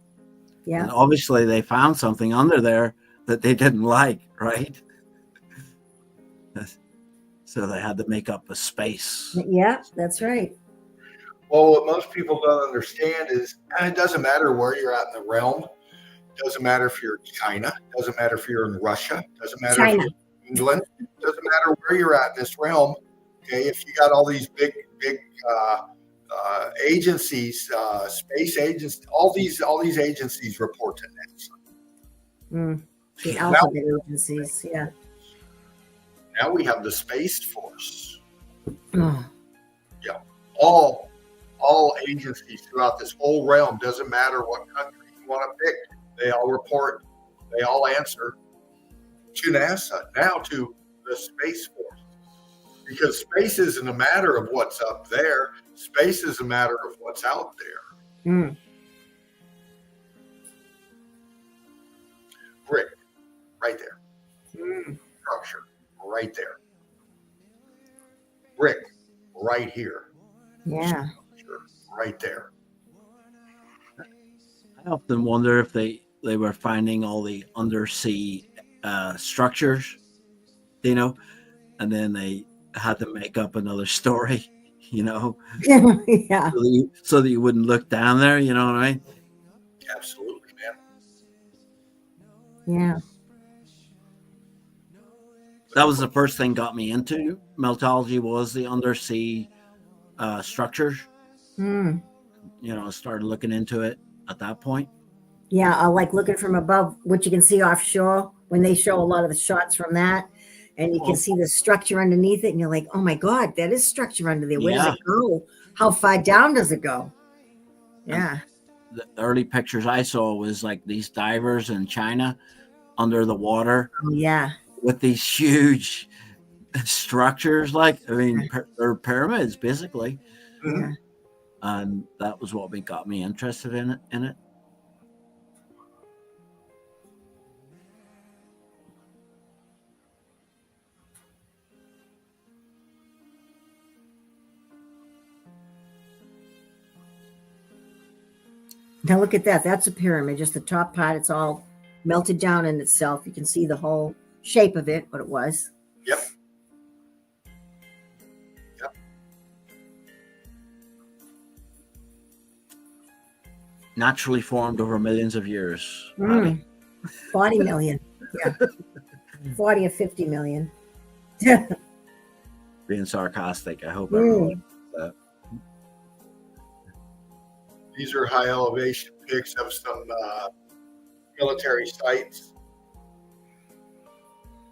Yeah. And obviously they found something under there that they didn't like, right? So they had to make up a space. Yeah, that's right. Well, what most people don't understand is it doesn't matter where you're at in the realm. It doesn't matter if you're in China. It doesn't matter if you're in Russia. It doesn't matter if you're in England. It doesn't matter where you're at in this realm. Okay, if you got all these big agencies, space agents, all these agencies report to NASA. The alphabet agencies, yeah. Now we have the Space Force. Oh. Yeah, all agencies throughout this whole realm. Doesn't matter what country you want to pick. They all report. They all answer to NASA. Now to the Space Force. Because space isn't a matter of what's up there. Space is a matter of what's out there. Mm. Brick, right there. Mm. Structure, right there. Brick, right here. Yeah. Structure, right there. I often wonder if they were finding all the undersea structures, you know, and then they had to make up another story, you know, Yeah. so that you wouldn't look down there, you know what I mean? Absolutely, man. Yeah. That was the first thing got me into meltology, was the undersea structures. Mm. You know, I started looking into it at that point. Yeah. I like looking from above, what you can see offshore when they show a lot of the shots from that. And you can see the structure underneath it. And you're like, oh my God, that is structure under there. Where does Yeah. it go? How far down does it go? Yeah. The early pictures I saw was like these divers in China under the water Oh, yeah. with these huge structures. Like, I mean, they're pyramids basically. Yeah. And that was what got me interested in it. Now look at that. That's a pyramid. Just the top part. It's all melted down in itself. You can see the whole shape of it, what it was. Yep. Naturally formed over millions of years. Mm. 40 million. Yeah. 40 or 50 million. Being sarcastic, I hope everyone that. These are high elevation pics of some military sites,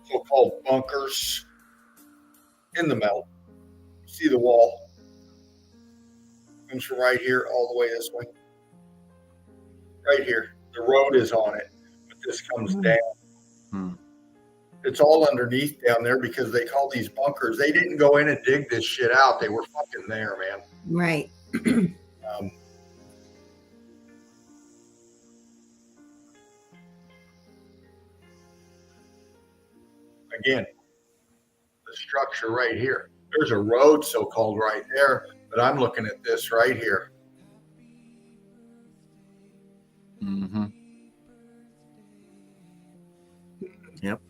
so-called bunkers in the melt. See the wall comes from right here all the way this way. Right here, the road is on it, but this comes down. Hmm. It's all underneath down there because they call these bunkers. They didn't go in and dig this shit out. They were fucking there, man. Right. Again, the structure right here. There's a road so-called right there, but I'm looking at this right here. Mm-hmm. Yep.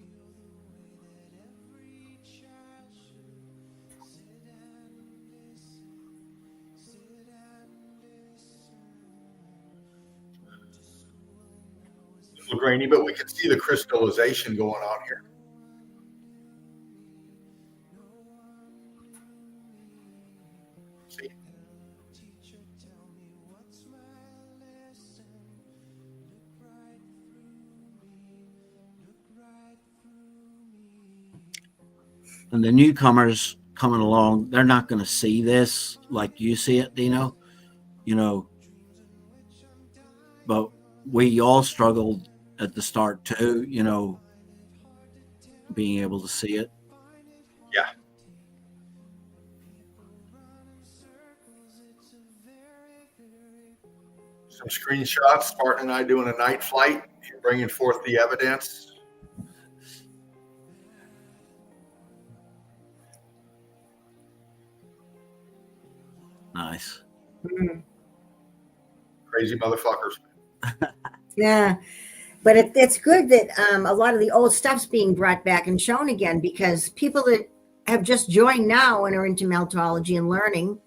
It's a little grainy, but we can see the crystallization going on here. See? And the newcomers coming along, they're not going to see this like you see it, Dino. You know, but we all struggled at the start too, you know, being able to see it. Yeah. Some screenshots, Spartan and I doing a night flight, bringing forth the evidence. Nice. Mm. Crazy motherfuckers. Yeah. But it's good that a lot of the old stuff's being brought back and shown again, because people that have just joined now and are into meltology and learning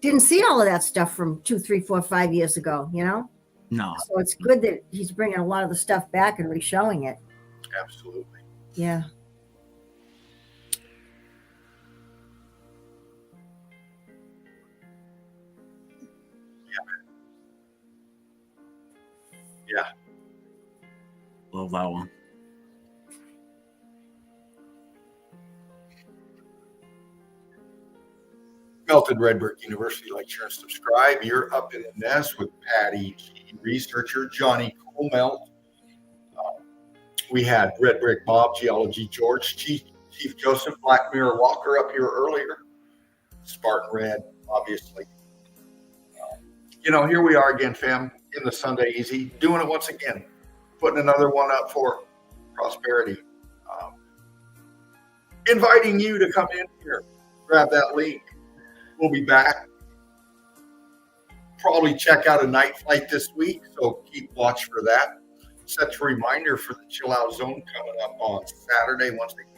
didn't see all of that stuff from 2, 3, 4, 5 years ago, you know? No. So it's good that he's bringing a lot of the stuff back and re-showing it. Absolutely. Yeah. Yeah. Love that one. Melted Red Brick University. Like, share, and subscribe. You're up in the nest with Patty G, researcher, Johnny Coolmelt. We had Red Brick Bob, Geology George, Chief Joseph Black Mirror Walker up here earlier. Spartan Red, obviously. Here we are again, fam, in the Sunday Easy, doing it once again, putting another one up for prosperity. Inviting you to come in here, grab that link. We'll be back. Probably check out a night flight this week, so keep watch for that. Set a reminder for the Chill Out Zone coming up on Saturday once again.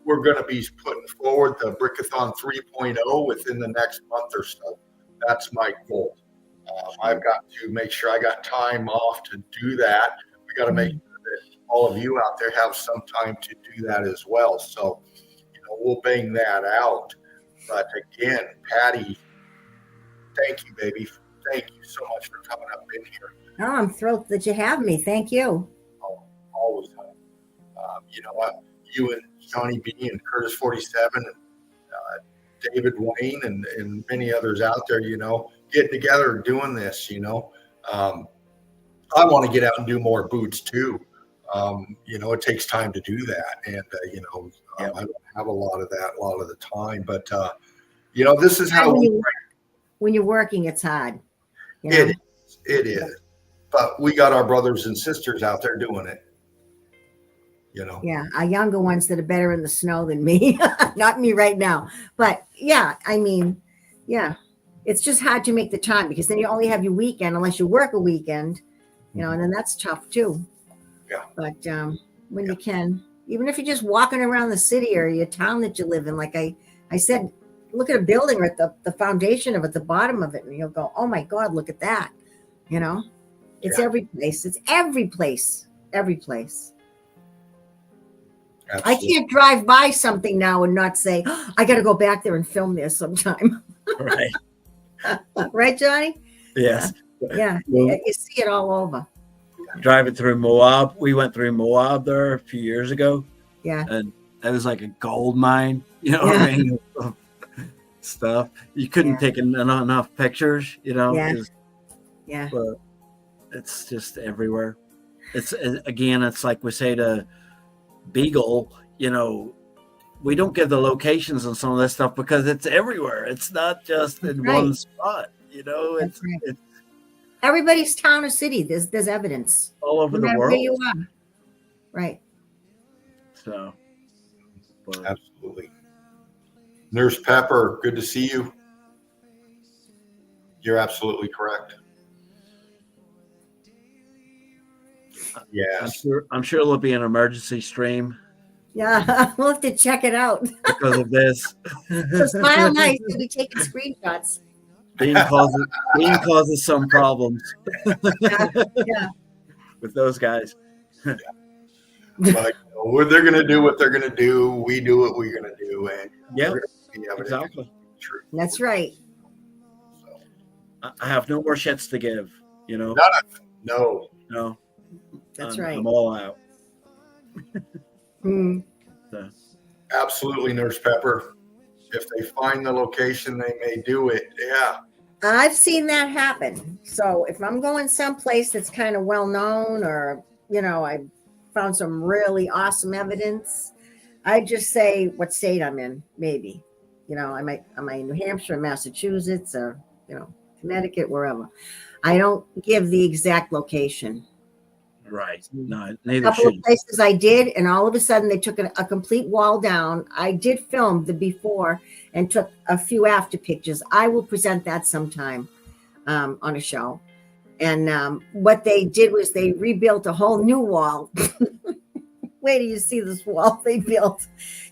We're going to be putting forward the Brickathon 3.0 within the next month or so. That's my goal. I've got to make sure I got time off to do that. We got to make sure that all of you out there have some time to do that as well. So, we'll bang that out. But again, Patty, thank you, baby. Thank you so much for coming up in here. Oh, I'm thrilled that you have me. Thank you. Oh, always. You know what? You and Johnny B and Curtis 47 and David Wayne and many others out there, getting together and doing this, I want to get out and do more boots too. It takes time to do that. And, I don't have a lot of that a lot of the time, but, this is how when you're working, it's hard. It is. But we got our brothers and sisters out there doing it. Yeah, our younger ones that are better in the snow than me. Not me right now. But yeah, it's just hard to make the time because then you only have your weekend unless you work a weekend, and then that's tough too. Yeah. But when you can, even if you're just walking around the city or your town that you live in, like I said, look at a building or at the foundation of it, the bottom of it, and you'll go, oh my God, look at that. It's every place. It's every place. Every place. Absolutely. I can't drive by something now and not say, oh, I got to go back there and film this sometime. Right. Right, Johnny? Yes. Yeah. You see it all over. Driving through Moab. We went through Moab there a few years ago. Yeah. And that was like a gold mine, what I mean? Stuff. You couldn't take enough pictures, Yeah. Yeah. But it's just everywhere. It's like we say to Beagle, we don't give the locations on some of this stuff because it's everywhere. It's not just in one spot, it's everybody's town or city. There's evidence all over the world. Where you are. Right. So, Absolutely. Nurse Pepper, good to see you. You're absolutely correct. Yes. I'm sure there'll be an emergency stream. Yeah, we'll have to check it out. Because of this. So smile nice. We'll be taking screenshots. Bean causes some problems. Yeah. With those guys. But they're going to do what they're going to do. We do what we're going to do. And exactly. True. That's right. So, I have no more shits to give, No. No. That's right. I'm all out. So. Absolutely, Nurse Pepper. If they find the location, they may do it. Yeah. I've seen that happen. So if I'm going someplace that's kind of well known or, I found some really awesome evidence, I just say what state I'm in, maybe. Am I in New Hampshire, Massachusetts, or, Connecticut, wherever. I don't give the exact location. Right. No, A neither couple should. of places I did, and all of a sudden they took a complete wall down. I did film the before and took a few after pictures. I will present that sometime on a show. And what they did was they rebuilt a whole new wall. Wait till you see this wall they built.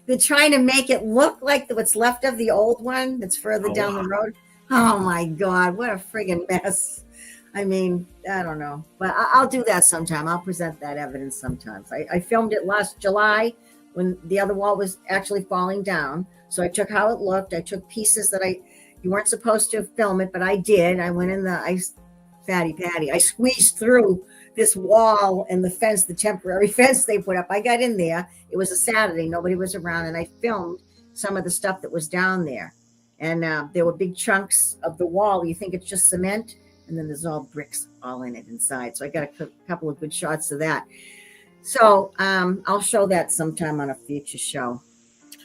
They're trying to make it look like what's left of the old one that's further down the road. Oh my God, what a friggin' mess. I mean, I don't know, but I'll do that sometime. I'll present that evidence sometimes. I filmed it last July when the other wall was actually falling down. So I took how it looked. I took pieces that you weren't supposed to film it, but I did. I went in Fatty Patty. I squeezed through this wall and the fence, the temporary fence they put up. I got in there. It was a Saturday. Nobody was around. And I filmed some of the stuff that was down there. And there were big chunks of the wall. You think it's just cement. And then there's all bricks all in it inside. So I got a couple of good shots of that. So I'll show that sometime on a future show.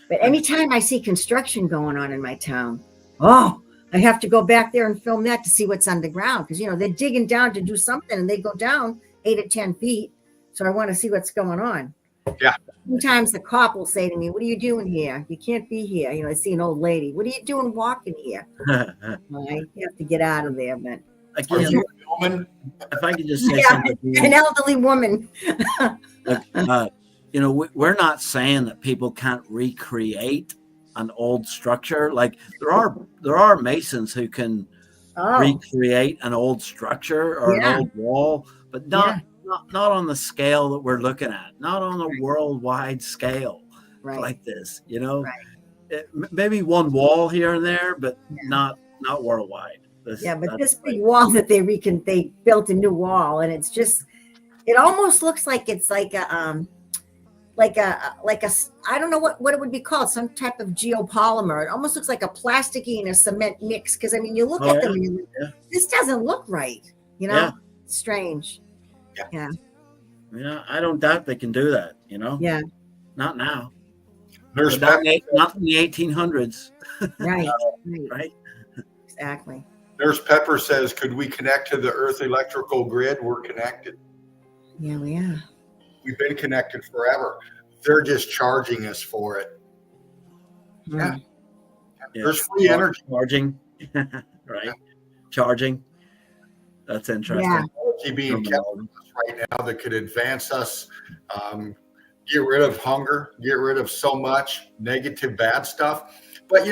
But anytime I see construction going on in my town, I have to go back there and film that to see what's underground, because they're digging down to do something and they go down 8 or 10 feet. So I want to see what's going on. Yeah. Sometimes the cop will say to me, "What are you doing here? You can't be here." I see an old lady. "What are you doing walking here?" I have to get out of there, but Are Again, you a woman? if I could just say yeah, something. an elderly woman. We're not saying that people can't recreate an old structure. Like there are masons who can recreate an old structure or an old wall, but not on the scale that we're looking at, not on a worldwide scale like this. Maybe one wall here and there, but not worldwide. But this big wall that they built a new wall, and it's just, it almost looks like it's like a I don't know what it would be called, some type of geopolymer. It almost looks like a plasticky and a cement mix, because you look at them and you're like, this doesn't look right. It's strange. Yeah. I don't doubt they can do that. Yeah. Not now. Nurse Not in the 1800s. Right. Right. Exactly. Nurse Pepper says, "Could we connect to the Earth electrical grid?" We're connected. Yeah, we are. We've been connected forever. They're just charging us for it. Yeah. There's free energy. Charging. Right. Charging. That's interesting. Yeah. Energy being kept with us right now that could advance us, get rid of hunger, get rid of so much negative, bad stuff. But,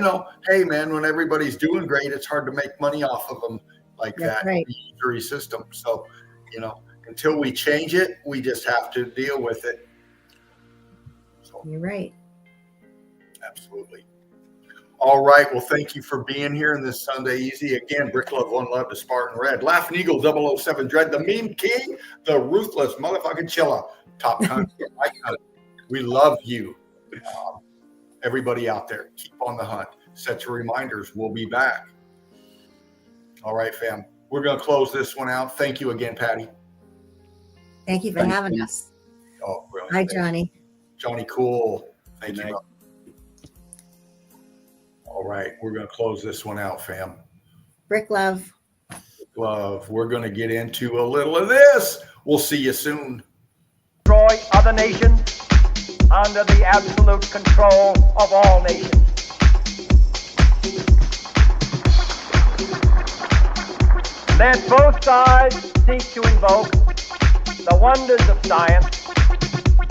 hey, man, when everybody's doing great, it's hard to make money off of them like that. Right. The usury system. So, until we change it, we just have to deal with it. So, You're right. absolutely. All right. Well, thank you for being here in this Sunday Easy. Again, Brick Love, One Love to Spartan Red. Laughing Eagle 007 Dread, the Meme King, the Ruthless Motherfucking Chilla. Top content. We love you. Everybody out there, keep on the hunt. Set your reminders. We'll be back. All right, fam. We're going to close this one out. Thank you again, Patty. Thank you for having us. Oh, really? Hi, Johnny. Johnny Cool. Thank Good you. night. All right. We're going to close this one out, fam. Brick Love. Love. We're going to get into a little of this. We'll see you soon. Destroy other nations under the absolute control of all nations. Let both sides seek to invoke the wonders of science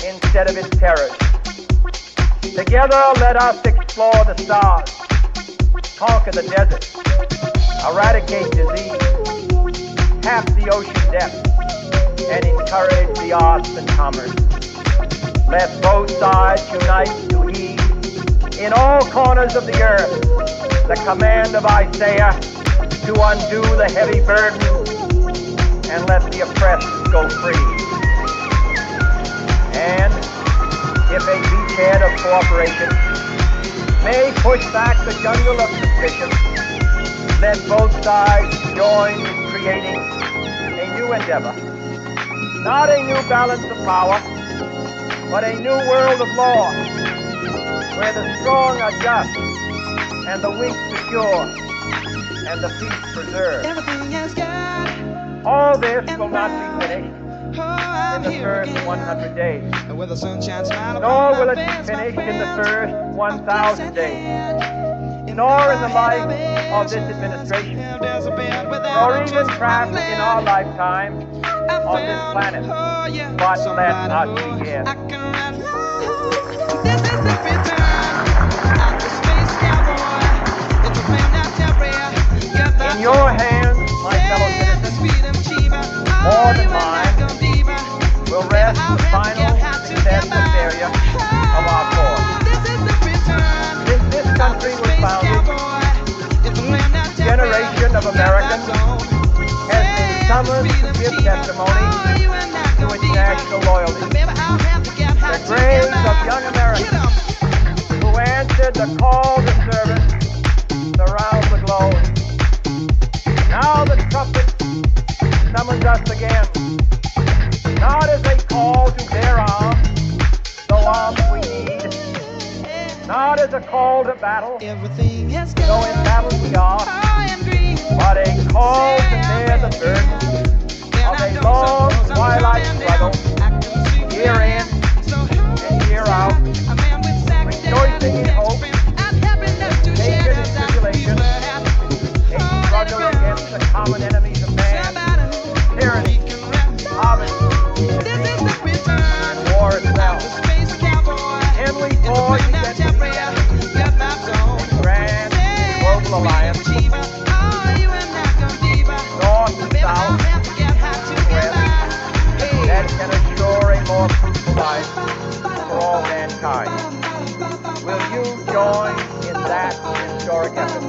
instead of its terrors. Together, let us explore the stars, conquer the desert, eradicate disease, half the ocean depth, and encourage the arts and commerce. Let both sides unite to heed in all corners of the earth the command of Isaiah to undo the heavy burden and let the oppressed go free. And if a beachhead of cooperation may push back the jungle of suspicion, let both sides join in creating a new endeavor. Not a new balance of power, but a new world of law, where the strong are just, and the weak secure, and the peace preserved. All this will not be finished in the first 100 days, nor will it be finished in the first 1,000 days, nor in the life of this administration, nor even perhaps in our lifetime on this planet. But let us begin. This is the return of the space cowboy. It's a plan that's temporary. In your hands, my fellow citizens, more than mine, will rest the final success and failure of our cause. Since this country was founded, each generation of Americans has been summoned to give testimony to its national loyalty. The graves of young Americans who answered the call to service surround the globe. Now the trumpet summons us again, not as a call to bear arms, help we need, not as a call to battle, Everything has though in battle we are, I am green. but a call to bear the burden of a long twilight struggle, year in and year out, rejoicing in hope, naked in tribulation, a struggle against the common enemies of man, tyranny, poverty, and war itself. And we forge against each other a grand global alliance, north and south, west, that can assure a more fruitful life for all mankind. Will you join in that historic effort?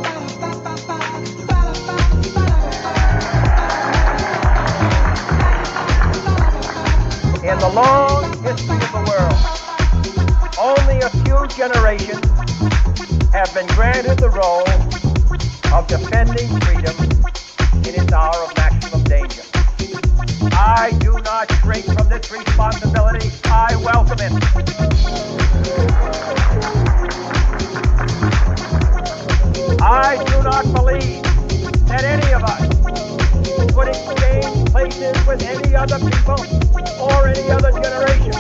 In the long history of the world, only a few generations have been granted the role of defending freedom in its hour of maximum danger. I do not shrink from this responsibility. I welcome it. I do not believe that any of us would exchange places with any other people or any other generation.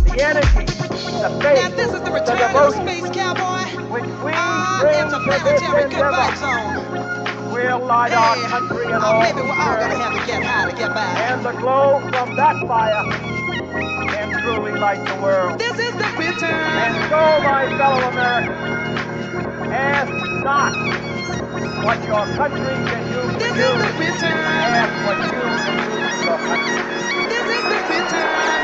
The energy, the faith, This is the the return of the devotion space cowboy. which we bring to this Interplanetary goodbye endeavor zone. will light our country and all Maybe we're all gonna security. have to get high to get by. And the glow from that fire can truly light the world. This is the return. And so, my fellow Americans, ask not what your country can do for This you. is the return. Ask what you can do for your country. This is the return.